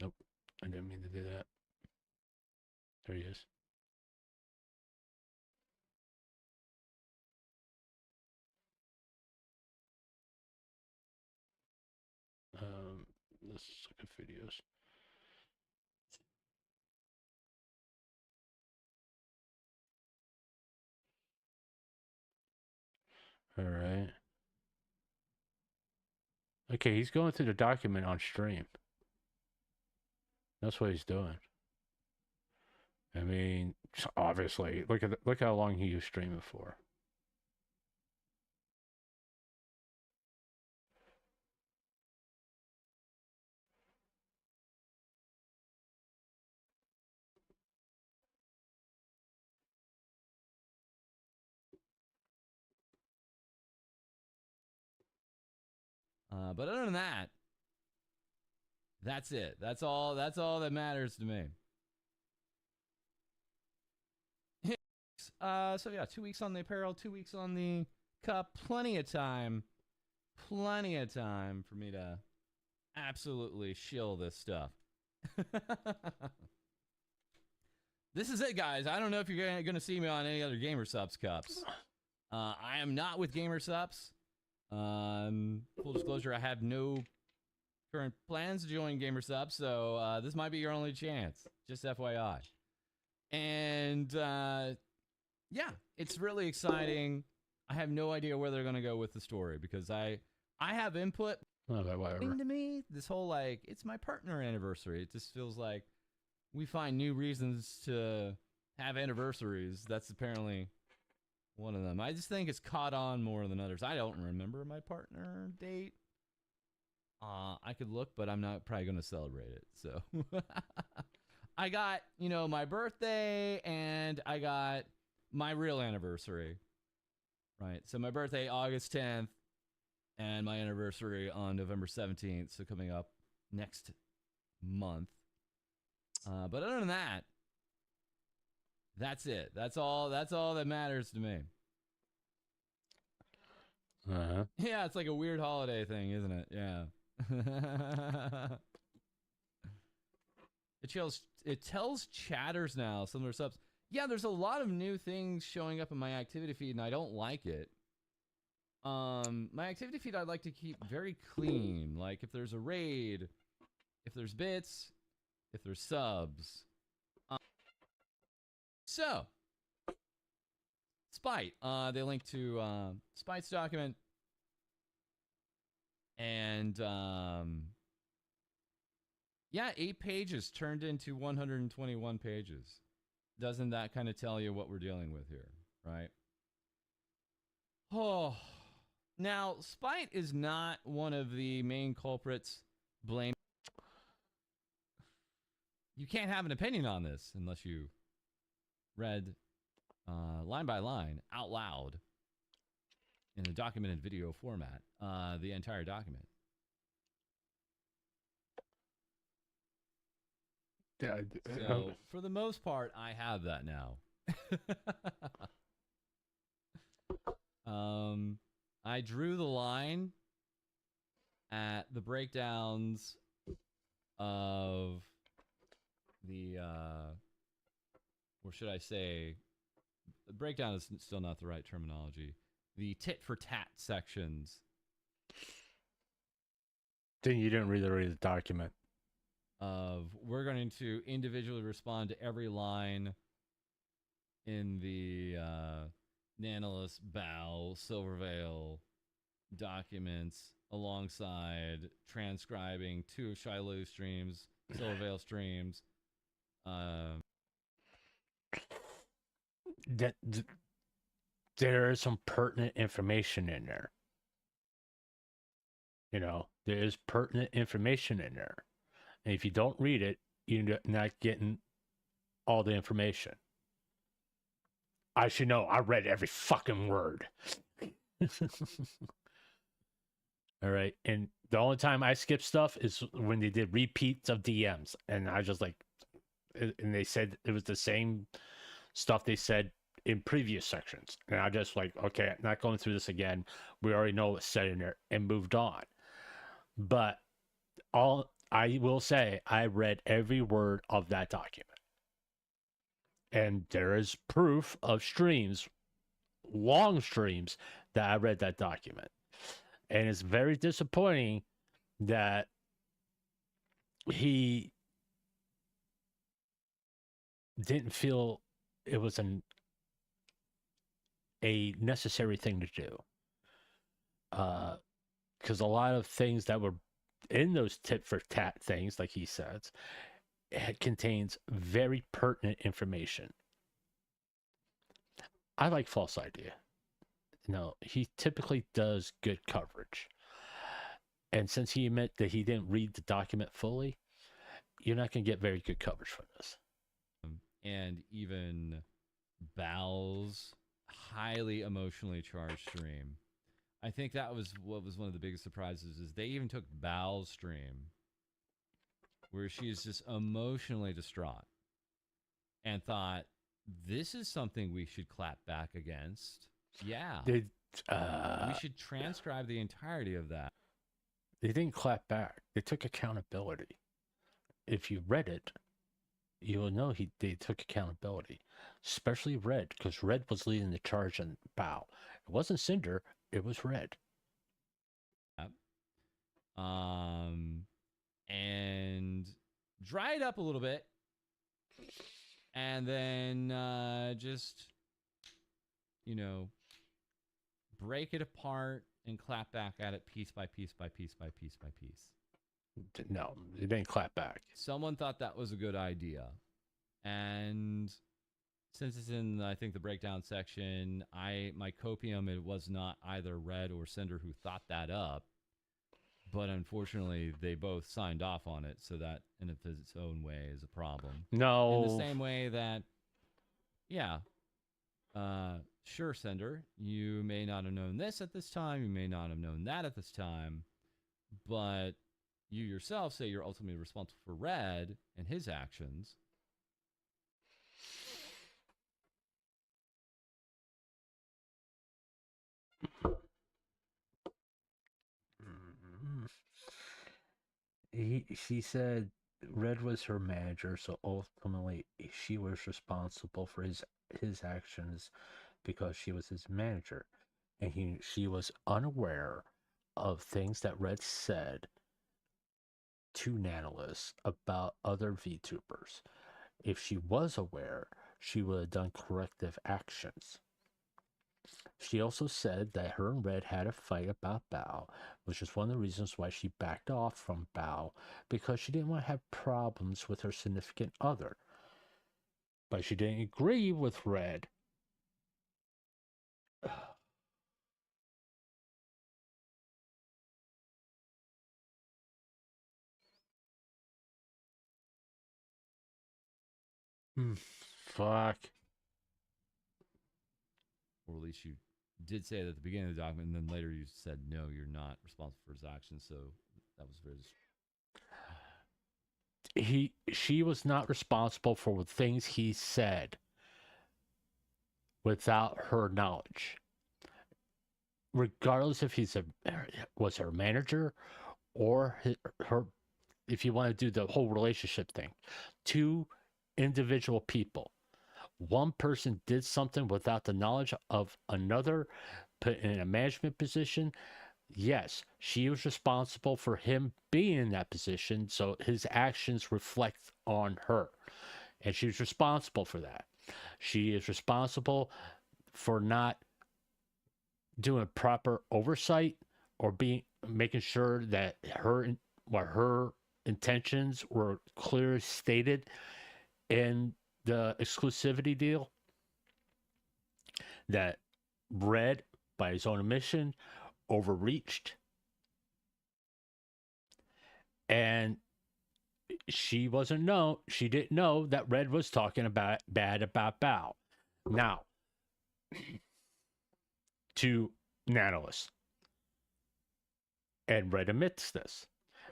B: Nope, I didn't mean to do that. There he is. Let's look at videos. All right. Okay, he's going through the document on stream. That's what he's doing. I mean, obviously, look how long he was streaming for.
T: But other than that, that's it. That's all that matters to me. So yeah, 2 weeks on the apparel, 2 weeks on the cup. Plenty of time for me to absolutely shill this stuff. This is it, guys. I don't know if you're going to see me on any other Gamer Subs cups. I am not with Gamer Subs. Full disclosure, I have no current plans to join Gamer Subs, so this might be your only chance. Just FYI. And yeah, it's really exciting. I have no idea where they're going to go with the story because I have input.
B: Whatever.
T: To me, this whole like, it's my partner anniversary. It just feels like we find new reasons to have anniversaries. That's apparently one of them. I just think it's caught on more than others. I don't remember my partner date. I could look, but I'm not probably going to celebrate it. So I got, my birthday and I got my real anniversary. Right. So my birthday, August 10th, and my anniversary on November 17th. So coming up next month. But other than that, That's it. That's all that matters to me. Yeah, it's like a weird holiday thing, isn't it? Yeah. It tells chatters now, similar subs. Yeah, there's a lot of new things showing up in my activity feed, and I don't like it. My activity feed I'd like to keep very clean. Like if there's a raid, if there's bits, if there's subs. So, Spite. They link to Spite's document. And, yeah, 8 pages turned into 121 pages. Doesn't that kind of tell you what we're dealing with here, right? Oh, now, Spite is not one of the main culprits blamed. You can't have an opinion on this unless you read line by line out loud in a documented video format, the entire document. So, for the most part, I have that now. I drew the line at the breakdowns of the, or should I say, the breakdown is still not the right terminology. The tit-for-tat sections.
B: Then you didn't really read the document.
T: Of we're going to individually respond to every line in the Nanolis, Bow, Silvervale documents alongside transcribing 2 of Shiloh streams, Silvervale streams.
B: There is some pertinent information in there. You know, there is pertinent information in there. And if you don't read it, you're not getting all the information. I should know. I read every fucking word. All right. And the only time I skip stuff is when they did repeats of DMs. And I just like, and they said it was the same stuff they said in previous sections. And I just like, okay, I'm not going through this again. We already know what's said in there and moved on. But I will say, I read every word of that document. And there is proof of streams, long streams, that I read that document. And it's very disappointing that he didn't feel it was a necessary thing to do. Because a lot of things that were in those tit-for-tat things, like he says, it contains very pertinent information. I like False Idea. No, he typically does good coverage. And since he admitted that he didn't read the document fully, you're not going to get very good coverage from this.
T: And even Bal's highly emotionally charged stream. I think that was what was one of the biggest surprises, is they even took Bal's stream where she is just emotionally distraught and thought, this is something we should clap back against. Yeah. We should transcribe the entirety of that.
B: They didn't clap back. They took accountability. If you read it, you will know they took accountability. Especially Red, because Red was leading the charge on Bow. It wasn't Cinder, it was Red.
T: And dry it up a little bit. And then just, you know, break it apart and clap back at it piece by piece by piece by piece by piece.
B: No, it didn't clap back.
T: Someone thought that was a good idea. And since it's in, I think, the breakdown section, my copium, it was not either Red or Cinder who thought that up. But unfortunately, they both signed off on it, so that in its own way is a problem.
B: No.
T: In the same way that, yeah, sure, Cinder, you may not have known this at this time, you may not have known that at this time, but you yourself say you're ultimately responsible for Red and his actions.
B: She said Red was her manager, so ultimately she was responsible for his actions because she was his manager, and she was unaware of things that Red said to Nanolis about other VTubers. If she was aware, she would have done corrective actions. She also said that her and Red had a fight about Bao, which is one of the reasons why she backed off from Bao, because she didn't want to have problems with her significant other. But she didn't agree with Red. Fuck.
T: Or at least you did say that at the beginning of the document, and then later you said, no, you're not responsible for his actions, so that was very...
B: She was not responsible for the things he said without her knowledge. Regardless if was her manager or her, if you want to do the whole relationship thing. Two individual people. One person did something without the knowledge of another, put in a management position. Yes, she was responsible for him being in that position, so his actions reflect on her. And she's responsible for that. She is responsible for not doing proper oversight or making sure that her intentions were clearly stated in the exclusivity deal. That Red, by his own admission, overreached, and she didn't know that Red was talking bad about Bao. Now, to Nanolis, and Red admits this.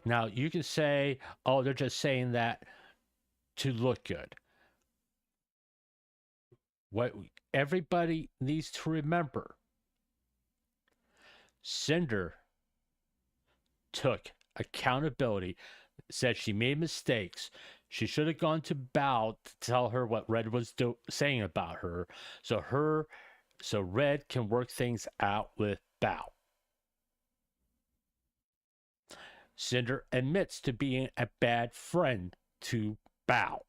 B: Now, you can say, oh, they're just saying that to look good. What everybody needs to remember, Cinder took accountability, said she made mistakes. She should have gone to Bao to tell her what Red was saying about her, so Red can work things out with Bao. Cinder admits to being a bad friend to Bao.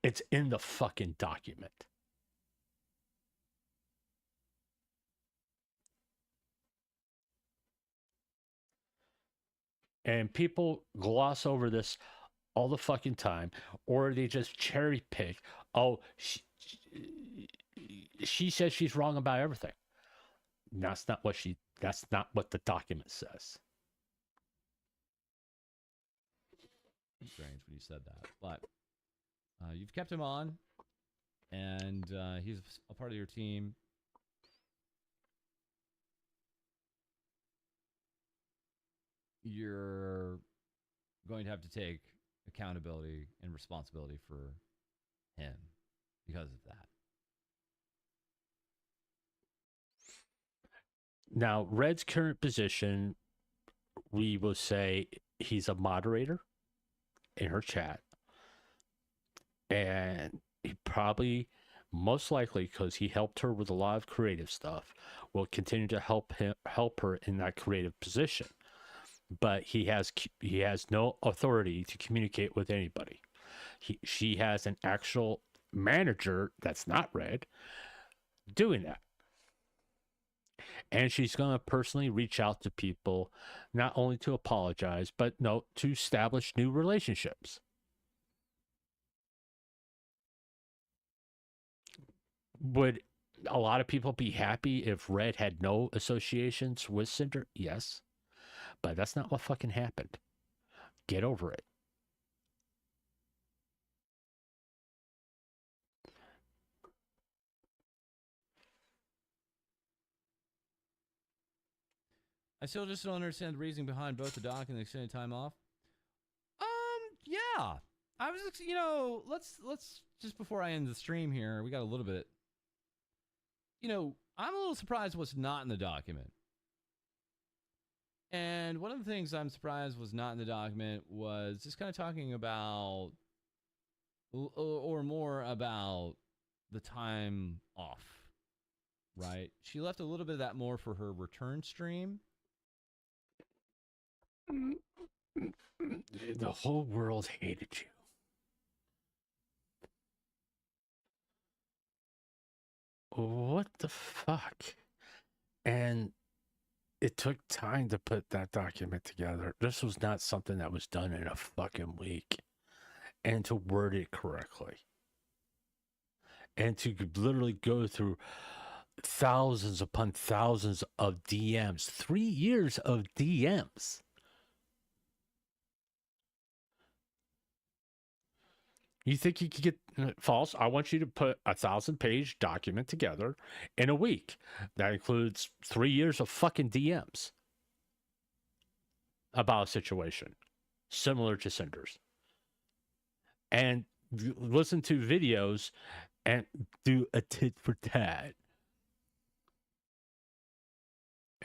B: It's in the fucking document. And people gloss over this all the fucking time, or they just cherry pick. Oh, she says she's wrong about everything. That's not what the document says.
T: Strange when you said that, but you've kept him on, and he's a part of your team. You're going to have to take accountability and responsibility for him because of that.
B: Now, Red's current position, we will say he's a moderator in her chat. And he probably, most likely, because he helped her with a lot of creative stuff, will continue to help her in that creative position. But he has no authority to communicate with anybody. She has an actual manager that's not Red doing that. And she's going to personally reach out to people, not only to apologize, but to establish new relationships. Would a lot of people be happy if Red had no associations with Cinder? Yes. But that's not what fucking happened. Get over it.
T: I still just don't understand the reasoning behind both the dock and the extended time off. Yeah. I was, let's just before I end the stream here, we got a little bit. you know, I'm a little surprised what's not in the document. And one of the things I'm surprised was not in the document was just kind of talking about, or more about, the time off, right? She left a little bit of that more for her return stream.
B: The whole world hated you. What the fuck? And it took time to put that document together. This was not something that was done in a fucking week. And to word it correctly. And to literally go through thousands upon thousands of DMs. 3 years of DMs. You think you could get false? I want you to put a 1,000-page document together in a week. That includes 3 years of fucking DMs about a situation similar to Cinder's. And listen to videos and do a tit for tat.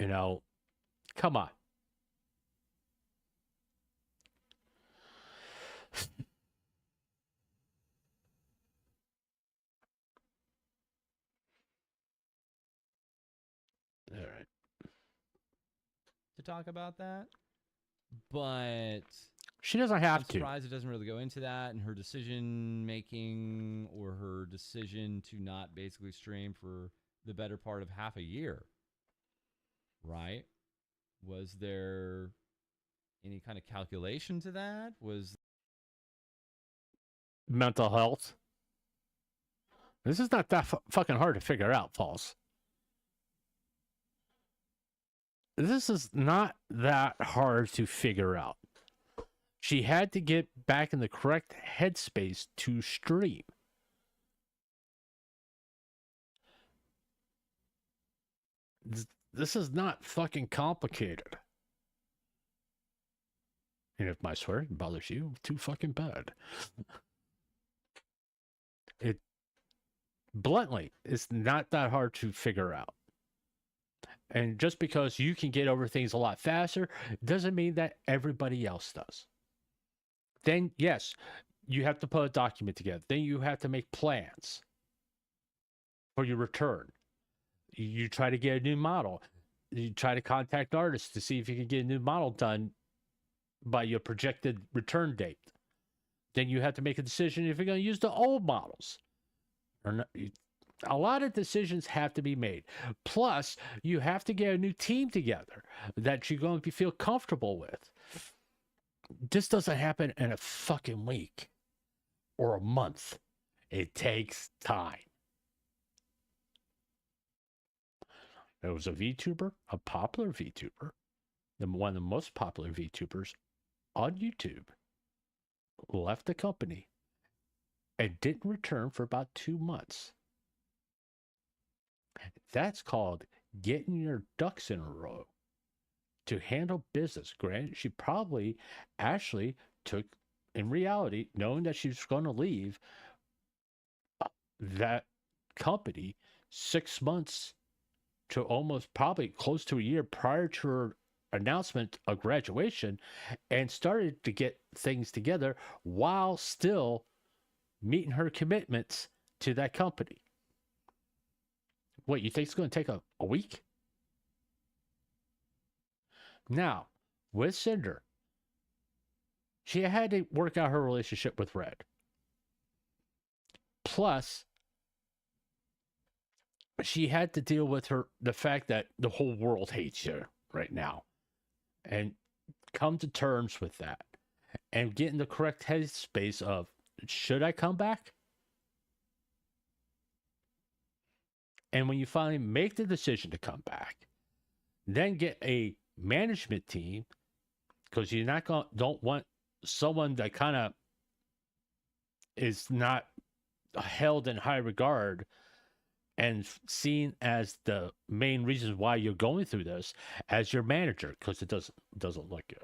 B: You know, come on. All right.
T: To talk about that, but
B: she doesn't have
T: I'm
B: to.
T: Surprised it doesn't really go into that and her decision making or her decision to not basically stream for the better part of half a year. Right? Was there any kind of calculation to that? Was
B: mental health? This is not that fucking hard to figure out, false. This is not that hard to figure out. She had to get back in the correct headspace to stream. This is not fucking complicated. And if my swearing bothers you, too fucking bad. It, bluntly, it's not that hard to figure out. And just because you can get over things a lot faster doesn't mean that everybody else does. Then, yes, you have to put a document together. Then you have to make plans for your return. You try to get a new model. You try to contact artists to see if you can get a new model done by your projected return date. Then you have to make a decision if you're going to use the old models or not. A lot of decisions have to be made. Plus, you have to get a new team together that you're going to feel comfortable with. This doesn't happen in a fucking week or a month. It takes time. There was a VTuber, a popular VTuber, one of the most popular VTubers on YouTube, left the company and didn't return for about 2 months. That's called getting your ducks in a row to handle business. Granted, she probably actually took, in reality, knowing that she was going to leave that company 6 months to almost probably close to a year prior to her announcement of graduation, and started to get things together while still meeting her commitments to that company. What, you think it's going to take a week? Now, with Cinder, she had to work out her relationship with Red. Plus, she had to deal with the fact that the whole world hates her right now. And come to terms with that. And get in the correct headspace of, should I come back? And when you finally make the decision to come back, then get a management team, because you're not don't want someone that kind of is not held in high regard and seen as the main reason why you're going through this as your manager, because it doesn't look good.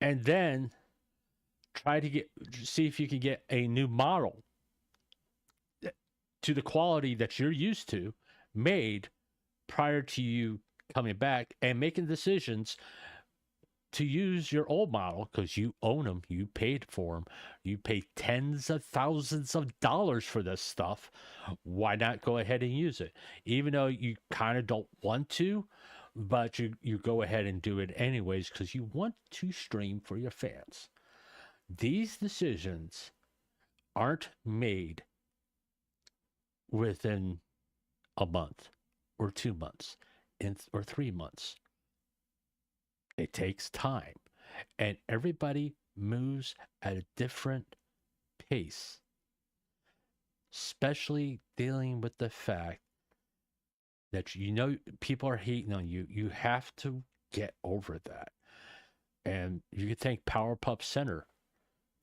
B: And then try to see if you can get a new model to the quality that you're used to, made prior to you coming back and making decisions to use your old model because you own them, you paid for them, you pay tens of thousands of dollars for this stuff. Why not go ahead and use it? Even though you kind of don't want to, but you go ahead and do it anyways because you want to stream for your fans. These decisions aren't made within a month or 2 months or 3 months. It takes time, and everybody moves at a different pace, especially dealing with the fact that people are hating on you. You have to get over that. And you can thank Powerpuff Center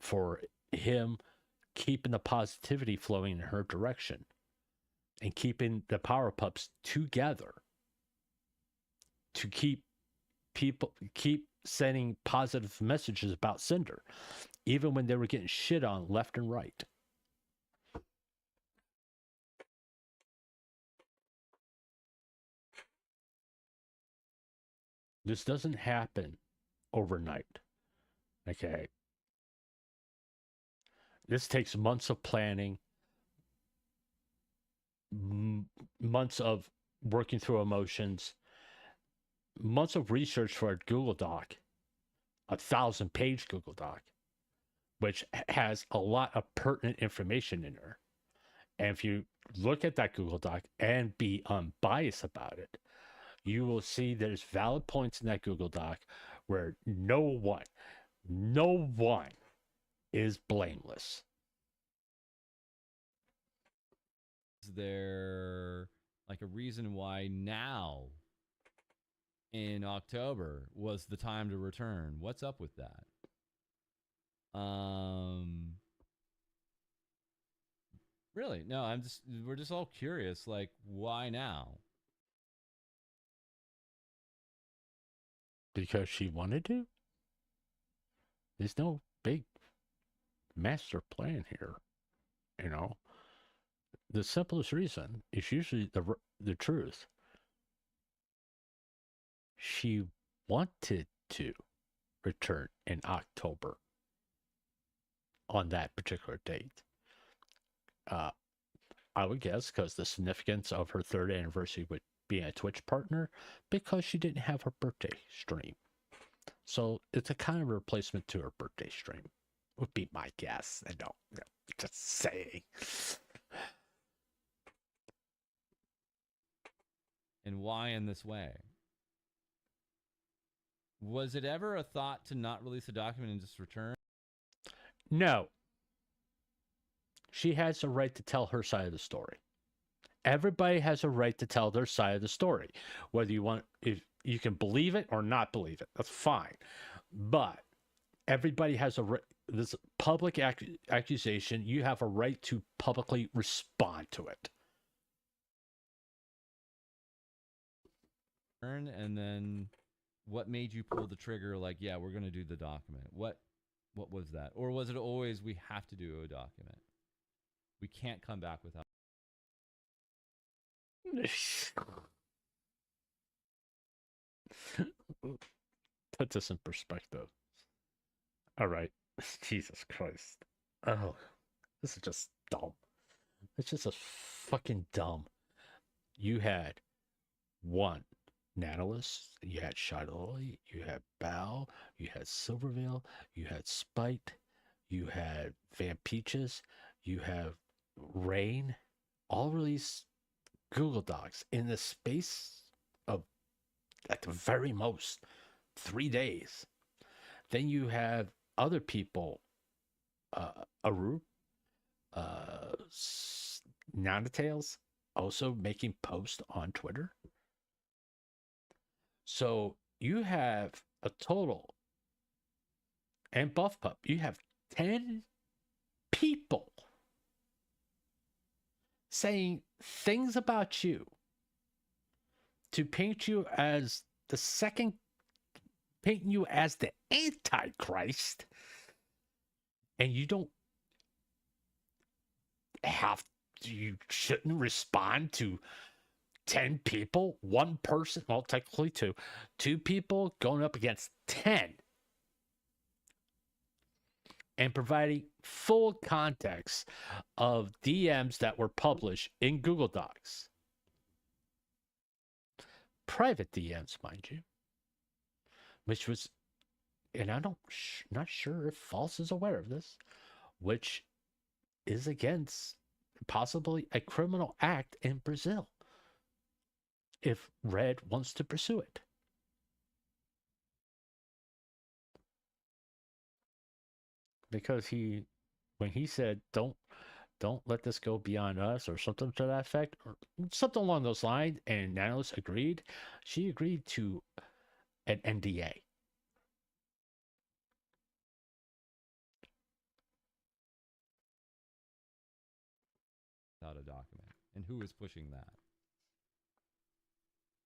B: for him keeping the positivity flowing in her direction and keeping the Powerpups together to keep sending positive messages about Cinder, even when they were getting shit on left and right. This doesn't happen overnight. Okay. This takes months of planning, months of working through emotions, months of research for a Google Doc, 1,000-page Google Doc, which has a lot of pertinent information in there. And if you look at that Google Doc and be unbiased about it, you will see there's valid points in that Google Doc where no one is blameless.
T: Is there like a reason why now in October was the time to return? What's up with that? Really? No, we're just all curious, like, why now?
B: Because she wanted to? There's no big master plan here, you know? The simplest reason is usually the truth. She wanted to return in October on that particular date. I would guess because the significance of her 3rd anniversary with being a Twitch partner, because she didn't have her birthday stream. So it's a kind of replacement to her birthday stream, would be my guess. I don't, just saying.
T: And why in this way? Was it ever a thought to not release the document and just return?
B: No. She has a right to tell her side of the story. Everybody has a right to tell their side of the story. Whether if you can believe it or not believe it, that's fine. But everybody has this public accusation. You have a right to publicly respond to it.
T: And then what made you pull the trigger like, yeah, we're going to do the document? What was that? Or was it always we have to do a document? We can't come back without.
B: Put this in perspective. All right. Jesus Christ. Oh, this is just dumb. It's just a fucking dumb. You had one Nanolis, you had Shadowly, you had Bao, you had Silverveil, you had Spite, you had Van Peaches, you have Rain, all release Google Docs in the space of, at the very most, 3 days. Then you have other people, Aru, Nanotales, also making posts on Twitter. So you have a total, and Buff Pup, you have 10 people saying things about you to paint you as painting you as the Antichrist, and you don't have you shouldn't respond to 10 people, one person, well, technically two people going up against 10 and providing full context of DMs that were published in Google Docs. Private DMs, mind you, which was, and not sure if False is aware of this, which is against possibly a criminal act in Brazil if Red wants to pursue it. Because when he said, don't let this go beyond us, or something to that effect, or something along those lines, and Natalis agreed, she agreed to an NDA.
T: Without a document. And who is pushing that?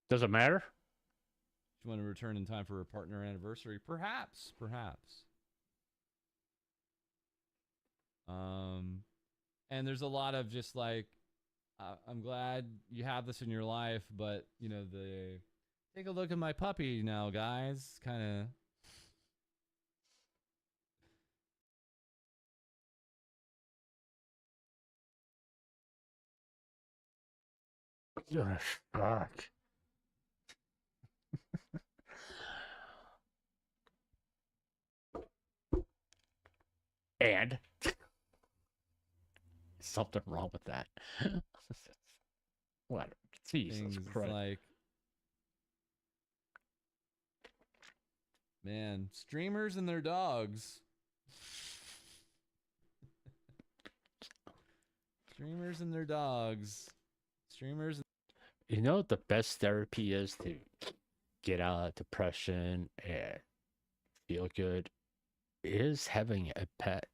B: Does it matter?
T: She want to return in time for her partner anniversary? Perhaps. And there's a lot of just like, I'm glad you have this in your life, but you know, take a look at my puppy now, guys. Kind
B: of. Fuck. And something wrong with that. What? Jesus Christ.
T: like, man, streamers and their dogs. Streamers and their dogs. Streamers.
B: You know what the best therapy is to get out of depression and feel good? Is having a pet.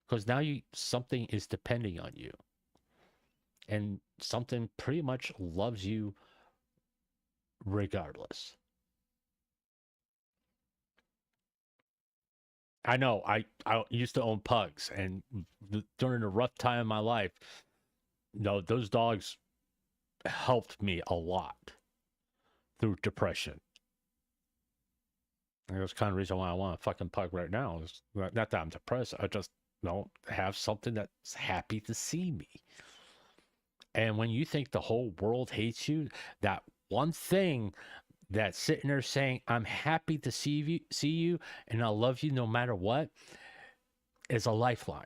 B: Because now something is depending on you. And something pretty much loves you regardless. I know, I used to own pugs, and during a rough time in my life, those dogs helped me a lot through depression. And that's kind of the reason why I want a fucking pug right now. Is not that I'm depressed. I just don't have something that's happy to see me. And when you think the whole world hates you, that one thing that's sitting there saying, I'm happy to see you, and I'll love you no matter what, is a lifeline.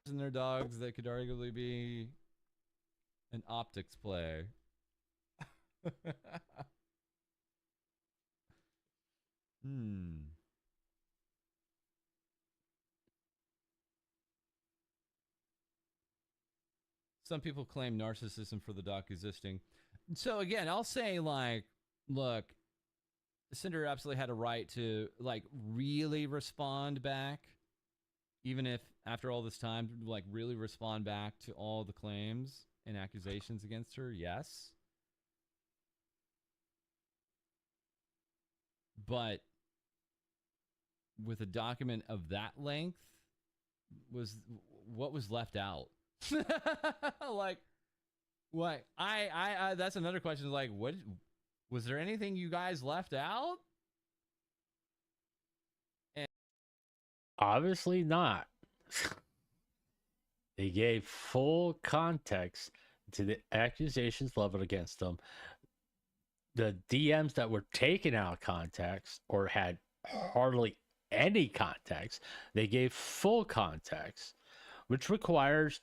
T: And their dogs that could arguably be an optics play. Some people claim narcissism for the doc existing. So again, I'll say, like, look, Cinder absolutely had a right to, like, really respond back, even if after all this time, like, really respond back to all the claims and accusations against her. Yes. But with a document of that length, what was left out? Like, what? I that's another question. Like, what was there anything you guys left out? And
B: obviously not. They gave full context to the accusations leveled against them. The DMs that were taken out of context or had hardly any context, they gave full context, which requires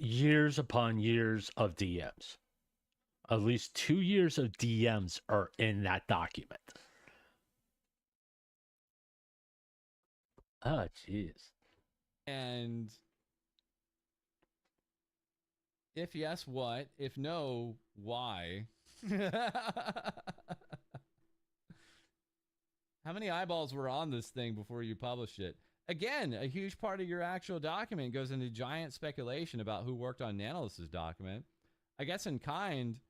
B: years upon years of DMs. At least 2 years of DMs are in that document. Oh, jeez.
T: And if yes, what? If no, why? How many eyeballs were on this thing before you published it? Again, a huge part of your actual document goes into giant speculation about who worked on Nanolis's document. I guess in kind,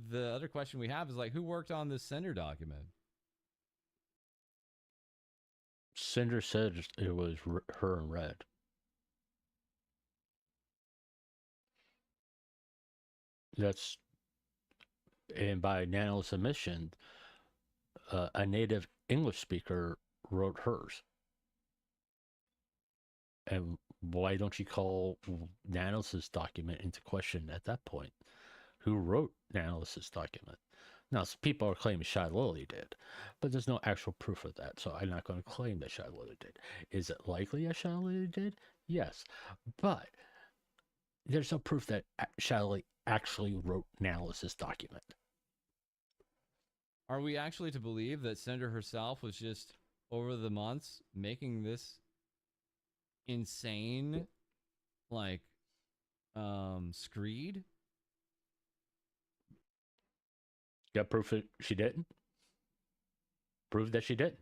T: the other question we have is, like, who worked on this Sender document?
B: Cinder said it was her and Red. That's, and by Nano's admission, a native English speaker wrote hers. And why don't you call Nanos' document into question at that point? Who wrote Nanos' document? Now, some people are claiming Shy Lily did, but there's no actual proof of that, so I'm not going to claim that Shy Lily did. Is it likely that Shy Lily did? Yes, but there's no proof that Shy Lily actually wrote Nanos' document.
T: Are we actually to believe that Cinder herself was just, over the months, making this insane, like, screed?
B: Got proof that she didn't? Prove that she didn't.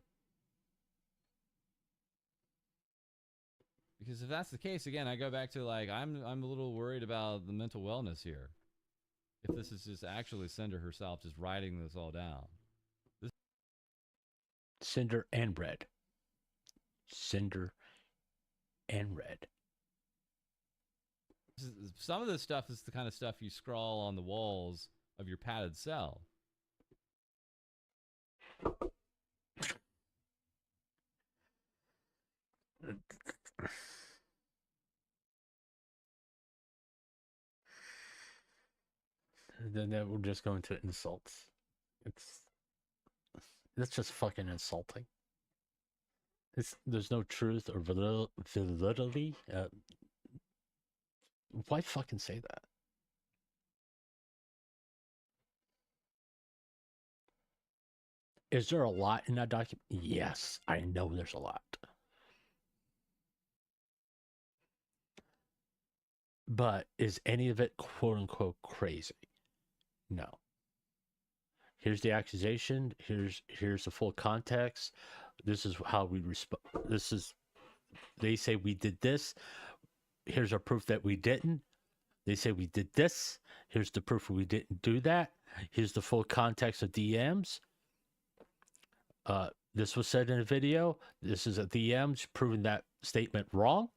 T: Because if that's the case, again, I go back to, like, I'm a little worried about the mental wellness here. If this is just actually Cinder herself just writing this all down.
B: Cinder and Red. Cinder and Red.
T: Some of this stuff is the kind of stuff you scrawl on the walls of your padded cell.
B: Then that will just go into insults. That's just fucking insulting. There's no truth or validity. Why fucking say that? Is there a lot in that document? Yes, I know there's a lot. But is any of it quote unquote crazy? No. Here's the accusation. Here's the full context. This is how we respond. They say we did this. Here's our proof that we didn't. They say we did this. Here's the proof we didn't do that. Here's the full context of DMs. This was said in a video. This is a DMs proving that statement wrong.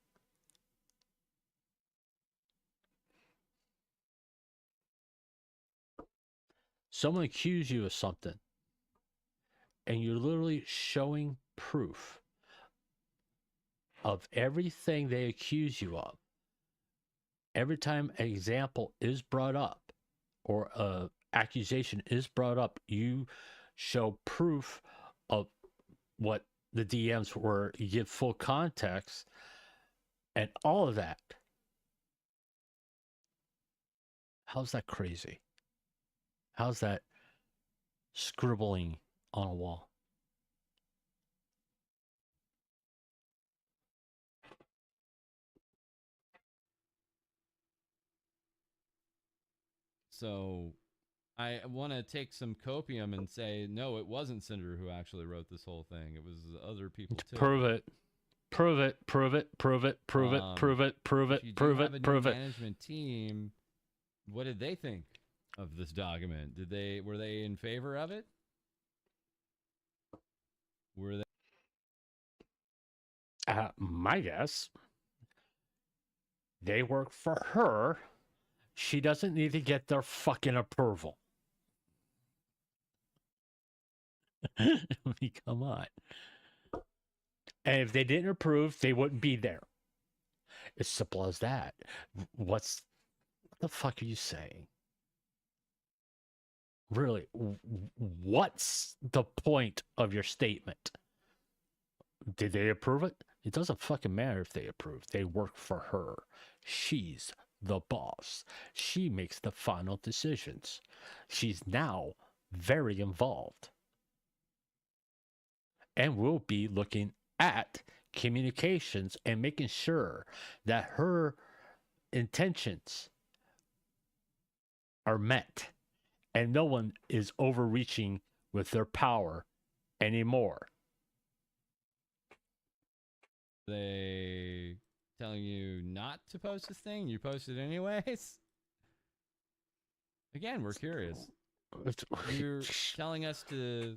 B: Someone accused you of something, and you're literally showing proof of everything they accuse you of. Every time an example is brought up or an accusation is brought up, you show proof of what the DMs were. You give full context and all of that. How's that crazy? How's that scribbling on a wall?
T: So I want to take some copium and say, no, it wasn't Cinder who actually wrote this whole thing. It was other people too.
B: Prove it. Prove it. Prove it. Prove it. Prove it. Prove it. Prove it. Prove it. Prove it.
T: Management team. What did they think of this document? Were they in favor of it? Were they?
B: My guess. They work for her. She doesn't need to get their fucking approval. I mean, come on. And if they didn't approve, they wouldn't be there. As simple as that. What the fuck are you saying? Really, what's the point of your statement? Did they approve it? It doesn't fucking matter if they approve. They work for her. She's the boss. She makes the final decisions. She's now very involved. And we'll be looking at communications and making sure that her intentions are met and no one is overreaching with their power anymore.
T: They telling you not to post this thing? You post it anyways? Again, we're curious. You're telling us to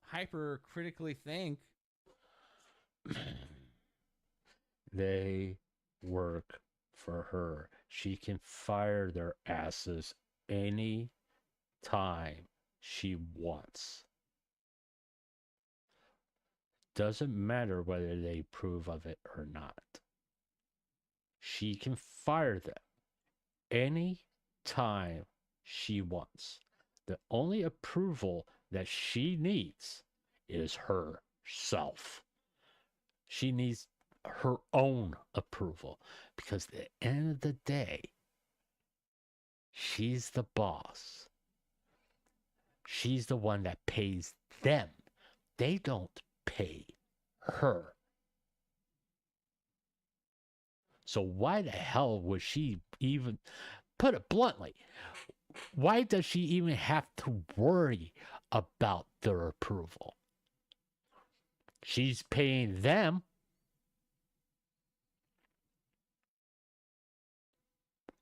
T: hyper-critically think
B: They work for her. She can fire their asses any time she wants. Doesn't matter whether they approve of it or not. She can fire them any time she wants. The only approval that she needs is herself. She needs her own approval because at the end of the day, she's the boss. She's the one that pays them. They don't pay her. So why the hell would she even, put it bluntly, why does she even have to worry about their approval? She's paying them.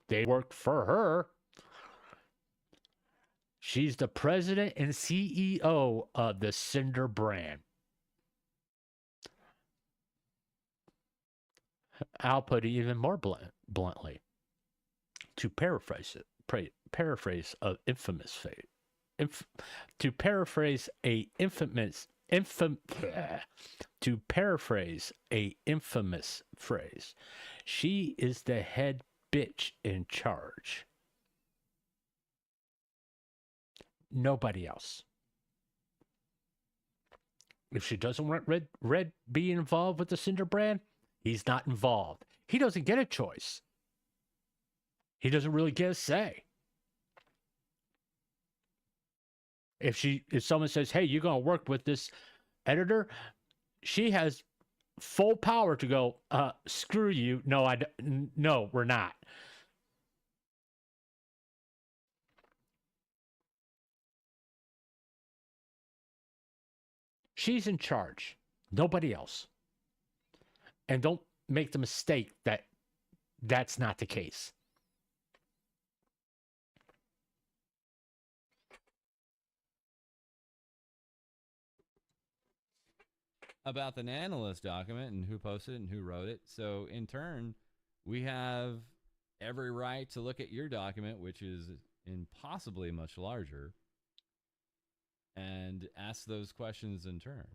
B: They work for her. She's the president and CEO of the Cinder brand. I'll put it even more bluntly. To paraphrase it, paraphrase of infamous fate. To paraphrase a infamous phrase, she is the head bitch in charge. Nobody else. If she doesn't want Red being involved with the Cinder brand, he's not involved. He doesn't get a choice. He doesn't really get a say. If someone says, hey, you're going to work with this editor, she has full power to go, screw you. No, we're not. She's in charge. Nobody else. And don't make the mistake that that's not the case.
T: About the analyst document and who posted it and who wrote it. So in turn, we have every right to look at your document, which is impossibly much larger, and ask those questions in turn.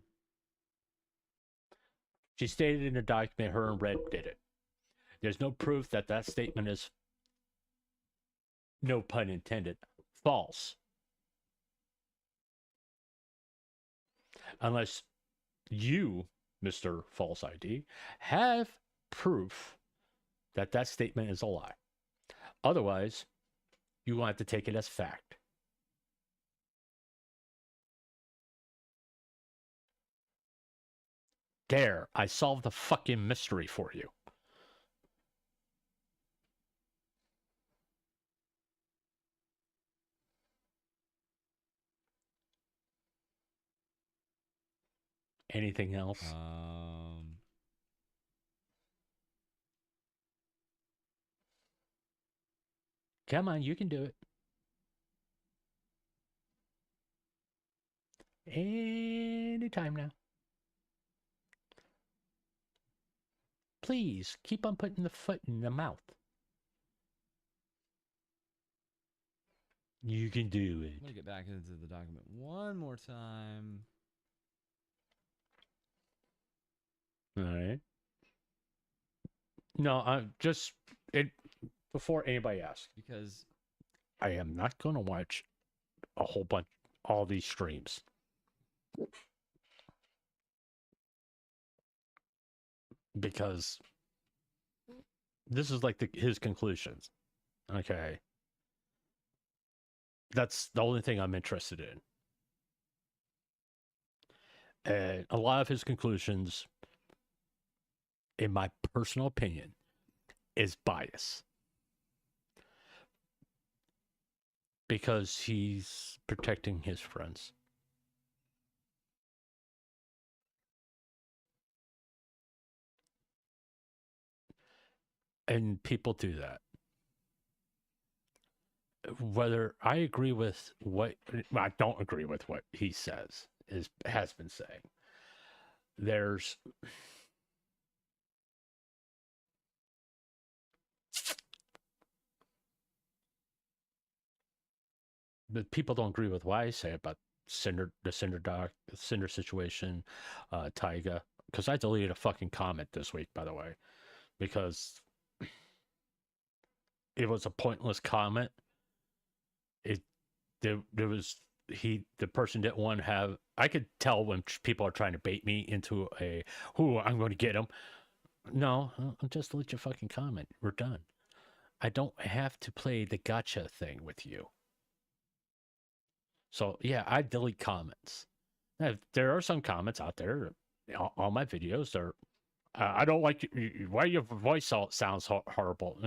B: She stated in the document her and Red did it. There's no proof that that statement is, no pun intended, false. Unless you, Mr. False ID, have proof that that statement is a lie. Otherwise, you will have to take it as fact. There, I solved the fucking mystery for you. Anything else? Come on, you can do it. Anytime now. Please, keep on putting the foot in the mouth. You can do it.
T: I'm going to get back into the document one more time.
B: All right. No, I'm just before anybody asks,
T: because
B: I am not going to watch a whole bunch, all these streams. Because this is like his conclusions. Okay. That's the only thing I'm interested in. And a lot of his conclusions, in my personal opinion, is bias. Because he's protecting his friends. And people do that. Whether I agree with I don't agree with what he says, has been saying. There's but people don't agree with what I say about Cinder, the Cinder situation, Taiga, because I deleted a fucking comment this week, by the way, because it was a pointless comment. The person didn't want to have. I could tell when people are trying to bait me into I'm going to get them. No, I'll just delete your fucking comment. We're done. I don't have to play the gotcha thing with you. So yeah, I delete comments. Now, there are some comments out there on my videos. I don't like why your voice sounds horrible,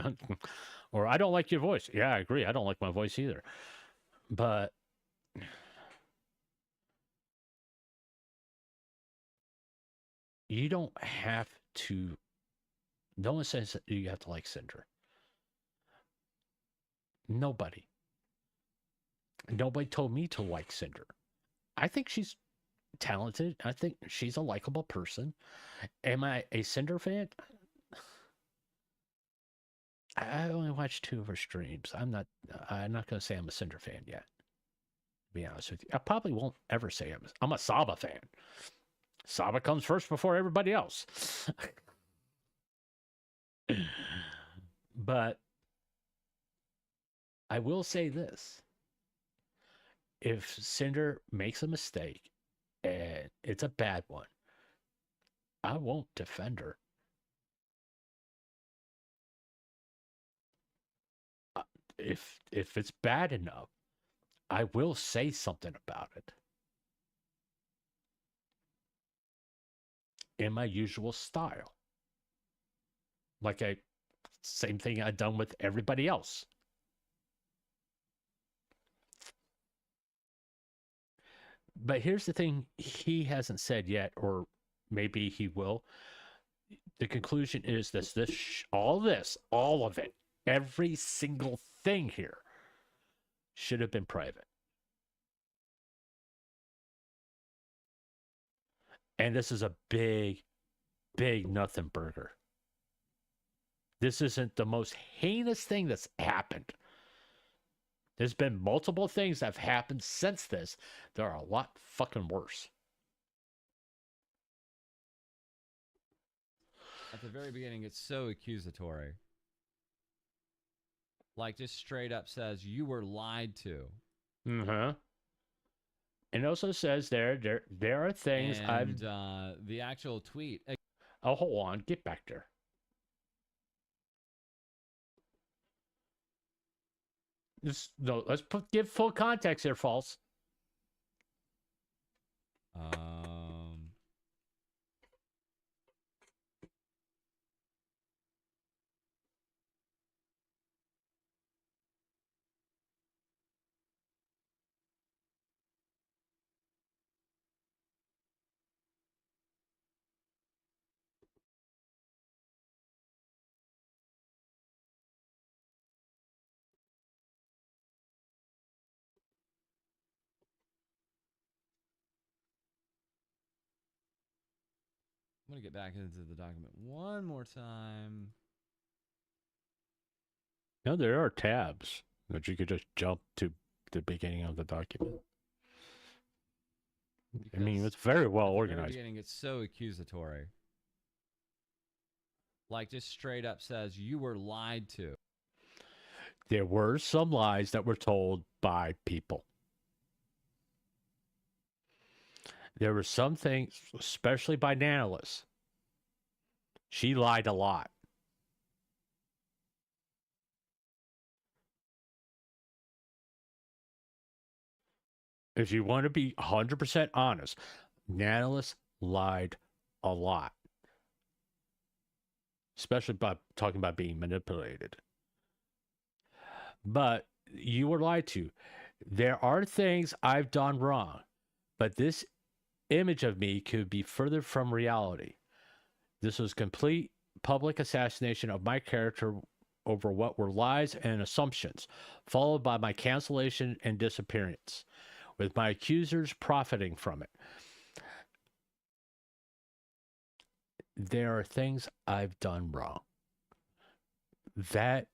B: or I don't like your voice. Yeah, I agree. I don't like my voice either. But you don't have to. No one says that you have to like Cinder. Nobody told me to like Cinder. I think she's talented. I think she's a likable person. Am I a Cinder fan? I only watched 2 of her streams. I'm not going to say I'm a Cinder fan yet, to be honest with you. I probably won't ever say I'm a Saba fan. Saba comes first before everybody else. But I will say this. If Cinder makes a mistake and it's a bad one, I won't defend her. If it's bad enough, I will say something about it. In my usual style. Like same thing I've done with everybody else. But here's the thing he hasn't said yet, or maybe he will. The conclusion is all of it, every single thing here should have been private. And this is a big, big nothing burger. This isn't the most heinous thing that's happened. There's been multiple things that have happened since this. There are a lot fucking worse.
T: At the very beginning, it's so accusatory. Like, just straight up says, you were lied to.
B: Mm-hmm. And also says there are things
T: the actual tweet.
B: Oh, hold on. Get back there. Let's give full context here, False.
T: I'm going to get back into the document one more time.
B: No, there are tabs that you could just jump to the beginning of the document. I mean, it's very well organized.
T: At the very beginning, it's so accusatory. Like, just straight up says, you were lied to.
B: There were some lies that were told by people. There were some things, especially by Nanalis. She lied a lot. If you want to be 100% honest, Nanalis lied a lot. Especially by talking about being manipulated. But you were lied to. There are things I've done wrong, but this image of me could be further from reality. This was complete public assassination of my character over what were lies and assumptions, followed by my cancellation and disappearance, with my accusers profiting from it. There are things I've done wrong. That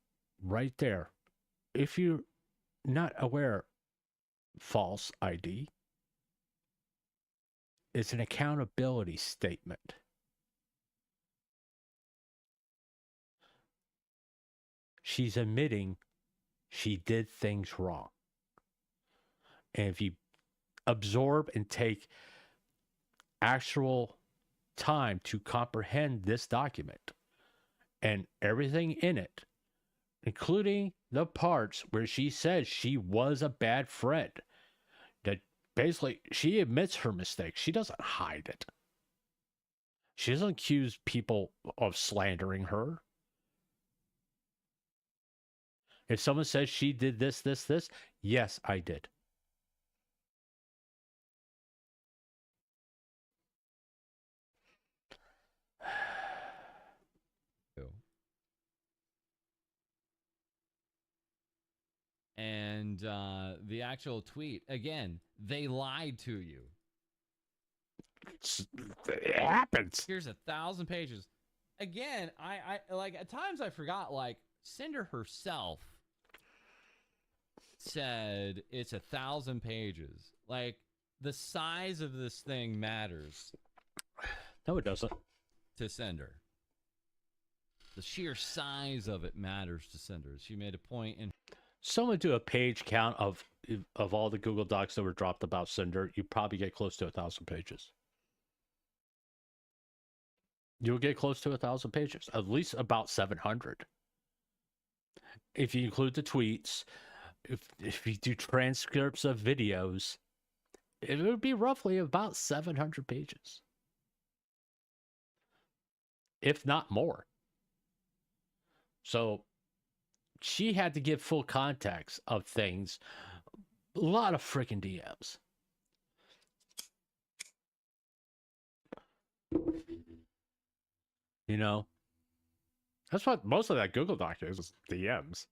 B: right there, if you're not aware, false ID. It's an accountability statement. She's admitting she did things wrong. And if you absorb and take actual time to comprehend this document and everything in it, including the parts where she says she was a bad friend, that basically she admits her mistake. She doesn't hide it. She doesn't accuse people of slandering her. If someone says she did this, yes, I did.
T: And the actual tweet, again, they lied to you.
B: It happens.
T: Here's 1,000 pages. Again, I like, at times I forgot, like, Cinder herself said it's 1,000 pages. Like, the size of this thing matters.
B: No, it doesn't.
T: To Cinder. The sheer size of it matters to Cinder. She made a point in...
B: Someone do a page count of all the Google Docs that were dropped about Cinder. You probably get close to 1,000 pages. You'll get close to 1,000 pages, at least about 700. If you include the tweets, if you do transcripts of videos, it would be roughly about 700 pages, if not more. So she had to give full context of things. A lot of freaking DMs. You know, that's what most of that Google Doc is DMs.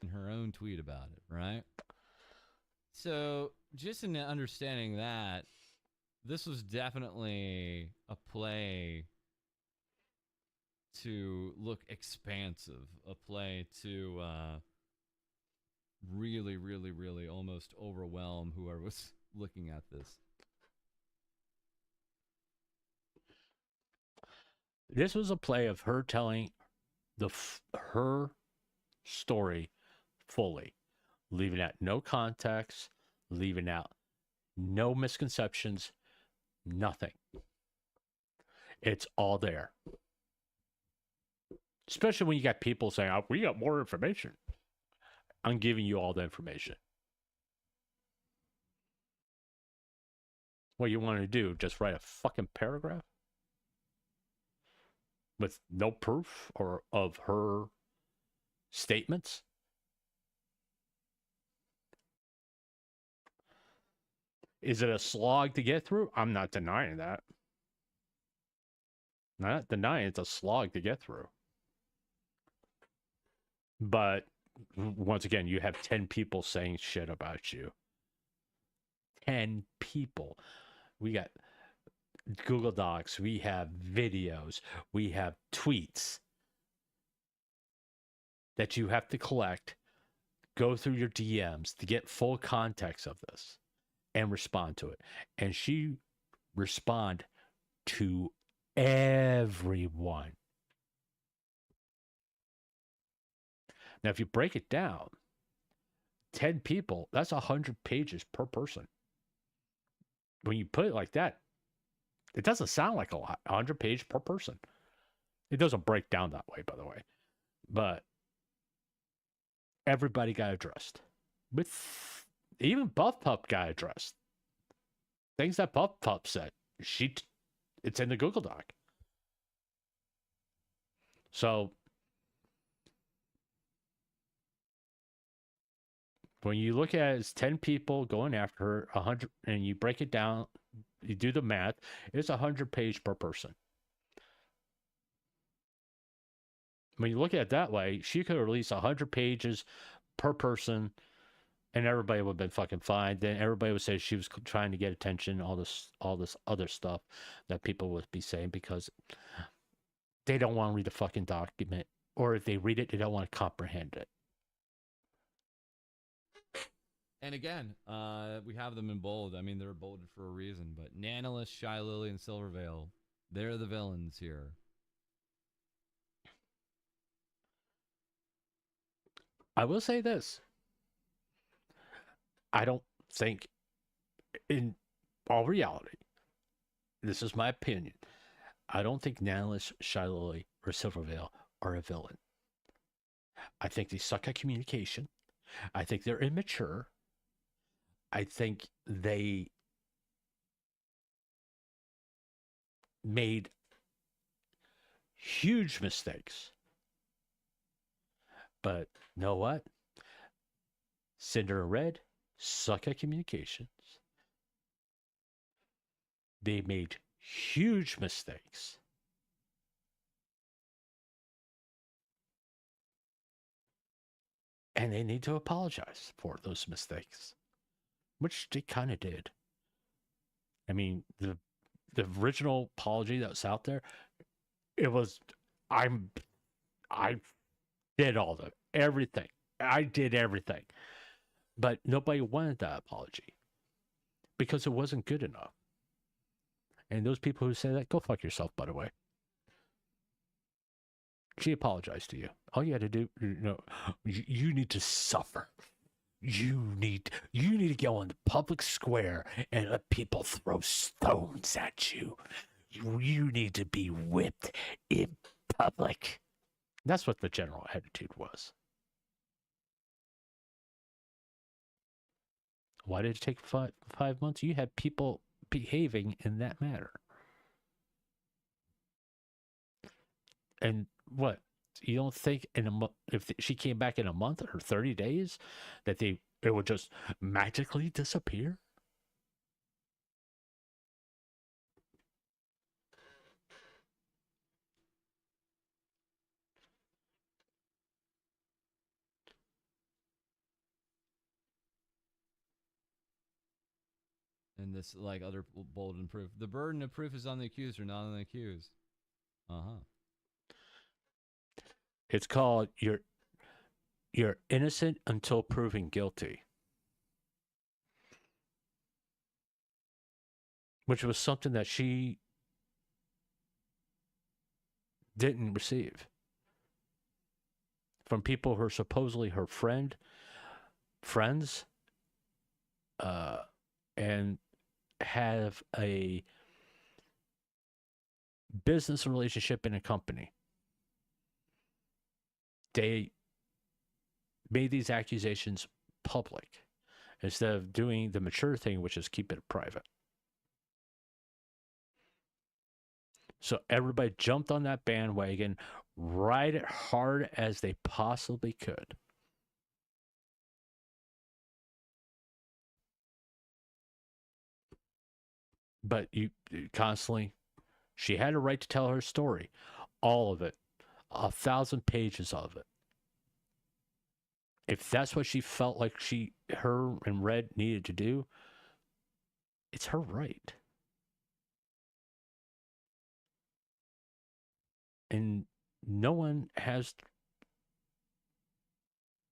T: In her own tweet about it, right? So, just in understanding that, this was definitely a play to look expansive, a play to really, really, really almost overwhelm whoever was looking at this.
B: This was a play of her telling her story fully, leaving out no context, leaving out no misconceptions, nothing. It's all there. Especially when you got people saying, oh, we got more information. I'm giving you all the information. What you want to do, just write a fucking paragraph? With no proof or of her statements? Is it a slog to get through? I'm not denying that. Not denying it's a slog to get through. But once again, you have 10 people saying shit about you. 10 people. We got Google Docs, we have videos, we have tweets that you have to collect, go through your DMs to get full context of this and respond to it. And she respond to everyone. Now, if you break it down, 10 people, that's 100 pages per person. When you put it like that, it doesn't sound like a lot, 100 pages per person. It doesn't break down that way, by the way. But everybody got addressed. With even Buff Pup got addressed. Things that Buff Pup said, it's in the Google Doc. So when you look at it as 10 people going after her, 100, and you break it down, you do the math, it's 100 pages per person. When you look at it that way, she could release 100 pages per person, and everybody would have been fucking fine. Then everybody would say she was trying to get attention, all this other stuff that people would be saying, because they don't want to read the fucking document, or if they read it, they don't want to comprehend it.
T: And again, we have them in bold. I mean, they're bolded for a reason. But Nanolis, Shy Lily, and Silverveil, they're the villains here.
B: I will say this. I don't think, in all reality, this is my opinion, I don't think Nanolis, Shy Lily, or Silverveil are a villain. I think they suck at communication. I think they're immature. I think they made huge mistakes. But know what? Cinder and Red suck at communications. They made huge mistakes. And they need to apologize for those mistakes, which they kind of did. I mean, the original apology that was out there, it was, I did everything. I did everything. But nobody wanted that apology because it wasn't good enough. And those people who say that, go fuck yourself, by the way. She apologized to you. All you had to do, you need to suffer. You need to go on the public square and let people throw stones at you. You need to be whipped in public. That's what the general attitude was. Why did it take 5 months? You had people behaving in that manner. And what? You don't think if she came back in a month or 30 days that it would just magically disappear?
T: And this, like other bold and proof, the burden of proof is on the accused or not on the accused.
B: It's called you're innocent until proven guilty, which was something that she didn't receive from people who are supposedly her friends, and have a business relationship in a company. They made these accusations public instead of doing the mature thing, which is keep it private. So everybody jumped on that bandwagon, ride it hard as they possibly could. But you constantly, she had a right to tell her story, all of it, 1,000 pages of it. If that's what she felt like her and Red needed to do, it's her right. And no one has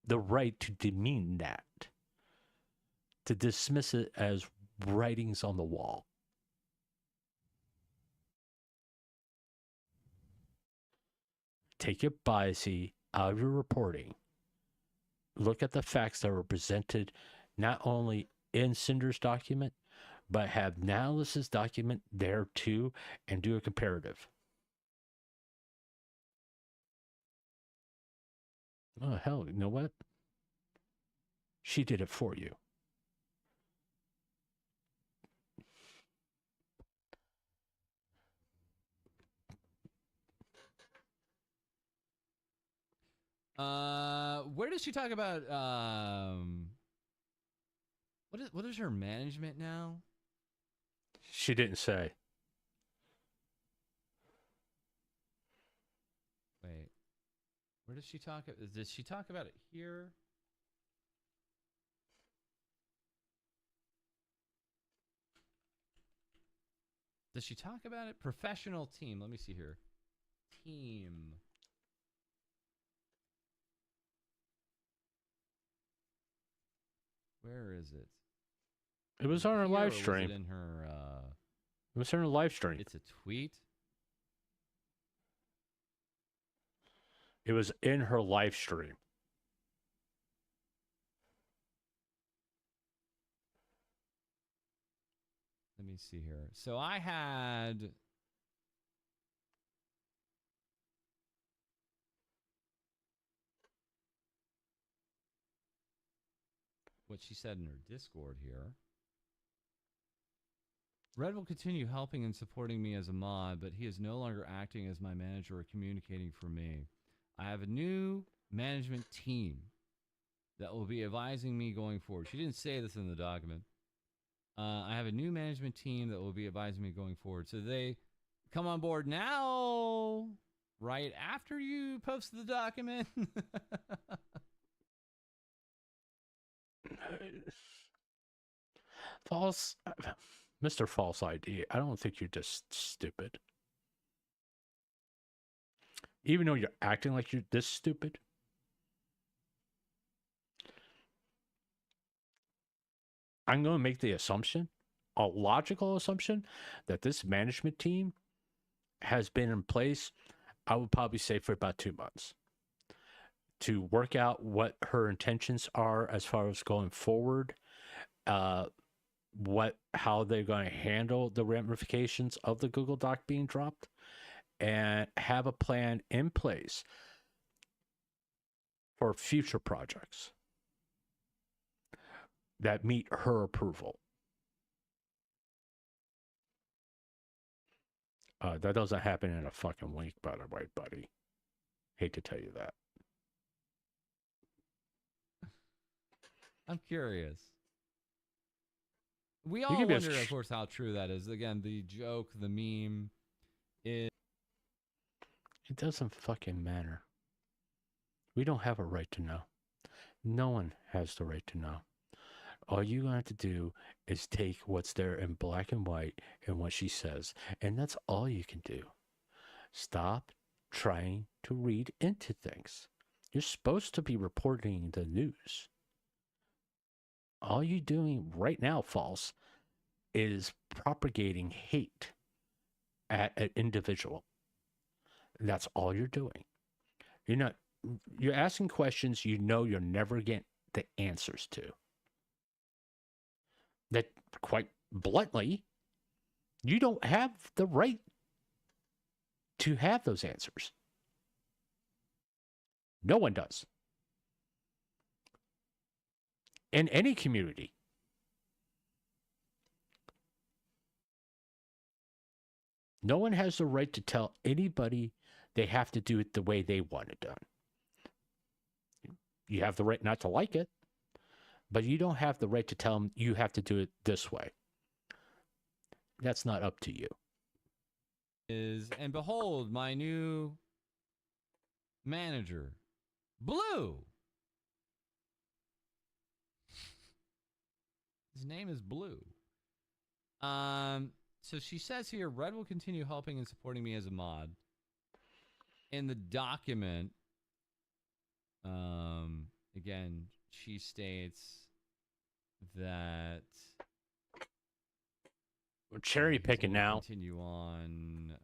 B: the right to demean that, to dismiss it as writings on the wall. Take your biasy out of your reporting. Look at the facts that were presented not only in Cinder's document, but have Nanolis's document there too, and do a comparative. Oh, hell, you know what? She did it for you.
T: Where does she talk about, what is her management now?
B: She didn't say.
T: Wait. Where does she talk? Does she talk about it here? Does she talk about it? Professional team. Let me see here. Team. Where is it?
B: It was on her live stream.
T: Was it in her?
B: It was in her live stream.
T: It's a tweet.
B: It was in her live stream.
T: Let me see here. So I had. What she said in her Discord here. Red will continue helping and supporting me as a mod, but he is no longer acting as my manager or communicating for me. I have a new management team that will be advising me going forward. She didn't say this in the document. I have a new management team that will be advising me going forward. So they come on board now, right after you post the document.
B: False, Mr. False ID. I don't think you're just stupid. Even though you're acting like you're this stupid. I'm going to make the assumption, a logical assumption, that this management team has been in place, I would probably say, for about 2 months to work out what her intentions are as far as going forward, how they're going to handle the ramifications of the Google Doc being dropped, and have a plan in place for future projects that meet her approval. That doesn't happen in a fucking week, by the way, buddy. Hate to tell you that.
T: I'm curious. We all wonder, of course, how true that is. Again, the joke, the meme is...
B: It doesn't fucking matter. We don't have a right to know. No one has the right to know. All you have to do is take what's there in black and white and what she says. And that's all you can do. Stop trying to read into things. You're supposed to be reporting the news. All you're doing right now, False, is propagating hate at an individual. That's all you're doing. You're asking questions you know you're never getting the answers to. That, quite bluntly, you don't have the right to have those answers. No one does. In any community. No one has the right to tell anybody they have to do it the way they want it done. You have the right not to like it, but you don't have the right to tell them you have to do it this way. That's not up to you.
T: And behold, my new manager, Blue. His name is Blue. So she says here, Red will continue helping and supporting me as a mod. In the document, again, she states that
B: we're cherry picking now.
T: Continue on.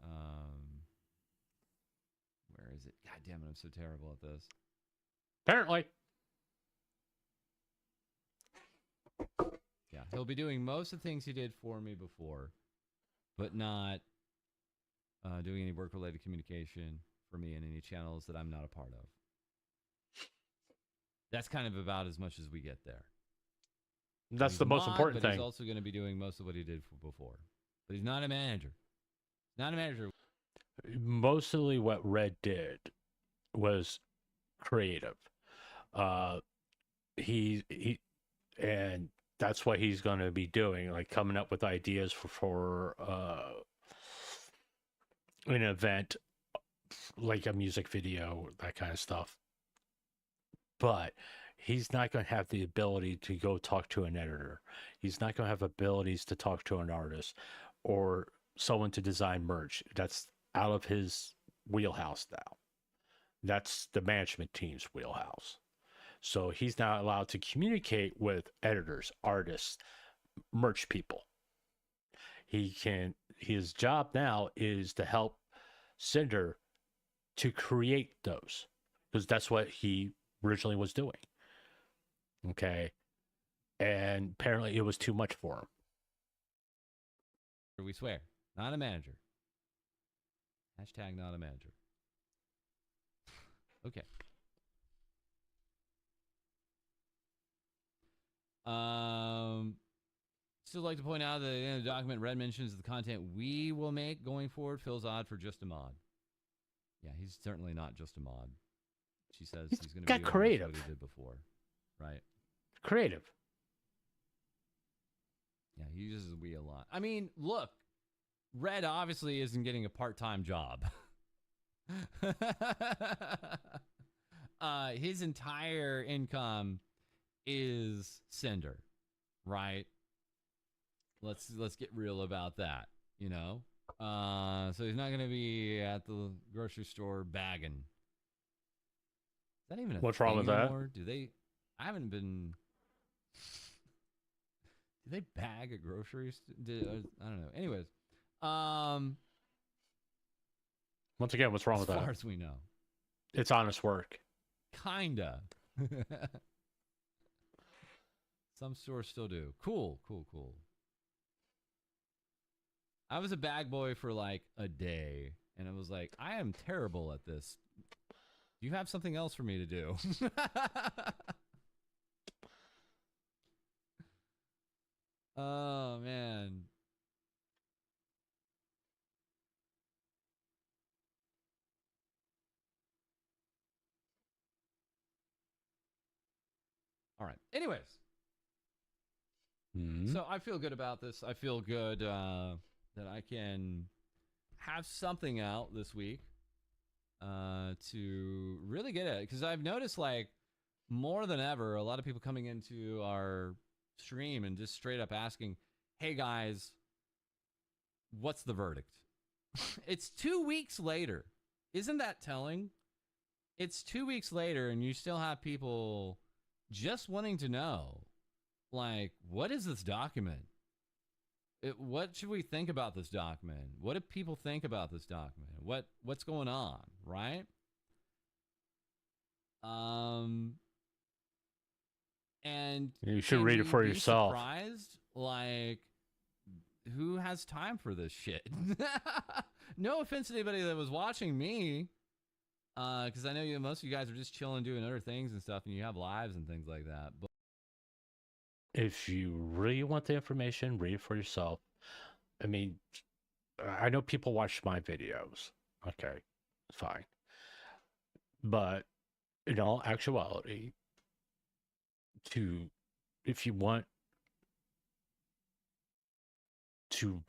T: Where is it? God damn it! I'm so terrible at this.
B: Apparently.
T: Yeah, he'll be doing most of the things he did for me before, but not doing any work-related communication for me in any channels that I'm not a part of. That's kind of about as much as we get there.
B: That's the most important thing.
T: He's also going to be doing most of what he did before. But he's not a manager. Not a manager.
B: Mostly what Red did was creative. And that's what he's going to be doing, like coming up with ideas for an event, like a music video, that kind of stuff. But he's not going to have the ability to go talk to an editor. He's not going to have abilities to talk to an artist or someone to design merch. That's out of his wheelhouse now. That's the management team's wheelhouse. So he's not allowed to communicate with editors, artists, merch people. His job now is to help Cinder to create those, because that's what he originally was doing. Okay. And apparently it was too much for him.
T: We swear, not a manager. Hashtag not a manager. Okay. Still like to point out that in the document, Red mentions the content we will make going forward feels odd for just a mod. Yeah, he's certainly not just a mod. She says he's going to be
B: creative.
T: What he did before, right?
B: Creative.
T: Yeah, he uses we a lot. I mean, look, Red obviously isn't getting a part-time job. His entire income is Cinder, right? Let's get real about that, you know? So he's not going to be at the grocery store bagging. Is that even a
B: What's
T: thing
B: wrong with
T: anymore? I haven't been... Do they bag at groceries? I don't know. Anyways.
B: Once again, what's wrong with that?
T: As far as we know.
B: It's honest work.
T: Kinda. Some stores still do. Cool. I was a bag boy for like a day, and it was like, I am terrible at this. Do you have something else for me to do? Oh, man. All right. Anyways. So I feel good about this. I feel good that I can have something out this week to really get it. Because I've noticed, like, more than ever, a lot of people coming into our stream and just straight up asking, hey, guys, what's the verdict? It's 2 weeks later. Isn't that telling? It's 2 weeks later, and you still have people just wanting to know, like, what is this document? What should we think about this document? What do people think about this document? What's going on, right? And
B: you should read it for yourself.
T: Surprised? Like, who has time for this shit? No offense to anybody that was watching me, because I know most of you guys are just chilling, doing other things and stuff, and you have lives and things like that. But
B: if you really want the information, read it for yourself. I mean, I know people watch my videos. Okay, fine. But in all actuality, if you want to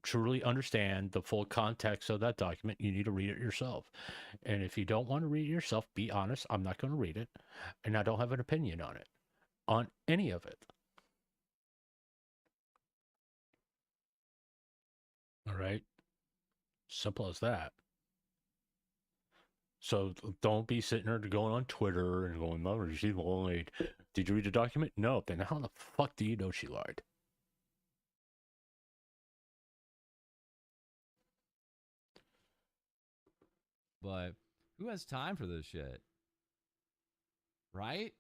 B: truly understand the full context of that document, you need to read it yourself. And if you don't want to read it yourself, be honest. I'm not going to read it, and I don't have an opinion on any of it. All right. Simple as that. So don't be sitting there going on Twitter and going, "Oh, she lied." Did you read the document? No. Then how the fuck do you know she lied?
T: But who has time for this shit? Right?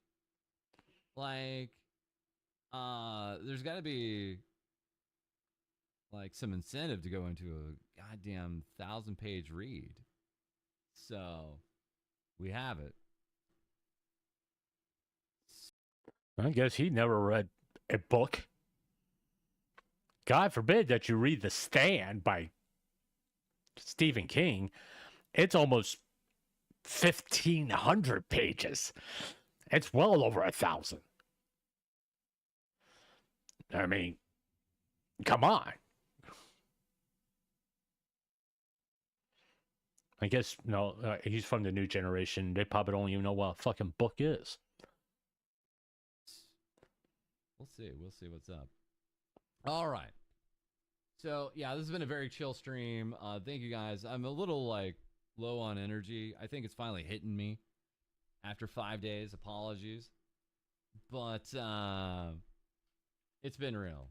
T: Like, there's got to be like some incentive to go into a goddamn 1,000-page read. So we have it.
B: I guess he never read a book. God forbid that you read The Stand by Stephen King. It's almost 1,500 pages. It's well over 1,000. I mean, come on. I guess, no, he's from the new generation. They probably don't even know what a fucking book is.
T: We'll see what's up. All right. So, yeah, this has been a very chill stream. Thank you, guys. I'm a little, like, low on energy. I think it's finally hitting me after 5 days. Apologies. But it's been real.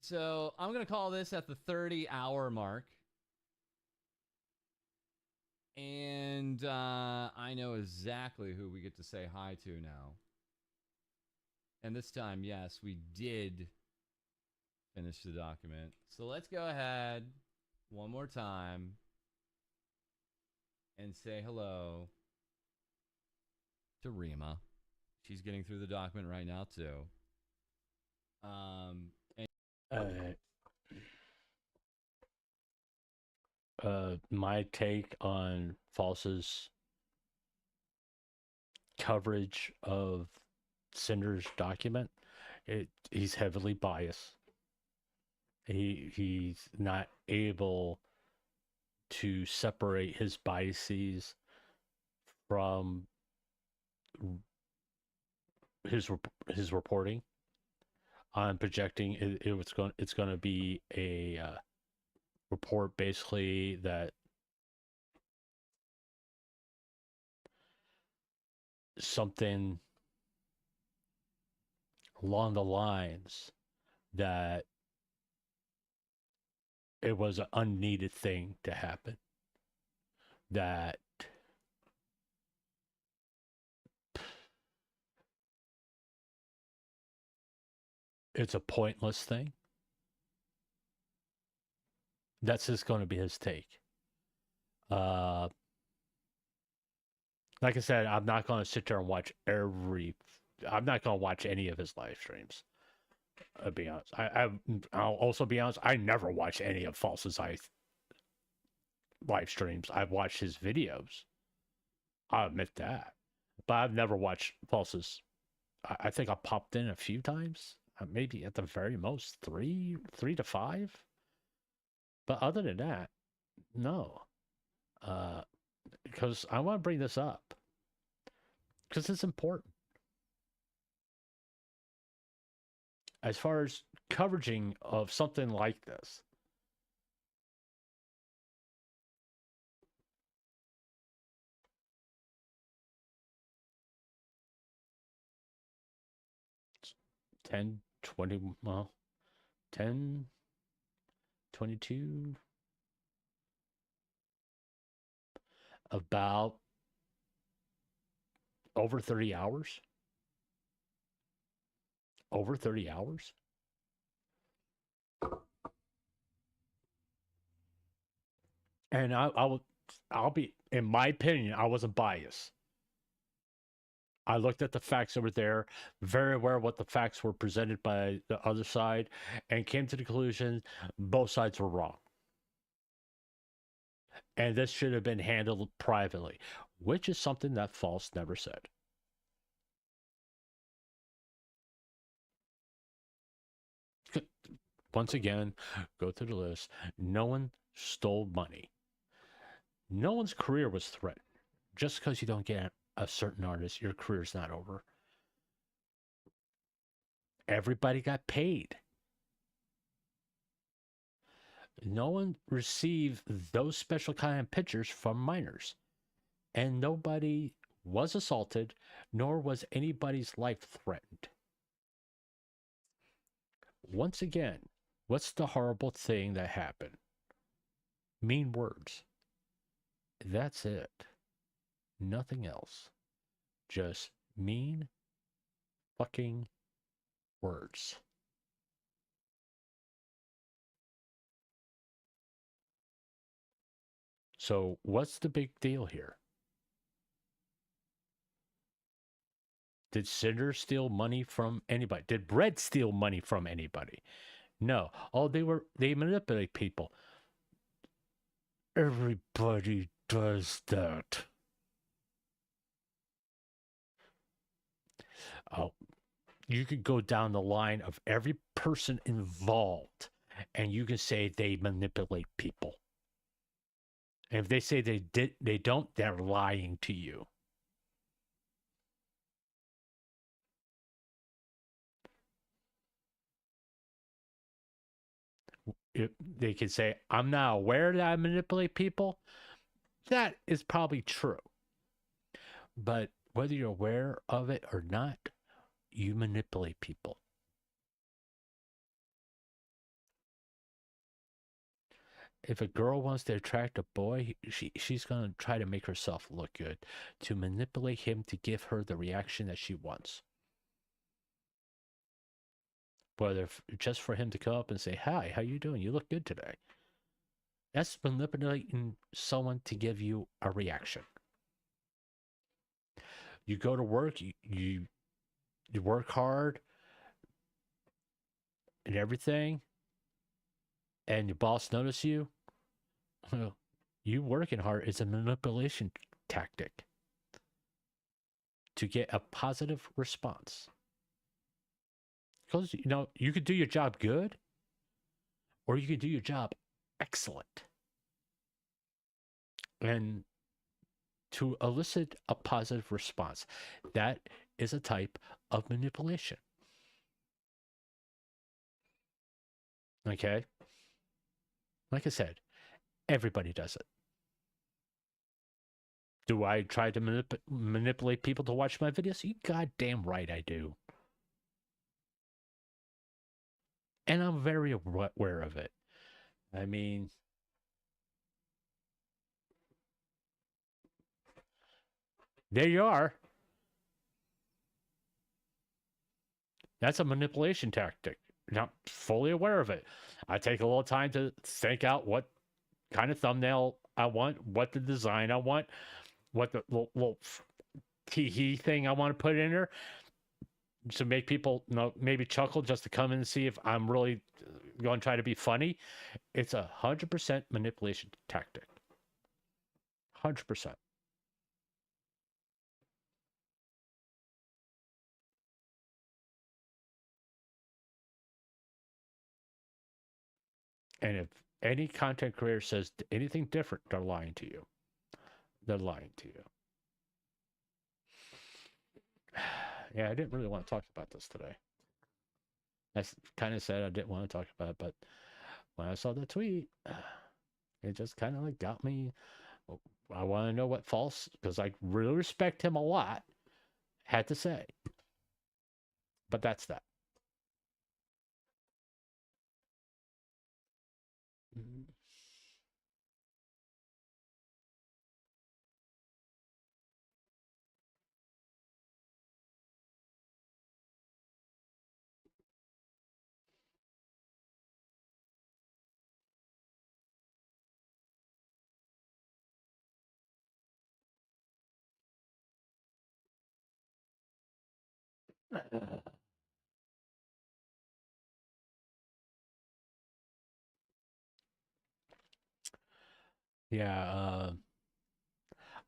T: So I'm going to call this at the 30-hour mark. And I know exactly who we get to say hi to now. And this time, yes, we did finish the document. So let's go ahead one more time and say hello to Rima. She's getting through the document right now, too.
B: My take on False's coverage of Cinder's document, he's heavily biased. He's not able to separate his biases from his reporting. I'm projecting it's going to be a report basically that something along the lines that it was an unneeded thing to happen, that it's a pointless thing. That's just going to be his take. Like I said, I'm not going to sit there and watch I'm not going to watch any of his live streams. I'll be honest. I'll also be honest. I never watch any of False's live streams. I've watched his videos. I'll admit that, but I've never watched False's. I think I popped in a few times, maybe at the very most three to five. But other than that, no. Because I want to bring this up because it's important. As far as coveraging of something like this, $10, $20, well, 10, 22, about over 30 hours. Over 30 hours? And I'll be, in my opinion, I wasn't biased. I looked at the facts over there, very aware of what the facts were presented by the other side, and came to the conclusion both sides were wrong. And this should have been handled privately, which is something that False never said. Once again, go through the list. No one stole money. No one's career was threatened. Just because you don't get a certain artist, your career's not over. Everybody got paid. No one received those special kind of pictures from minors. And nobody was assaulted, nor was anybody's life threatened. Once again, what's the horrible thing that happened? Mean words. That's it. Nothing else. Just mean fucking words. So what's the big deal here? Did Cinder steal money from anybody? Did Bread steal money from anybody? No. Oh, they manipulate people. Everybody does that. Oh, you could go down the line of every person involved, and you can say they manipulate people. And if they say they don't, they're lying to you. If they can say, I'm not aware that I manipulate people, that is probably true. But whether you're aware of it or not, you manipulate people. If a girl wants to attract a boy, she's going to try to make herself look good to manipulate him to give her the reaction that she wants. Whether just for him to come up and say, "Hi, how you doing? You look good today." That's manipulating someone to give you a reaction. You go to work, you work hard and everything, and your boss notices you. Well, you working hard is a manipulation tactic to get a positive response. Because, you could do your job good, or you could do your job excellent. And to elicit a positive response, that is a type of manipulation. Okay? Like I said, everybody does it. Do I try to manipulate people to watch my videos? You goddamn right I do. And I'm very aware of it. I mean, there you are. That's a manipulation tactic. Now, fully aware of it. I take a little time to think out what kind of thumbnail I want, what the design I want, what the little tee-hee thing I want to put in there to make people maybe chuckle just to come in and see if I'm really going to try to be funny. It's 100% manipulation tactic. 100%. And if any content creator says anything different, they're lying to you. They're lying to you. Yeah, I didn't really want to talk about this today. I kind of said I didn't want to talk about it, but when I saw the tweet, it just kind of like got me. I want to know what False, because I really respect him a lot, had to say. But that's that. Yeah,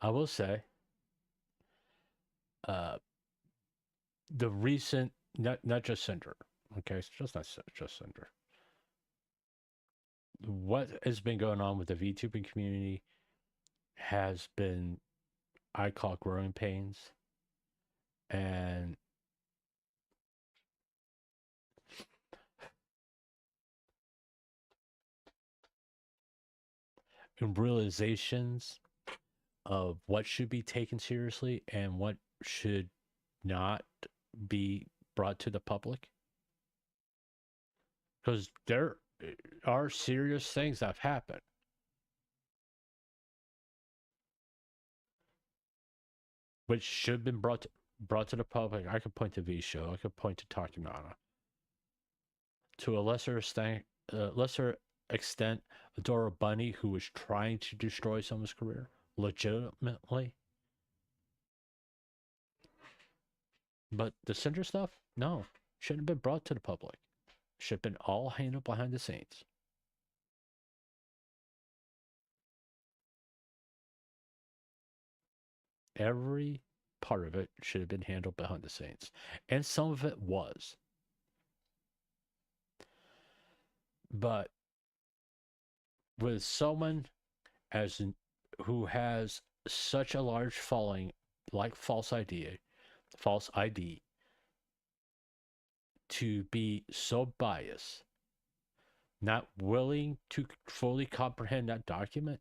B: I will say, the recent, not just Cinder, okay, it's just not just Cinder. What has been going on with the VTubing community has been, I call growing pains, and realizations of what should be taken seriously and what should not be brought to the public. Because there are serious things that have happened. Which should have been brought to the public. I could point to V Show. I could point to Takanana. To a lesser extent, Adora Bunny, who was trying to destroy someone's career, legitimately. But the Cinder stuff, no, shouldn't have been brought to the public. Should have been all handled behind the scenes. Every part of it should have been handled behind the scenes. And some of it was. But with someone who has such a large following like False ID, to be so biased, not willing to fully comprehend that document,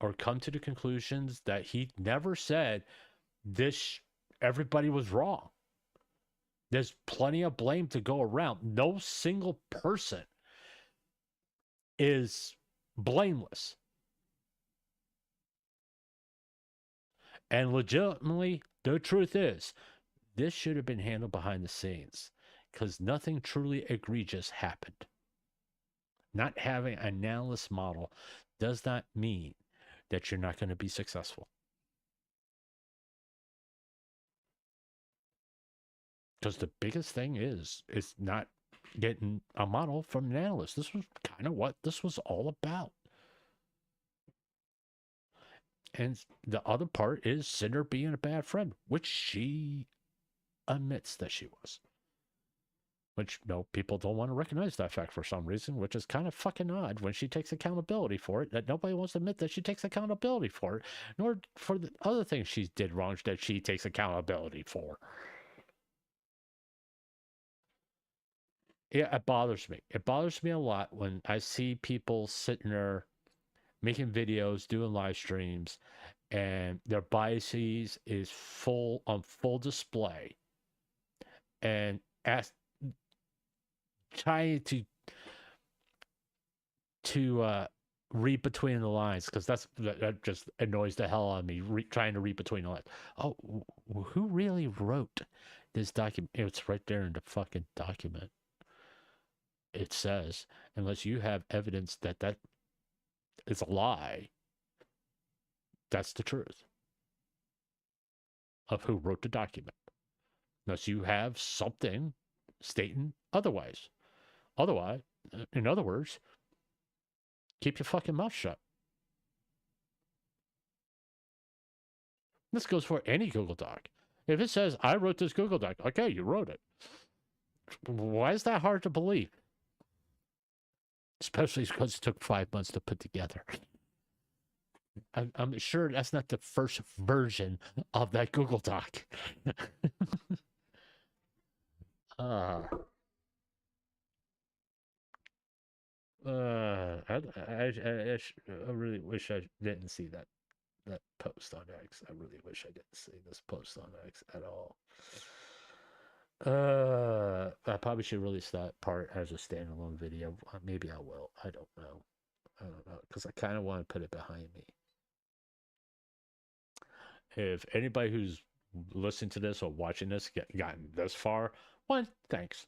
B: or come to the conclusions that he never said everybody was wrong. There's plenty of blame to go around. No single person is blameless. And legitimately, the truth is, this should have been handled behind the scenes because nothing truly egregious happened. Not having an analyst model does not mean that you're not going to be successful. Because the biggest thing is not getting a model from an analyst. This was kind of what this was all about. And the other part is Cinder being a bad friend, which she admits that she was. Which, no, people don't want to recognize that fact for some reason, which is kind of fucking odd when she takes accountability for it, that nobody wants to admit that she takes accountability for it, nor for the other things she did wrong that she takes accountability for. Yeah, it bothers me. It bothers me a lot when I see people sitting there making videos, doing live streams, and their biases is on full display, and trying to read between the lines, because that just annoys the hell out of me. Trying to read between the lines. Oh, who really wrote this document? It's right there in the fucking document. It says, unless you have evidence that is a lie, that's the truth of who wrote the document. Unless you have something stating otherwise. Otherwise, in other words, keep your fucking mouth shut. This goes for any Google Doc. If it says, I wrote this Google Doc, okay, you wrote it. Why is that hard to believe? Especially because it took 5 months to put together. I'm sure that's not the first version of that Google Doc. I really wish I didn't see that post on X. I really wish I didn't see this post on X at all. I probably should release that part as a standalone video. Maybe I will. I don't know. Because I kind of want to put it behind me. If anybody who's listening to this or watching this gotten this far, one, thanks.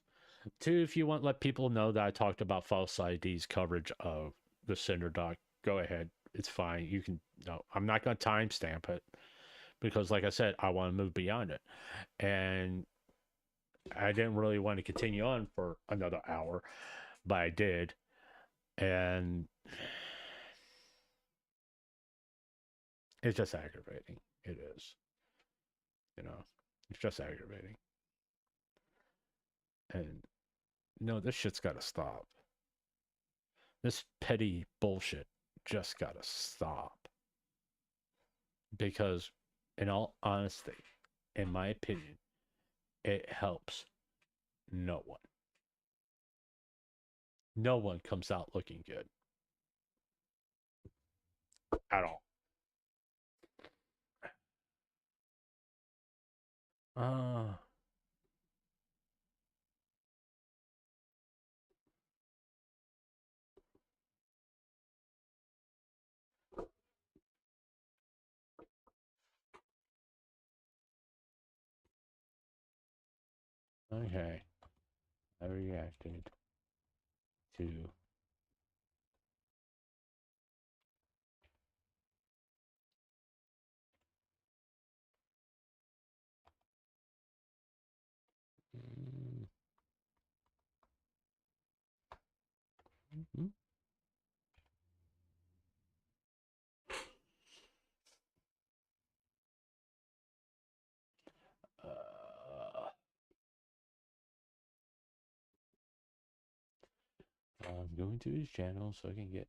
B: Two, if you want to let people know that I talked about False ID's coverage of the Cinder doc, go ahead. It's fine. You can. No, I'm not going to timestamp it because, like I said, I want to move beyond it, and I didn't really want to continue on for another hour, but I did, and it's just aggravating. It is. It's just aggravating. And no, this shit's got to stop. This petty bullshit just got to stop. Because, in all honesty, in my opinion, it helps no one. No one comes out looking good. At all. Okay. I reacted to I'm going to his channel so I can get.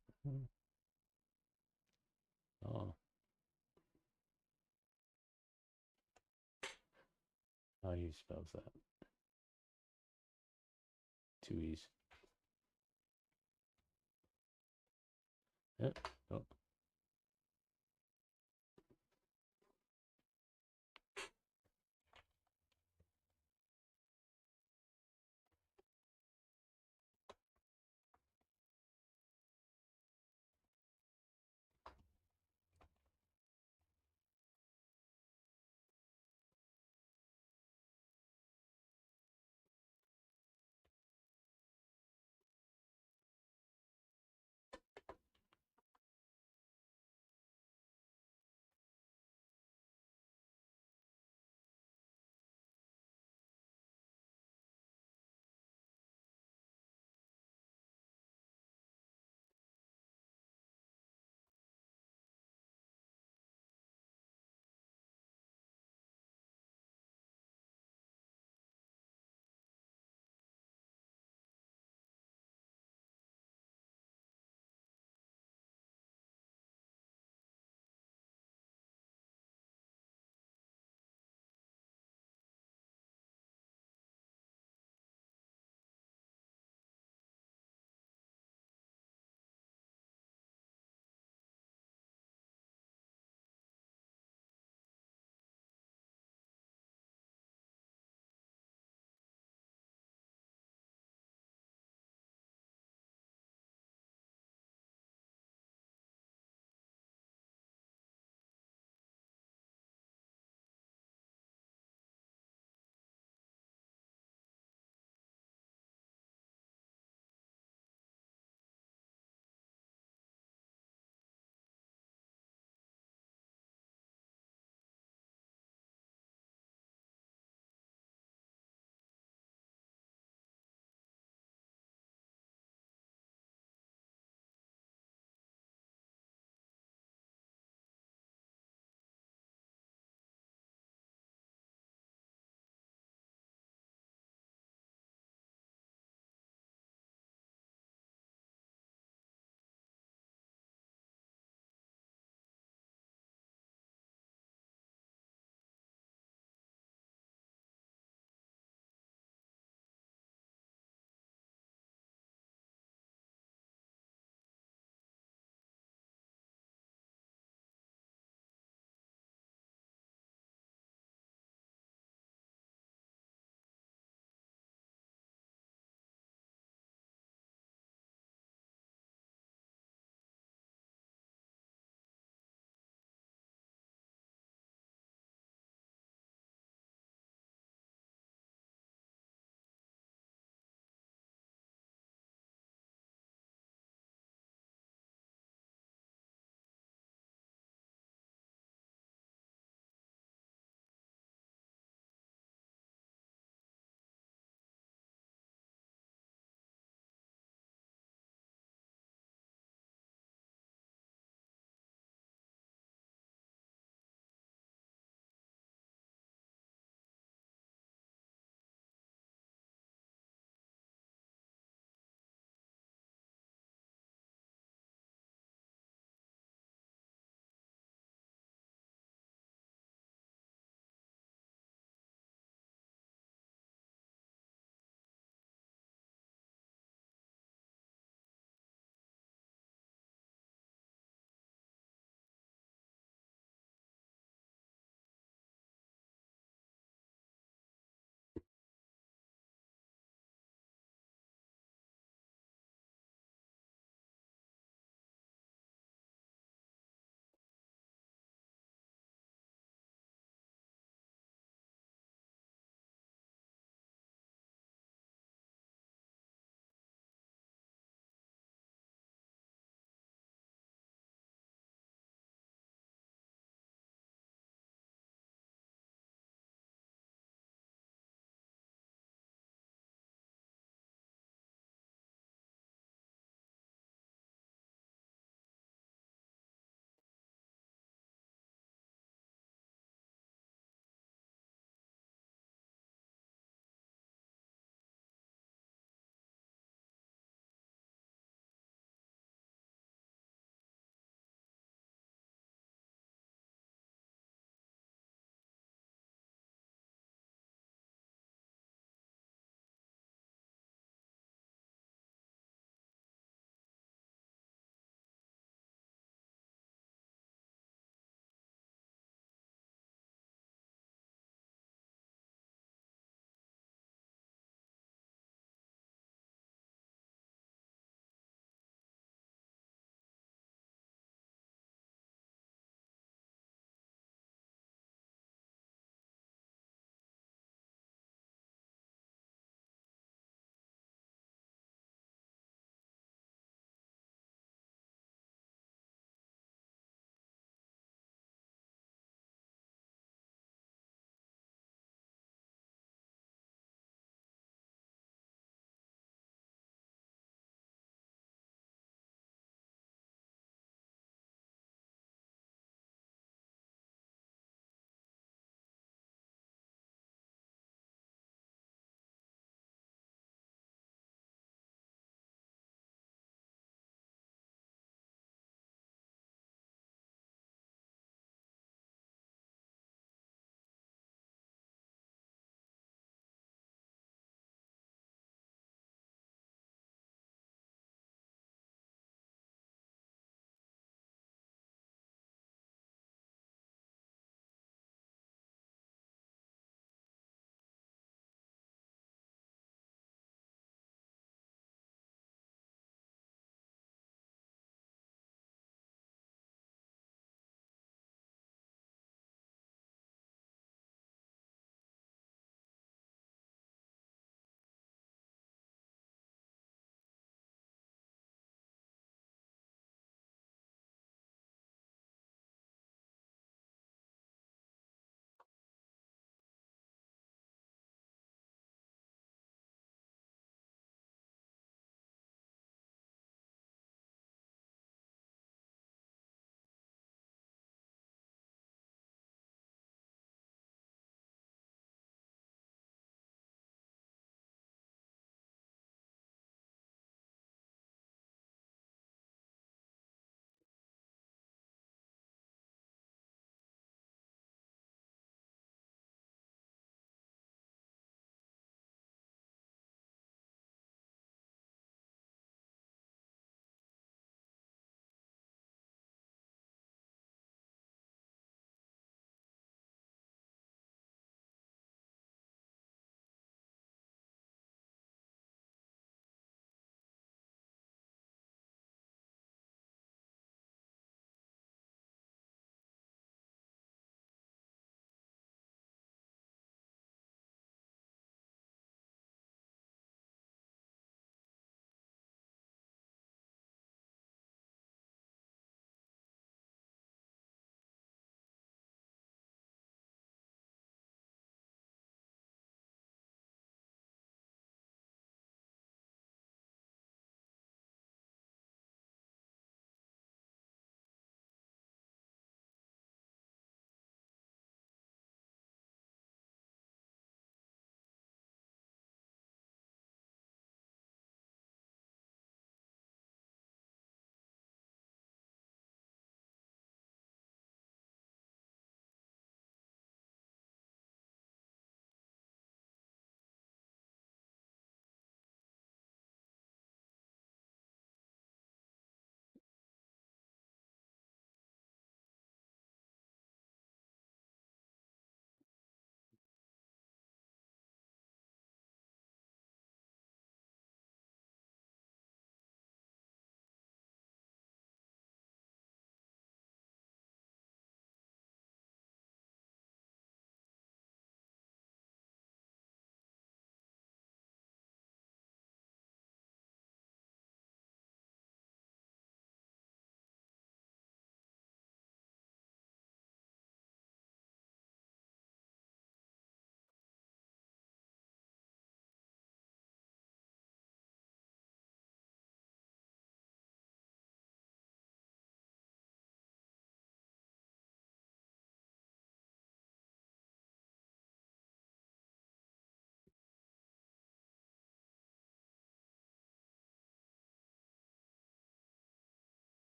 B: Oh. How he spells that? 2 E's. Yep. Oh.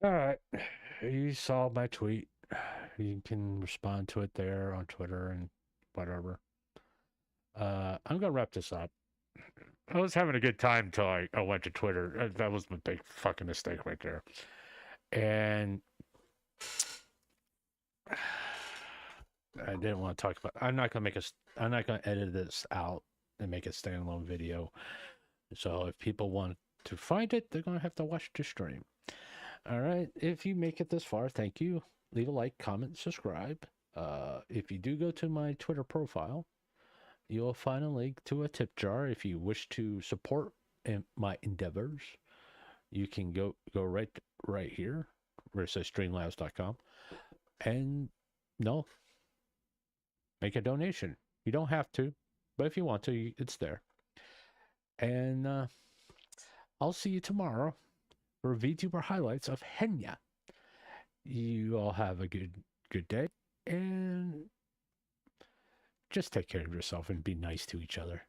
B: All right. You saw my tweet. You can respond to it there on Twitter and whatever. I'm going to wrap this up. I was having a good time until I went to Twitter. That was my big fucking mistake right there. And I didn't want to talk about. I'm not going to edit this out and make a standalone video. So if people want to find it, they're going to have to watch the stream. All right. If you make it this far, thank you. Leave a like, comment, subscribe. If you do go to my Twitter profile, you'll find a link to a tip jar. If you wish to support my endeavors, you can go right here where it says streamlabs.com and make a donation. You don't have to, but if you want to, it's there. And I'll see you tomorrow for VTuber highlights of Henya. You all have a good day, and just take care of yourself and be nice to each other.